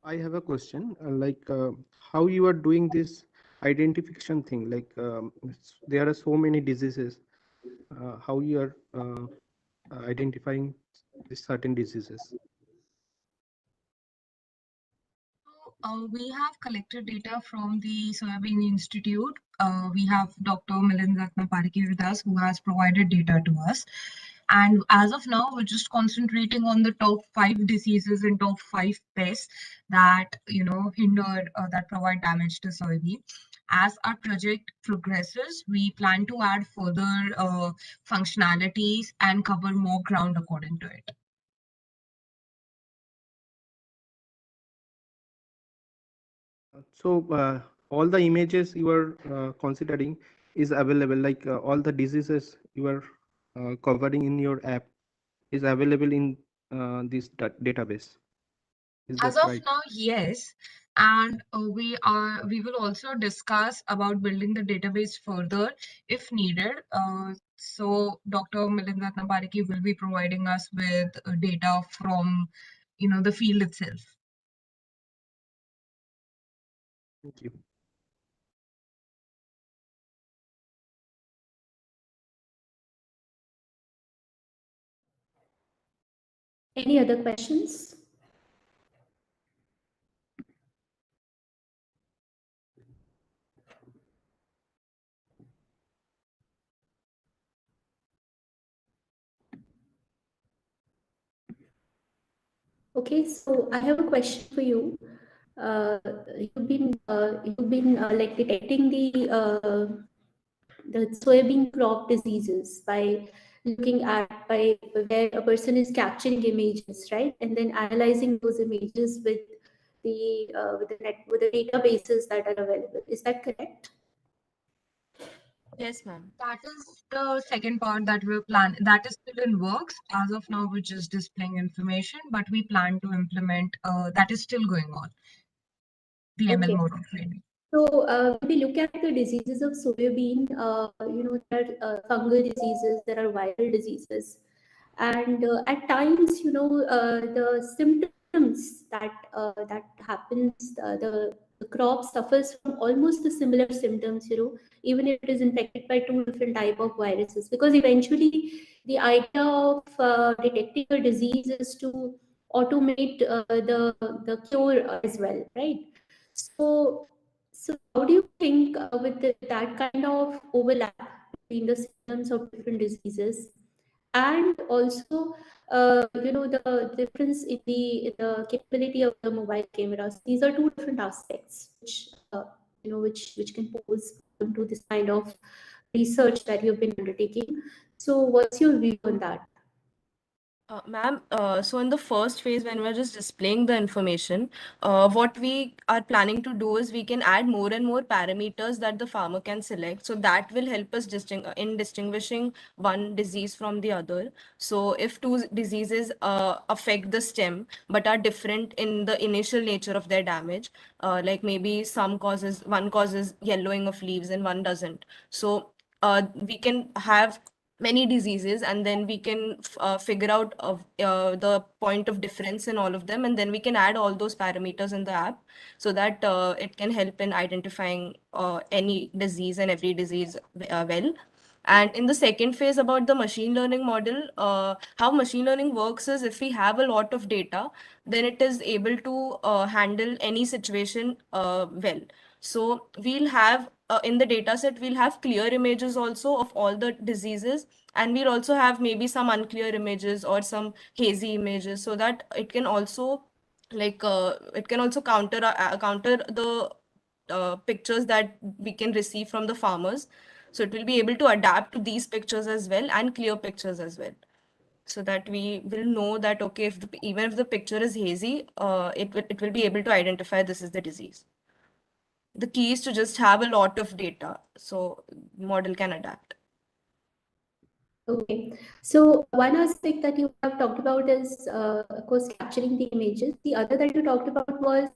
I have a question, how you are doing this identification thing? There are so many diseases. How you are identifying these certain diseases? We have collected data from the Soybean Institute. We have Dr. Milind Ratnaparike with us, who has provided data to us. And as of now, we're just concentrating on the top 5 diseases and top 5 pests that hinder that provide damage to soybean. As our project progresses, we plan to add further functionalities and cover more ground according to it. So all the images you are considering is available, all the diseases you are covering in your app is available in this database. Is As that of right? now, yes. And we will also discuss about building the database further if needed. So Dr. Milind Ratnaparike will be providing us with data from the field itself. Thank you. Any other questions? Okay, so I have a question for you. You've been like detecting the soybean crop diseases by looking at where a person is capturing images, right, and then analyzing those images with the databases that are available. Is that correct? Yes, ma'am. That is the second part that we're planning. That is still in works. As of now, we're just displaying information, but we plan to implement. That is still going on. The ML mode of training. So when we look at the diseases of soybean, there are fungal diseases, there are viral diseases, and at times, the symptoms that happens, the crop suffers from almost the similar symptoms, even if it is infected by 2 different type of viruses, because eventually the idea of detecting a disease is to automate the cure as well, right? So how do you think with that kind of overlap between the symptoms of different diseases, and also the difference in the capability of the mobile cameras? These are 2 different aspects which can pose to this kind of research that you've been undertaking. So what's your view on that? Ma'am, so in the first phase, when we're just displaying the information, what we are planning to do is we can add more and more parameters that the farmer can select. So that will help us in distinguishing one disease from the other. So if 2 diseases affect the stem but are different in the initial nature of their damage, like maybe one causes yellowing of leaves and one doesn't. So we can have many diseases, and then we can figure out the point of difference in all of them, and then we can add all those parameters in the app so that it can help in identifying any disease and every disease well. And in the second phase about the machine learning model, how machine learning works is if we have a lot of data, then it is able to handle any situation well. So we'll have in the data set, we'll have clear images also of all the diseases, and we'll also have maybe some unclear images or some hazy images, so that it can also it can also counter the pictures that we can receive from the farmers. So it will be able to adapt to these pictures as well and clear pictures as well, so that we will know that, okay, even if the picture is hazy, it will be able to identify this is the disease. The key is to just have a lot of data so model can adapt. Okay, so one aspect that you have talked about is, of course, capturing the images. The other that you talked about was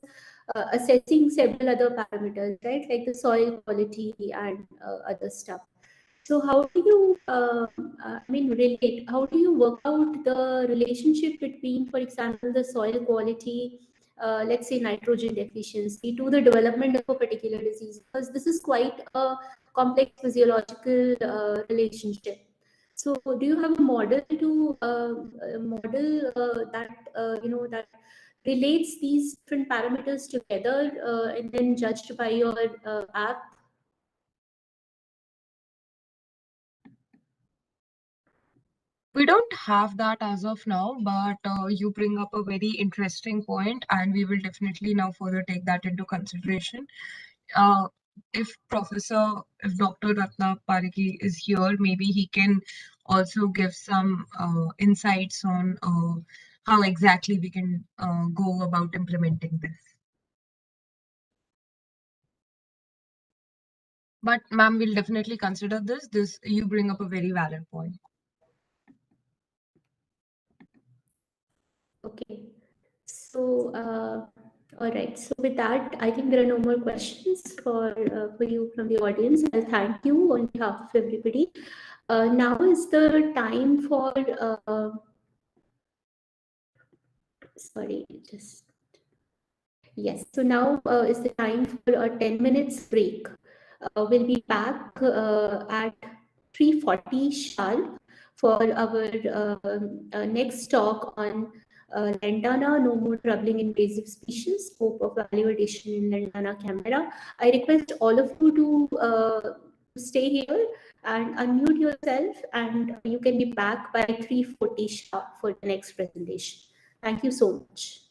assessing several other parameters, right? Like the soil quality and other stuff. So how do you, relate? How do you work out the relationship between, for example, the soil quality, let's say nitrogen deficiency, to the development of a particular disease? Because this is quite a complex physiological relationship. So do you have a model to model that relates these different parameters together and then judged by your app? We don't have that as of now, but you bring up a very interesting point, and we will definitely now further take that into consideration. If Dr. Ratna Pariki is here, maybe he can also give some insights on how exactly we can go about implementing this. But ma'am, we'll definitely consider this. You bring up a very valid point. Okay, so all right. So with that, I think there are no more questions for you from the audience. I'll thank you on behalf of everybody. Now is the time for sorry, just yes. So now is the time for a 10 minutes break. We'll be back at 3:40 sharp for our next talk on lantana, no more troubling invasive species, scope of value addition in lantana camera. I request all of you to stay here and unmute yourself, and you can be back by 3:40 sharp for the next presentation. Thank you so much.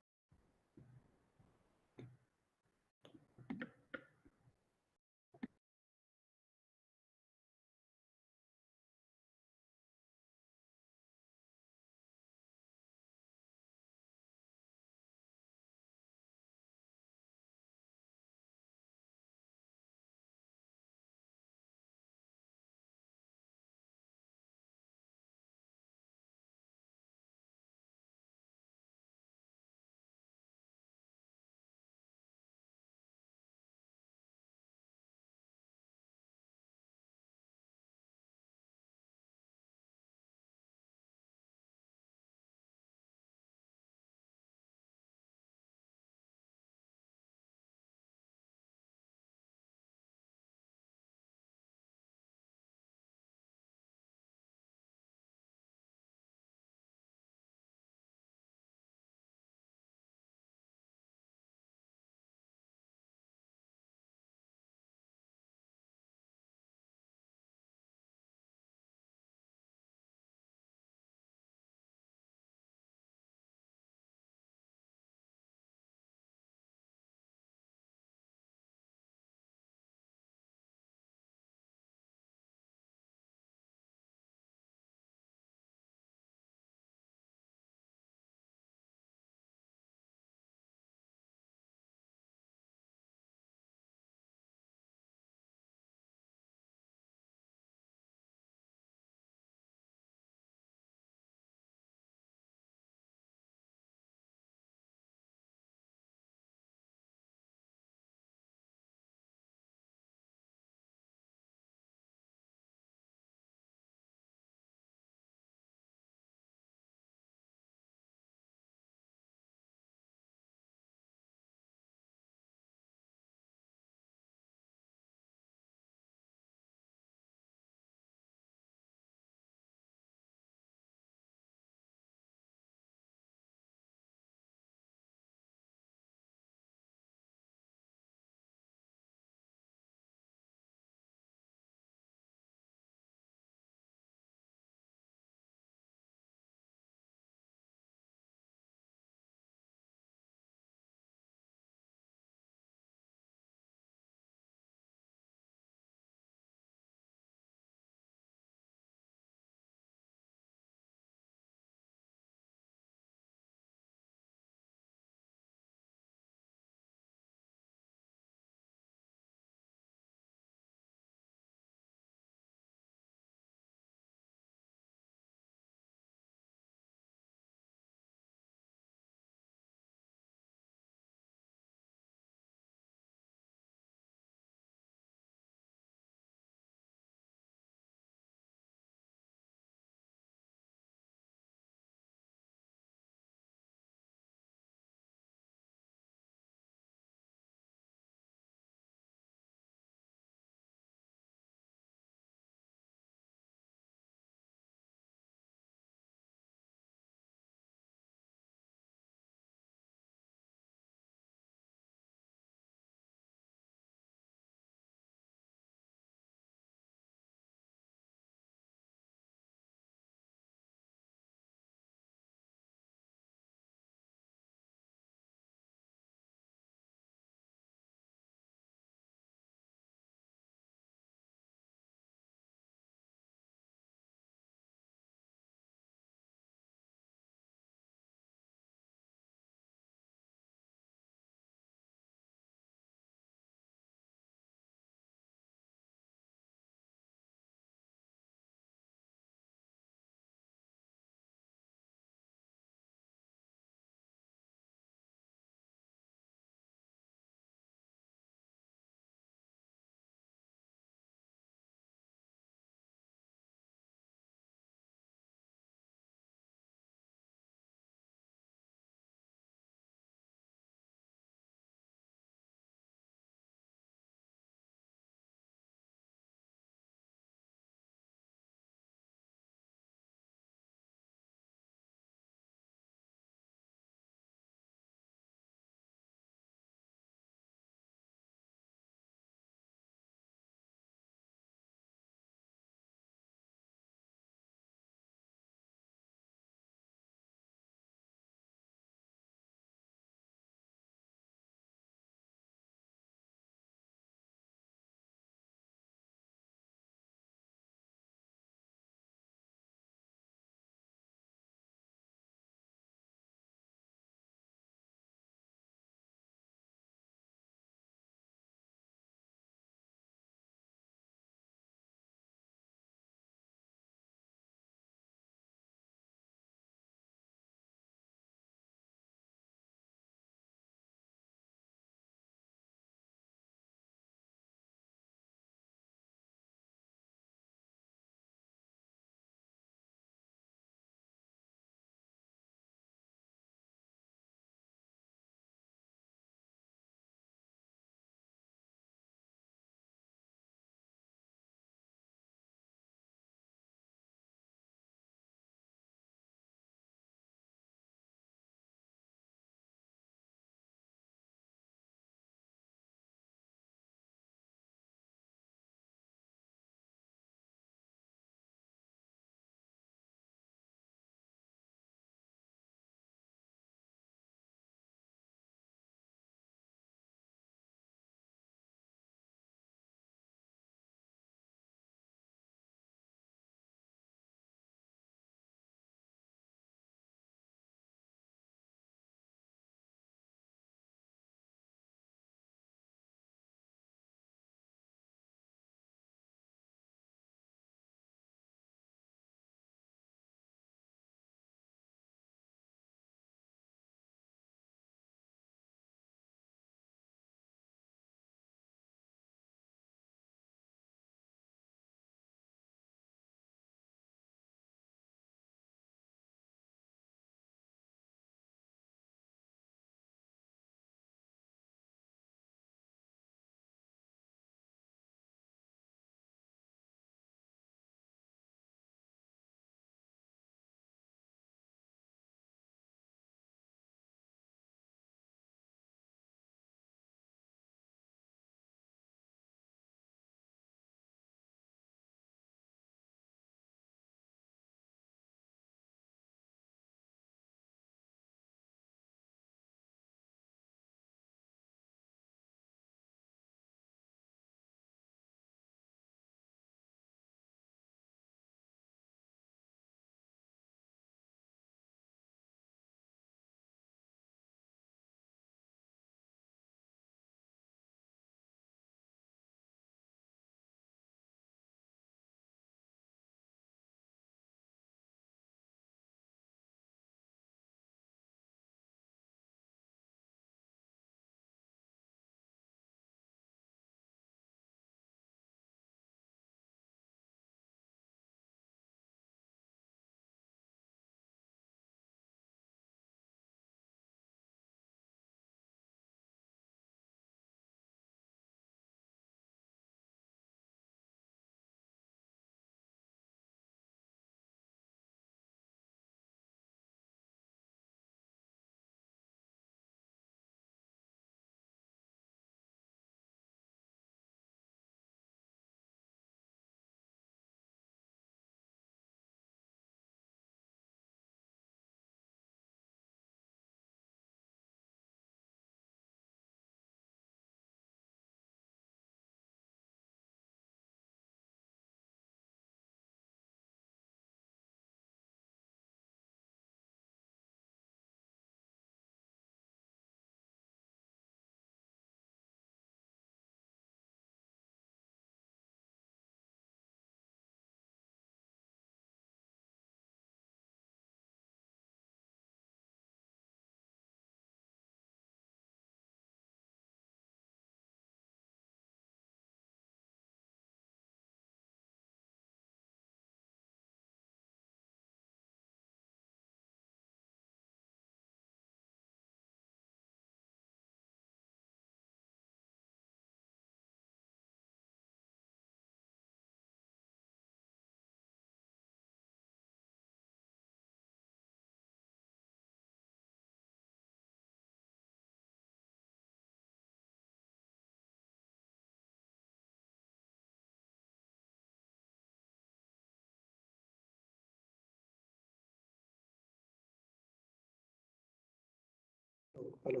Hello.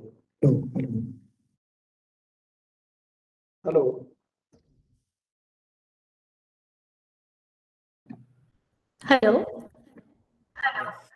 Hello. Yes.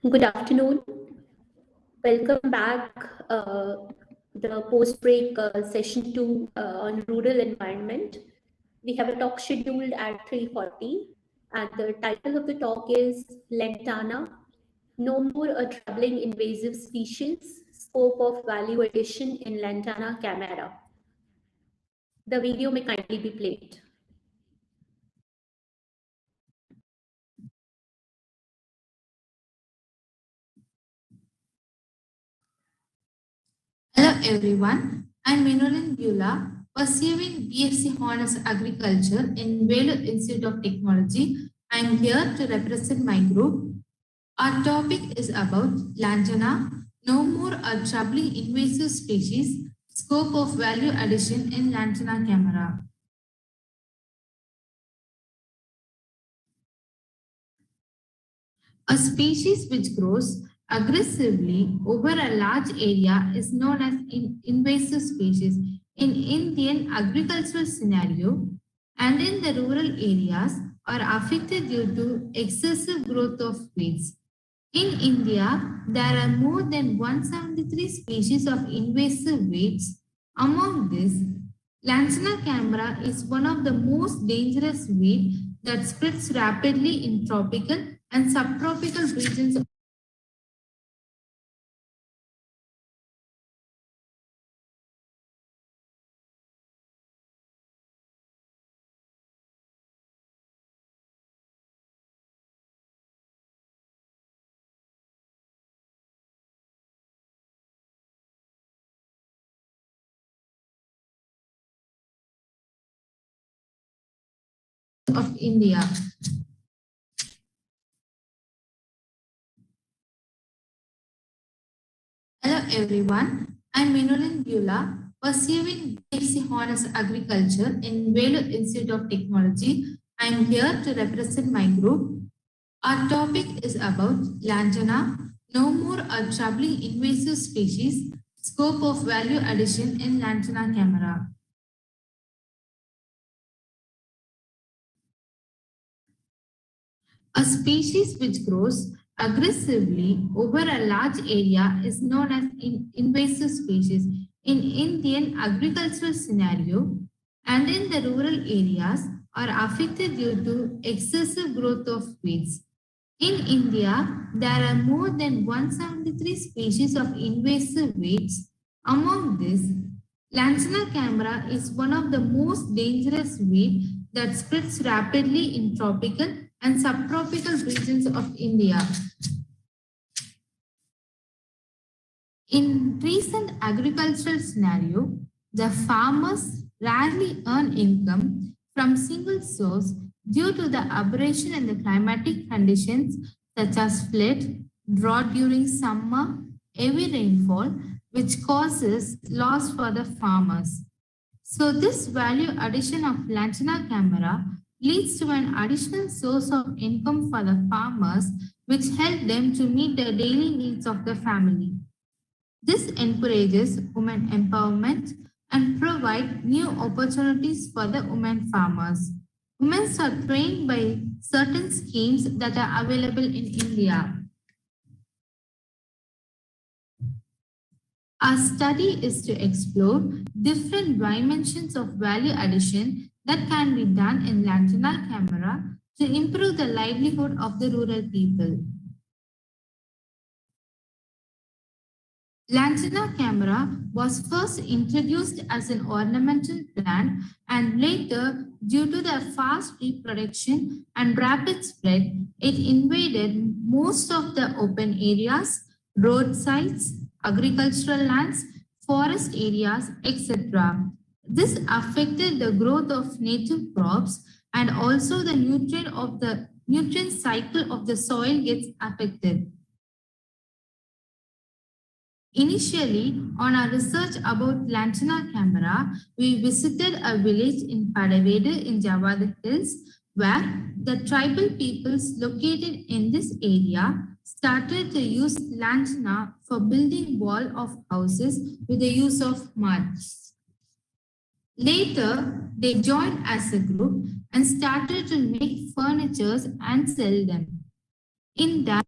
Good afternoon. Welcome back the post-break session 2 on rural environment. We have a talk scheduled at 3:40 and the title of the talk is Lantana, No More a Troubling Invasive Species, Scope of Value Addition in Lantana Camera. The video may kindly be played. Hello everyone, I'm Minolan Bula, pursuing BSc Honors Agriculture in Velu Institute of Technology. I'm here to represent my group. Our topic is about Lantana, No More a Troubling Invasive Species, Scope of Value Addition in Lantana Camera. A species which grows aggressively over a large area is known as invasive species. In Indian agricultural scenario and in the rural areas are affected due to excessive growth of weeds. In India, there are more than 173 species of invasive weeds. Among these, Lantana camera is one of the most dangerous weed that spreads rapidly in tropical and subtropical regions of India. Hello everyone, I'm Minolan Bula, pursuing BSc Honors Agriculture in Velu Institute of Technology. I'm here to represent my group. Our topic is about Lantana, No More a Troubling Invasive Species, Scope of Value Addition in Lantana Camera. A species which grows aggressively over a large area is known as invasive species. In Indian agricultural scenario and in the rural areas are affected due to excessive growth of weeds. In India, there are more than 173 species of invasive weeds. Among these, Lantana camera is one of the most dangerous weed that spreads rapidly in tropical and subtropical regions of India. In recent agricultural scenario, the farmers rarely earn income from single source due to the aberration in the climatic conditions such as flood, drought during summer, heavy rainfall, which causes loss for the farmers. So this value addition of lantana camera leads to an additional source of income for the farmers, which help them to meet the daily needs of the family. This encourages women empowerment and provide new opportunities for the women farmers. Women are trained by certain schemes that are available in India. Our study is to explore different dimensions of value addition that can be done in lantana camera to improve the livelihood of the rural people. Lantana camera was first introduced as an ornamental plant and later, due to the fast reproduction and rapid spread, it invaded most of the open areas, roadsides, agricultural lands, forest areas, etc. This affected the growth of native crops and also the nutrient cycle of the soil gets affected. Initially, on our research about lantana camera, we visited a village in Padavede in Javada Hills, where the tribal peoples located in this area started to use lantana for building wall of houses with the use of mud. Later, they joined as a group and started to make furnitures and sell them. In that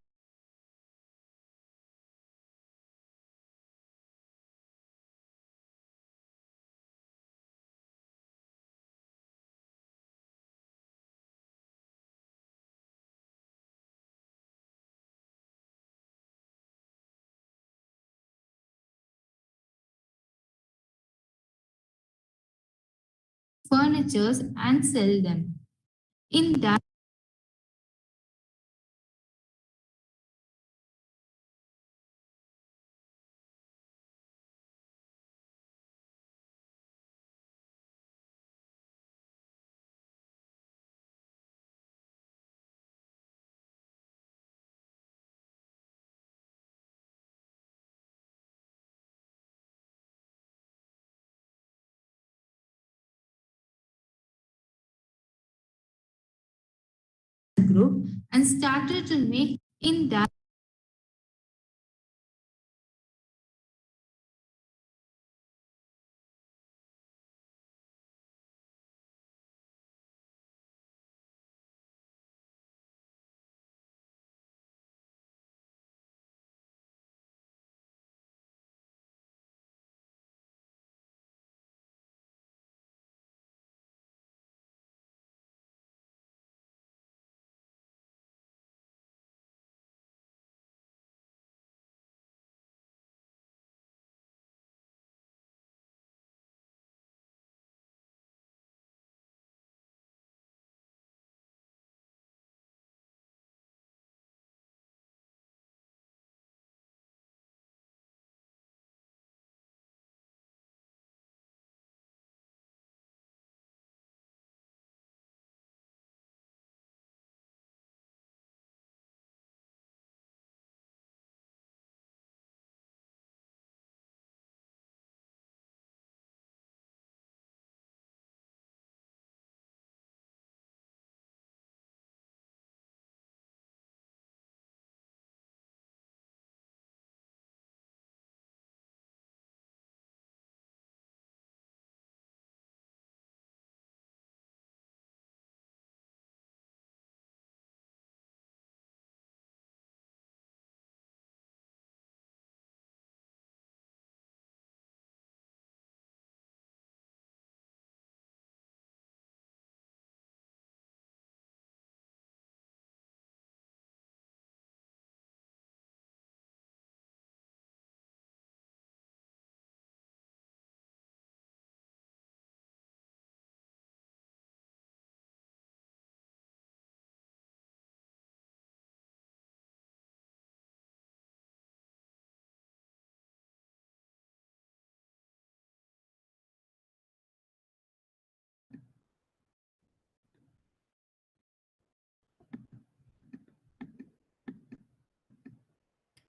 furnitures and sell them. In that group and started to make in that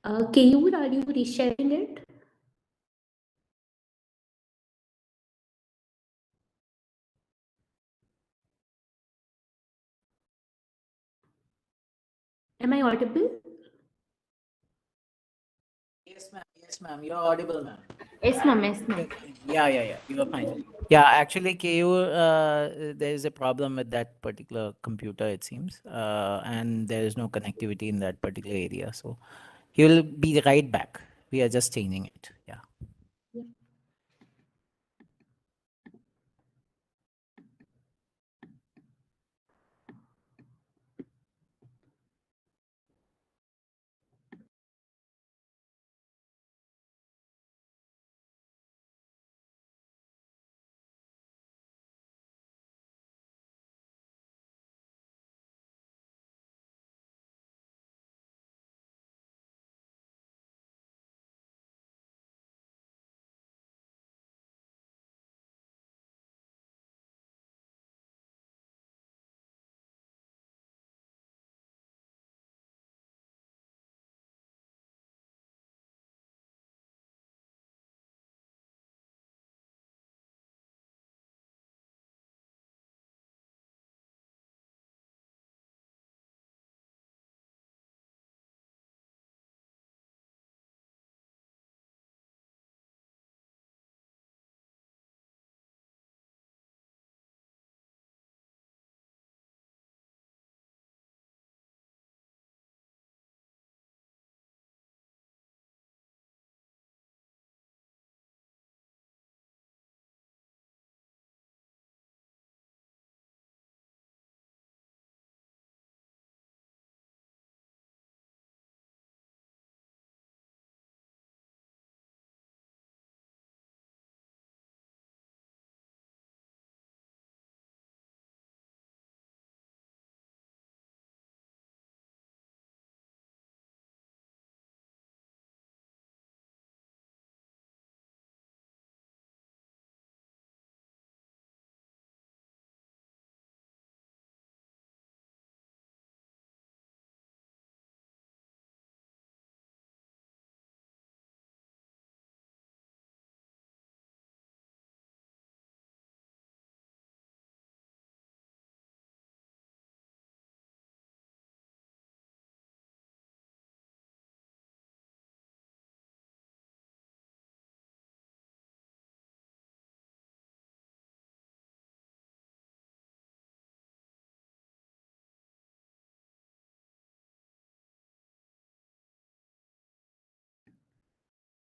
Keyur, are you resharing it? Am I audible? Yes, ma'am. Yes, ma'am. You're audible, ma'am. Yes, ma'am. Yes, ma'am. Yeah. You're fine. Yeah, actually, KU, there is a problem with that particular computer, it seems, and there is no connectivity in that particular area. So he will be right back. We are just changing it. Yeah.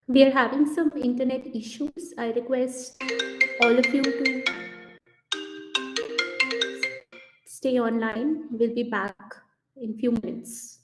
We are having some internet issues. I request all of you to stay online. We'll be back in few minutes.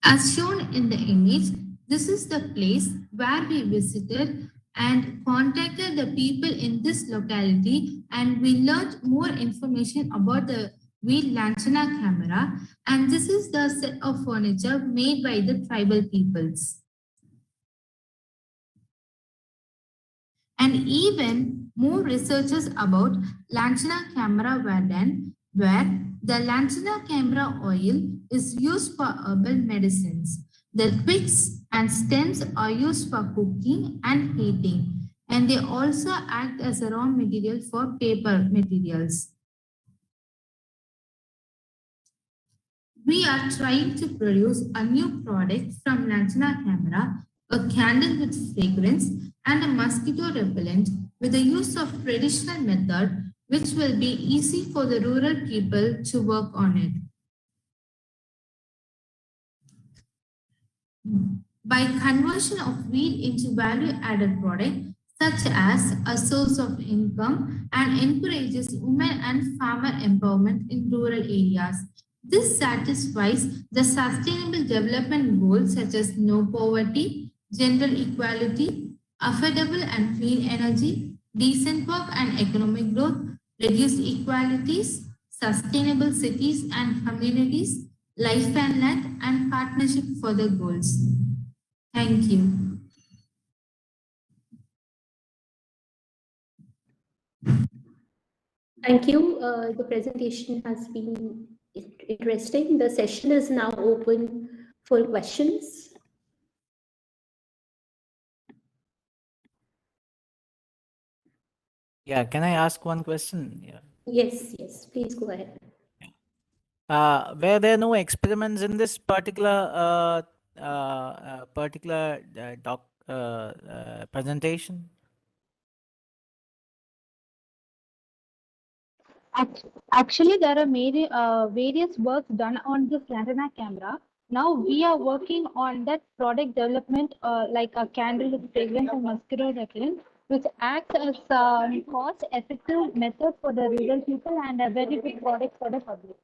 As shown in the image, this is the place where we visited and contacted the people in this locality, and we learned more information about the wheel lanchana camera, and this is the set of furniture made by the tribal peoples. And even more researches about lanchana camera were done, where the lanchana camera oil is used for herbal medicines. The twigs and stems are used for cooking and heating, and they also act as a raw material for paper materials. We are trying to produce a new product from Lanchana camera, a candle with fragrance and a mosquito repellent with the use of traditional method, which will be easy for the rural people to work on it. By conversion of wheat into value-added product, such as a source of income and encourages women and farmer empowerment in rural areas. This satisfies the sustainable development goals such as no poverty, gender equality, affordable and clean energy, decent work and economic growth, reduced inequalities, sustainable cities and communities, life and land, and partnership for the goals. Thank you. Thank you. The presentation has been interesting. The session is now open for questions. Yeah, can I ask one question? Yeah. Yes, please go ahead. Were there no experiments in this particular presentation? Actually, there are various works done on this lantana camera. Now we are working on that product development, like a candle with fragrance and mosquito repellent, which acts as a cost-effective method for the rural people and a very good product for the public.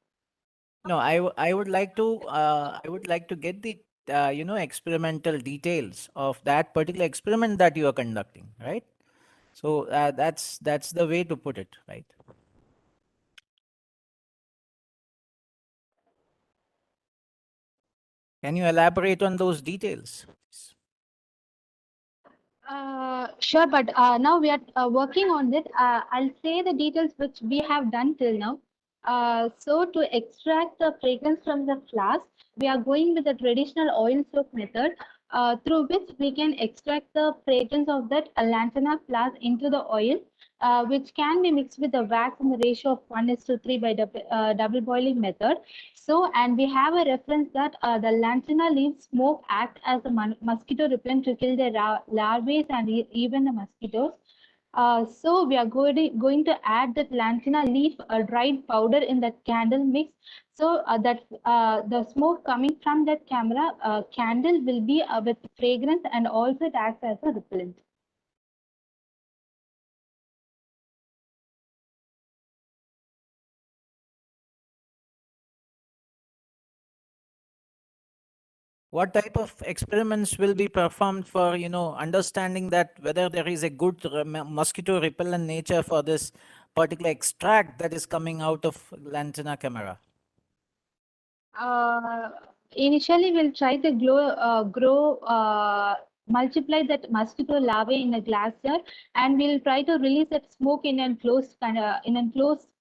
No, I would like to get the experimental details of that particular experiment that you are conducting, right? So that's the way to put it, right? Can you elaborate on those details? Sure, but now we are working on it. I'll say the details which we have done till now. So to extract the fragrance from the flask, we are going with the traditional oil soak method, through which we can extract the fragrance of that lantana flask into the oil, which can be mixed with the wax in the ratio of 1:3 by double boiling method. So, and we have a reference that the lantana leaf smoke act as a mosquito repellent to kill the larvae and even the mosquitoes. So we are going to add that lantana leaf dried powder in that candle mix. So that the smoke coming from that camera candle will be with fragrance, and also it acts as a repellent. What type of experiments will be performed for, understanding that whether there is a good mosquito repellent nature for this particular extract that is coming out of lantana camera? Initially, we'll try to multiply that mosquito larvae in a glass jar, and we'll try to release that smoke in a closed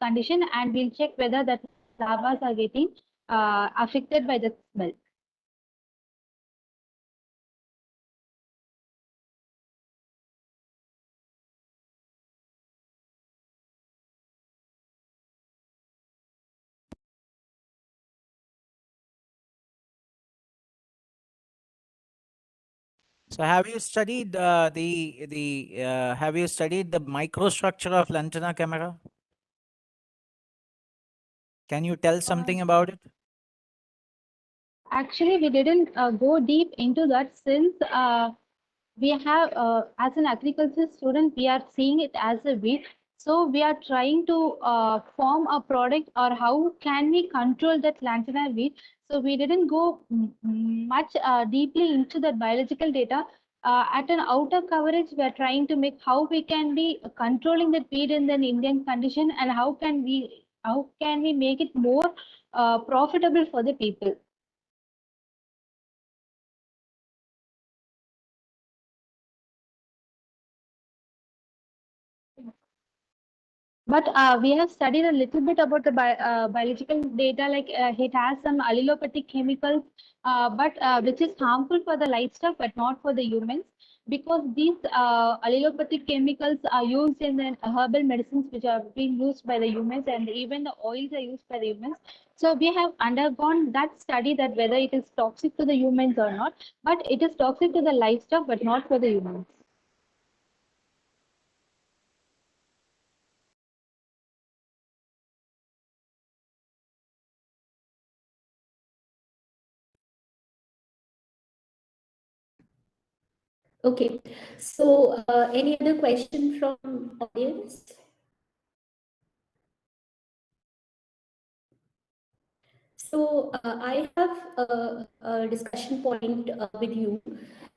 condition, and we'll check whether that larvae are getting affected by the smell. So have you studied the microstructure of lantana camera? Can you tell something about it? Actually, we didn't go deep into that, since we have, as an agriculture student, we are seeing it as a weed. So we are trying to form a product, or how can we control that lantana weed. So we didn't go much deeply into the biological data. At an outer coverage, we are trying to make how we can be controlling that weed in the Indian condition, and how can we make it more profitable for the people. But we have studied a little bit about the biological data, like it has some allelopathic chemicals, but which is harmful for the livestock, but not for the humans, because these allelopathic chemicals are used in the herbal medicines which are being used by the humans, and even the oils are used by the humans. So we have undergone that study, that whether it is toxic to the humans or not, but it is toxic to the livestock, but not for the humans. Okay, so any other question from audience? So I have a discussion point with you.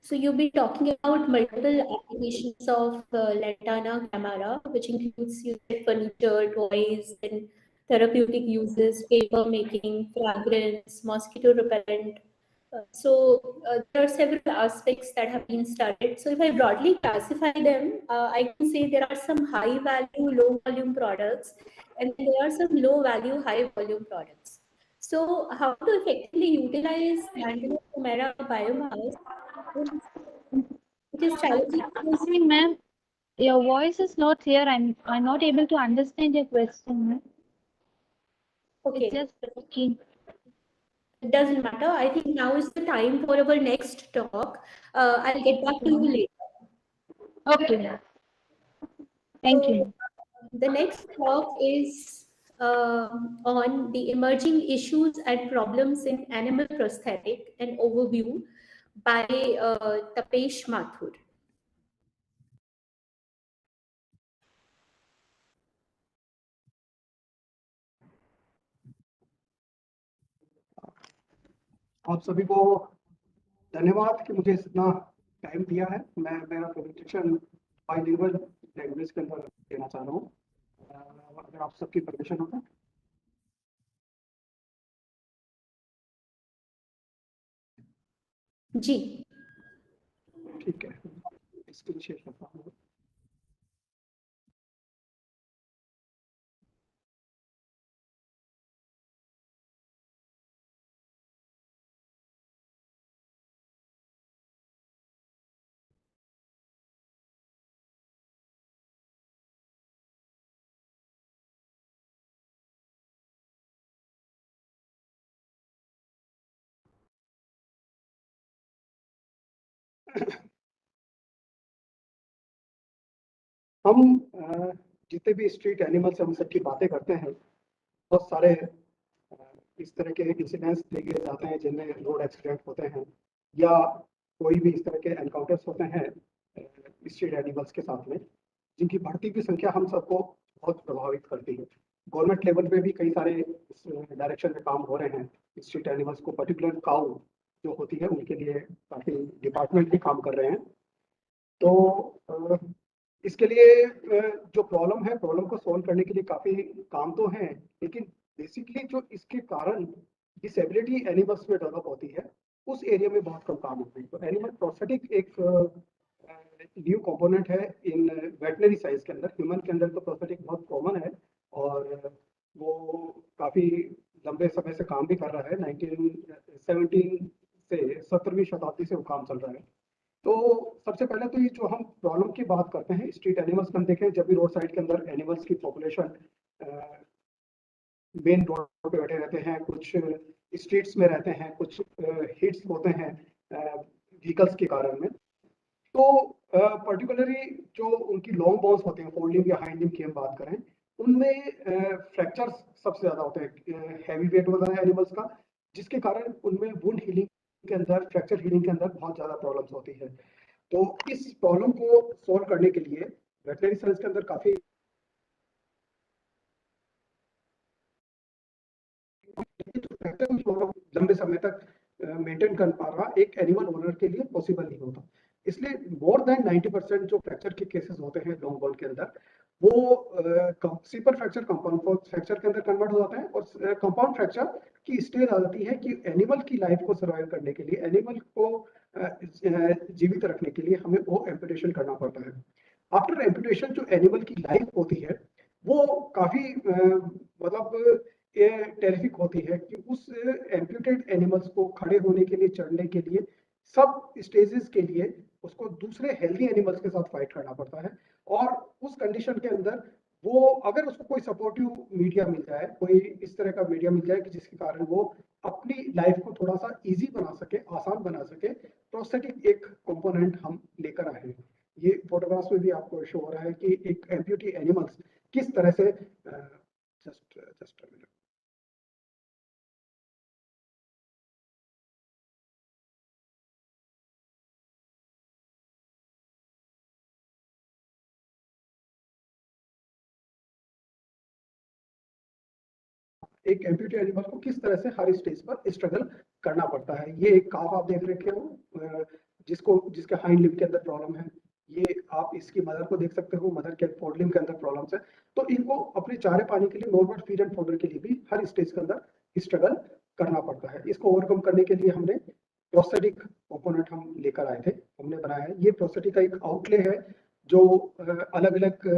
So you'll be talking about multiple applications of lantana camara, which includes furniture, toys, and therapeutic uses, paper making, fragrance, mosquito repellent. There are several aspects that have been studied. So if I broadly classify them, I can say there are some high value, low volume products, and there are some low value, high volume products. So how to effectively utilize lantana camara biomass, which is challenging. Excuse me, ma'am. Your voice is not clear. I'm not able to understand your question, ma'am. Okay. It's just breaking. It doesn't matter. I think now is the time for our next talk. I'll get back to you later. Okay. Thank you. The next talk is on the emerging issues and problems in animal prosthetic, an overview by Tapesh Mathur. आप सभी को धन्यवाद कि मुझे इतना time दिया है। मैं मेरा प्रेजेंटेशन बाइलिंगुअल लैंग्वेज के अंदर देना चाह रहा हूँ, अगर आप सबकी परमिशन हो तो। जी ठीक है, स्क्रीन शेयर करता हूँ। हम जितने भी स्ट्रीट एनिमल्स हम सबकी बातें करते हैं, बहुत सारे इस तरह के इंसिडेंट्स देखे जाते हैं जिनमें रोड एक्सीडेंट होते हैं या कोई भी इस तरह के एनकाउंटर्स होते हैं स्ट्रीट एनिमल्स के साथ में, जिनकी बढ़ती हुई संख्या हम सबको बहुत प्रभावित करती है। गवर्नमेंट लेवल पे भी कई सारे इस डायरेक्शन में काम हो रहे हैं। स्ट्रीट एनिमल्स को पर्टिकुलर काउ जो होती है उनके लिए काफ़ी डिपार्टमेंट भी काम कर रहे हैं। तो इसके लिए जो प्रॉब्लम है, प्रॉब्लम को सॉल्व करने के लिए काफ़ी काम तो हैं, लेकिन बेसिकली जो इसके कारण डिसेबिलिटी एनिमल्स में डेवलप होती है उस एरिया में बहुत कम काम होते हैं। तो एनिमल प्रोस्थेटिक एक न्यू कंपोनेंट है इन वेटनरी साइंस के अंदर। ह्यूमन के अंदर तो प्रोस्थेटिक बहुत कॉमन है और वो काफ़ी लंबे समय से काम भी कर रहा है। 1917 से 17वीं शताब्दी से वो काम चल रहा है। तो सबसे पहले तो ये जो हम प्रॉब्लम की बात करते हैं स्ट्रीट एनिमल्स का, हम देखें जब भी रोड साइड के अंदर एनिमल्स की पॉपुलेशन मेन रोड पे बैठे रहते हैं, कुछ स्ट्रीट्स में रहते हैं, कुछ हिट्स होते हैं व्हीकल्स के कारण में, तो पर्टिकुलरली जो उनकी लॉन्ग बोन्स होते हैं, फोल्डिंग या हाइंड लिम्ब की हम बात करें, उनमें फ्रैक्चर्स सबसे ज़्यादा होते हैं, हैवी वेट होता है एनिमल्स का, जिसके कारण उनमें वुंड हीलिंग के अंदर, फ्रैक्चर हीलिंग के अंदर बहुत ज़्यादा प्रॉब्लम्स होती है। तो इस प्रॉब्लम को सॉल्व करने के लिए वेटनरी साइंस के अंदर काफ़ी फ्रैक्चर फ्लोरा लंबे समय तक मेंटेन कर पा रहा एक एनिमल ओनर के लिए पॉसिबल नहीं होता। इसलिए मोर देन 90% जो फ्रैक्चर के केसेस होते हैं लॉन्ग बोन के अंदर वो सिपर फ्रैक्चर कंपाउंड फ्रैक्चर के अंदर कन्वर्ट हो जाते हैं और कंपाउंड फ्रैक्चर की स्टेज आ जाती है कि एनिमल की लाइफ को सर्वाइव करने के लिए, एनिमल को जीवित रखने के लिए हमें वो एम्पुटेशन करना पड़ता है। आफ्टर एम्पुटेशन जो एनिमल की लाइफ होती है वो काफी मतलब टेरिफिक होती है कि उस एम्पुटेड एनिमल्स को खड़े होने के लिए, चढ़ने के लिए, सब स्टेजेस के लिए उसको दूसरे हेल्दी एनिमल्स के साथ फाइट करना पड़ता है। और उस कंडीशन के अंदर वो अगर उसको कोई सपोर्टिव मीडिया मिल जाए, कोई इस तरह का मीडिया मिल जाए कि जिसके कारण वो अपनी लाइफ को थोड़ा सा इजी बना सके, आसान बना सके, प्रोस्थेटिक एक कंपोनेंट हम लेकर आए हैं। ये फोटोग्राफ्स में भी आपको शो हो रहा है कि एक एम्प्यूटी एनिमल्स किस तरह से जस्ट एक एम्प्यूटी एनिमल को किस तरह से हर स्टेज पर स्ट्रगल करना पड़ता है। ये एक काफ आप देख रखे हो जिसके हाइंड लिम्ब के अंदर प्रॉब्लम है। ये आप इसकी मदर को देख सकते हो, मदर के फोर लिम्ब के अंदर प्रॉब्लम्स है। तो इनको अपने चारे पानी के लिए, नॉर्मल फीड एंड फाउडर के लिए भी हर स्टेज के अंदर स्ट्रगल करना पड़ता है। इसको ओवरकम करने के लिए हमने प्रोस्थेटिक कंपोनेंट हम लेकर आए थे, हमने बनाया है। ये प्रोस्थेटिक का एक आउटले है जो अलग अलग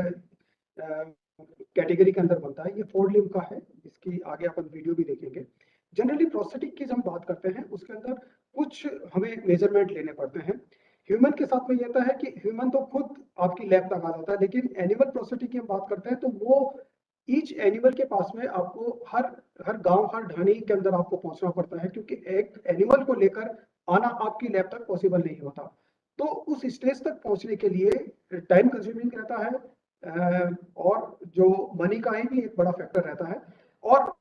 कैटेगरी के अंदर बनता है। ये फोर लिम्ब का है, इसकी आगे अपन वीडियो भी देखेंगे। जनरली प्रोस्थेटिक की हम बात करते हैं उसके अंदर कुछ हमें मेजरमेंट लेने पड़ते हैं। ह्यूमन के साथ में ये होता है कि ह्यूमन तो खुद आपकी लैब तक आ जाता है, लेकिन एनिमल प्रोस्थेटिक की हम बात करते हैं तो वो ईच एनिमल के पास में आपको हर गांव, हर ढाणी के अंदर आपको पहुंचना पड़ता है, क्योंकि एक एनिमल को लेकर आना आपकी लैब तक पॉसिबल नहीं होता। तो उस स्टेज तक पहुंचने के लिए टाइम कंज्यूमिंग रहता है और जो मनी का भी एक बड़ा फैक्टर रहता है। और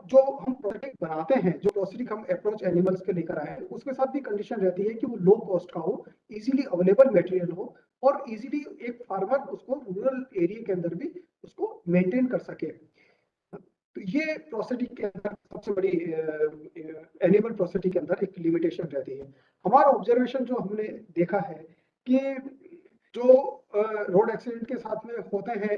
जो हम प्रोस्थेटिक बनाते हैं, जो प्रोस्थेटिक हम अप्रोच एनिमल्स के लेकर आए हैं, उसके साथ भी कंडीशन रहती है कि वो लो कॉस्ट का हो, इजीली अवेलेबल मटेरियल हो और इजीली एक फार्मर उसको रूरल एरिया के अंदर भी उसको मेंटेन कर सके। तो ये प्रोस्थेटिक के अंदर सबसे बड़ी एनिमल प्रोस्थेटिक के अंदर एक लिमिटेशन रहती है। हमारा ऑब्जर्वेशन जो हमने देखा है कि जो रोड एक्सीडेंट के साथ में होते हैं,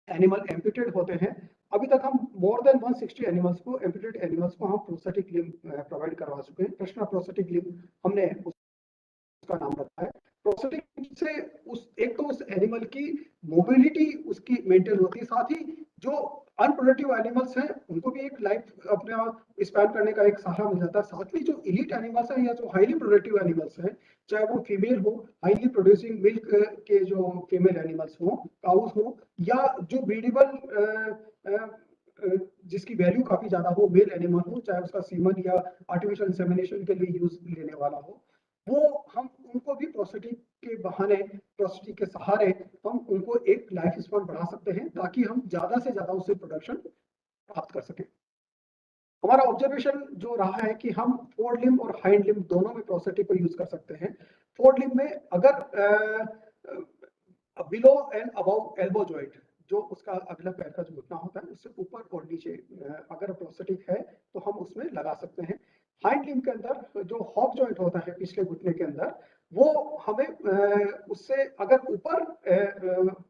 एनिमल एम्पुटेड होते हैं, अभी तक हम मोर देन 160 एनिमल्स को, एम्पुटेड एनिमल्स को हम प्रोस्थेटिक लिम्ब प्रोवाइड करवा चुके हैं। कृष्णा प्रोस्थेटिक लिम्ब हमने उसका नाम रखा है। प्रोस्थेटिक से एक तो उस एनिमल की मोबिलिटी उसकी मेंटेन होती है, साथ ही जो अनप्रोडक्टिव एनिमल्स हैं उनको भी एक लाइफ अपना स्पेंड करने का एक सहारा मिल जाता है। साथ ही जो इलीट एनिमल्स हैं या जो हाईली प्रोडक्टिव एनिमल्स हैं, चाहे वो फीमेल हो, हाईली प्रोड्यूसिंग मिल्क के जो फीमेल एनिमल्स हो, काउस हो, या जो ब्रीडेबल जिसकी वैल्यू काफी ज्यादा हो, मेल एनिमल हो, चाहे उसका सीमन या आर्टिफिशियल इंसेमिनेशन के लिए यूज लेने वाला हो, वो हम उनको भी प्रोस्थेटिक के बहाने, प्रोस्थेटिक के सहारे हम उनको एक लाइफ स्पैन बढ़ा सकते हैं ताकि हम ज्यादा से ज्यादा उससे प्रोडक्शन प्राप्त कर सकें। हमारा ऑब्जर्वेशन जो रहा है कि हम फोर लिम्ब और हाइंड लिम्ब दोनों में प्रोस्थेटिक को यूज कर सकते हैं। फोर लिम्ब में अगर below and above elbow joint, जो उसका अगला पैर का जो घुटना होता है उससे ऊपर और नीचे अगर प्रोस्थेटिक है तो हम उसमें लगा सकते हैं। हाइंड लिम्ब के अंदर जो हॉप जॉइंट होता है पिछले घुटने के अंदर, वो हमें उससे अगर ऊपर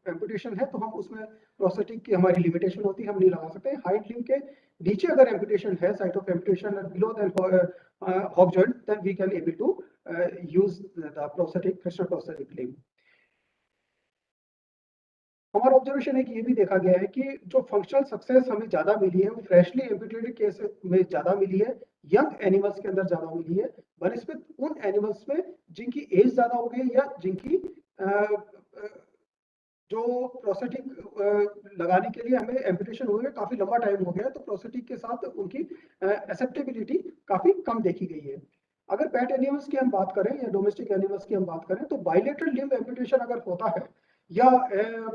एम्पुटेशन है तो हम उसमें प्रोस्थेटिक की हमारी लिमिटेशन होती है, हम नहीं लगा सकते। हाइंड लिम्ब के नीचे अगर एम्पुटेशन है, site of amputation below then hip joint, then we can able to use the prosthetic, Krishna prosthetic limb. हमारा ऑब्जर्वेशन है कि ये भी देखा गया है कि जो फंक्शनल सक्सेस हमें ज्यादा मिली है वो फ्रेशली एम्पुटेटेड केस में ज्यादा मिली है, यंग एनिमल्स के अंदर ज्यादा मिली है, बनस्पत उन एनिमल्स में जिनकी एज ज्यादा हो गई या जिनकी जो प्रोस्थेटिक लगाने के लिए हमें एम्पुटेशन हो गया, काफी लंबा टाइम हो गया, तो प्रोस्थेटिक के साथ उनकी एक्सेप्टेबिलिटी काफी कम देखी गई है। अगर पेट एनिमल्स की हम बात करें या डोमेस्टिक एनिमल्स की हम बात करें तो बाइलेटरल लिम्ब एम्पुटेशन अगर होता है या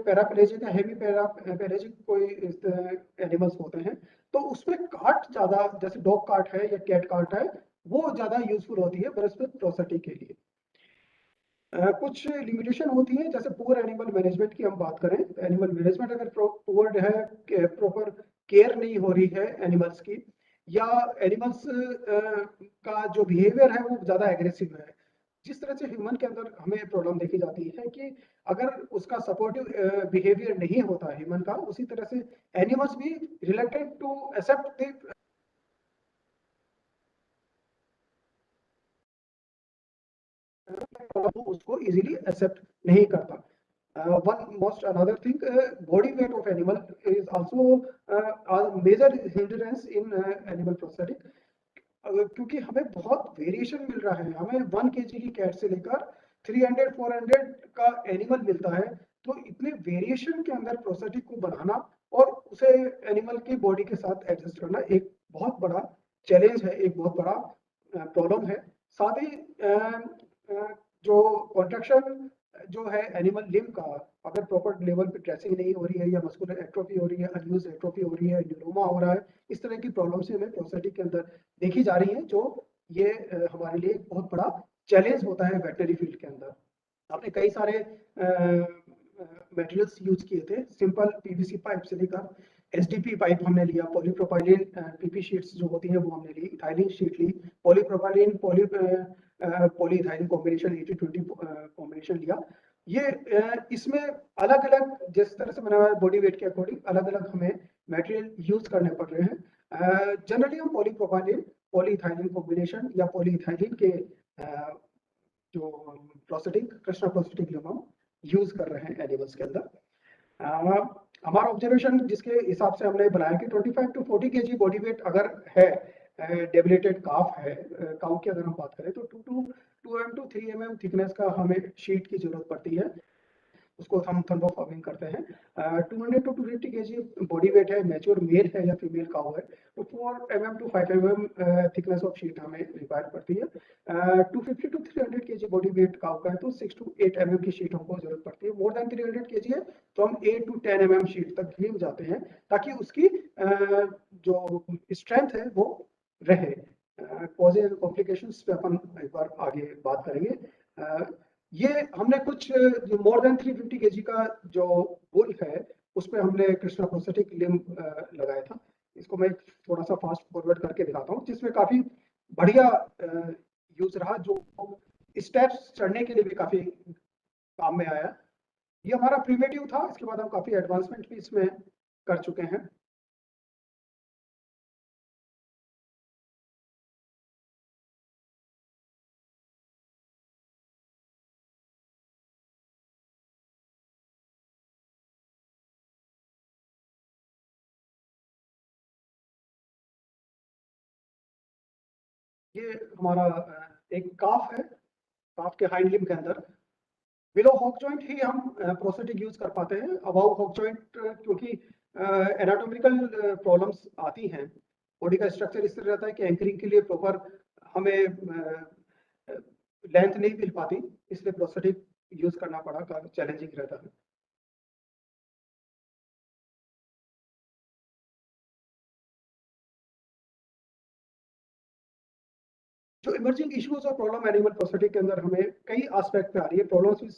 पैराप्लेजिक या हेवी पैराप्लेजिक कोई एनिमल्स होते हैं तो उसमें काट ज्यादा, जैसे डॉग काट है या कैट काट है, वो ज्यादा यूजफुल होती है बनस्पत प्रोस्थेटिक के लिए। कुछ लिमिटेशन होती है, जैसे पुअर एनिमल मैनेजमेंट की हम बात करें, एनिमल मैनेजमेंट अगर पुअर है, प्रॉपर केयर नहीं हो रही है एनिमल्स की, या एनिमल्स का जो बिहेवियर है वो ज़्यादा एग्रेसिव है। जिस तरह से ह्यूमन के अंदर हमें प्रॉब्लम देखी जाती है कि अगर उसका सपोर्टिव बिहेवियर नहीं होता ह्यूमन का, उसी तरह से एनिमल्स भी रिलेटेड टू एक्सेप्ट द उसको इजीली एक्सेप्ट नहीं करता। One most another thing, body weight of animal is also a major hindrance in animal prosthetic, क्योंकि हमें बहुत वेरिएशन मिल रहा है। हमें 1 kg की कैट से लेकर 300-400 का एनिमल मिलता है, तो इतने वेरिएशन के अंदर प्रोस्थेटिक को बनाना और उसे एनिमल की बॉडी के साथ एडजस्ट करना एक बहुत बड़ा चैलेंज है, एक बहुत बड़ा प्रॉब्लम है। साथ ही जो कॉन्ट्रैक्शन जो है एनिमल लिम्ब का, अगर प्रॉपर लेवल पे ड्रेसिंग नहीं हो रही है, या मस्कुलर एट्रोफी हो रही है, अनयूज एट्रोफी हो रही है, न्यूरोमा हो रहा है, इस तरह की प्रॉब्लम से हमें प्रोस्थेटिक के अंदर देखी जा रही है, जो ये हमारे लिए एक बहुत बड़ा चैलेंज होता है वेटनरी फील्ड के अंदर। आपने कई सारे मटेरियल्स यूज किए थे, सिंपल पीवीसी पाइप से लेकर एसडीपी पाइप हमने लिया, पॉलीप्रोपाइलिन पीपी शीट्स जो होती हैं वो हमने ली, इथाइलिन शीट ली, पॉलीप्रोपाइलिन पॉलीइथाइलिन कॉम्बिनेशन 80-20 कॉम्बिनेशन लिया। ये इसमें अलग अलग जिस तरह से बना हुआ है बॉडी वेट के अकॉर्डिंग अलग अलग हमें मटेरियल यूज करने पड़ रहे हैं। जनरली हम पॉलीप्रोपाइलिन पॉलीइथाइलिन कॉम्बिनेशन या पॉलीइथाइलिन के जो प्रोस्थेटिक कृष्णा प्रोस्थेटिक लिम्ब हम यूज कर रहे हैं एनिमल्स के अंदर। हमारा ऑब्जर्वेशन जिसके हिसाब से हमने बनाया कि 25-40 kg बॉडी वेट अगर है, डेबिलेटेड काफ है, काउ की अगर हम बात करें तो 2 mm to 3 mm थिकनेस का हमें शीट की जरूरत पड़ती है, उसको हम थर्मोफॉर्मिंग करते हैं। 200 to 250 kg बॉडी वेट है, मैच्योर मेल है या फीमेल काउ है, तो 4 mm to 5 mm thickness of sheet हमें रिक्वायर पड़ती है। 250 to 300 kg body weight cow का है तो 6 to 8 mm की शीट हमको जरूरत पड़ती है। मोर देन 300 kg है तो हम 8 to 10 mm शीट तक भी जाते हैं, ताकि उसकी जो स्ट्रेंथ है वो रहे। कॉजेज एंड कॉम्प्लिकेशंस पे अपन एक बार आगे बात करेंगे। ये हमने कुछ जो मोर देन 350 kg का जो बुल है उस पर हमने कृष्णा प्रोस्थेटिक लिम्ब लगाया था। इसको मैं थोड़ा सा फास्ट फॉरवर्ड करके दिखाता हूँ, जिसमें काफी बढ़िया यूज रहा, जो स्टेप्स चढ़ने के लिए भी काफी काम में आया। ये हमारा प्रिमिटिव था, इसके बाद हम काफी एडवांसमेंट भी इसमें कर चुके हैं। ये हमारा एक काफ है, काफ के हाइंड लिम्ब के अंदर बिलो हॉक जॉइंट ही हम प्रोस्थेटिक यूज कर पाते हैं। अबाव हॉक जॉइंट क्योंकि एनाटॉमिकल प्रॉब्लम्स आती हैं, बॉडी का स्ट्रक्चर इस तरह रहता है कि एंकरिंग के लिए प्रॉपर हमें लेंथ नहीं मिल पाती, इसलिए प्रोस्थेटिक यूज करना पड़ा, काफी चैलेंजिंग रहता है। जो इमर्जिंग इश्यूज और प्रॉब्लम एनिमल प्रोस्थेटिक के अंदर हमें कई एस्पेक्ट पे आ रही है। प्रॉब्लम्स विद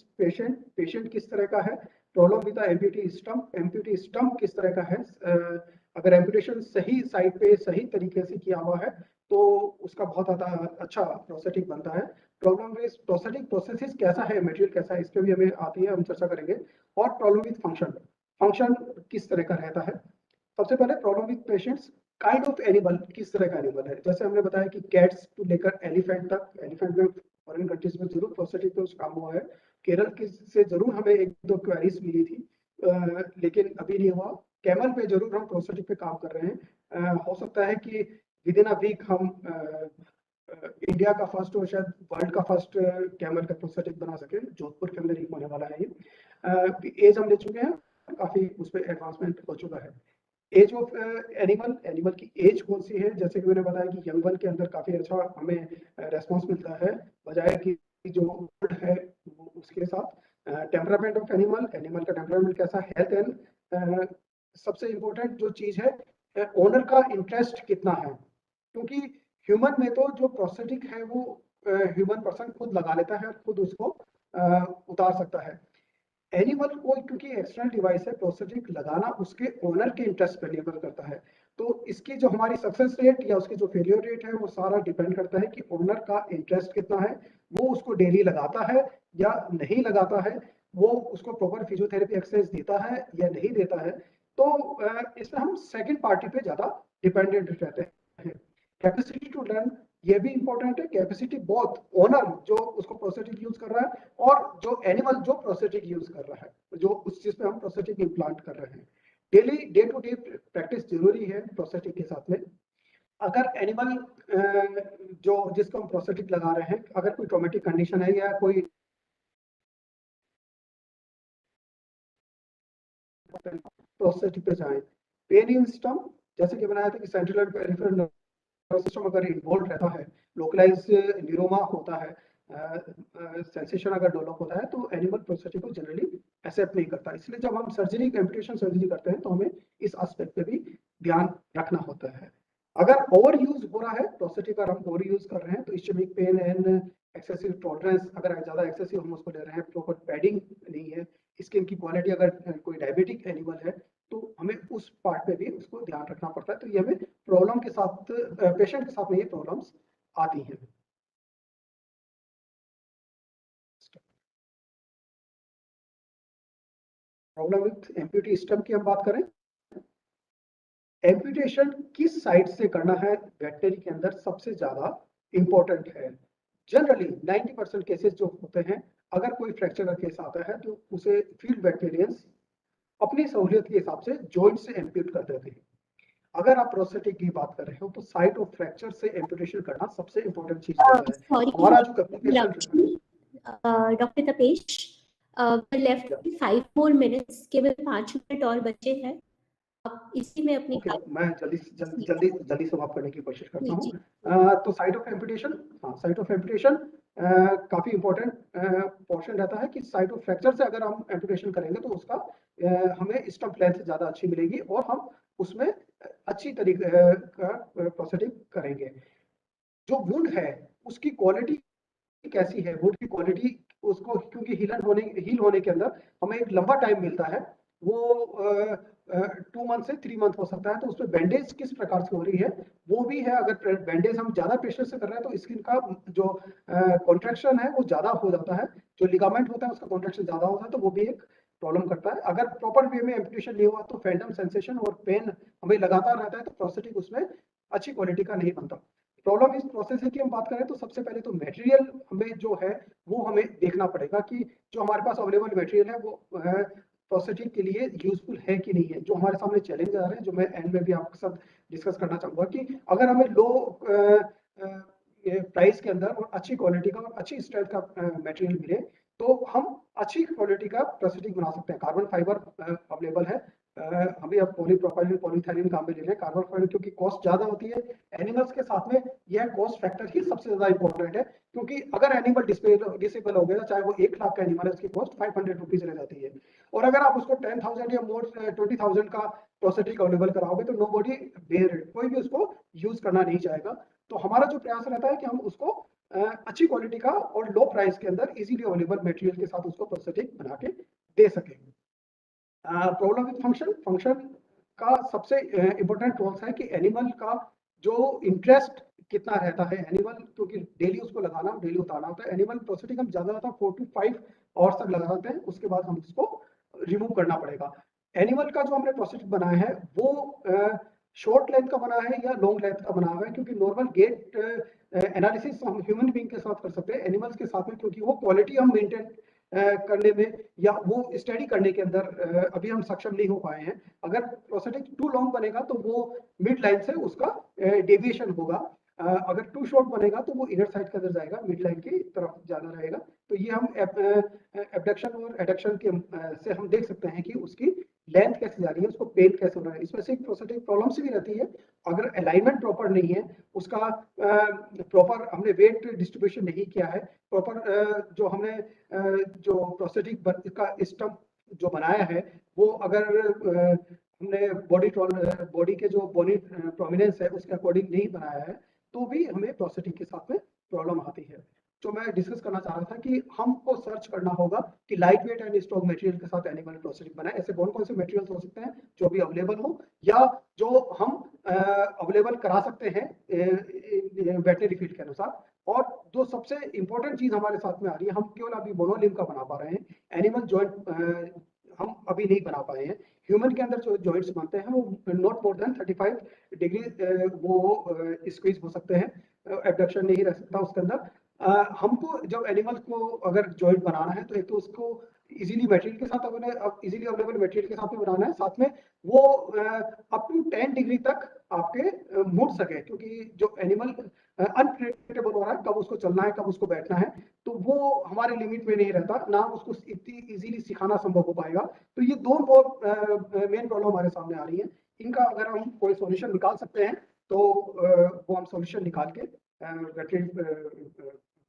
पेशेंट किस तरह का है, प्रॉब्लम विद एम्प्यूटी स्टम्प किस तरह का है, अगर एम्पुटेशन सही साइड पे सही तरीके से किया हुआ है तो उसका बहुत अच्छा प्रोस्थेटिक बनता है। प्रॉब्लम विद प्रोस्थेटिक प्रोसेसेस कैसा है, मटेरियल कैसा है, इस पे भी हमें आती है, हम चर्चा करेंगे। और प्रॉब्लम विद फंक्शन किस तरह का रहता है। सबसे पहले problem with patients, kind of animal किस तरह का एनिमल है। जैसे हमने बताया कि कैट्स टू लेकर एलिफेंट तक, एलिफेंट में फॉरेन कंट्रीज में जरूर प्रोस्थेटिक पे काम हुआ है, केरल के से जरूर हमें 1-2 क्वेरीज मिली थी, लेकिन अभी नहीं हुआ। कैमल पे जरूर हम प्रोस्थेटिक पे काम कर रहे हैं। हो सकता है कि विद इन अ वीक हम इंडिया का फर्स्ट और शायद वर्ल्ड का फर्स्ट कैमल का प्रोस्थेटिक बना सके, जोधपुर के अंदर ही होने वाला है ये। एज हम ले चुके हैं, काफी उस पर एडवांसमेंट हो चुका है। एज ऑफ एनिमल की एज कौन सी है, जैसे कि मैंने बताया कि यंग वन के अंदर काफी अच्छा हमें रेस्पॉन्स मिलता है, बजाय कि जो ओल्ड है उसके साथ। टेम्परामेंट ऑफ एनिमल का टेम्परामेंट कैसा, हेल्थ एंड सबसे इम्पोर्टेंट जो चीज है ओनर का इंटरेस्ट कितना है, क्योंकि ह्यूमन में तो जो प्रोस्थेटिक है वो ह्यूमन पर्सन खुद लगा लेता है, खुद उसको उतार सकता है। एनिमल को क्योंकि एक्सटर्नल डिवाइस है, प्रोस्थेटिक लगाना उसके ओनर के इंटरेस्ट पर निर्भर करता है। तो इसकी जो हमारी सक्सेस रेट या उसकी जो फेलियर रेट है वो सारा डिपेंड करता है कि ओनर का इंटरेस्ट कितना है, वो उसको डेली लगाता है या नहीं लगाता है, वो उसको प्रॉपर फिजियोथेरेपी एक्सरसाइज देता है या नहीं देता है। तो इसमें हम सेकंड पार्टी पे ज्यादा डिपेंडेंट रहते हैं। कैपेसिटी टू लर्न ये भी इंपॉर्टेंट है। कैपेसिटी बहुत ओनर जो उसको प्रोस्थेटिक यूज कर रहा है और जो एनिमल जो प्रोस्थेटिक यूज कर रहा है, जो उस चीज पे हम प्रोस्थेटिक इम्प्लांट कर रहे हैं। Daily day to day practice जरूरी है प्रोस्थेटिक के साथ में। अगर एनिमल जो जिसको हम प्रोस्थेटिक लगा रहे हैं, अगर कोई ट्रॉमेटिक कंडीशन है या कोई प्रोस्थेटिक पे जाए, पेन इन सिस्टम जैसे कि बनाया था कि central and peripheral nervous system अगर इन्वॉल्व रहता है, लोकलाइज न्यूरोमा होता है, सेंसेशन अगर डेवलप होता है, तो एनिमल प्रोस्थेटिक को जनरली एक्सेप्ट नहीं करता। इसलिए जब हम सर्जरी एम्पुटेशन सर्जरी करते हैं तो हमें इस एस्पेक्ट पे भी ध्यान रखना होता है। अगर ओवर यूज हो रहा है प्रोस्थेटिक, अगर हम ओवर यूज कर रहे हैं तो ischaemic pain and excessive tolerance, अगर ज्यादा एक्सेसिव हम उसको ले रहे हैं, प्रॉपर पैडिंग नहीं है, स्किन की क्वालिटी, अगर कोई डायबिटिक एनिमल है तो हमें उस पार्ट पे भी उसको ध्यान रखना पड़ता है। तो ये हमें प्रॉब्लम के साथ, पेशेंट के साथ में ये प्रॉब्लम्स आती हैं। प्रॉब्लम विथ एम्प्यूटी सिस्टम की हम बात करें, एम्प्यूटेशन किस साइड से करना है वेटनरी के अंदर सबसे ज्यादा इंपॉर्टेंट है। जनरली 90% केसेस जो होते हैं, अगर कोई फ्रैक्चर का केस आता है तो उसे फील्ड वेटनरियंस अपनी सहूलियत के हिसाब से जॉइंट से एम्प्यूट कर देते हैं। अगर आप प्रोस्थेटिक की बात कर रहे हो तो साइट ऑफ फ्रैक्चर से एम्प्यूटेशन करना सबसे इंपॉर्टेंट चीज होता है। हमारा जो communication, doctor Tapesh, left 5 more minutes, केवल 5 मिनट और बचे हैं। आप इसी में अपनी मैं जल्दी समाप्त करने की कोशिश करता हूँ। तो site of amputation, site of amputation काफी इंपॉर्टेंट पोर्शन रहता है कि साइट ऑफ फ्रैक्चर से अगर हम एम्प्यूटेशन करेंगे तो उसका हमें स्टंप लेंथ ज्यादा अच्छी मिलेगी और हम उसमें अच्छी तरीके का प्रोस्थेटिक करेंगे। जो वुंड है उसकी क्वालिटी कैसी है, वुंड की क्वालिटी, उसको क्योंकि हील होने के अंदर हमें एक लंबा टाइम मिलता है, वो 2 मंथ से 3 मंथ हो सकता है। तो उसमें बैंडेज किस प्रकार से हो रही है वो भी है। अगर बैंडेज हम ज्यादा प्रेशर से कर रहे हैं तो स्किन का जो कॉन्ट्रैक्शन है वो ज्यादा हो जाता है, जो लिगामेंट होता है उसका कॉन्ट्रैक्शन ज्यादा होता है, तो वो भी एक प्रॉब्लम करता है। अगर प्रॉपर वे में एम्प्यूटेशन नहीं हुआ तो फैंटम सेंसेशन और पेन हमें लगातार रहता है, तो प्रोस्थेटिक उसमें अच्छी क्वालिटी का नहीं बनता। प्रॉब्लम इस प्रोसेस की हम बात करें तो सबसे पहले तो मटेरियल हमें जो है वो हमें देखना पड़ेगा कि जो हमारे पास अवेलेबल मटेरियल है वो प्रोस्थेटिक के लिए यूजफुल है कि नहीं है। जो हमारे सामने चैलेंज आ रहे हैं, जो मैं एंड में भी आपके साथ डिस्कस करना चाहूंगा, कि अगर हमें लो प्राइस के अंदर और अच्छी क्वालिटी का और अच्छी स्ट्रेंथ का मटेरियल मिले तो हम अच्छी क्वालिटी का प्रोस्थेटिक बना सकते हैं। कार्बन फाइबर अवेलेबल है, हमें अब पॉलीप्रोपाइलिन पॉलीथाइलिन काम में ले रहे हैं। कार्बन फाइबर क्योंकि कॉस्ट ज्यादा होती है, एनिमल्स के साथ में यह कॉस्ट फैक्टर ही सबसे ज्यादा इंपॉर्टेंट है, क्योंकि अगर एनिमल डिसेबल हो गया, चाहे वो 1 लाख का एनिमल है, उसकी कॉस्ट 500 रुपीज रह जाती है। और अगर आप उसको 10,000 या मोर 20,000 का प्रोस्थेटिक अवेलेबल कराओगे तो नो बॉडी बेयर इट, कोई भी उसको यूज करना नहीं चाहेगा। तो हमारा जो प्रयास रहता है कि हम उसको अच्छी क्वालिटी का और लो प्राइस के अंदर इजीली अवेलेबल मटेरियल के साथ उसको प्रोस्थेटिक बना के दे सके। प्रॉब्लम विद फंक्शन का सबसे इंपॉर्टेंट रोल है कि एनिमल का जो इंटरेस्ट कितना रहता है। एनिमल क्योंकि डेली उसको लगाना, डेली उतारना होता है। एनिमल प्रोस्थेटिक हम ज्यादा 4 to 5 आवर्स तक लगाते हैं, उसके बाद हम उसको रिमूव करना पड़ेगा। एनिमल का जो हमने प्रोस्थेटिक बनाया है वो शॉर्ट लेंथ का बना है या लॉन्ग लेंथ का बना हुआ है, क्योंकि नॉर्मल गेट एनालिसिस हम ह्यूमन बीइंग के साथ कर सकते हैं, एनिमल्स के साथ में क्योंकि वो क्वालिटी हम मेंटेन करने में या वो स्टडी करने के अंदर अभी हम सक्षम नहीं हो पाए हैं। अगर प्रोस्थेटिक टू लॉन्ग बनेगा तो वो मिड लाइन से उसका डेविएशन होगा, अगर टू शॉर्ट बनेगा तो वो इनर साइड के अंदर जाएगा, मिड लाइन की तरफ ज्यादा रहेगा। तो ये हम एबडक्शन और एडक्शन के से हम देख सकते हैं कि उसकी लेंथ कैसे जा रही है, उसको पेन कैसे हो रहा है। इसमें से प्रोस्थेटिक प्रॉब्लम्स भी रहती है, अगर अलाइनमेंट प्रॉपर नहीं है, उसका प्रॉपर हमने वेट डिस्ट्रीब्यूशन नहीं किया है, प्रॉपर जो हमने जो प्रोस्थेटिक का स्टंप जो बनाया है वो अगर हमने बॉडी के जो बॉडी प्रोमिनेंस है उसके अकॉर्डिंग नहीं बनाया है तो भी हमें प्रोस्थेटिक के साथ में प्रॉब्लम आती है। जो मैं डिस्कस करना चाह रहा था कि हमको सर्च करना होगा कि light weight and strong material के साथ एनिमल प्रोस्थेटिक बनाए। ऐसे कौन कौन से मटेरियल्स हो सकते हैं जो भी अवेलेबल हो या जो हम अवेलेबल करा सकते हैं वेटनरी फील्ड के अनुसार। और जो सबसे इंपॉर्टेंट चीज हमारे साथ में आ रही है, हम केवल अभी मोनोलिम का बना पा रहे हैं, एनिमल जॉइंट हम अभी नहीं बना पाए हैं। ह्यूमन के अंदर जो जॉइंट्स बनते हैं वो नॉट मोर देन 35 डिग्री वो स्क्वीज हो सकते हैं, एबडक्शन नहीं रह सकता उसके अंदर। हमको जब एनिमल को अगर जॉइंट बनाना है तो एक तो उसको इजीली मटेरियल के साथ इजीली अवेलेबल मटेरियल के साथ में बनाना है, साथ में वो अप टू 10 डिग्री तक आपके मुड़ सके, क्योंकि जो एनिमल अनप्रेडिक्टेबल हो रहा है, कब उसको चलना है कब उसको बैठना है, तो वो हमारे लिमिट में नहीं रहता, ना उसको इतनी इजीली सिखाना संभव हो पाएगा। तो ये दो मेन प्रॉब्लम हमारे सामने आ रही है। इनका अगर हम कोई सॉल्यूशन निकाल सकते हैं तो वो हम सॉल्यूशन निकाल के वेटरनरी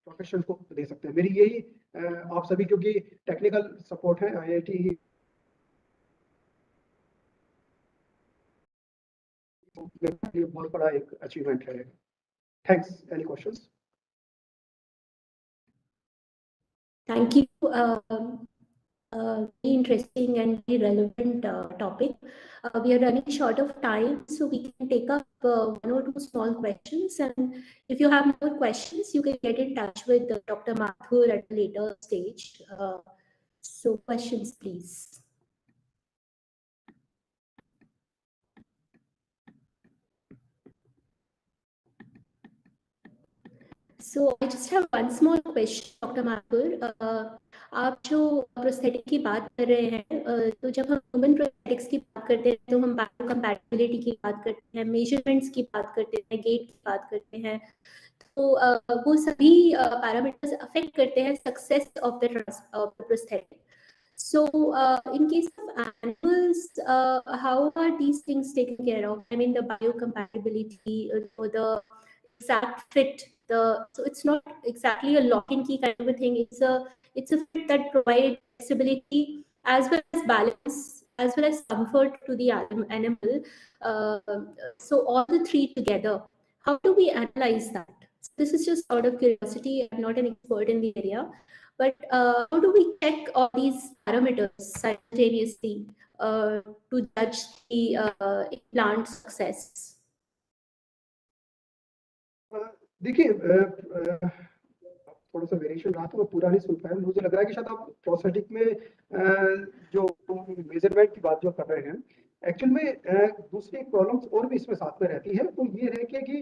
प्रोफेशन को दे सकते हैं। मेरी यही आप सभी, क्योंकि टेक्निकल सपोर्ट है IIT, बहुत बड़ा एक अचीवमेंट है। Thanks. Any questions? Thank you. Very interesting and very relevant topic. We are running short of time, so we can take up one or two small questions. And if you have more questions, you can get in touch with Dr. Mathur at a later stage. So questions, please. So I just have one small question, Dr. Mathur. आप जो prosthetic की बात कर रहे हैं, तो जब हम ह्यूमन प्रोस्थेटिक्स की बात करते हैं तो हम बायोकम्पैटिबिलिटी की बात करते हैं, मेजरमेंट्स की बात करते हैं, गेट की बात करते हैं, तो वो सभी पैरामीटर्स अफेक्ट करते हैं success of the prosthetic. So in case of animals, how are these things taken care of? I mean, the biocompatibility or the exact fit. So it's not exactly a lock and key kind of a thing. It's a fit that provides flexibility as well as balance as well as comfort to the animal. So all the three together. How do we analyze that? So this is just out of curiosity. I'm not an expert in the area, but how do we check all these parameters simultaneously to judge the implant success? देखिए, थोड़ा सा variation रहा तो मैं पूरा नहीं सुन पाया। मुझे लग रहा है कि शायद आप प्रोस्थेटिक में जो मेजरमेंट की बात जो कर रहे हैं, एक्चुअल में दूसरी प्रॉब्लम्स और भी इसमें साथ में रहती है। तो ये है कि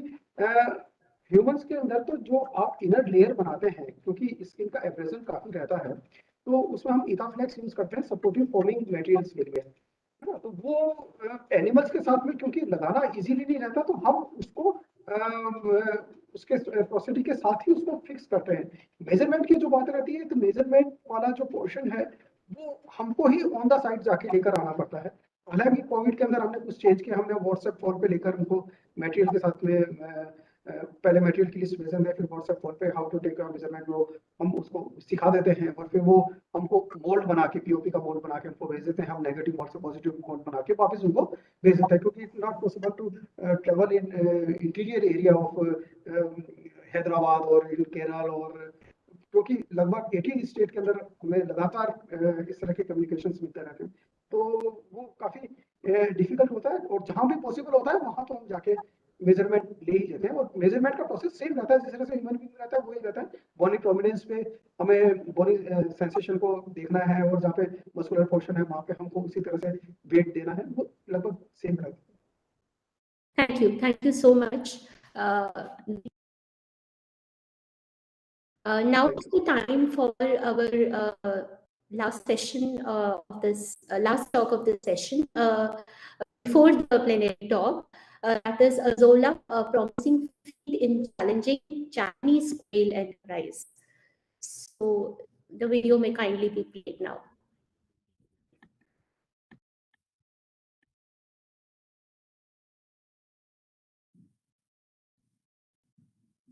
ह्यूमंस के अंदर तो जो आप इनर लेयर बनाते हैं, क्योंकि स्किन का एब्रेजन काफी रहता है, तो उसमें हम इथाफ्लेक्स यूज करते हैं सपोर्टिव फॉर्मिंग मटेरियल्स के लिए, है ना। तो वो एनिमल्स के साथ में क्योंकि लगाना इजीली नहीं रहता, तो हम उसको उसके प्रोस्थेटिक के साथ ही उसको फिक्स करते हैं। मेजरमेंट की जो बात रहती है, तो मेजरमेंट वाला जो पोर्शन है वो हमको ही ऑन द साइड जाके लेकर आना पड़ता है। हालांकि कोविड के अंदर हमने कुछ चेंज किया, हमने व्हाट्सएप फोन पे लेकर उनको मटेरियल के साथ में पहले मटेरियल की लिस्ट भेजते हैं, फिर व्हाट्सएप फोन पे how to take a measurement वो हम उसको सिखा देते हैं, और फिर वो हमको मोल्ड बना के POP का मोल्ड बना के हमको भेज देते हैं। हम नेगेटिव मोल्ड से पॉजिटिव मोल्ड बना के वापस उनको भेज देते हैं, क्योंकि it's not possible to travel in interior area of Hyderabad और इन केरल, और क्योंकि लगभग 18 स्टेट के अंदर हमें लगातार इस तरह के कम्युनिकेशंस मिलते रहते हैं, तो वो काफी डिफिकल्ट होता है। और जहाँ भी पॉसिबल होता है वहां तो हम जाके मेजरमेंट ले ही लेते हैं, और मेजरमेंट का प्रोसेस सेम रहता है जिस तरह से ह्यूमन बीइंग रहता है, वही रहता है। बॉडी प्रोमिनेंस पे हमें बॉडी सेंसेशन को देखना है, और जहाँ पे मस्कुलर पोर्शन है वहाँ पे हमको उसी तरह से वेट देना है, वो लगभग सेम रहता है। Thank you so much. Now is the time for our last session of this last talk of this session. Before the plenary talk, that is Azola, promising feat in challenging Japanese scale enterprise. So the video may kindly be played now.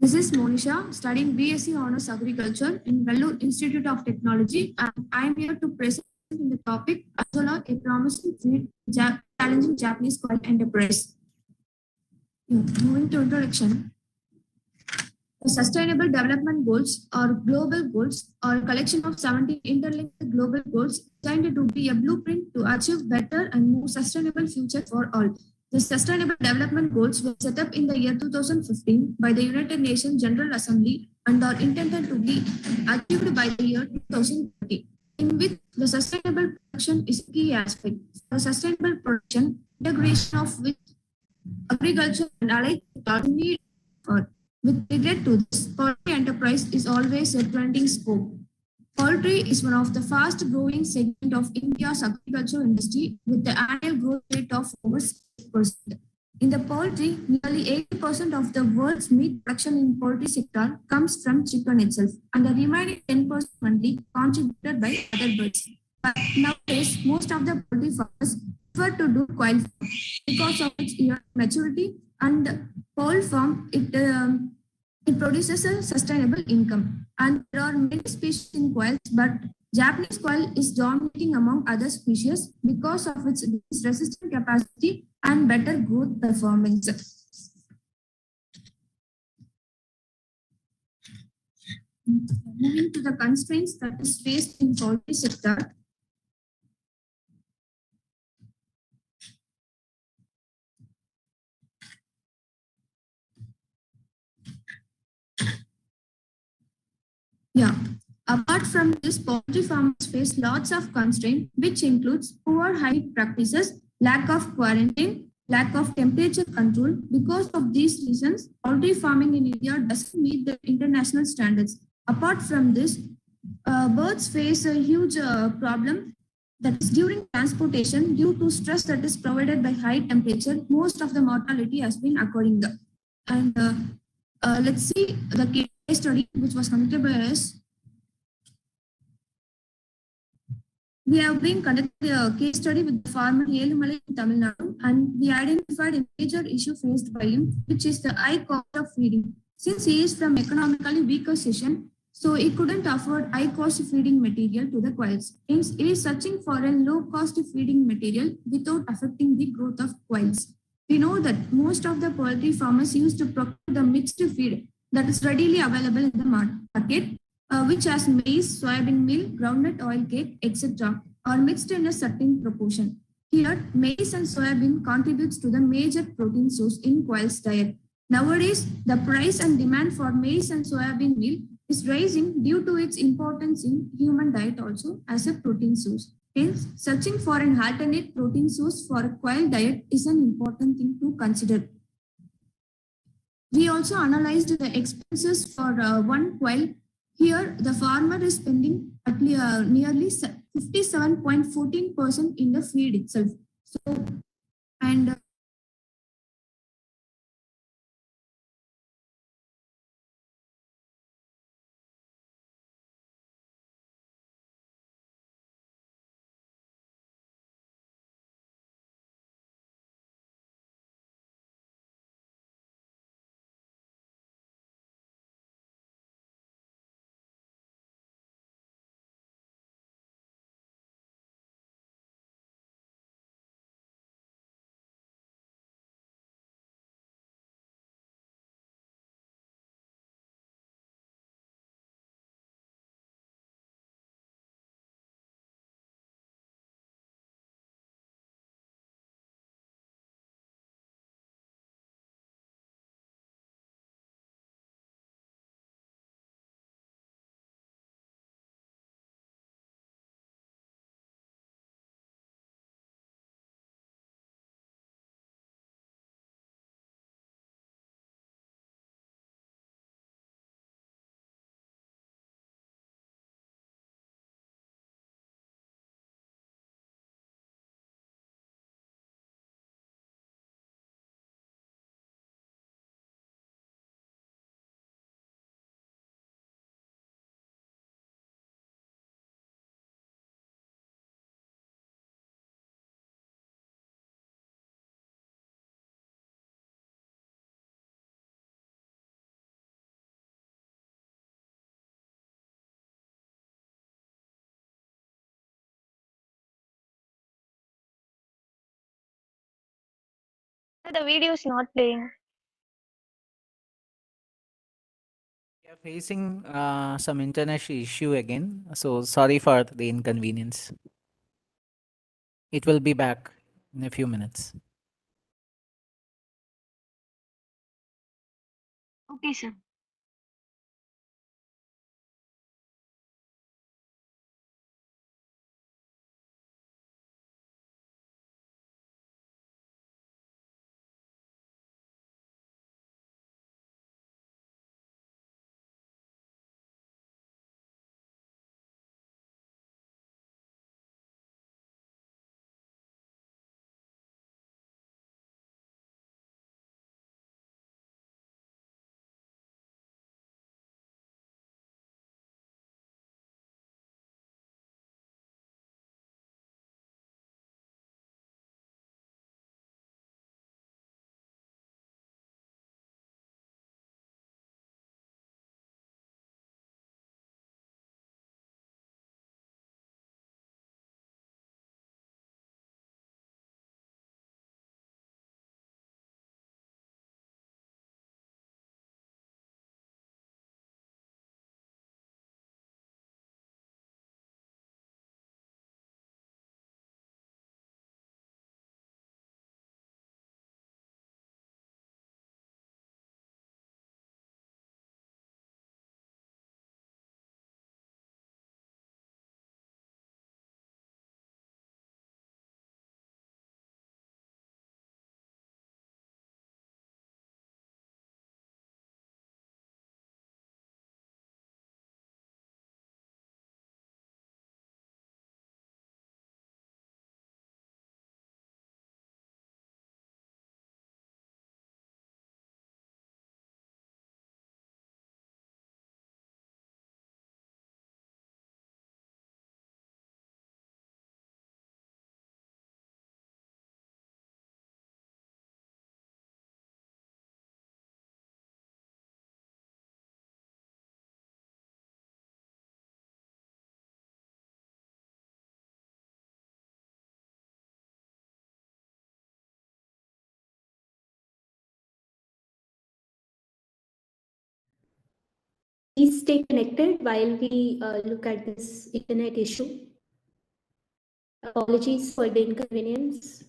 This is Monisha, studying BSc Honours Agriculture in Vellore Institute of Technology, and I am here to present the topic Azola, a promising feat challenging Japanese quality enterprise. Moving to introduction. The Sustainable Development Goals or global goals are a collection of 17 interlinked global goals designed to be a blueprint to achieve better and more sustainable future for all. The Sustainable Development Goals were set up in the year 2015 by the United Nations General Assembly and are intended to be achieved by the year 2030, in which the sustainable production is a key aspect. For sustainable production, integration of which agriculture and allied sectors need for. With regard to this, poultry enterprise is always a trending scope. Poultry is one of the fast growing segment of India's agriculture industry with the annual growth rate of over 6%. In the poultry, nearly 80% of the world's meat production in poultry sector comes from chicken itself, and the remaining 10% only contributed by other birds. But nowadays, most of the poultry farmers prefer to do quail farm because of its year maturity, and whole farm it produces a sustainable income. And there are many species in quails, but Japanese quail is dominating among other species because of its resistant capacity and better growth performance. Moving to the constraints that is faced in poultry sector. Yeah. Apart from this, poultry farmers face lots of constraints, which includes poor hygiene practices, lack of quarantine, lack of temperature control. Because of these reasons, poultry farming in India doesn't meet the international standards. Apart from this, birds face a huge problem, that is during transportation due to stress that is provided by high temperature. Most of the mortality has been occurring there. And let's see the case study which was conducted by us. We have been conducting a case study with the farmer Yelumalai in Tamil Nadu, and we identified a major issue faced by him, which is the high cost of feeding. Since he is from economically weaker section, so he couldn't afford high cost feeding material to the quails. Hence, he is searching for a low cost feeding material without affecting the growth of quails. We know that most of the poultry farmers used to procure the mixed feed that is readily available in the market, which has maize, soybean meal, groundnut oil cake, etc., are mixed in a certain proportion. Here, maize and soybean contributes to the major protein source in quail's diet. Nowadays, the price and demand for maize and soybean meal is rising due to its importance in human diet also as a protein source. Hence, searching for an alternate protein source for a quail diet is an important thing to consider. We also analyzed the expenses for one quail. Here, the farmer is spending at nearly 57.14% in the feed itself. So, and The video is not playing. are facing some internet issue again, so sorry for the inconvenience. It will be back in a few minutes. Okay, sir. Please stay connected while we look at this internet issue. Apologies for the inconvenience.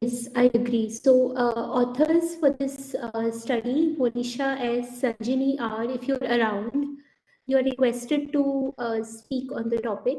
Yes, I agree. So, authors for this study, Monisha S. Sanjini R., if you're around, you're requested to speak on the topic.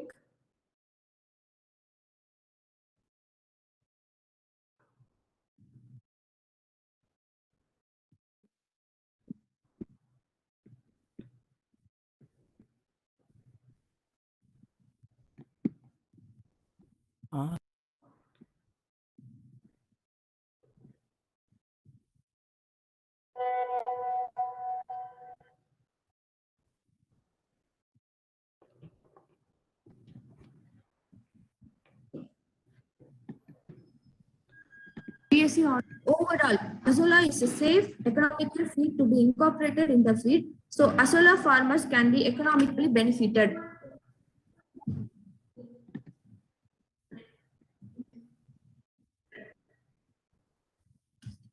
BSc overall, Azolla is a safe economical feed to be incorporated in the feed, so Azolla farmers can be economically benefited.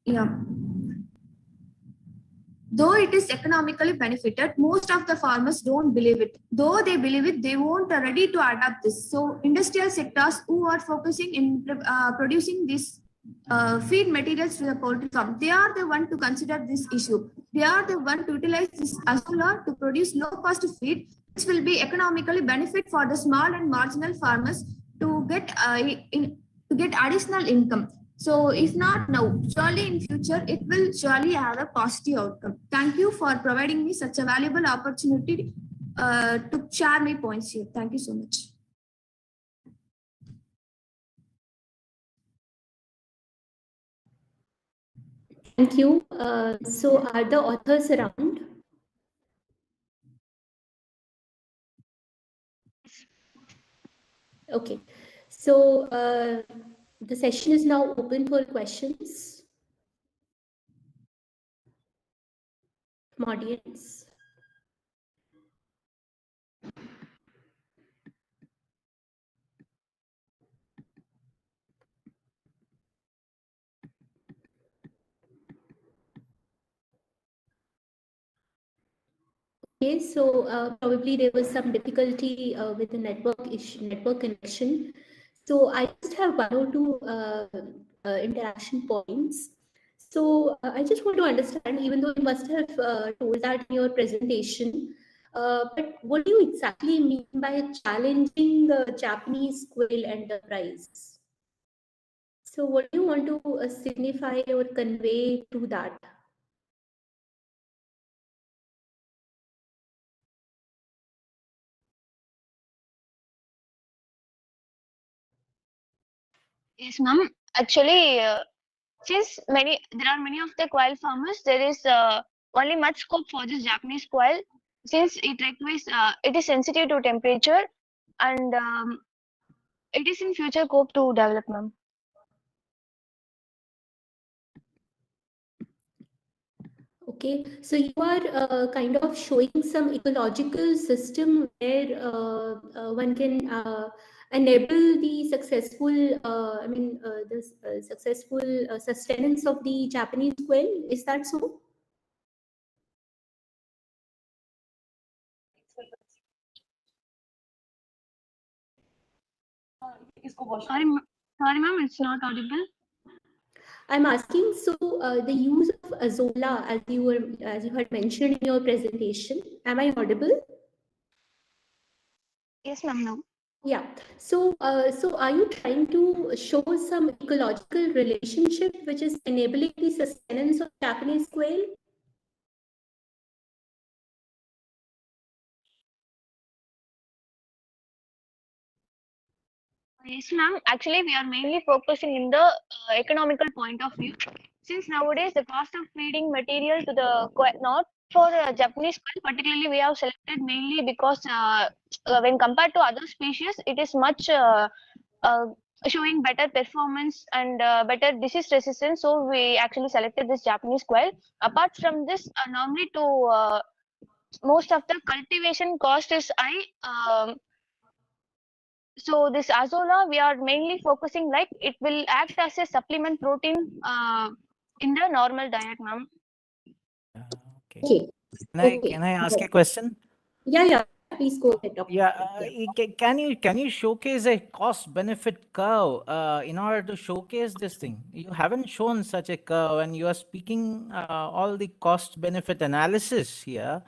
Yeah. Though it is economically benefited, most of the farmers don't believe it. Though they believe it, they won't ready to adapt this. So industrial sectors who are focusing in producing this feed materials to the poultry farm, they are the one to consider this issue. They are the one to utilize this Azolla to produce low cost feed, which will be economically benefit for the small and marginal farmers to get to get additional income. So if not now, surely in future, it will surely have a positive outcome. Thank you for providing me such a valuable opportunity to share my points here. Thank you so much. Thank you. So are the authors around? Okay. So the session is now open for questions from audience. Okay, so probably there was some difficulty with the network connection. So I just have one or two interaction points. So I just want to understand, even though you must have told that in your presentation, but what do you exactly mean by challenging the Japanese quail enterprise? So what do you want to signify or convey to that? Yes, ma'am. Actually, since there are many of the quail farmers, there is only much scope for this Japanese quail, since it requires it is sensitive to temperature, and it is in future scope to develop, ma'am. Okay, so you are kind of showing some ecological system where one can enable the successful, the successful sustenance of the Japanese quail. Is that so? Sorry, ma'am, it's not audible. I'm asking, so the use of Azolla, as you had mentioned in your presentation, am I audible? Yes, ma'am. No. Yeah. So, so are you trying to show some ecological relationship which is enabling the sustenance of Japanese quail? Yes, ma'am. Actually, we are mainly focusing in the economical point of view. Since nowadays the cost of feeding material to the not for Japanese quail, particularly we have selected mainly because when compared to other species, it is much uh, showing better performance and better disease resistance. So we actually selected this Japanese quail. Apart from this, normally to most of the cultivation cost is high. So this azola, we are mainly focusing like it will act as a supplement protein in the normal diet, ma'am. Okay. Can I ask a question? Yeah. Please go ahead. Can you showcase a cost benefit curve in order to showcase this thing? You haven't shown such a curve, and you are speaking all the cost benefit analysis here.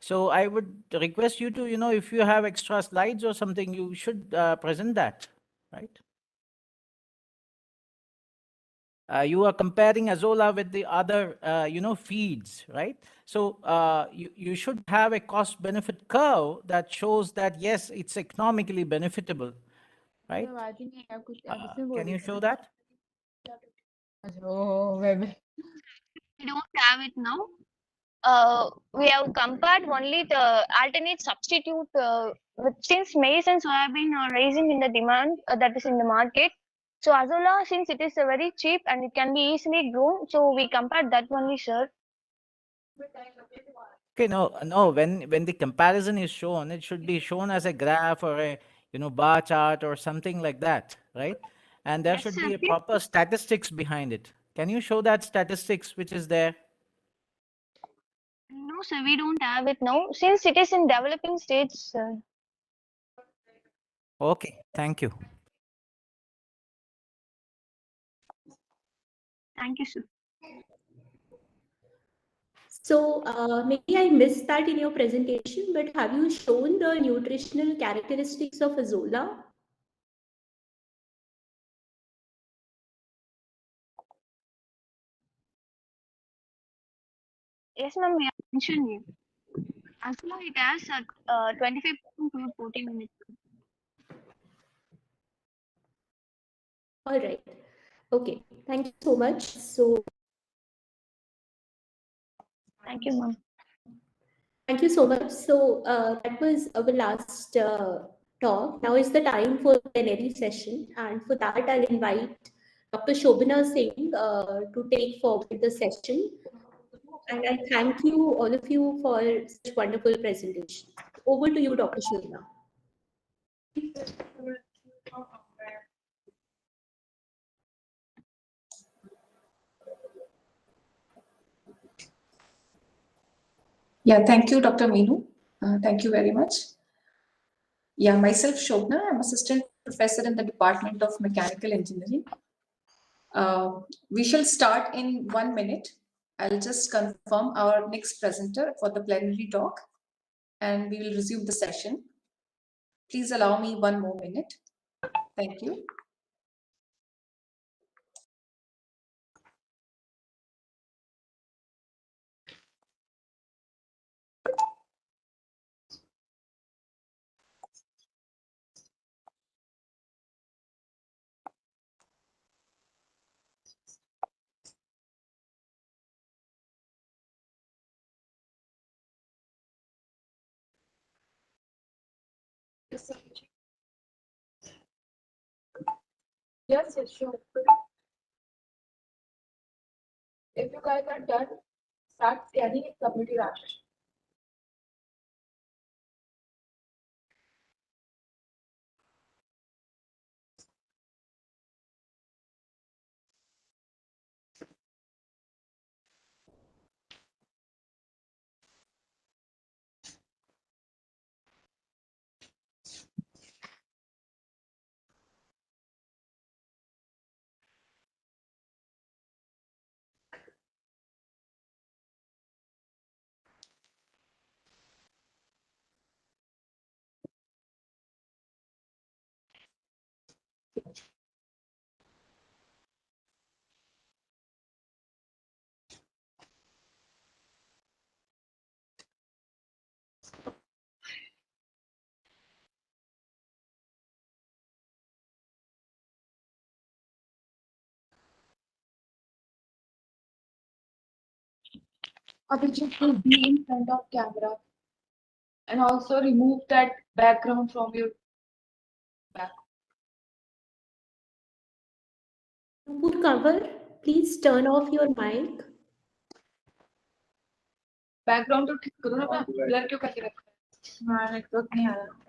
So I would request you to, if you have extra slides or something, you should present that, right? You are comparing Azola with the other, feeds, right? So you should have a cost benefit curve that shows that, yes, it's economically benefitable, right? Can you show that? We don't have it now. We have compared only the alternate substitute since maize and soybean are rising in the demand that is in the market. So azola, since it is very cheap and it can be easily grown, so we compared that only, sir. Okay, no. When the comparison is shown, it should be shown as a graph or a bar chart or something like that, right? And there should be a proper statistics behind it. Can you show that statistics which is there? No, sir, we don't have it now since it is in developing stage, sir. Okay, thank you. Thank you, sir. So maybe I missed that in your presentation, but have you shown the nutritional characteristics of Azolla? Yes, ma'am, we have mentioned it. As now it has 25 to 40 minutes. All right. Okay. Thank you so much. So Thank you, ma'am. thank you so much. So that was our last talk. Now is the time for the plenary session, and for that I'll invite Dr. Shobhana Singh to take forward the session. And I thank you, all of you, for such wonderful presentations. Over to you, Dr. Shobhana. Yeah, thank you, Dr. Meenu. Thank you very much. Yeah, myself, Shobna. I'm assistant professor in the Department of Mechanical Engineering. We shall start in 1 minute. I'll just confirm our next presenter for the plenary talk, and we will resume the session. Please allow me 1 more minute. Thank you. Yes, yes, sure. If you guys are done, start scanning and submit your application. Abhijit will be in front of camera and also remove that background from your back. Put cover, please turn off your mic. Background तो ठीक करो ना, blur क्यों करके रखा है? हाँ, network नहीं आ रहा.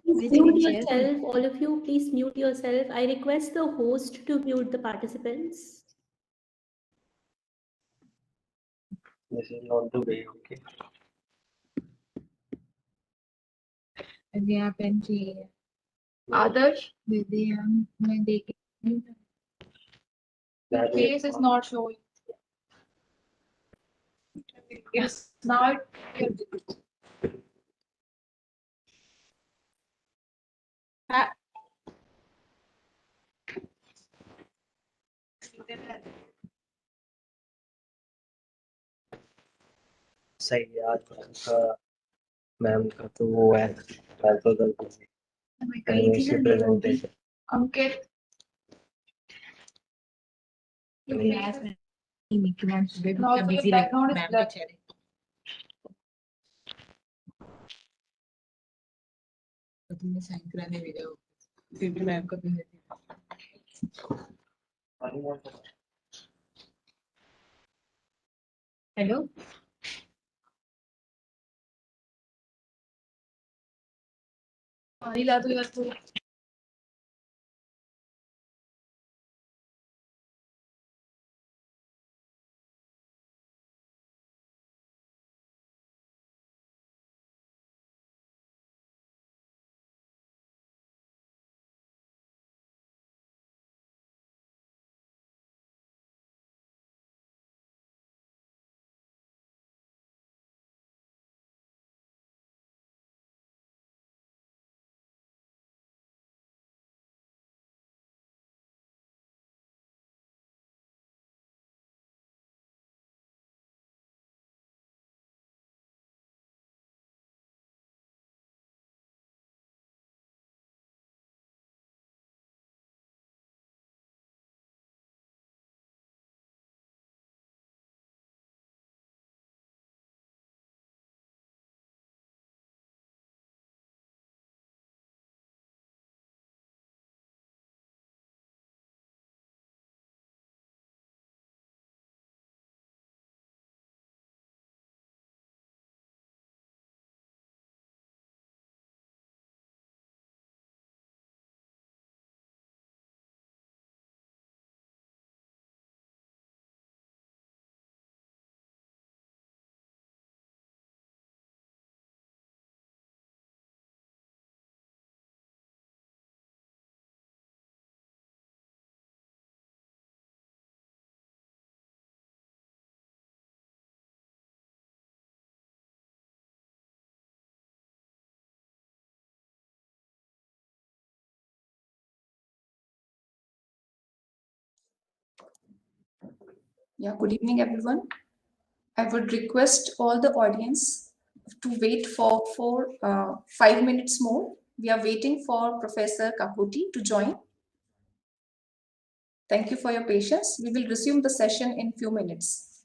Please mute yourself, all of you, please mute yourself. I request the host to mute the participants. This is not the way, okay. यहाँ पेन चाहिए. आदर्श दीदी मैं देख. The face is not showing. Yes, now it. सही है, आज का ma'am का तो वो है, मैं तो गलती से प्रेजेंटेशन. अंकित तुमने साइन कराने भेजा हो, फिर भी मैम को भेज दिया. हेलो. पानी ला दो यार तो. Yeah, good evening, everyone. I would request all the audience to wait for 5 minutes more. We are waiting for Professor Kakuti to join. Thank you for your patience. We will resume the session in few minutes.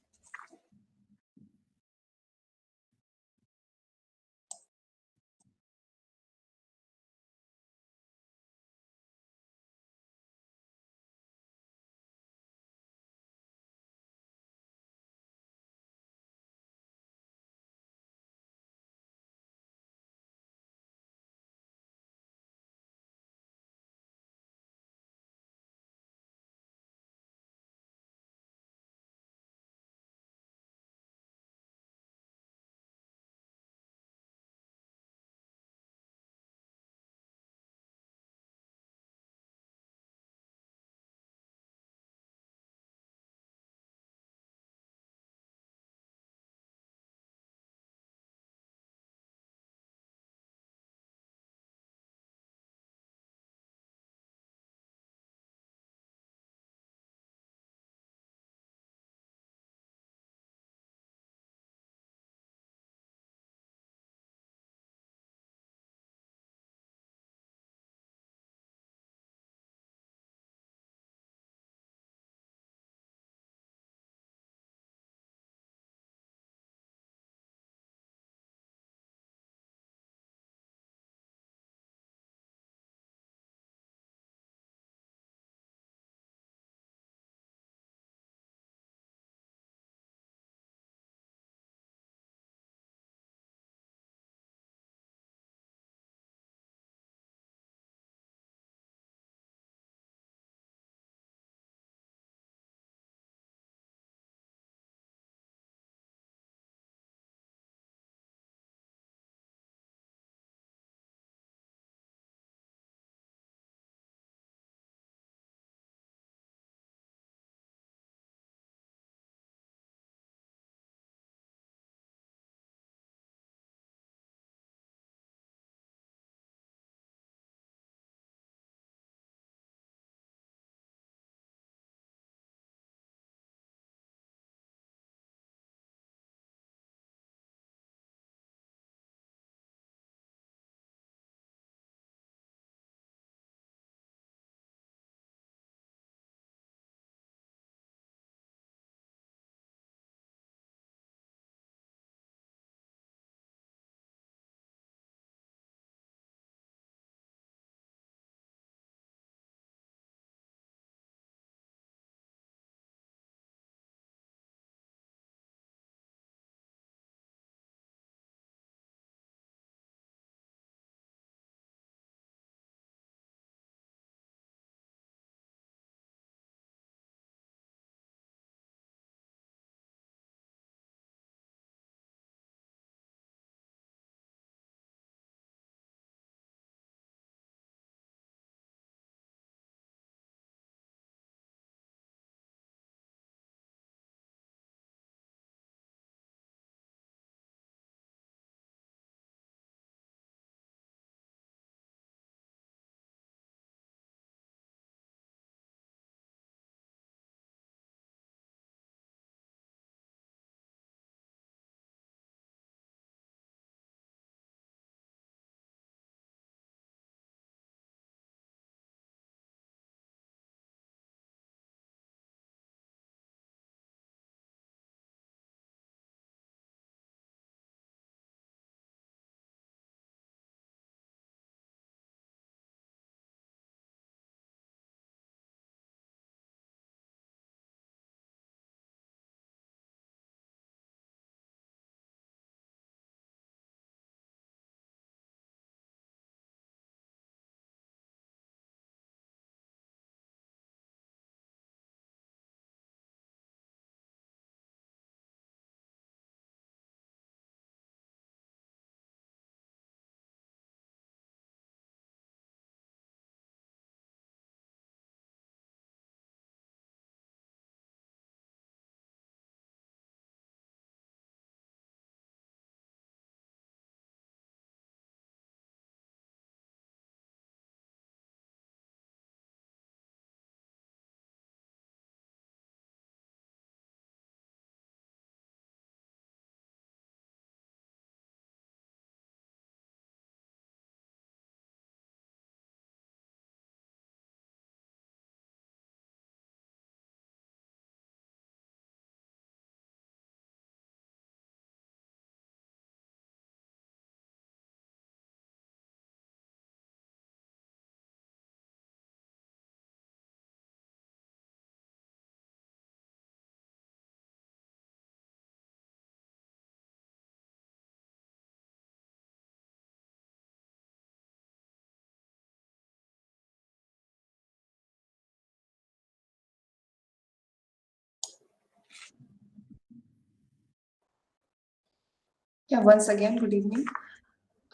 Yeah, once again, good evening.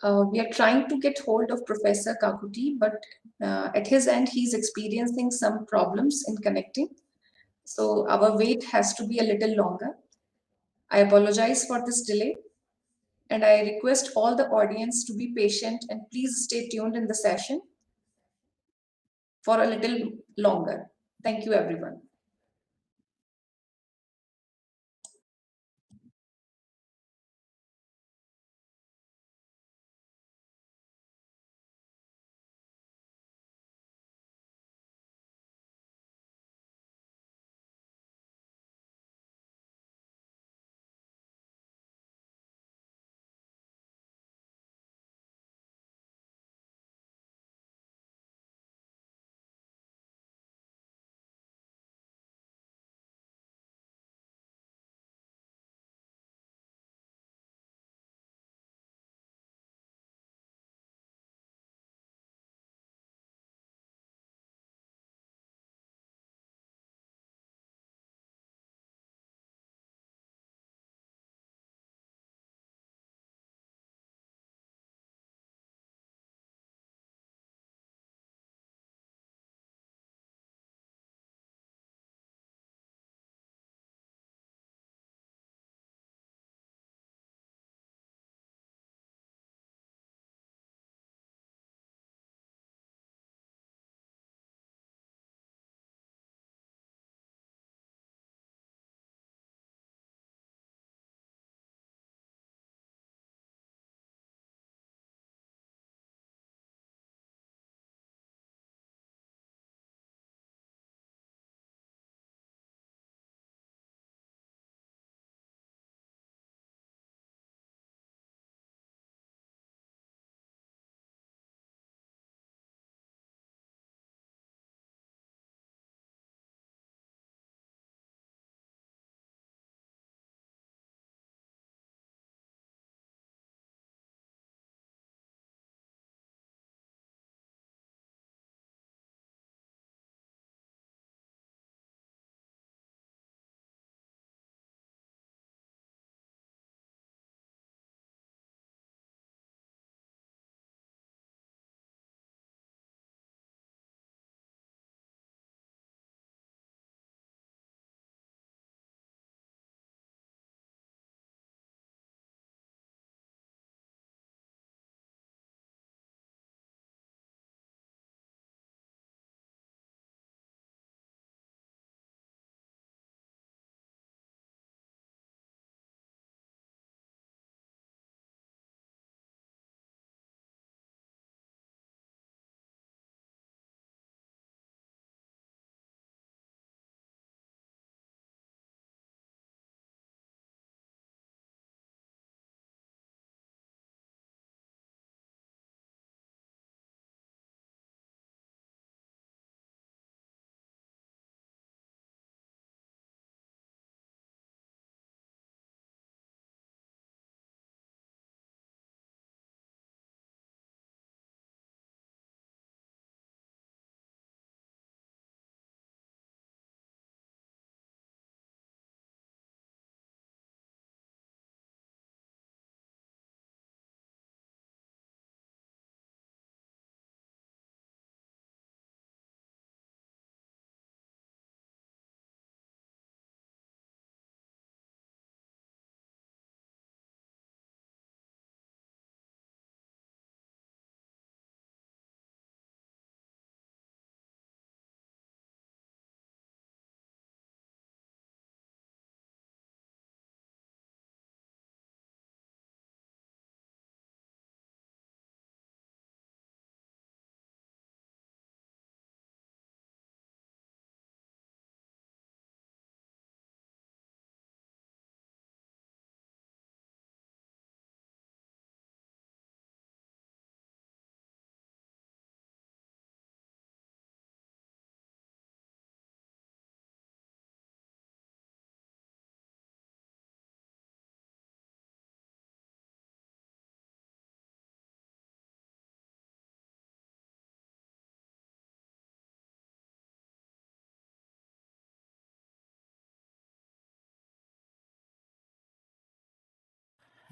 We are trying to get hold of Professor Kakuti, but at his end, he's experiencing some problems in connecting. So our wait has to be a little longer. I apologize for this delay, and I request all the audience to be patient and please stay tuned in the session for a little longer. Thank you, everyone.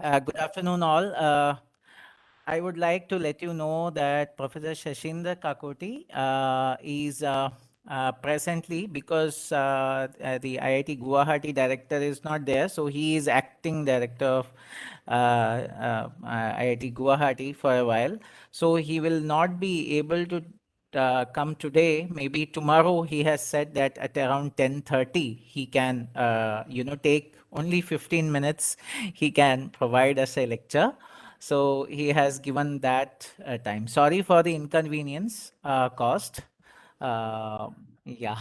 Good afternoon, all. I would like to let you know that Professor Shashindra Kakoti is presently, because the IIT Guwahati director is not there, so he is acting director of IIT Guwahati for a while. So he will not be able to come today. Maybe tomorrow. He has said that at around 10:30 he can take only 15 minutes. He can provide us a lecture. So he has given that time. Sorry for the inconvenience caused. Yeah.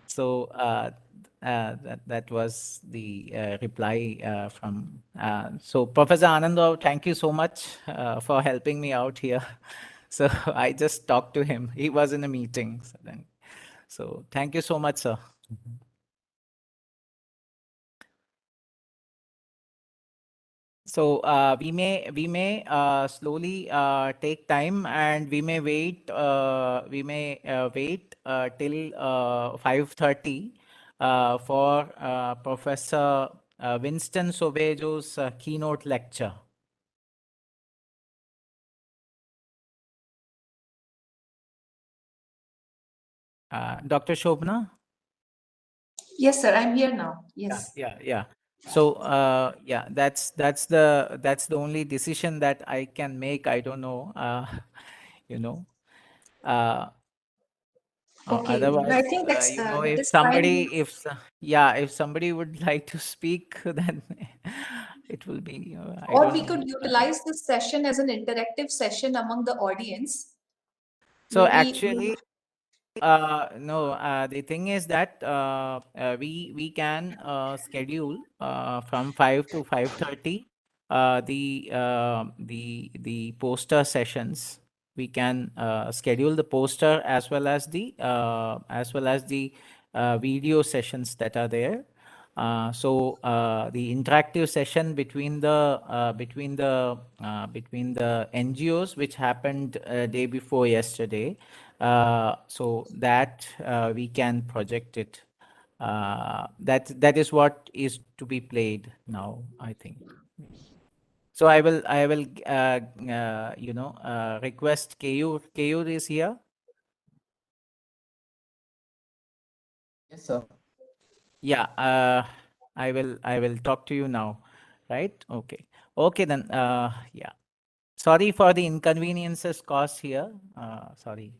So that was the reply from. So Professor Anand, thank you so much for helping me out here. So I just talked to him. He was in a meeting. So thank you so much, sir. So we may slowly take time, and we may wait till 5:30 for Professor Winston Sobejo's keynote lecture. Dr. Shobna? Yes, sir. I'm here now. Yes. Yeah. So yeah, that's the only decision that I can make. I don't know. You know. Okay. Otherwise, I think that's if this somebody, time. if somebody would like to speak, then it will be. I Or don't we know. could utilize this session as an interactive session among the audience. So Maybe. actually, no. The thing is that we can schedule from 5 to 5:30 the poster sessions. We can schedule the poster as well as the video sessions that are there. So the interactive session between the NGOs, which happened day before yesterday, so that we can project it. That is what is to be played now, I think. So I will request Keyur. Keyur is here. Yes, sir. Yeah, I will talk to you now, right? Okay then. Yeah. Sorry for the inconveniences caused here. Sorry.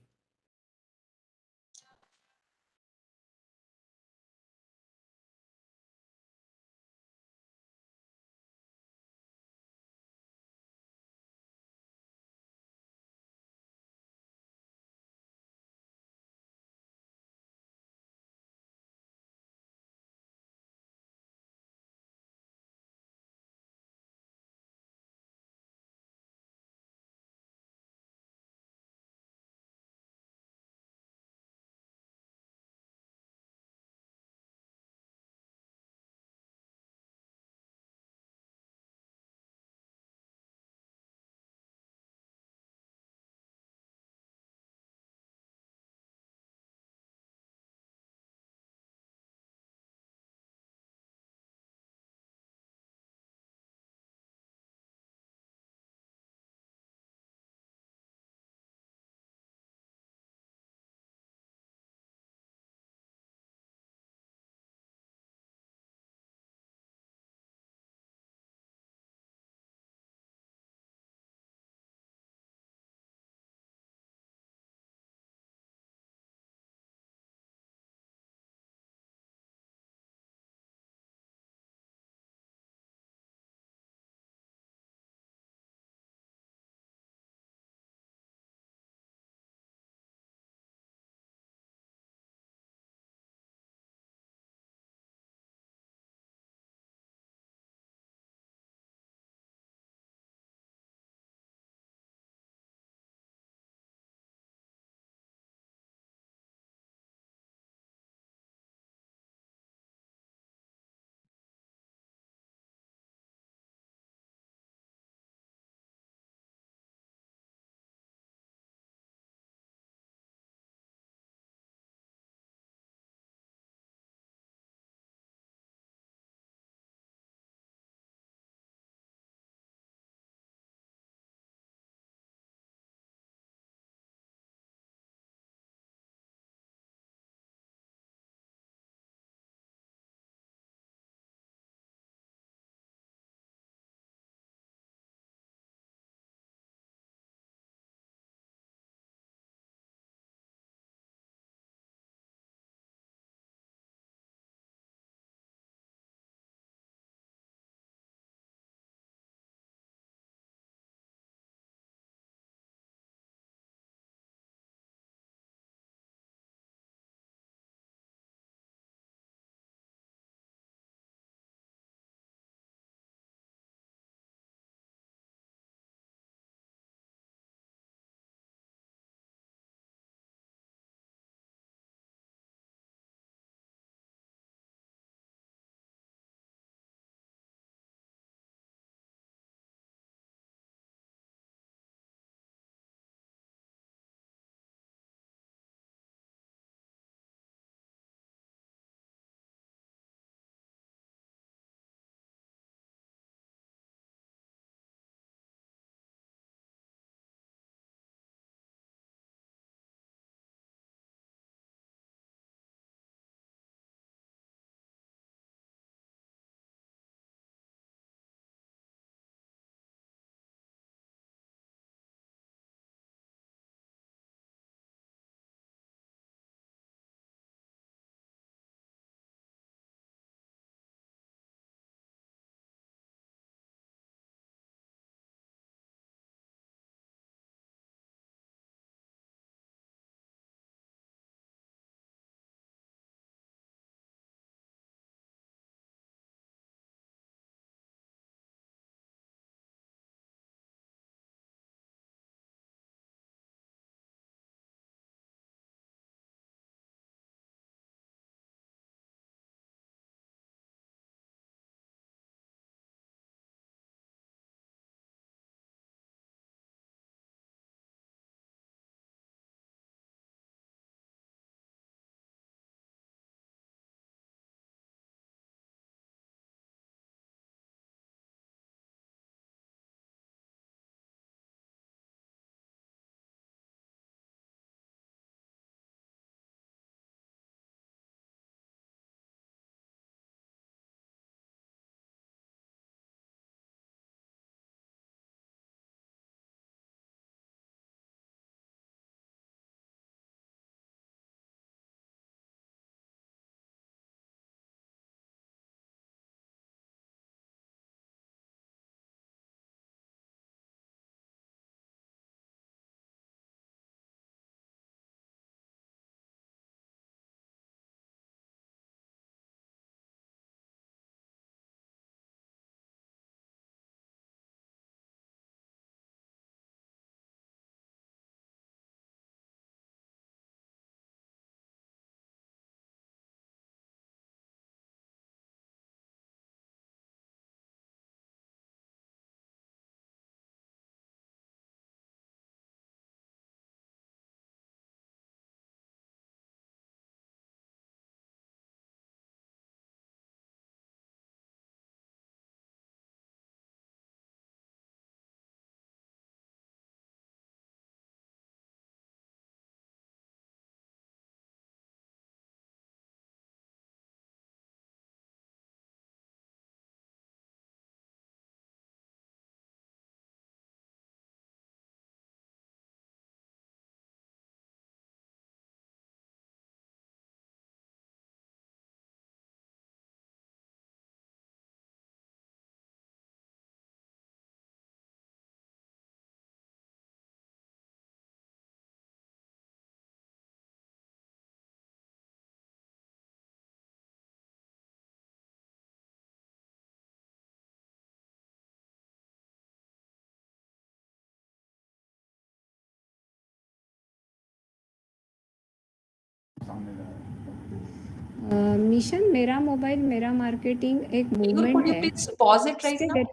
Mission मेरा mobile मेरा marketing एक movement could you है please pause it right जिसके now? जरिए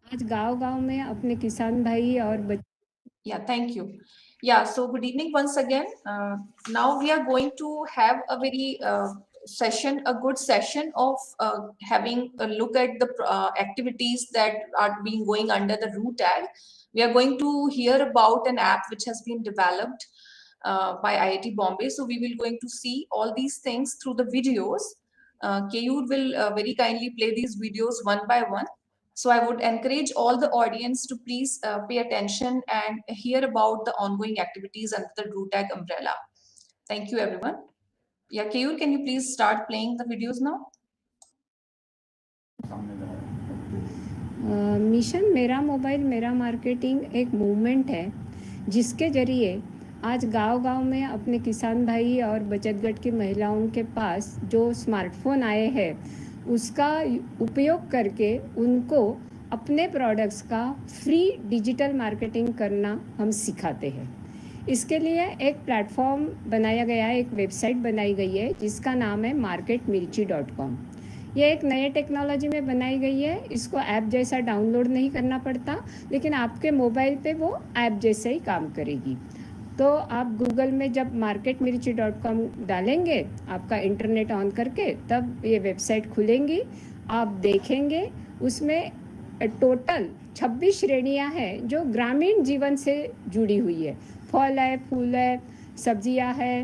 आज गांव-गांव में अपने किसान भाई और Yeah, thank you. Yeah, so good evening once again. Now we are going to have a very good session of having a look at the activities that are being going under the root tag. We are going to hear about an app which has been developed by IIT Bombay. So we will going to see all these things through the videos. Keyur will very kindly play these videos one by one. So I would encourage all the audience to please pay attention and hear about the ongoing activities under the RUTAG umbrella. Thank you, everyone. Yeah, Keyur, can you please start playing the videos now? Mission मेरा mobile मेरा marketing एक movement है जिसके जरिए आज गांव-गांव में अपने किसान भाई और बचत गट की महिलाओं के पास जो स्मार्टफोन आए हैं उसका उपयोग करके उनको अपने प्रोडक्ट्स का फ्री डिजिटल मार्केटिंग करना हम सिखाते हैं। इसके लिए एक प्लेटफॉर्म बनाया गया है, एक वेबसाइट बनाई गई है जिसका नाम है marketmirchi.com। ये एक नए टेक्नोलॉजी में बनाई गई है। इसको ऐप जैसा डाउनलोड नहीं करना पड़ता, लेकिन आपके मोबाइल पे वो ऐप जैसे ही काम करेगी। तो आप गूगल में जब marketmirchi.com डालेंगे आपका इंटरनेट ऑन करके, तब ये वेबसाइट खुलेंगी, आप देखेंगे उसमें टोटल 26 श्रेणियां हैं जो ग्रामीण जीवन से जुड़ी हुई है। फल है, फूल है, सब्जियां है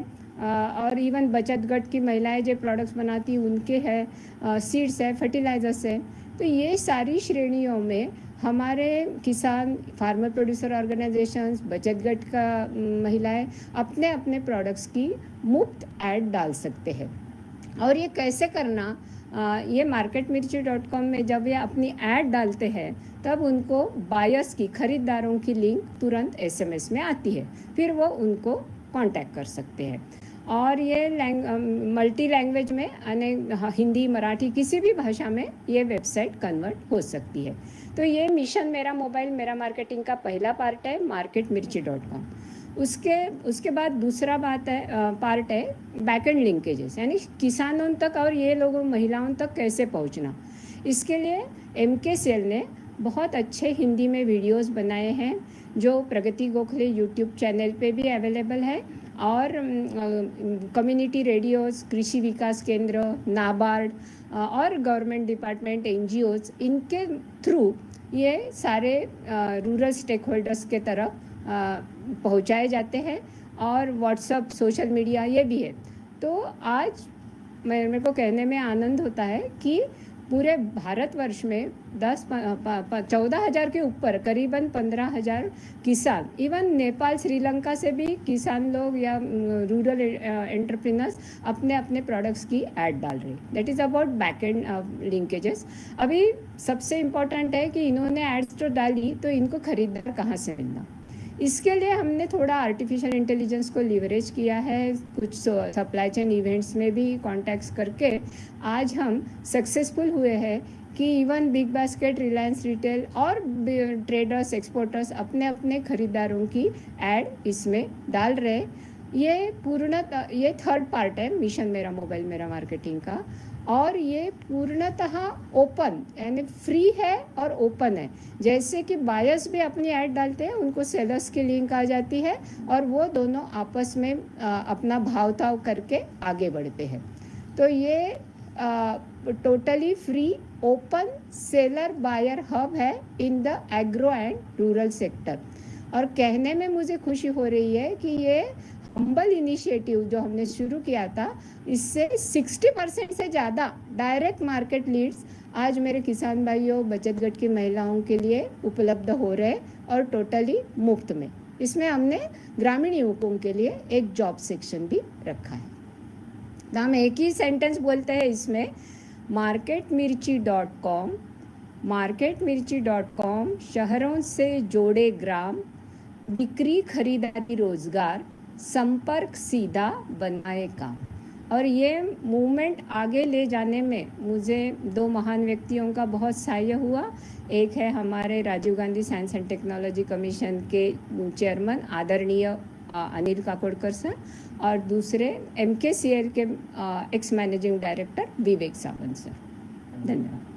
और इवन बचत गट की महिलाएं जो प्रोडक्ट्स बनाती उनके है, सीड्स है, फर्टिलाइजर्स है। तो ये सारी श्रेणियों में हमारे किसान, फार्मर प्रोड्यूसर ऑर्गेनाइजेशंस, बचत गट का महिलाएं अपने अपने प्रोडक्ट्स की मुफ्त ऐड डाल सकते हैं। और ये कैसे करना, ये marketmirchi.com में जब ये अपनी ऐड डालते हैं तब उनको बायर्स की, खरीदारों की लिंक तुरंत SMS में आती है, फिर वो उनको कांटेक्ट कर सकते हैं। और ये मल्टी लैंग्वेज में हिंदी, मराठी, किसी भी भाषा में ये वेबसाइट कन्वर्ट हो सकती है। तो ये मिशन मेरा मोबाइल मेरा मार्केटिंग का पहला पार्ट है marketmirchi.com। उसके बाद दूसरा पार्ट है बैकएंड लिंकेजेस, यानी किसानों तक और ये लोगों महिलाओं तक कैसे पहुंचना। इसके लिए MK सेल ने बहुत अच्छे हिंदी में वीडियोस बनाए हैं जो प्रगति गोखले यूट्यूब चैनल पे भी अवेलेबल है, और कम्युनिटी रेडियोस, कृषि विकास केंद्र, नाबार्ड और गवर्नमेंट डिपार्टमेंट, NGOs, इनके थ्रू ये सारे रूरल स्टेक होल्डर्स के तरफ पहुंचाए जाते हैं। और व्हाट्सएप, सोशल मीडिया ये भी है। तो आज मेरे को कहने में आनंद होता है कि पूरे भारतवर्ष में 14,000 के ऊपर करीबन 15,000 किसान, इवन नेपाल, श्रीलंका से भी किसान लोग या रूरल एंटरप्रेन्योर्स अपने अपने प्रोडक्ट्स की ऐड डाल रहे हैं। That is about back and linkages. अभी सबसे इम्पोर्टेंट है कि इन्होंने एड्स तो डाली तो इनको खरीदार कहाँ से मिलना। इसके लिए हमने थोड़ा आर्टिफिशियल इंटेलिजेंस को लिवरेज किया है, कुछ सप्लाई चेन इवेंट्स में भी कॉन्टैक्ट्स करके आज हम सक्सेसफुल हुए हैं कि even big basket, Reliance retail और ट्रेडर्स, एक्सपोर्टर्स अपने अपने खरीदारों की ऐड इसमें डाल रहे। ये थर्ड पार्ट है मिशन मेरा मोबाइल मेरा मार्केटिंग का, और ये पूर्णतः ओपन यानी फ्री है और ओपन है। जैसे कि बायर्स भी अपनी ऐड डालते हैं, उनको सेलर्स की लिंक आ जाती है और वो दोनों आपस में अपना भाव ताव करके आगे बढ़ते हैं। तो ये totally free open seller buyer hub है in the agro and rural sector. और कहने में मुझे खुशी हो रही है कि ये हम्बल इनिशिएटिव जो हमने शुरू किया था, इससे 60% से ज़्यादा डायरेक्ट मार्केट लीड्स आज मेरे किसान भाइयों, बचत गट की महिलाओं के लिए उपलब्ध हो रहे और टोटली मुफ्त में। इसमें हमने ग्रामीण युवकों के लिए एक जॉब सेक्शन भी रखा है। तो हम एक ही सेंटेंस बोलते हैं इसमें, marketmirchi.com शहरों से जोड़े ग्राम, बिक्री खरीदारी रोजगार, संपर्क सीधा बनाए काम। और ये मूवमेंट आगे ले जाने में मुझे 2 महान व्यक्तियों का बहुत सहाय हुआ। एक है हमारे Rajiv Gandhi science and technology commission के चेयरमैन आदरणीय अनिल काकोडकर सर और दूसरे MKCL के ex managing director Vivek Sawant sir. धन्यवाद।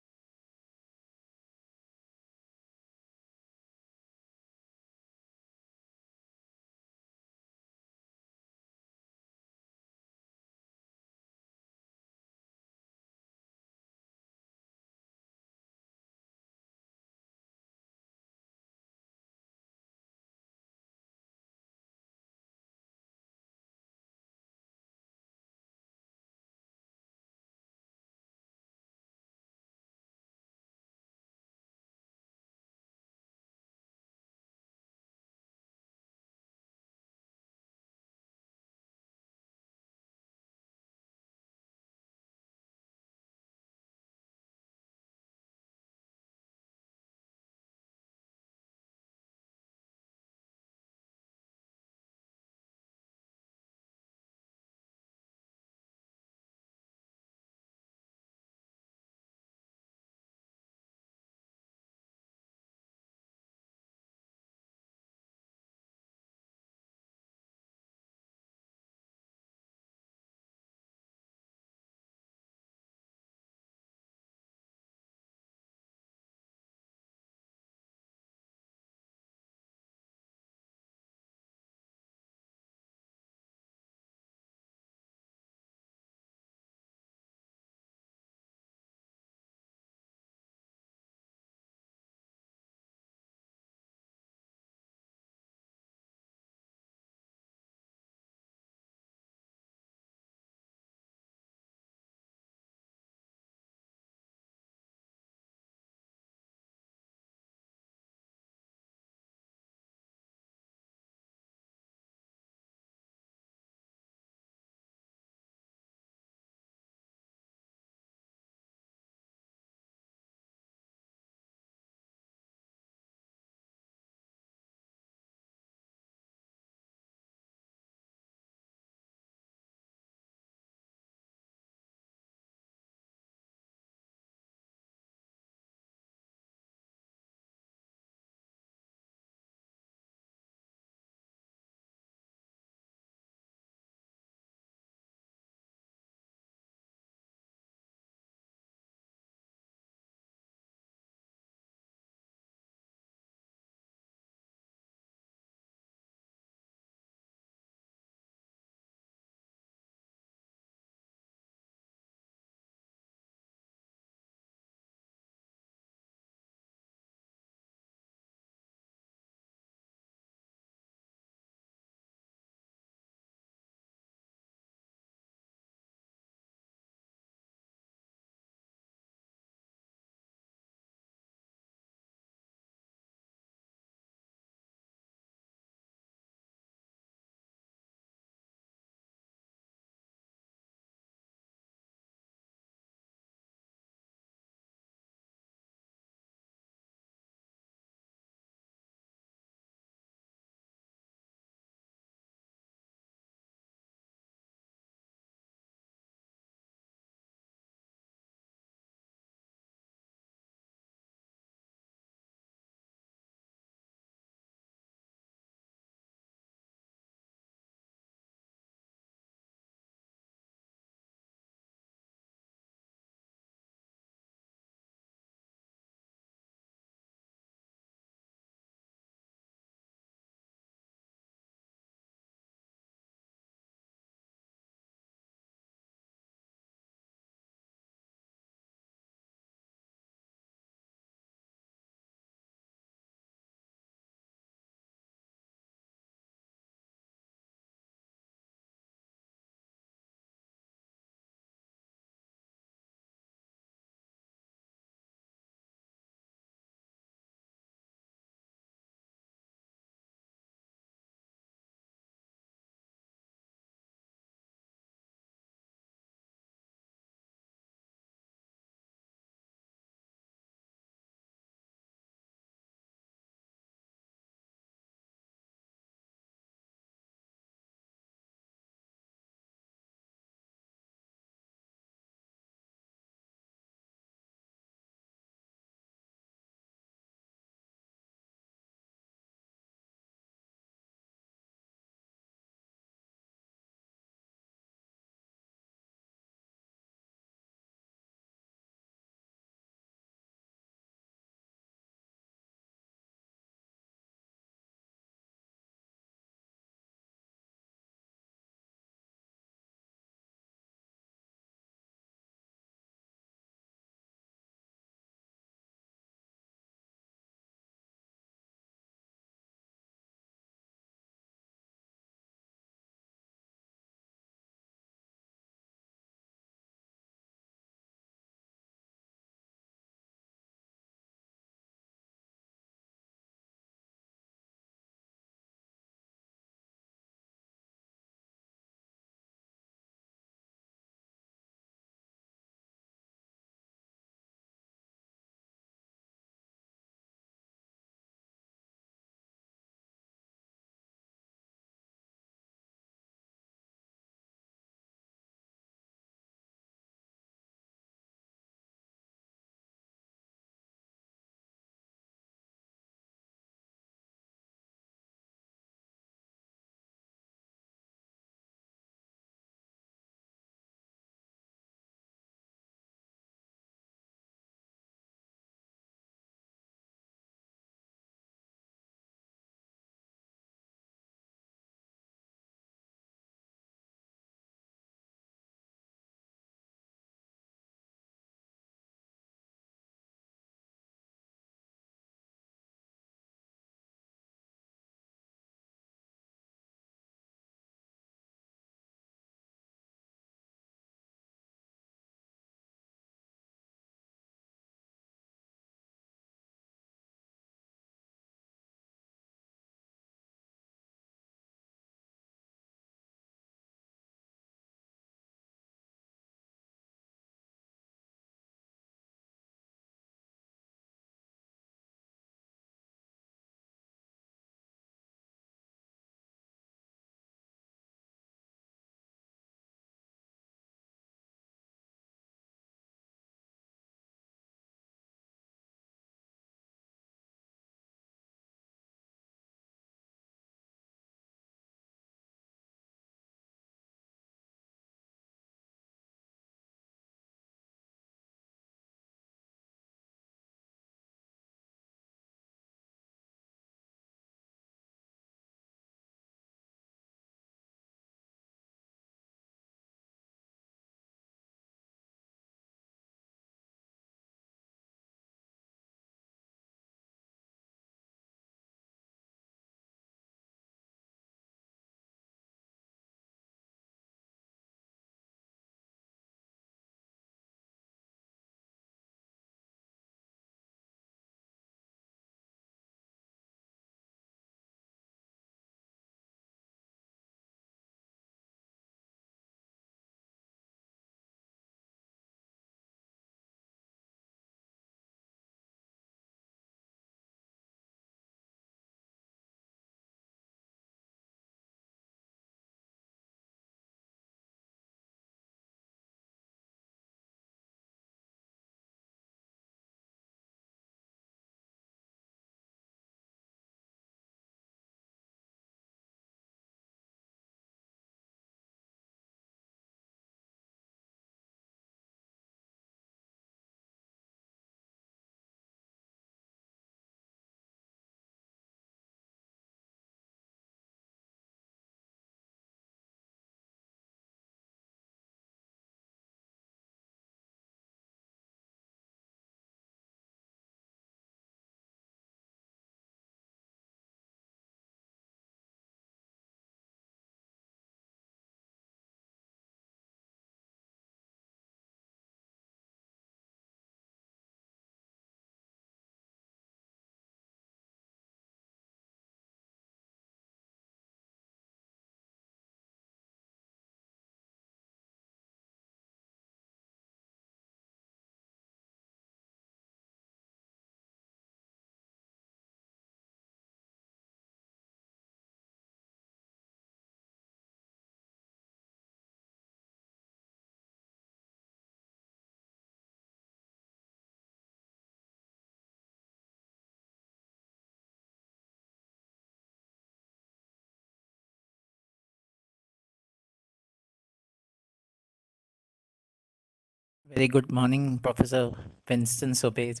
Very good morning, Professor Winston Sobejo.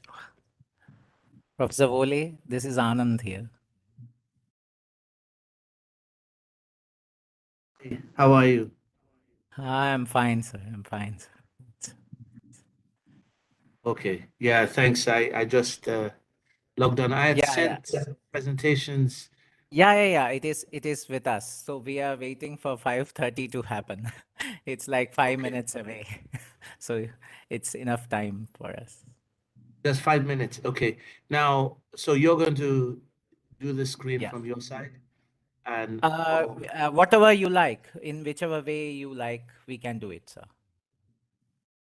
Professor Vole, this is Anand here. How are you? I'm fine, sir. I'm fine, sir. Okay. Yeah, thanks. I just logged on. I had Yeah. sent presentations. Yeah. It is with us. So we are waiting for 5:30 to happen. It's like 5 minutes away. So it's enough time for us. Just 5 minutes. Okay. Now, so you're going to do the screen Yeah. from your side, and Whatever you like, in whichever way you like, we can do it, sir.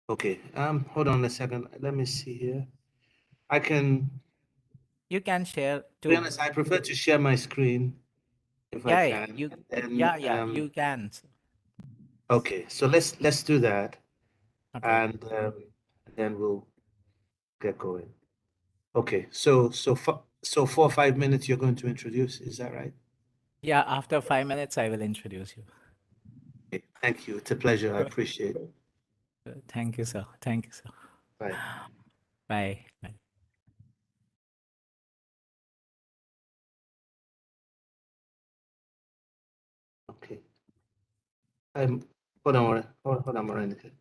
okay. Hold on a second. Let me see here. I can. You can share To too. be honest, I prefer to share my screen if I Yeah, can. you. And You can. Sir. okay. So let's do that, Okay. and then we'll get going. Okay. So 4 or 5 minutes you're going to introduce. Is that right? Yeah, after 5 minutes, I will introduce you. Okay, thank you. It's a pleasure. I appreciate it. Thank you, sir. Thank you, sir. Bye. Bye. Bye. Okay. Hold on, hold on, Morenica.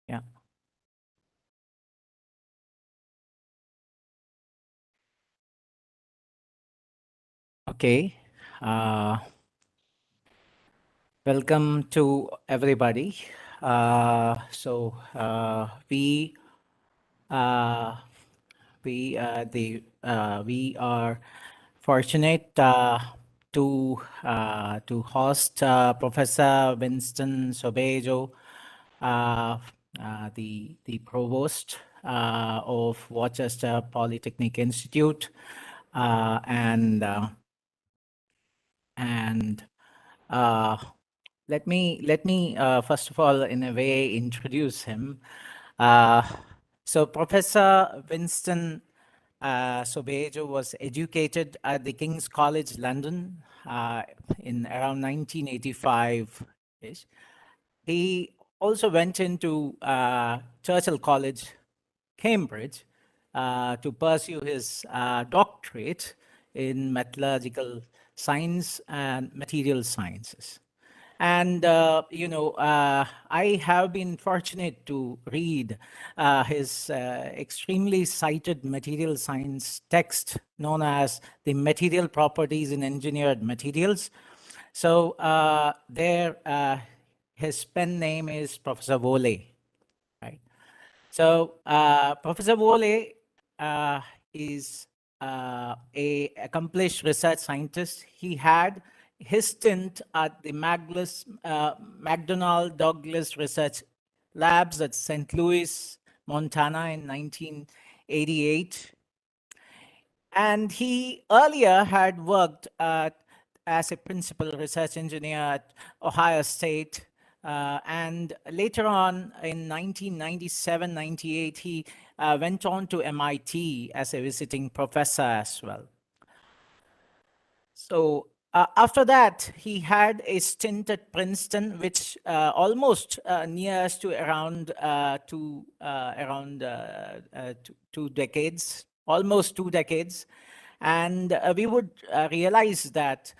Yeah. Okay. Welcome to everybody. We are fortunate to host Professor Winston Sobejo, the provost of Worcester Polytechnic Institute, and let me first of all, in a way, introduce him. So Professor Winston Sobejo was educated at the King's College London in around 1985-ish. He also went into Churchill College, Cambridge, to pursue his doctorate in metallurgical science and material sciences. And, I have been fortunate to read his extremely cited material science text known as The Material Properties in Engineered Materials. So his pen name is Professor Vole, right? So Professor Vole is a accomplished research scientist. He had his stint at the McDonnell Douglas Research Labs at St. Louis, Montana in 1988. And he earlier had worked as a principal research engineer at Ohio State. And later on in 1997-98, he went on to MIT as a visiting professor as well. So after that, he had a stint at Princeton, which almost nears to around two decades, almost 2 decades. And we would realize that,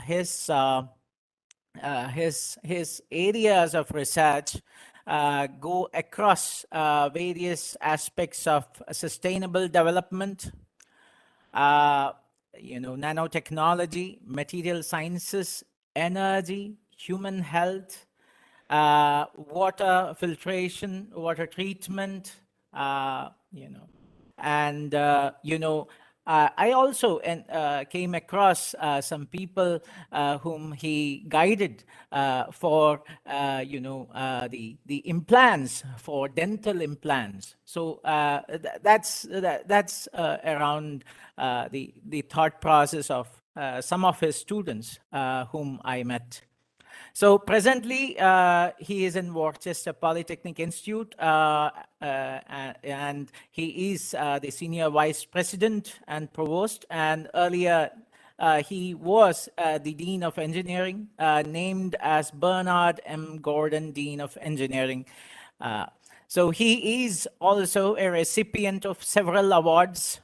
his areas of research go across various aspects of sustainable development, nanotechnology, material sciences, energy, human health, water filtration, water treatment, and I also came across some people whom he guided for the implants, for dental implants. So that's around the thought process of some of his students whom I met. So presently, he is in Worcester Polytechnic Institute, and he is the Senior Vice President and Provost. And earlier, he was the Dean of Engineering, named as Bernard M. Gordon Dean of Engineering. So he is also a recipient of several awards,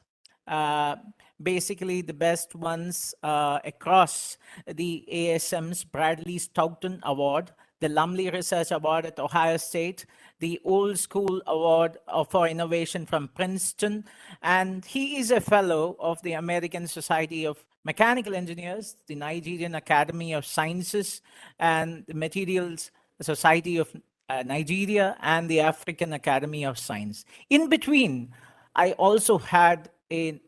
basically the best ones across the ASM's Bradley Stoughton Award, the Lumley Research Award at Ohio State, the Old School Award for Innovation from Princeton, and he is a fellow of the American Society of Mechanical Engineers, the Nigerian Academy of Sciences, and the Materials Society of Nigeria, and the African Academy of Science. In between, I also had a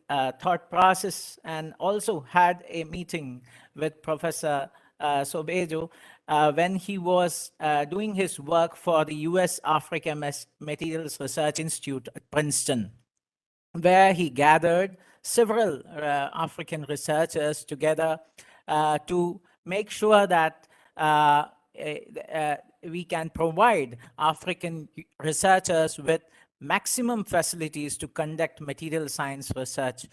thought process and also had a meeting with Professor Sobejo when he was doing his work for the US Africa Materials Research Institute at Princeton, where he gathered several African researchers together to make sure that we can provide African researchers with maximum facilities to conduct material science research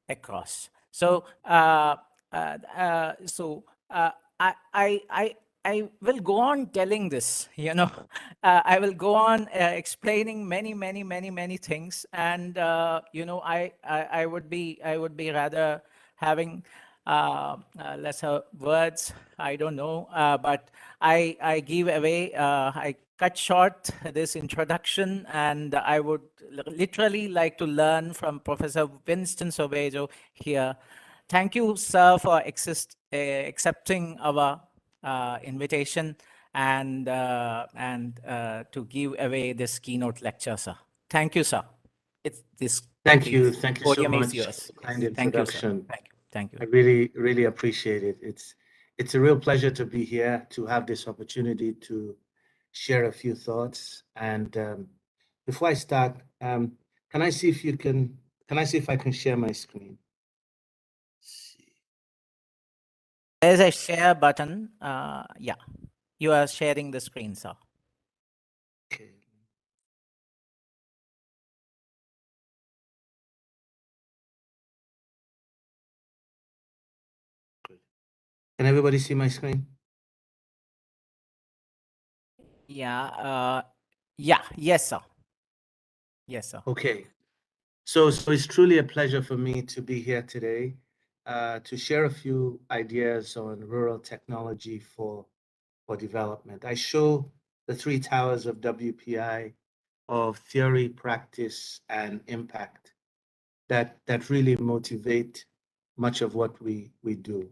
across. So, I will go on telling this, I will go on explaining many things, and I would be rather having lesser words. I don't know, but I give away. I cut short this introduction, and I would literally like to learn from Professor Winston Sobejo here. Thank you, sir, for accepting our invitation and to give away this keynote lecture, sir. Thank you, sir. Thank you so podium is much. yours. Kind Thank you, sir. introduction. Thank you. I really appreciate it. It's a real pleasure to be here, to have this opportunity to share a few thoughts. And before I start, can I see if I can share my screen? There's a share button. Yeah, you are sharing the screen, sir. Okay. Good. Can everybody see my screen? Yeah. Yes, sir. Yes, sir. Okay. So it's truly a pleasure for me to be here today to share a few ideas on rural technology for development. I show the three towers of WPI of theory, practice, and impact that really motivate much of what we do.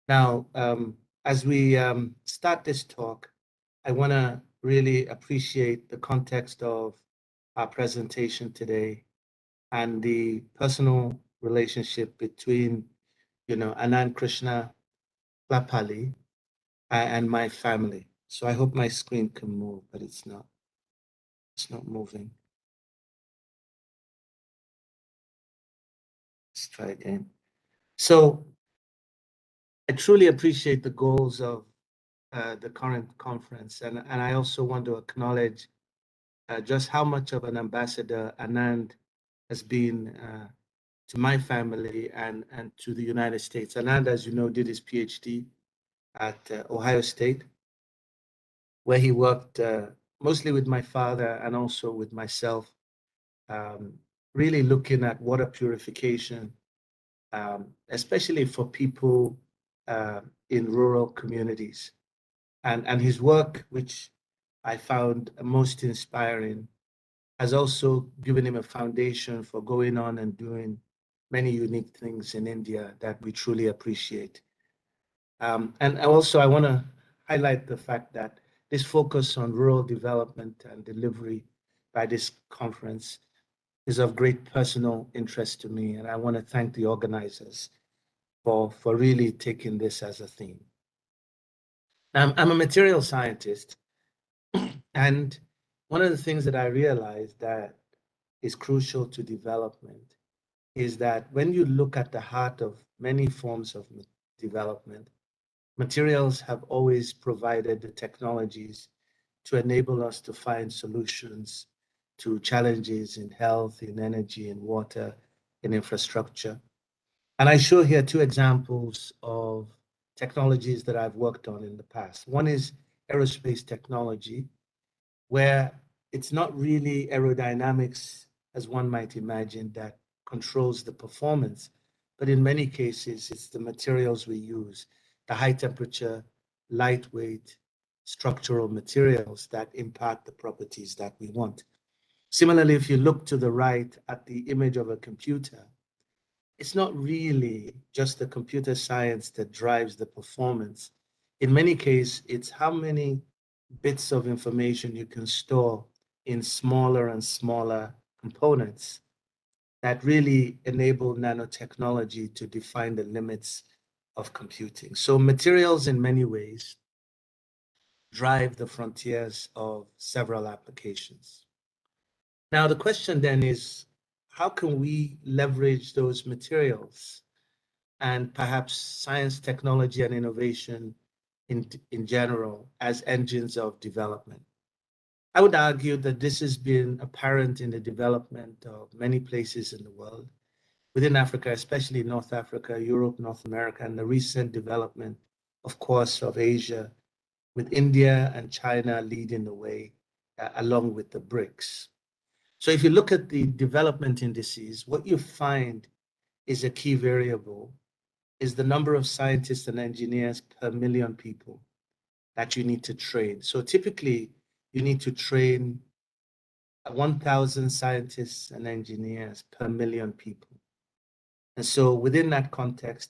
Now, as we start this talk, I want to really appreciate the context of our presentation today and the personal relationship between, Anand Blapali and my family. So I hope my screen can move, but it's not. It's not moving. Let's try again. So I truly appreciate the goals of the current conference, and I also want to acknowledge just how much of an ambassador Anand has been to my family and to the United States. Anand, as you know, did his PhD at Ohio State, where he worked mostly with my father and also with myself, really looking at water purification, especially for people in rural communities. And his work, which I found most inspiring, has also given him a foundation for going on and doing many unique things in India that we truly appreciate. And also, I want to highlight the fact that this focus on rural development and delivery by this conference is of great personal interest to me. And I want to thank the organizers for really taking this as a theme. I'm a material scientist, and one of the things that I realized that is crucial to development is that when you look at the heart of many forms of development, materials have always provided the technologies to enable us to find solutions to challenges in health, in energy, in water, in infrastructure. And I show here two examples of technologies that I've worked on in the past. One is aerospace technology, where it's not really aerodynamics, as one might imagine, that controls the performance, but in many cases, it's the materials we use, the high temperature, lightweight, structural materials that impart the properties that we want. Similarly, if you look to the right at the image of a computer, it's not really just the computer science that drives the performance. In many cases, it's how many bits of information you can store in smaller and smaller components that really enable nanotechnology to define the limits of computing. So materials in many ways drive the frontiers of several applications. Now, the question then is, how can we leverage those materials and perhaps science, technology, and innovation in general as engines of development? I would argue that this has been apparent in the development of many places in the world, within Africa, especially North Africa, Europe, North America, and the recent development, of course, of Asia, with India and China leading the way, along with the BRICS. So if you look at the development indices, what you find is a key variable is the number of scientists and engineers per million people that you need to train. So typically, you need to train 1,000 scientists and engineers per million people. And so within that context,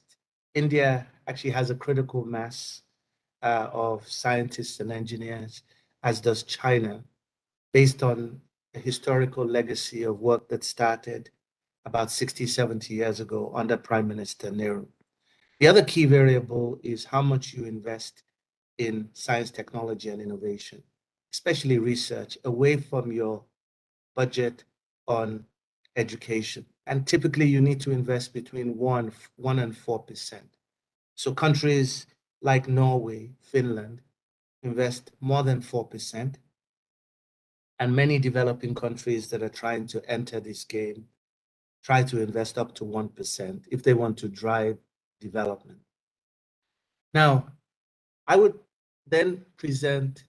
India actually has a critical mass of scientists and engineers, as does China, based on a historical legacy of work that started about 60, 70 years ago under Prime Minister Nehru. The other key variable is how much you invest in science, technology, and innovation, especially research, away from your budget on education. And typically you need to invest between 1 and 4%. So countries like Norway, Finland invest more than 4%. And many developing countries that are trying to enter this game try to invest up to 1% if they want to drive development. Now, I would then present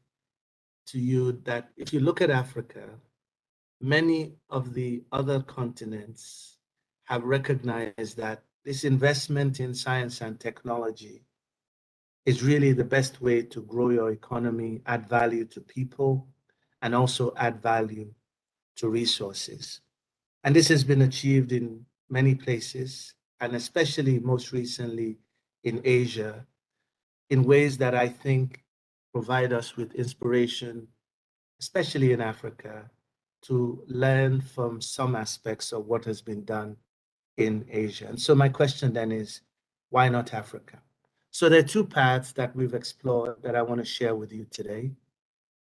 to you that if you look at Africa, many of the other continents have recognized that this investment in science and technology is really the best way to grow your economy, add value to people, and also add value to resources. And this has been achieved in many places, and especially most recently in Asia, in ways that I think provide us with inspiration, especially in Africa, to learn from some aspects of what has been done in Asia. And so my question then is, why not Africa? So there are two paths that we've explored that I want to share with you today.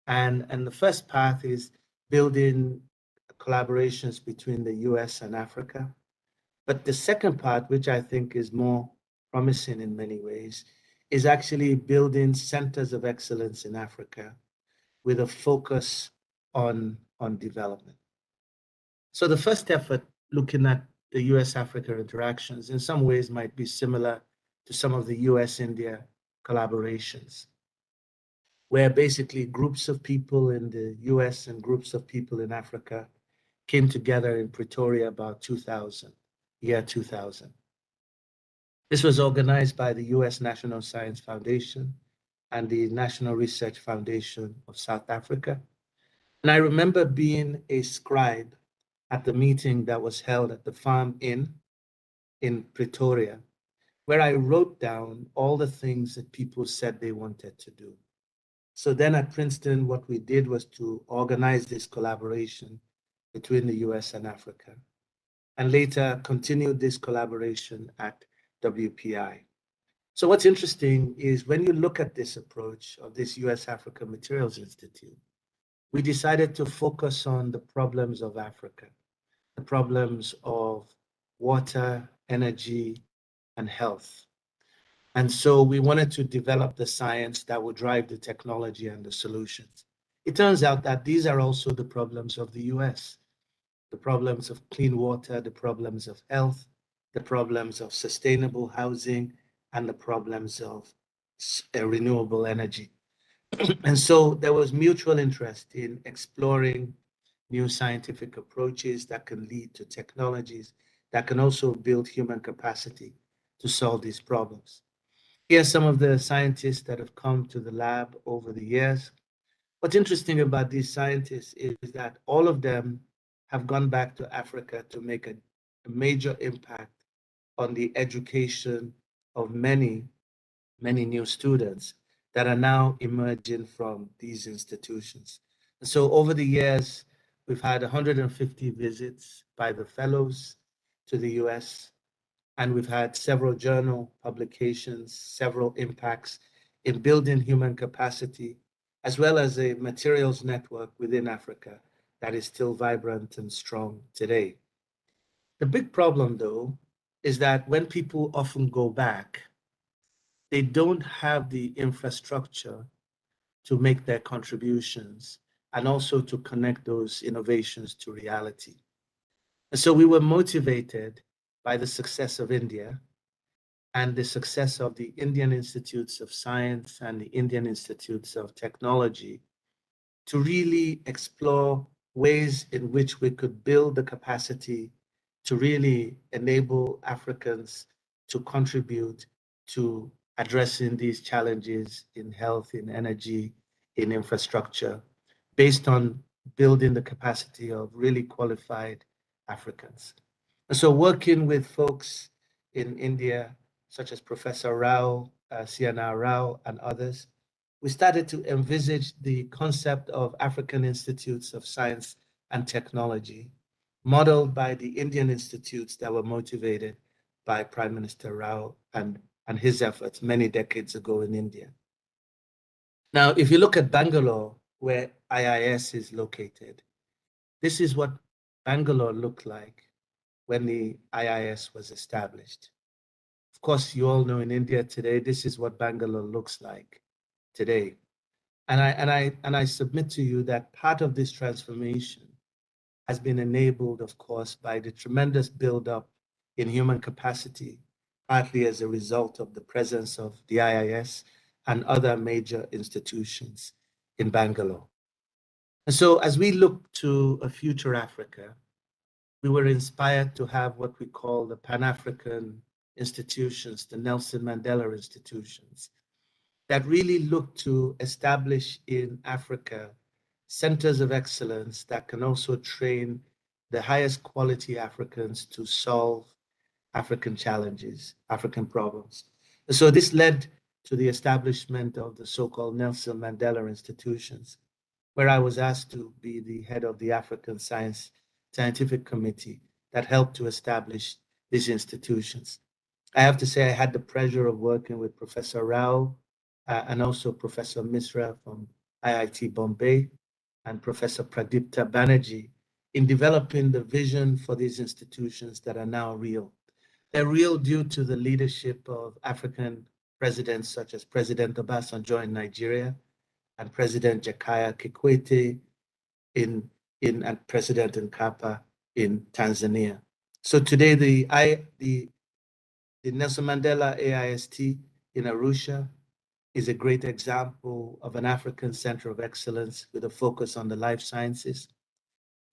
And the first path is building collaborations between the US and Africa. But the second part, which I think is more promising in many ways, is actually building centers of excellence in Africa with a focus on development. So the first effort, looking at the US-Africa interactions, in some ways might be similar to some of the US-India collaborations, where basically groups of people in the US and groups of people in Africa came together in Pretoria about 2000, year 2000. This was organized by the US National Science Foundation and the National Research Foundation of South Africa. And I remember being a scribe at the meeting that was held at the Farm Inn in Pretoria, where I wrote down all the things that people said they wanted to do. So then at Princeton, what we did was to organize this collaboration between the US and Africa, and later continued this collaboration at WPI. So what's interesting is when you look at this approach of this US Africa Materials Institute, we decided to focus on the problems of Africa, the problems of water, energy, and health. And so we wanted to develop the science that would drive the technology and the solutions. It turns out that these are also the problems of the US, the problems of clean water, the problems of health, the problems of sustainable housing, and the problems of renewable energy. And so there was mutual interest in exploring new scientific approaches that can lead to technologies that can also build human capacity to solve these problems. Here are some of the scientists that have come to the lab over the years. What's interesting about these scientists is that all of them have gone back to Africa to make a major impact on the education of many new students that are now emerging from these institutions. And so over the years, we've had 150 visits by the fellows to the US, and we've had several journal publications, several impacts in building human capacity, as well as a materials network within Africa that is still vibrant and strong today. The big problem, though, is that when people often go back, they don't have the infrastructure to make their contributions and also to connect those innovations to reality. And so we were motivated by the success of India and the success of the Indian Institutes of Science and the Indian Institutes of Technology to really explore ways in which we could build the capacity to really enable Africans to contribute to addressing these challenges in health, in energy, in infrastructure, based on building the capacity of really qualified Africans. And so working with folks in India, such as Professor Rao, CNR Rao, and others, we started to envisage the concept of African Institutes of Science and Technology, modeled by the Indian institutes that were motivated by Prime Minister Rao and his efforts many decades ago in India. Now, if you look at Bangalore, where IIS is located, this is what Bangalore looked like when the IIS was established. Of course, you all know in India today, this is what Bangalore looks like today. And I submit to you that part of this transformation has been enabled, of course, by the tremendous buildup in human capacity, partly as a result of the presence of the IIS and other major institutions in Bangalore. And so as we look to a future Africa, we were inspired to have what we call the Pan-African institutions, the Nelson Mandela institutions, that really look to establish in Africa centers of excellence that can also train the highest quality Africans to solve African challenges, African problems. And so this led to the establishment of the so-called Nelson Mandela institutions, where I was asked to be the head of the African Scientific Committee that helped to establish these institutions. I have to say I had the pleasure of working with Professor Rao and also Professor Misra from IIT Bombay and Professor Pradipta Banerjee in developing the vision for these institutions that are now real. They're real due to the leadership of African presidents such as President Obasanjo in Nigeria and President Jakaya Kikwete and President Nkapa in Tanzania. So today the Nelson Mandela AIST in Arusha is a great example of an African center of excellence with a focus on the life sciences.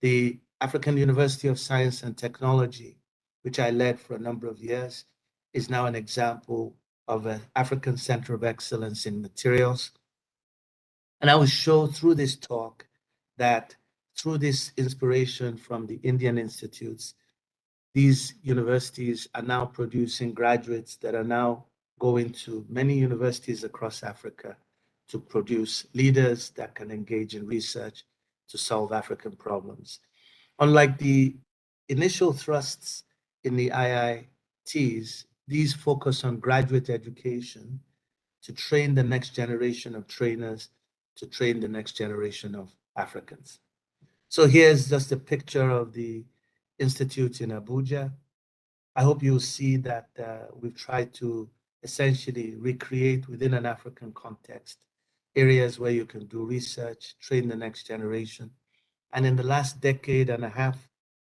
The African University of Science and Technology, which I led for a number of years, is now an example of an African center of excellence in materials. And I will show through this talk that through this inspiration from the Indian institutes, these universities are now producing graduates that are now going to many universities across Africa to produce leaders that can engage in research to solve African problems. Unlike the initial thrusts in the IITs, these focus on graduate education to train the next generation of trainers, to train the next generation of Africans. So here's just a picture of the institute in Abuja. I hope you'll see that we've tried to essentially recreate within an African context areas where you can do research, train the next generation. And in the last decade and a half,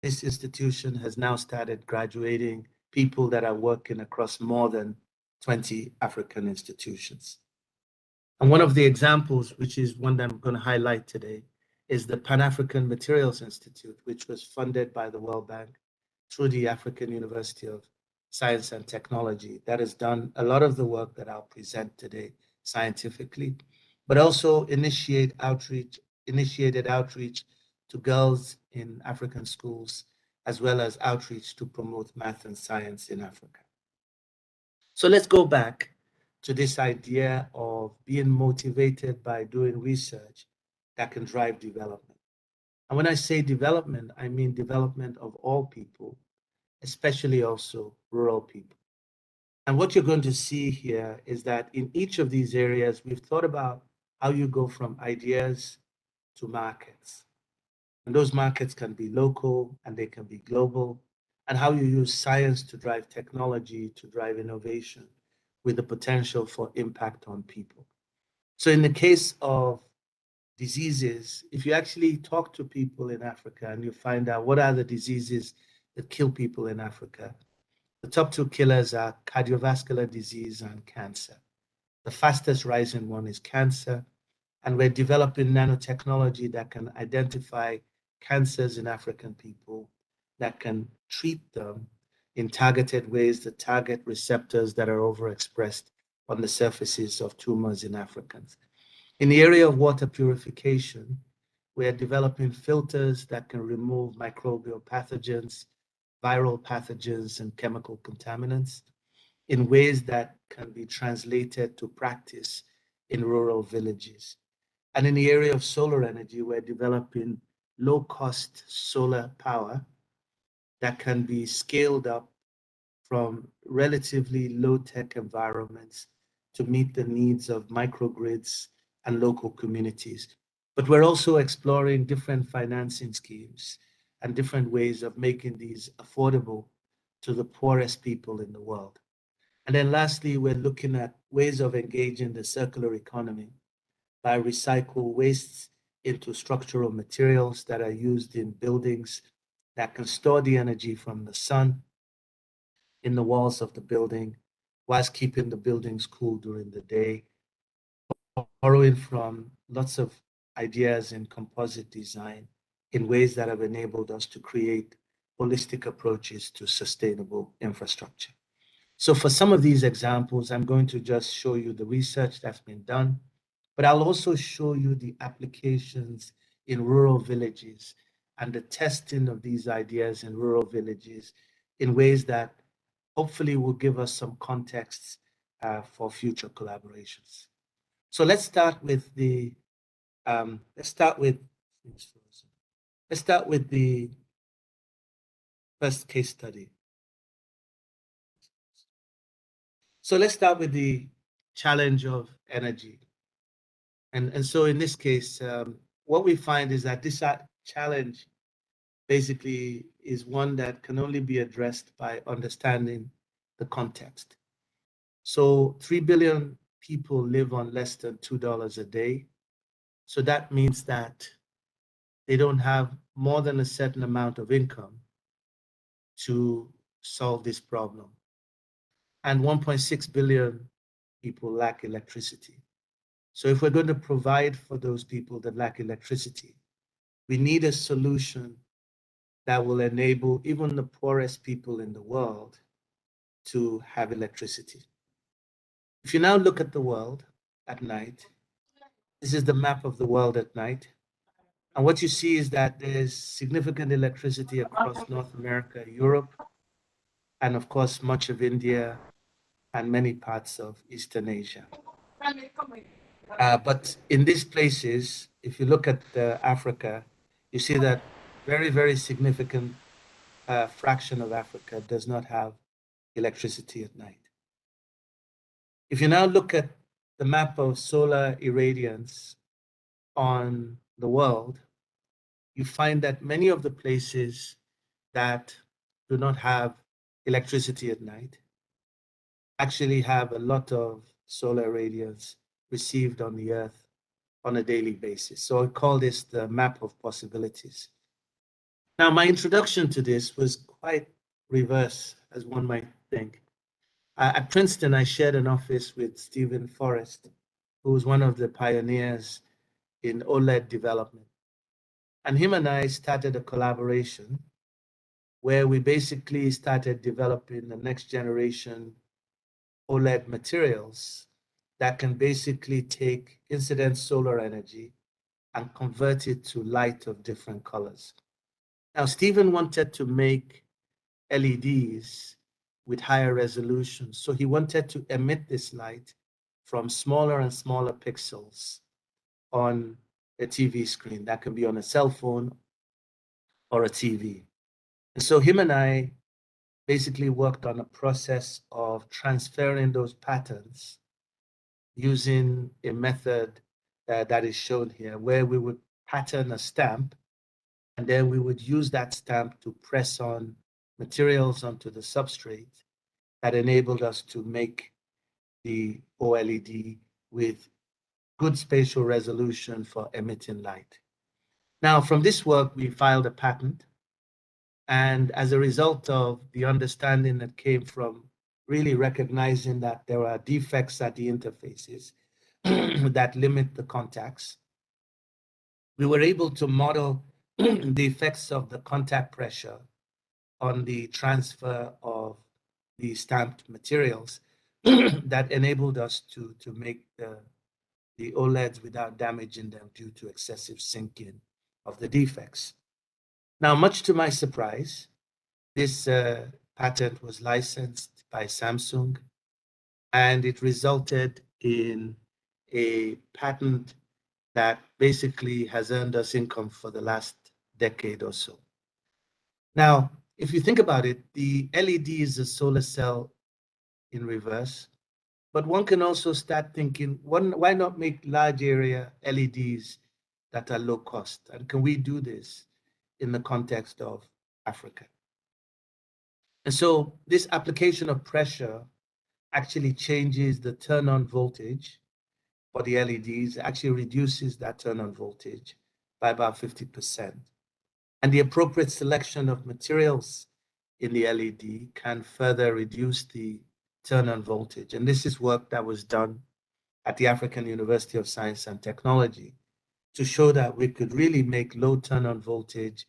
this institution has now started graduating people that are working across more than 20 African institutions. And one of the examples, which is one that I'm going to highlight today, is the Pan-African Materials Institute, which was funded by the World Bank through the African University of Science and Technology. That has done a lot of the work that I'll present today scientifically, but also initiated outreach to girls in African schools, as well as outreach to promote math and science in Africa. So let's go back to this idea of being motivated by doing research that can drive development. And when I say development, I mean development of all people, especially also rural people. And what you're going to see here is that in each of these areas, we've thought about how you go from ideas to markets. And those markets can be local and they can be global, and how you use science to drive technology, to drive innovation with the potential for impact on people. So in the case of diseases, if you actually talk to people in Africa and you find out what are the diseases that kill people in Africa, the top two killers are cardiovascular disease and cancer. The fastest rising one is cancer, and we're developing nanotechnology that can identify cancers in African people, that can treat them in targeted ways that target receptors that are overexpressed on the surfaces of tumors in Africans. In the area of water purification, we are developing filters that can remove microbial pathogens, viral pathogens, and chemical contaminants in ways that can be translated to practice in rural villages. And in the area of solar energy, we're developing low-cost solar power that can be scaled up from relatively low-tech environments to meet the needs of microgrids and local communities. But we're also exploring different financing schemes and different ways of making these affordable to the poorest people in the world. And then lastly, we're looking at ways of engaging the circular economy by recycle wastes into structural materials that are used in buildings that can store the energy from the sun in the walls of the building, whilst keeping the buildings cool during the day, borrowing from lots of ideas in composite design in ways that have enabled us to create holistic approaches to sustainable infrastructure. So for some of these examples, I'm going to just show you the research that's been done, but I'll also show you the applications in rural villages and the testing of these ideas in rural villages in ways that hopefully will give us some context for future collaborations. So let's start with the first case study. So let's start with the challenge of energy. And so in this case, what we find is that this challenge basically is one that can only be addressed by understanding the context. So 3 billion people live on less than $2 a day. So that means that they don't have more than a certain amount of income to solve this problem. And 1.6 billion people lack electricity. So if we're going to provide for those people that lack electricity, we need a solution that will enable even the poorest people in the world to have electricity. If you now look at the world at night, this is the map of the world at night. And what you see is that there's significant electricity across North America, Europe, and of course, much of India and many parts of Eastern Asia. But in these places, if you look at Africa, you see that very, very significant fraction of Africa does not have electricity at night. If you now look at the map of solar irradiance on the world, you find that many of the places that do not have electricity at night actually have a lot of solar radiance received on the Earth on a daily basis. So I call this the map of possibilities. Now, my introduction to this was quite reverse, as one might think. At Princeton, I shared an office with Stephen Forrest, who was one of the pioneers in OLED development. And him and I started a collaboration where we basically started developing the next generation OLED materials that can basically take incident solar energy and convert it to light of different colors. Now, Stephen wanted to make LEDs with higher resolution. So he wanted to emit this light from smaller and smaller pixels on a TV screen. That can be on a cell phone or a TV. And so him and I basically worked on a process of transferring those patterns using a method that is shown here, where we would pattern a stamp, and then we would use that stamp to press on materials onto the substrate that enabled us to make the OLED with good spatial resolution for emitting light. Now, from this work, we filed a patent. And as a result of the understanding that came from really recognizing that there are defects at the interfaces that limit the contacts, we were able to model the effects of the contact pressure on the transfer of the stamped materials that enabled us to make the OLEDs without damaging them due to excessive sinking of the defects. Now, much to my surprise, this patent was licensed by Samsung, and it resulted in a patent that basically has earned us income for the last decade or so. Now, if you think about it, the LED is a solar cell in reverse, but one can also start thinking, why not make large area LEDs that are low cost? And can we do this in the context of Africa? And so this application of pressure actually changes the turn-on voltage for the LEDs, actually reduces that turn-on voltage by about 50%. And the appropriate selection of materials in the LED can further reduce the turn-on voltage. And this is work that was done at the African University of Science and Technology to show that we could really make low turn-on voltage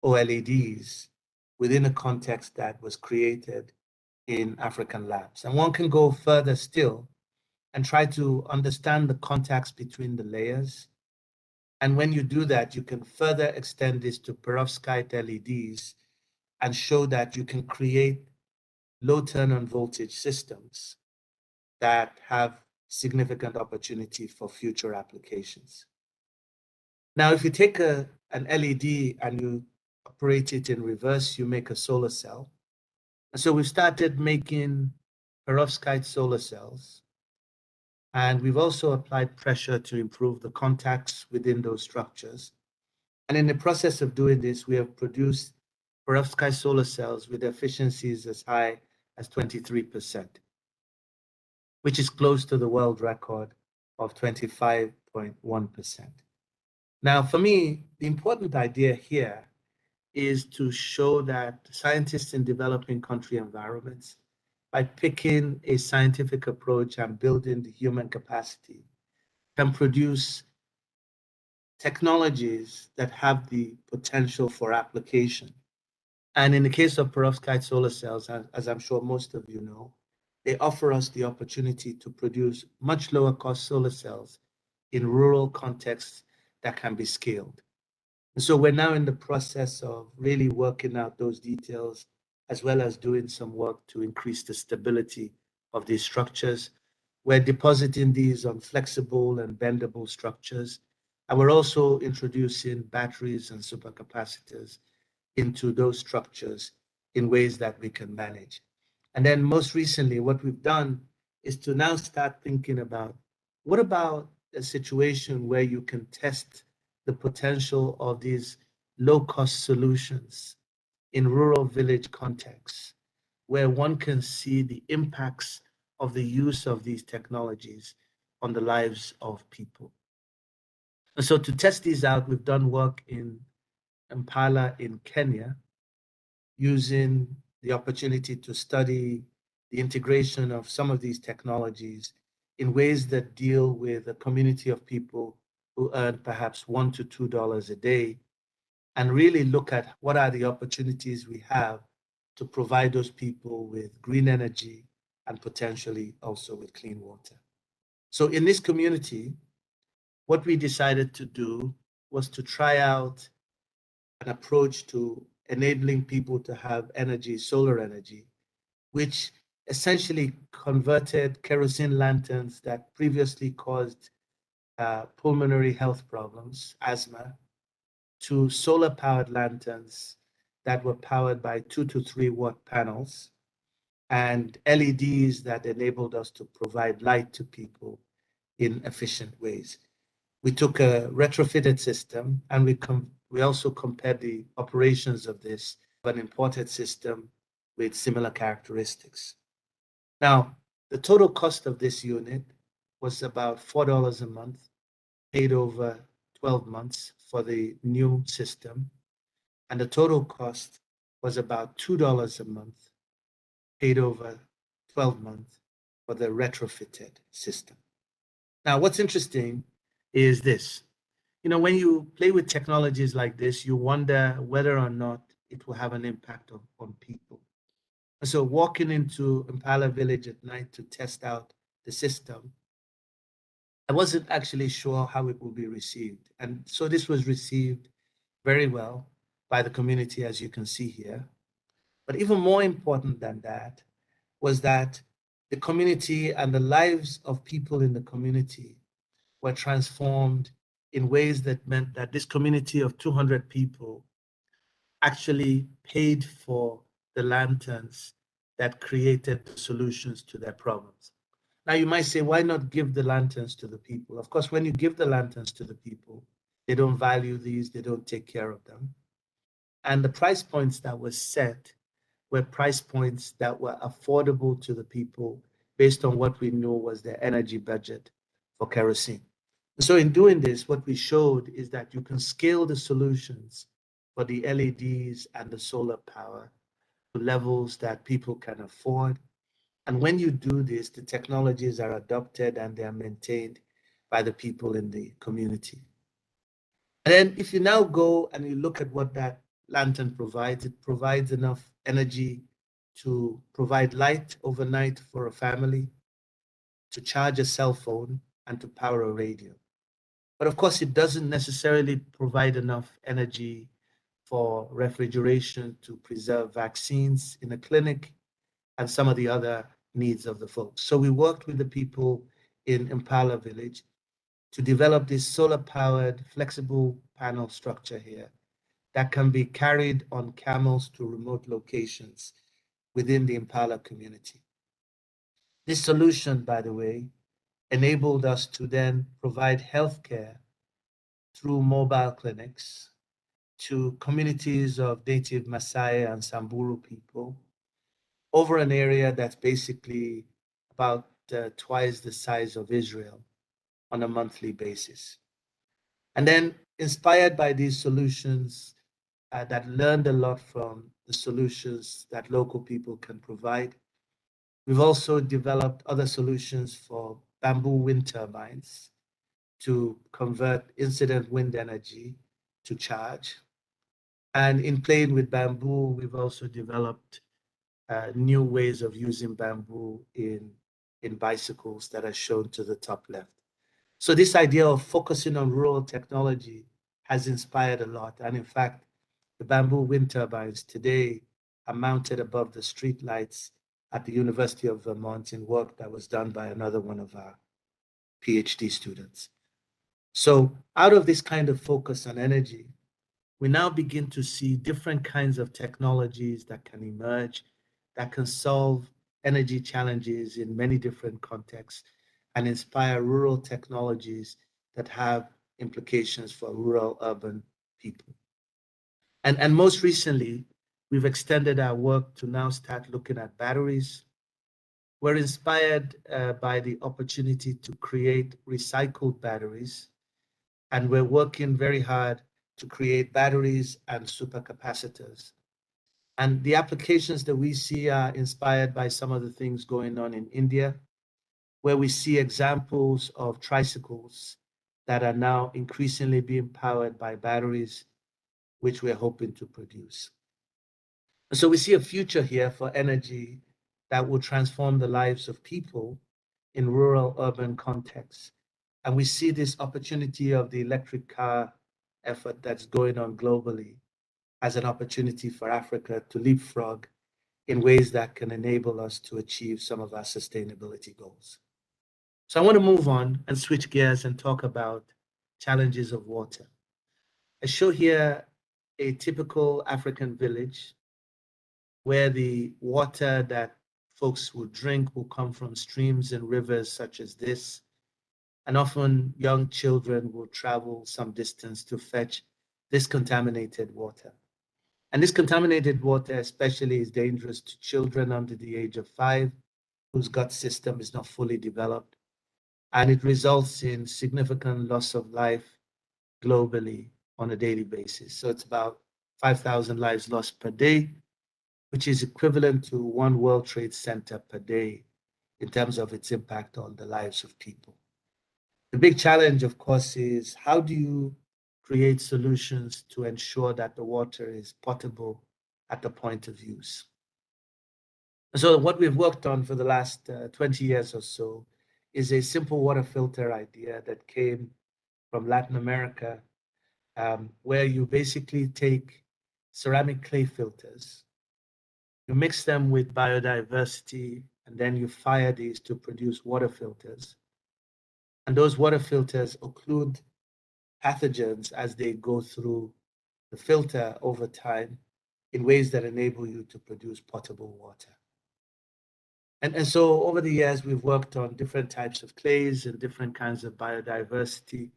OLEDs within a context that was created in African labs. And one can go further still and try to understand the contacts between the layers. And when you do that, you can further extend this to perovskite LEDs and show that you can create low turn-on voltage systems that have significant opportunity for future applications. Now, if you take an LED and you operate it in reverse, you make a solar cell. And so we started making perovskite solar cells. And we've also applied pressure to improve the contacts within those structures. And in the process of doing this, we have produced perovskite solar cells with efficiencies as high as 23%, which is close to the world record of 25.1%. Now, for me, the important idea here is to show that scientists in developing country environments, by picking a scientific approach and building the human capacity, can produce technologies that have the potential for application. And in the case of perovskite solar cells, as I'm sure most of you know, they offer us the opportunity to produce much lower cost solar cells in rural contexts that can be scaled. And so we're now in the process of really working out those details, as well as doing some work to increase the stability of these structures. We're depositing these on flexible and bendable structures. And we're also introducing batteries and supercapacitors into those structures in ways that we can manage. And then most recently, what we've done is to now start thinking about what about a situation where you can test the potential of these low-cost solutions in rural village contexts, where one can see the impacts of the use of these technologies on the lives of people. And so to test these out, we've done work in Impala in Kenya, using the opportunity to study the integration of some of these technologies in ways that deal with a community of people who earn perhaps $1 to $2 a day, and really look at what are the opportunities we have to provide those people with green energy and potentially also with clean water. So in this community, what we decided to do was to try out an approach to enabling people to have energy, solar energy, which essentially converted kerosene lanterns that previously caused pulmonary health problems, asthma, to solar-powered lanterns that were powered by 2 to 3 watt panels and LEDs that enabled us to provide light to people in efficient ways. We took a retrofitted system and we also compared the operations of this with an imported system with similar characteristics. Now, the total cost of this unit was about $4 a month, paid over 12 months for the new system. And the total cost was about $2 a month, paid over 12 months for the retrofitted system. Now, what's interesting is this. You know, when you play with technologies like this, you wonder whether or not it will have an impact on people. And so walking into Impala Village at night to test out the system, I wasn't actually sure how it would be received. And so this was received very well by the community, as you can see here. But even more important than that was that the community and the lives of people in the community were transformed in ways that meant that this community of 200 people actually paid for the lanterns that created the solutions to their problems. Now you might say, why not give the lanterns to the people? Of course, when you give the lanterns to the people, they don't value these, they don't take care of them. And the price points that were set were price points that were affordable to the people based on what we knew was their energy budget for kerosene. So in doing this, what we showed is that you can scale the solutions for the LEDs and the solar power to levels that people can afford. And when you do this, the technologies are adopted and they are maintained by the people in the community. And then if you now go and you look at what that lantern provides, it provides enough energy to provide light overnight for a family, to charge a cell phone, and to power a radio. But of course, it doesn't necessarily provide enough energy for refrigeration to preserve vaccines in a clinic and some of the other needs of the folks. So we worked with the people in Impala Village to develop this solar-powered flexible panel structure here that can be carried on camels to remote locations within the Impala community. This solution, by the way, enabled us to then provide healthcare through mobile clinics to communities of native Maasai and Samburu people over an area that's basically about twice the size of Israel on a monthly basis. And then, inspired by these solutions that learned a lot from the solutions that local people can provide, we've also developed other solutions for bamboo wind turbines to convert incident wind energy to charge. And in playing with bamboo, we've also developed new ways of using bamboo in bicycles that are shown to the top left. So this idea of focusing on rural technology has inspired a lot. And in fact, the bamboo wind turbines today are mounted above the street lights at the University of Vermont in work that was done by another one of our PhD students. So out of this kind of focus on energy, we now begin to see different kinds of technologies that can emerge, that can solve energy challenges in many different contexts and inspire rural technologies that have implications for rural urban people. And most recently, we've extended our work to now start looking at batteries. We're inspired by the opportunity to create recycled batteries, and we're working very hard to create batteries and supercapacitors. And the applications that we see are inspired by some of the things going on in India, where we see examples of tricycles that are now increasingly being powered by batteries, which we're hoping to produce. And so we see a future here for energy that will transform the lives of people in rural urban contexts. And we see this opportunity of the electric car effort that's going on globally as an opportunity for Africa to leapfrog in ways that can enable us to achieve some of our sustainability goals. So I want to move on and switch gears and talk about challenges of water. I show here a typical African village where the water that folks will drink will come from streams and rivers such as this. And often young children will travel some distance to fetch this contaminated water. And this contaminated water especially is dangerous to children under the age of 5 whose gut system is not fully developed. And it results in significant loss of life globally on a daily basis. So it's about 5,000 lives lost per day, which is equivalent to one World Trade Center per day in terms of its impact on the lives of people. The big challenge, of course, is how do you create solutions to ensure that the water is potable at the point of use? So what we've worked on for the last 20 years or so is a simple water filter idea that came from Latin America, where you basically take ceramic clay filters, you mix them with biodiversity, and then you fire these to produce water filters. And those water filters occlude pathogens as they go through the filter over time in ways that enable you to produce potable water. And so over the years, we've worked on different types of clays and different kinds of biodiversity.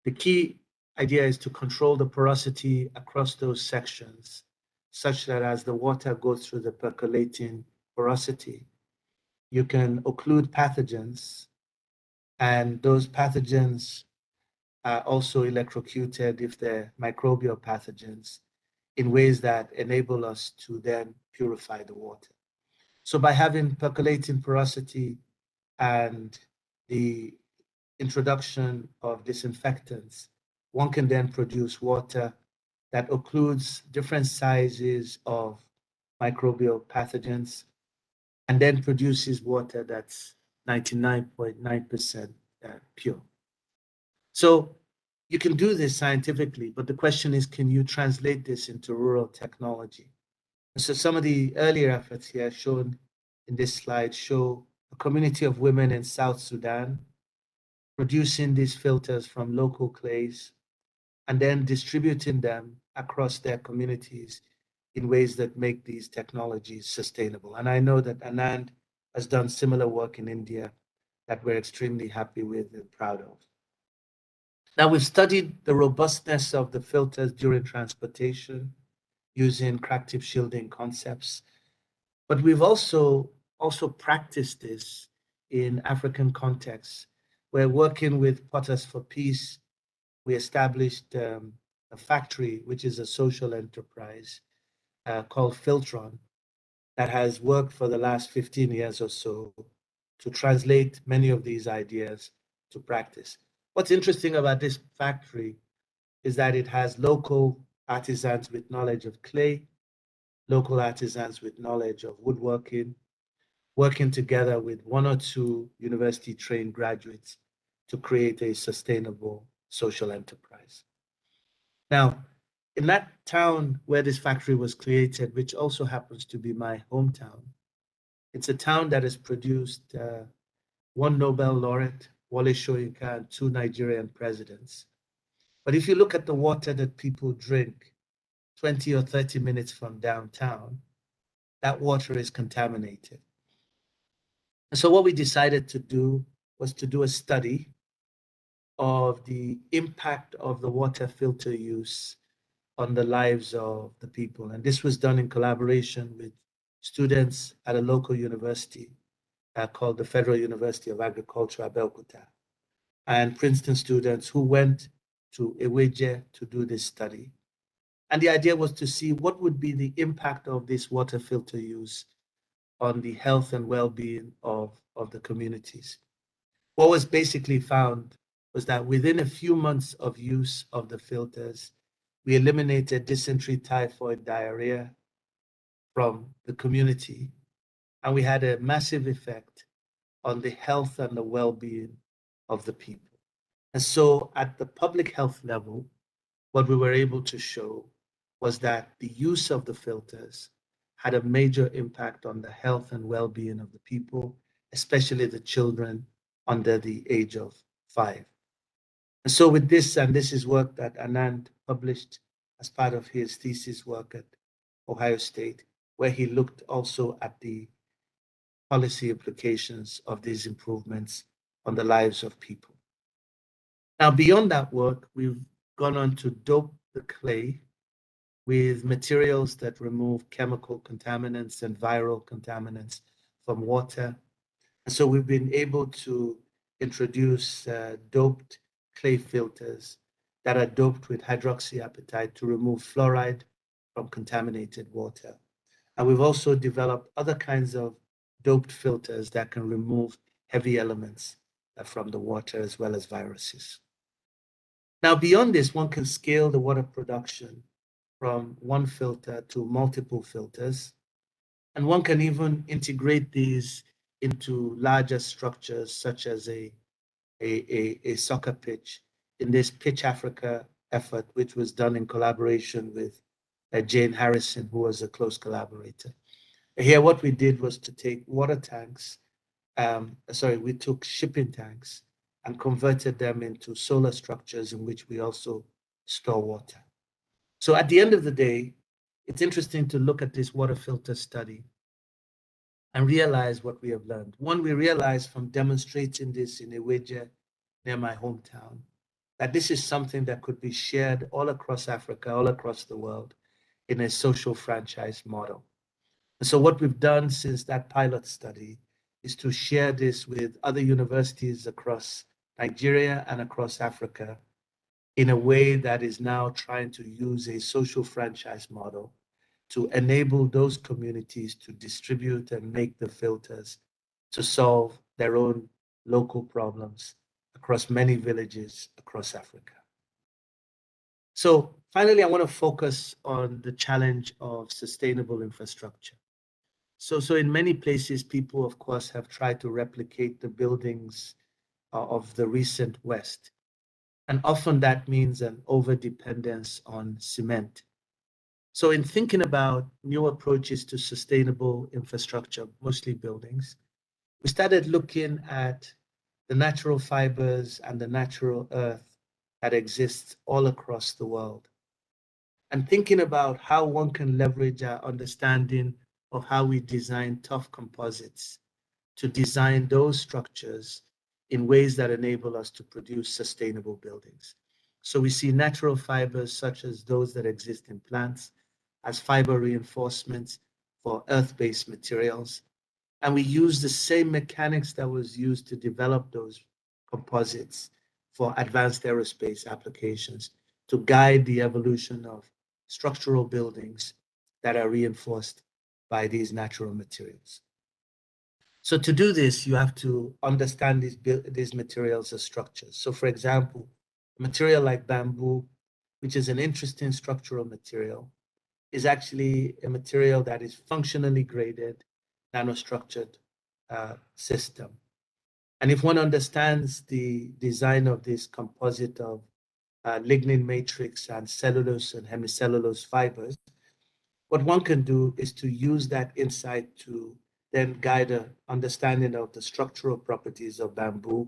The key idea is to control the porosity across those sections such that as the water goes through the percolating porosity, you can occlude pathogens, and those pathogens are also electrocuted if they're microbial pathogens in ways that enable us to then purify the water. So by having percolating porosity and the introduction of disinfectants, one can then produce water that occludes different sizes of microbial pathogens and then produces water that's 99.9% pure. So you can do this scientifically, but the question is, can you translate this into rural technology? And so some of the earlier efforts here shown in this slide show a community of women in South Sudan producing these filters from local clays and then distributing them across their communities in ways that make these technologies sustainable. And I know that Anand has done similar work in India that we're extremely happy with and proud of. Now, we've studied the robustness of the filters during transportation using crack tip shielding concepts, but we've also practiced this in African contexts. We're working with Potters for Peace. We established a factory, which is a social enterprise called Filtron, that has worked for the last 15 years or so to translate many of these ideas to practice. What's interesting about this factory is that it has local artisans with knowledge of clay, local artisans with knowledge of woodworking, working together with one or two university-trained graduates to create a sustainable social enterprise. Now, in that town where this factory was created, which also happens to be my hometown, it's a town that has produced one Nobel laureate, Wole Soyinka, and 2 Nigerian presidents. But if you look at the water that people drink 20 or 30 minutes from downtown, that water is contaminated. And so what we decided to do was to do a study of the impact of the water filter use on the lives of the people. And this was done in collaboration with students at a local university called the Federal University of Agriculture, Abeokuta, and Princeton students who went to Eweje to do this study. And the idea was to see what would be the impact of this water filter use on the health and well-being of the communities. What was basically found was that within a few months of use of the filters, we eliminated dysentery, typhoid, diarrhea from the community, and we had a massive effect on the health and the well-being of the people. And so at the public health level, what we were able to show was that the use of the filters had a major impact on the health and well-being of the people, especially the children under the age of 5. And so with this, and this is work that Anand published as part of his thesis work at Ohio State, where he looked also at the policy implications of these improvements on the lives of people. Now, beyond that work, we've gone on to dope the clay with materials that remove chemical contaminants and viral contaminants from water. And so we've been able to introduce doped clay filters that are doped with hydroxyapatite to remove fluoride from contaminated water. And we've also developed other kinds of doped filters that can remove heavy elements from the water as well as viruses. Now, beyond this, one can scale the water production from one filter to multiple filters, and one can even integrate these into larger structures such as a soccer pitch in this Pitch Africa effort, which was done in collaboration with Jane Harrison, who was a close collaborator. Here, what we did was to take water tanks, we took shipping tanks and converted them into solar structures in which we also store water. So at the end of the day, it's interesting to look at this water filter study and realize what we have learned. One, we realized from demonstrating this in Eweje, near my hometown, that this is something that could be shared all across Africa, all across the world in a social franchise model. And so what we've done since that pilot study is to share this with other universities across Nigeria and across Africa in a way that is now trying to use a social franchise model to enable those communities to distribute and make the filters to solve their own local problems across many villages across Africa. So finally, I want to focus on the challenge of sustainable infrastructure. So in many places, people, of course, have tried to replicate the buildings of the recent West. And often that means an overdependence on cement. So in thinking about new approaches to sustainable infrastructure, mostly buildings, we started looking at the natural fibers and the natural earth that exists all across the world, and thinking about how one can leverage our understanding of how we design tough composites to design those structures in ways that enable us to produce sustainable buildings. So we see natural fibers such as those that exist in plants as fiber reinforcements for earth-based materials. And we use the same mechanics that was used to develop those composites for advanced aerospace applications to guide the evolution of structural buildings that are reinforced by these natural materials. So to do this, you have to understand these materials as structures. So for example, a material like bamboo, which is an interesting structural material, is actually a material that is functionally graded, nanostructured system. And if one understands the design of this composite of lignin matrix and cellulose and hemicellulose fibers, what one can do is to use that insight to then guide an understanding of the structural properties of bamboo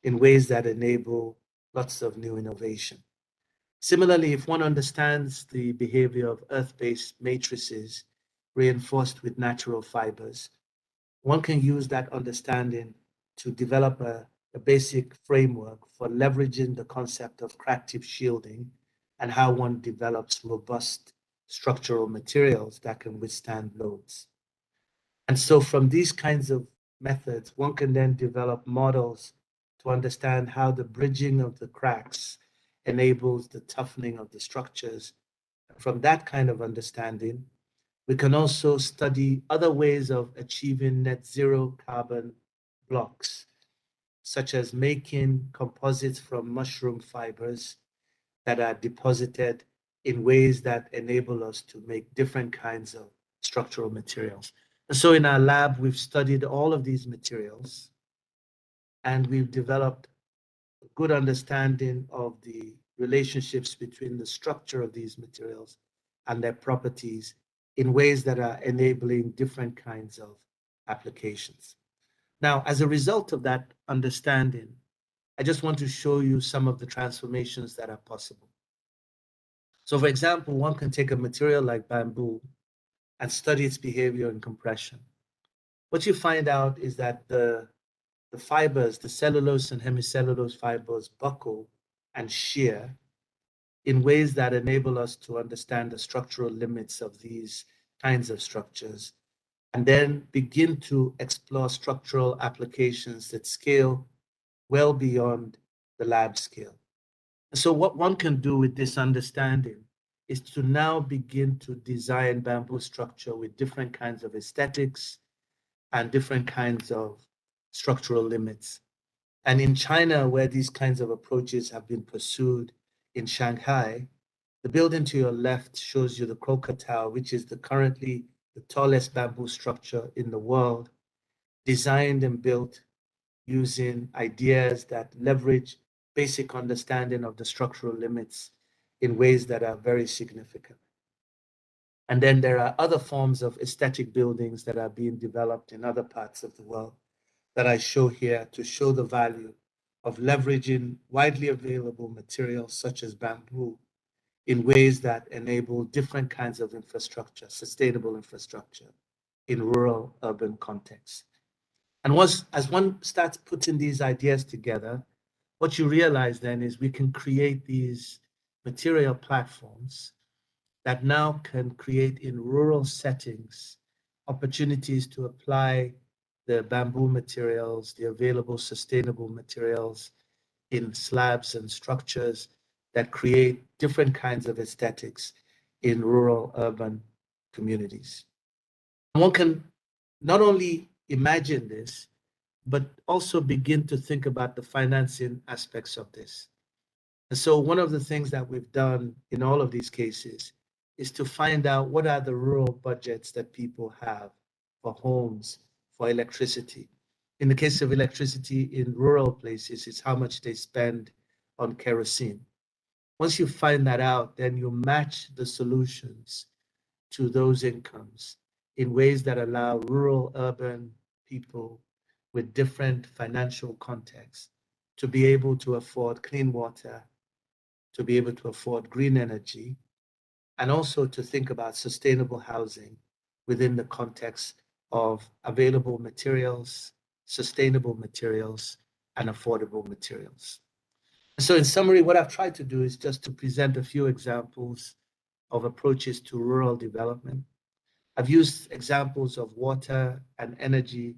in ways that enable lots of new innovation. Similarly, if one understands the behavior of earth-based matrices reinforced with natural fibers, one can use that understanding to develop a basic framework for leveraging the concept of crack tip shielding and how one develops robust structural materials that can withstand loads. And so from these kinds of methods, one can then develop models to understand how the bridging of the cracks enables the toughening of the structures. From that kind of understanding, we can also study other ways of achieving net zero carbon blocks, such as making composites from mushroom fibers that are deposited in ways that enable us to make different kinds of structural materials. And so in our lab, we've studied all of these materials and we've developed a good understanding of the relationships between the structure of these materials and their properties in ways that are enabling different kinds of applications. Now, as a result of that understanding, I just want to show you some of the transformations that are possible. So for example, one can take a material like bamboo and study its behavior in compression. What you find out is that the fibers, the cellulose and hemicellulose fibers, buckle and shear in ways that enable us to understand the structural limits of these kinds of structures, and then begin to explore structural applications that scale well beyond the lab scale. And so what one can do with this understanding is to now begin to design bamboo structure with different kinds of aesthetics and different kinds of structural limits. And in China, where these kinds of approaches have been pursued in Shanghai, the building to your left shows you the Croker Tower, which is currently the tallest bamboo structure in the world, designed and built using ideas that leverage basic understanding of the structural limits in ways that are very significant. And then there are other forms of aesthetic buildings that are being developed in other parts of the world that I show here to show the value of leveraging widely available materials such as bamboo in ways that enable different kinds of infrastructure, sustainable infrastructure in rural urban contexts. And as one starts putting these ideas together, what you realize then is we can create these material platforms that now can create in rural settings opportunities to apply the bamboo materials, the available sustainable materials in slabs and structures that create different kinds of aesthetics in rural urban communities. One can not only imagine this, but also begin to think about the financing aspects of this. And so one of the things that we've done in all of these cases is to find out what are the rural budgets that people have for homes, for electricity. In the case of electricity in rural places, it's how much they spend on kerosene. Once you find that out, then you match the solutions to those incomes in ways that allow rural urban people with different financial contexts to be able to afford clean water, to be able to afford green energy, and also to think about sustainable housing within the context of available materials sustainable materials, and affordable materials. So in summary, what I've tried to do is just to present a few examples of approaches to rural development. I've used examples of water and energy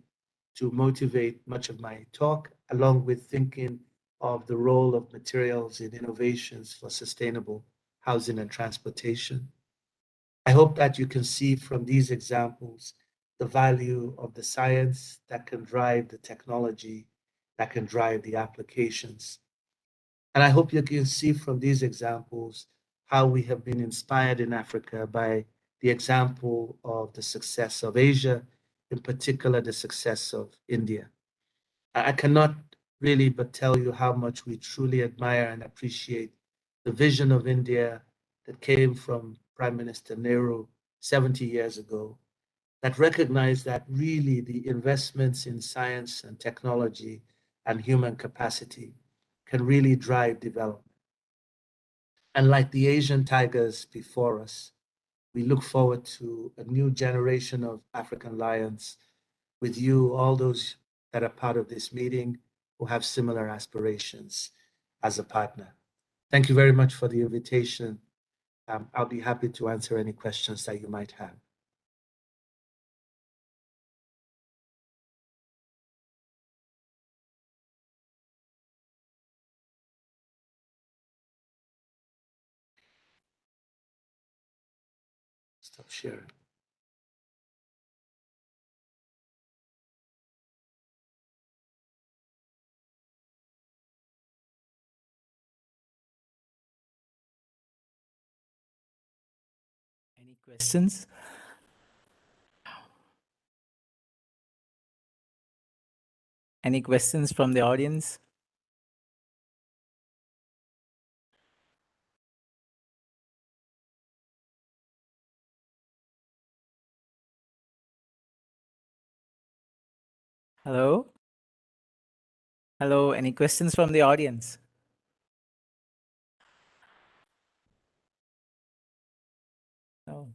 to motivate much of my talk, along with thinking of the role of materials in innovations for sustainable housing and transportation. I hope that you can see from these examples the value of the science that can drive the technology, that can drive the applications. And I hope you can see from these examples how we have been inspired in Africa by the example of the success of Asia, in particular the success of India. I cannot really but tell you how much we truly admire and appreciate the vision of India that came from Prime Minister Nehru 70 years ago, that recognized that really the investments in science and technology and human capacity can really drive development. And like the Asian tigers before us, we look forward to a new generation of African lions with you, all those that are part of this meeting who have similar aspirations as a partner. Thank you very much for the invitation. I'll be happy to answer any questions that you might have. Stop sharing. Any questions? Any questions from the audience? Hello? Hello, any questions from the audience? No.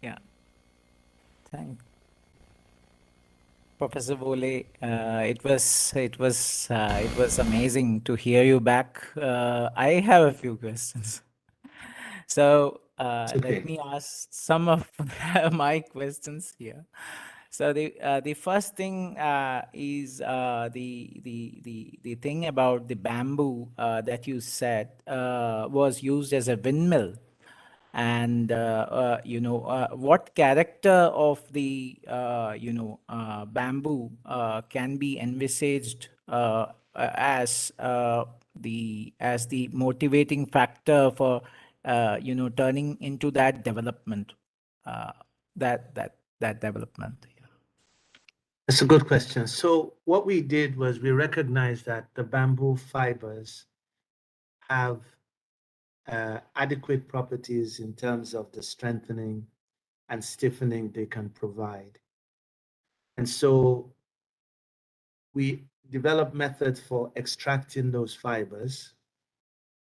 Yeah. Thank Professor Bole. It was amazing to hear you back. I have a few questions. So let me ask some of my questions here. So the first thing is the thing about the bamboo that you said was used as a windmill, and what character of the bamboo can be envisaged as the motivating factor for turning into that development, that development. That's a good question. So what we did was we recognized that the bamboo fibers have adequate properties in terms of the strengthening and stiffening they can provide. And so we developed methods for extracting those fibers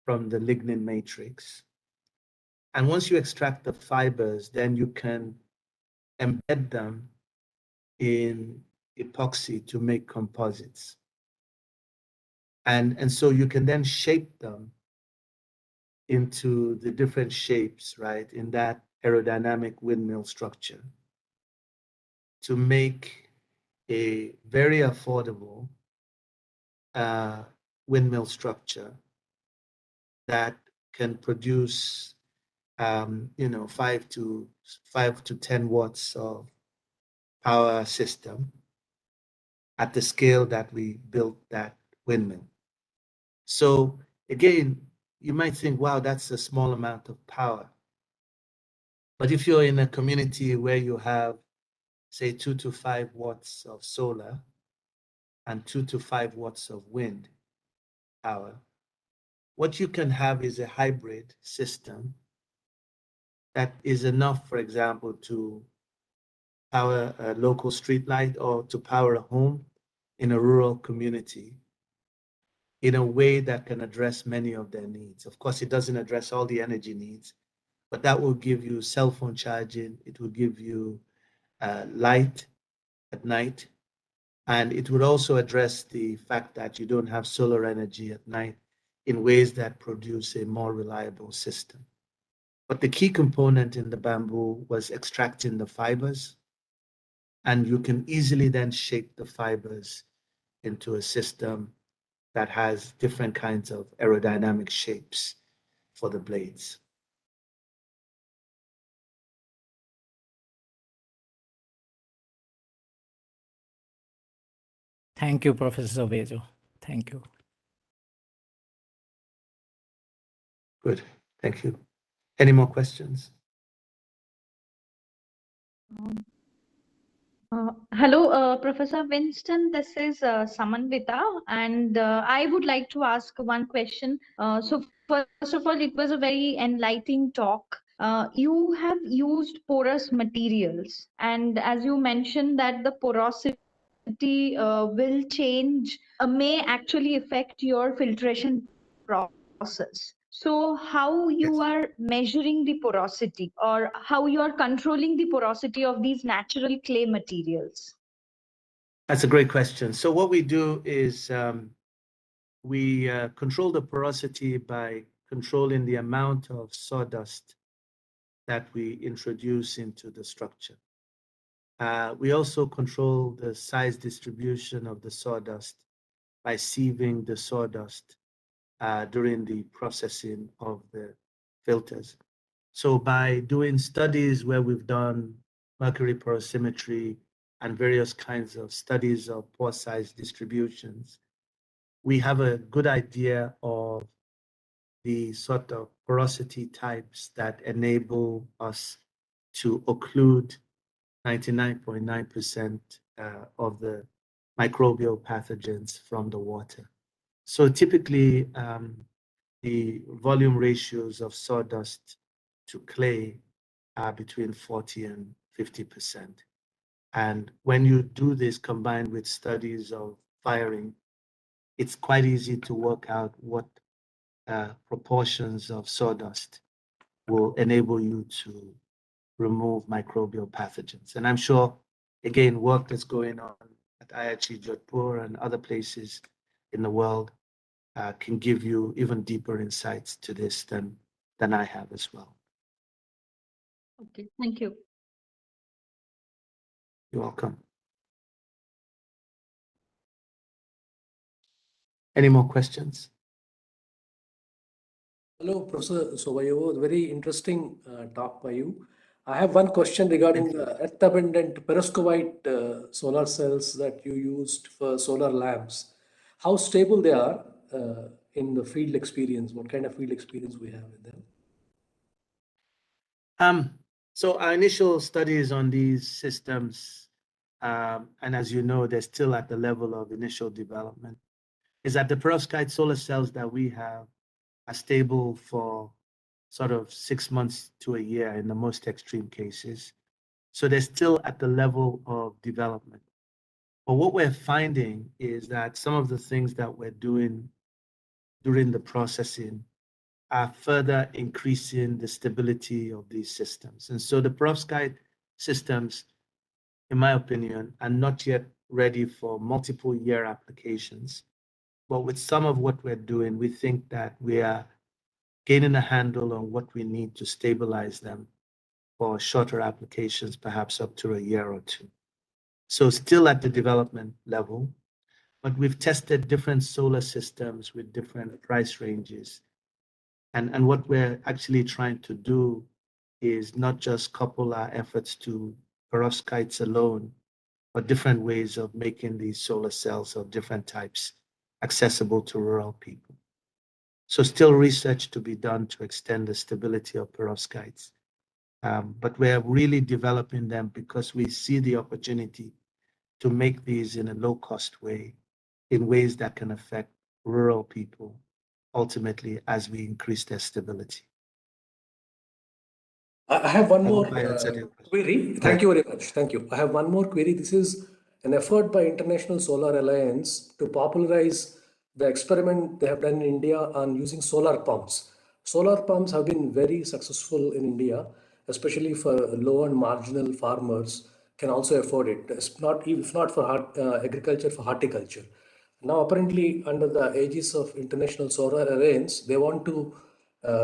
from the lignin matrix. And once you extract the fibers, then you can embed them in epoxy to make composites. And so you can then shape them into the different shapes, right, in that aerodynamic windmill structure to make a very affordable windmill structure that can produce 5 to 10 watts of power system at the scale that we built that windmill. So again, you might think, wow, that's a small amount of power. But if you're in a community where you have, say, 2 to 5 watts of solar and 2 to 5 watts of wind power, what you can have is a hybrid system that is enough, for example, to power a local street light or to power a home in a rural community in a way that can address many of their needs. Of course, it doesn't address all the energy needs, but that will give you cell phone charging. It will give you light at night. And it would also address the fact that you don't have solar energy at night in ways that produce a more reliable system. But the key component in the bamboo was extracting the fibers, and you can easily then shape the fibers into a system that has different kinds of aerodynamic shapes for the blades. Thank you, Professor Vejo. Thank you. Good, thank you. Any more questions? Hello, Professor Winston. This is Samanvita, and I would like to ask one question. So, first of all, it was a very enlightening talk. You have used porous materials, and as you mentioned, that the porosity will change, may actually affect your filtration process. So how you are measuring the porosity, or how you are controlling the porosity of these natural clay materials? That's a great question. So what we do is we control the porosity by controlling the amount of sawdust that we introduce into the structure. We also control the size distribution of the sawdust by sieving the sawdust during the processing of the filters. So by doing studies where we've done mercury porosimetry and various kinds of studies of pore size distributions, we have a good idea of the sort of porosity types that enable us to occlude 99.9% of the microbial pathogens from the water. So typically, the volume ratios of sawdust to clay are between 40 and 50%. And when you do this combined with studies of firing, it's quite easy to work out what proportions of sawdust will enable you to remove microbial pathogens. And I'm sure, again, work that's going on at IIT Jodhpur and other places in the world can give you even deeper insights to this than I have as well. Okay, thank you. You're welcome. Any more questions? Hello, Professor Sobayevo. Very interesting talk by you. I have one question regarding the earth-abundant perovskite solar cells that you used for solar lamps. How stable they are in the field experience? What kind of field experience we have with them? So our initial studies on these systems, and as you know, they're still at the level of initial development, is that the perovskite solar cells that we have are stable for sort of 6 months to a year in the most extreme cases. So they're still at the level of development. But what we're finding is that some of the things that we're doing during the processing are further increasing the stability of these systems. And so the perovskite systems, in my opinion, are not yet ready for multiple year applications. But with some of what we're doing, we think that we are gaining a handle on what we need to stabilize them for shorter applications, perhaps up to a year or two. So still at the development level, but we've tested different solar systems with different price ranges. And what we're actually trying to do is not just couple our efforts to perovskites alone, but different ways of making these solar cells of different types accessible to rural people. So still research to be done to extend the stability of perovskites. But we're really developing them because we see the opportunity to make these in a low-cost way, in ways that can affect rural people, ultimately, as we increase their stability. I have one more query. Thank you very much. Thank you. I have one more query. This is an effort by International Solar Alliance to popularize the experiment they have done in India on using solar pumps. Solar pumps have been very successful in India, especially for low and marginal farmers can also afford it. It's not, if not for agriculture, for horticulture. Now, apparently, under the aegis of International Solar Alliance, they want to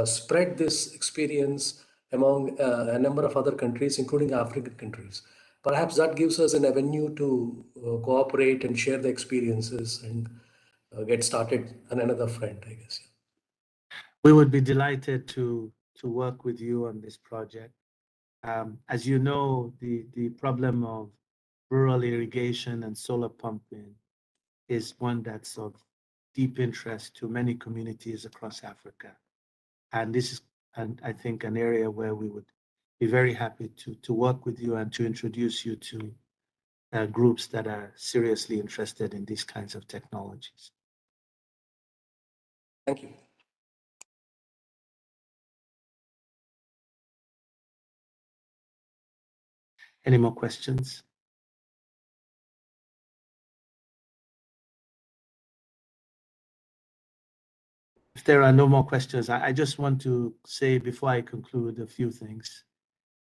spread this experience among a number of other countries, including African countries. Perhaps that gives us an avenue to cooperate and share the experiences and get started on another front, I guess. We would be delighted to work with you on this project. As you know, the problem of rural irrigation and solar pumping is one that's of deep interest to many communities across Africa. And this is, and I think, an area where we would be very happy to work with you and to introduce you to groups that are seriously interested in these kinds of technologies. Thank you. Any more questions? If there are no more questions, I just want to say before I conclude a few things.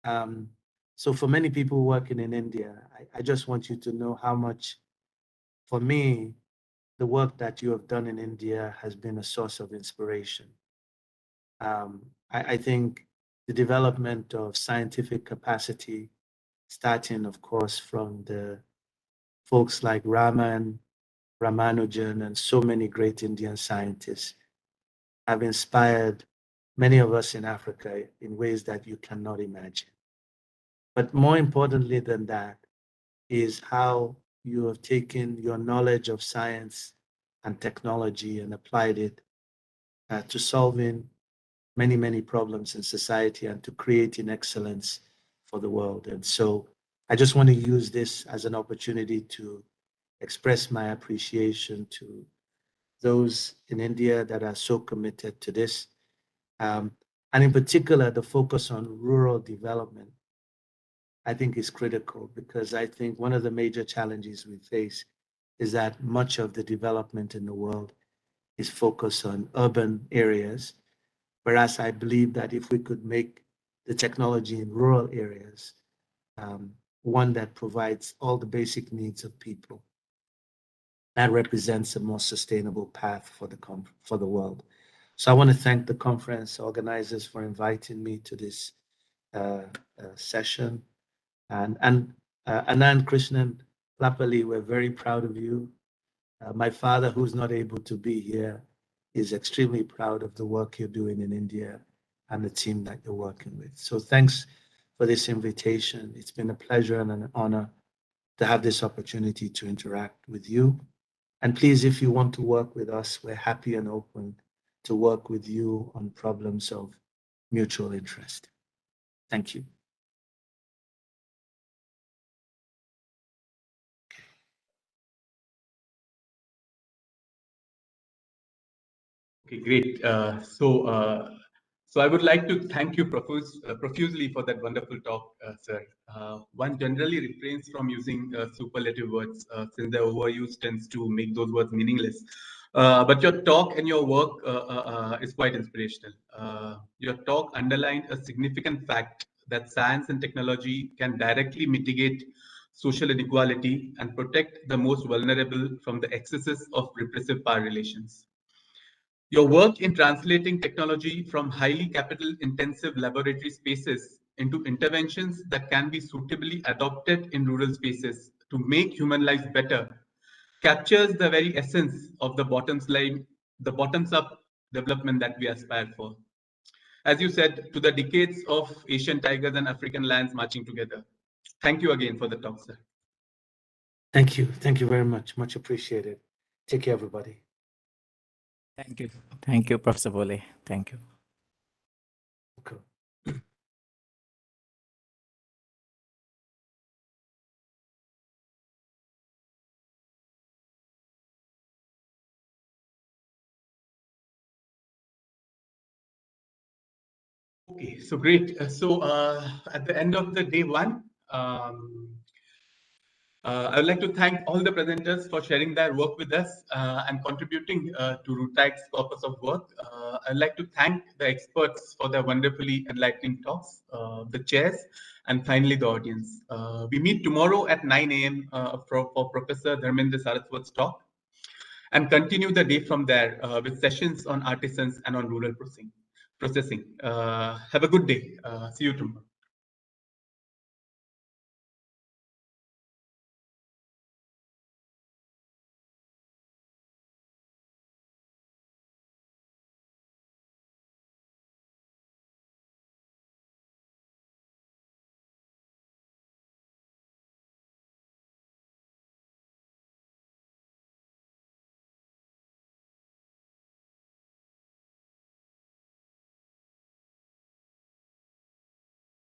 So for many people working in India, I just want you to know how much, for me, the work that you have done in India has been a source of inspiration. I think the development of scientific capacity, starting, of course, from the folks like Raman, Ramanujan, and so many great Indian scientists, have inspired many of us in Africa in ways that you cannot imagine. But more importantly than that is how you have taken your knowledge of science and technology and applied it to solving many, many problems in society and to creating excellence for the world. And so I just want to use this as an opportunity to express my appreciation to those in India that are so committed to this. And in particular, the focus on rural development, I think, is critical, because I think one of the major challenges we face is that much of the development in the world is focused on urban areas, whereas I believe that if we could make the technology in rural areas one that provides all the basic needs of people, that represents a more sustainable path for the world. So I want to thank the conference organizers for inviting me to this session. And Anand Krishnan Blapali, we're very proud of you. My father, who's not able to be here, is extremely proud of the work you're doing in India and the team that you're working with. So thanks for this invitation. It's been a pleasure and an honor to have this opportunity to interact with you. And please, if you want to work with us, we're happy and open to work with you on problems of mutual interest. Thank you. Okay, great. So I would like to thank you profusely for that wonderful talk, sir. One generally refrains from using superlative words since their overuse tends to make those words meaningless. But your talk and your work is quite inspirational. Your talk underlined a significant fact that science and technology can directly mitigate social inequality and protect the most vulnerable from the excesses of repressive power relations. Your work in translating technology from highly capital-intensive laboratory spaces into interventions that can be suitably adopted in rural spaces to make human lives better captures the very essence of the bottoms-up development that we aspire for. As you said, to the decades of Asian tigers and African lions marching together. Thank you again for the talk, sir. Thank you. Thank you very much. Much appreciated. Take care, everybody. Thank you. Thank you, Professor Bole. Thank you. Okay. Okay, so great. At the end of the day one, I would like to thank all the presenters for sharing their work with us and contributing to RUTAG's purpose of work. I'd like to thank the experts for their wonderfully enlightening talks, the chairs, and finally the audience. We meet tomorrow at 9 a.m. For Professor Dharmendra Saraswat's talk and continue the day from there with sessions on artisans and on rural processing. Have a good day. See you tomorrow.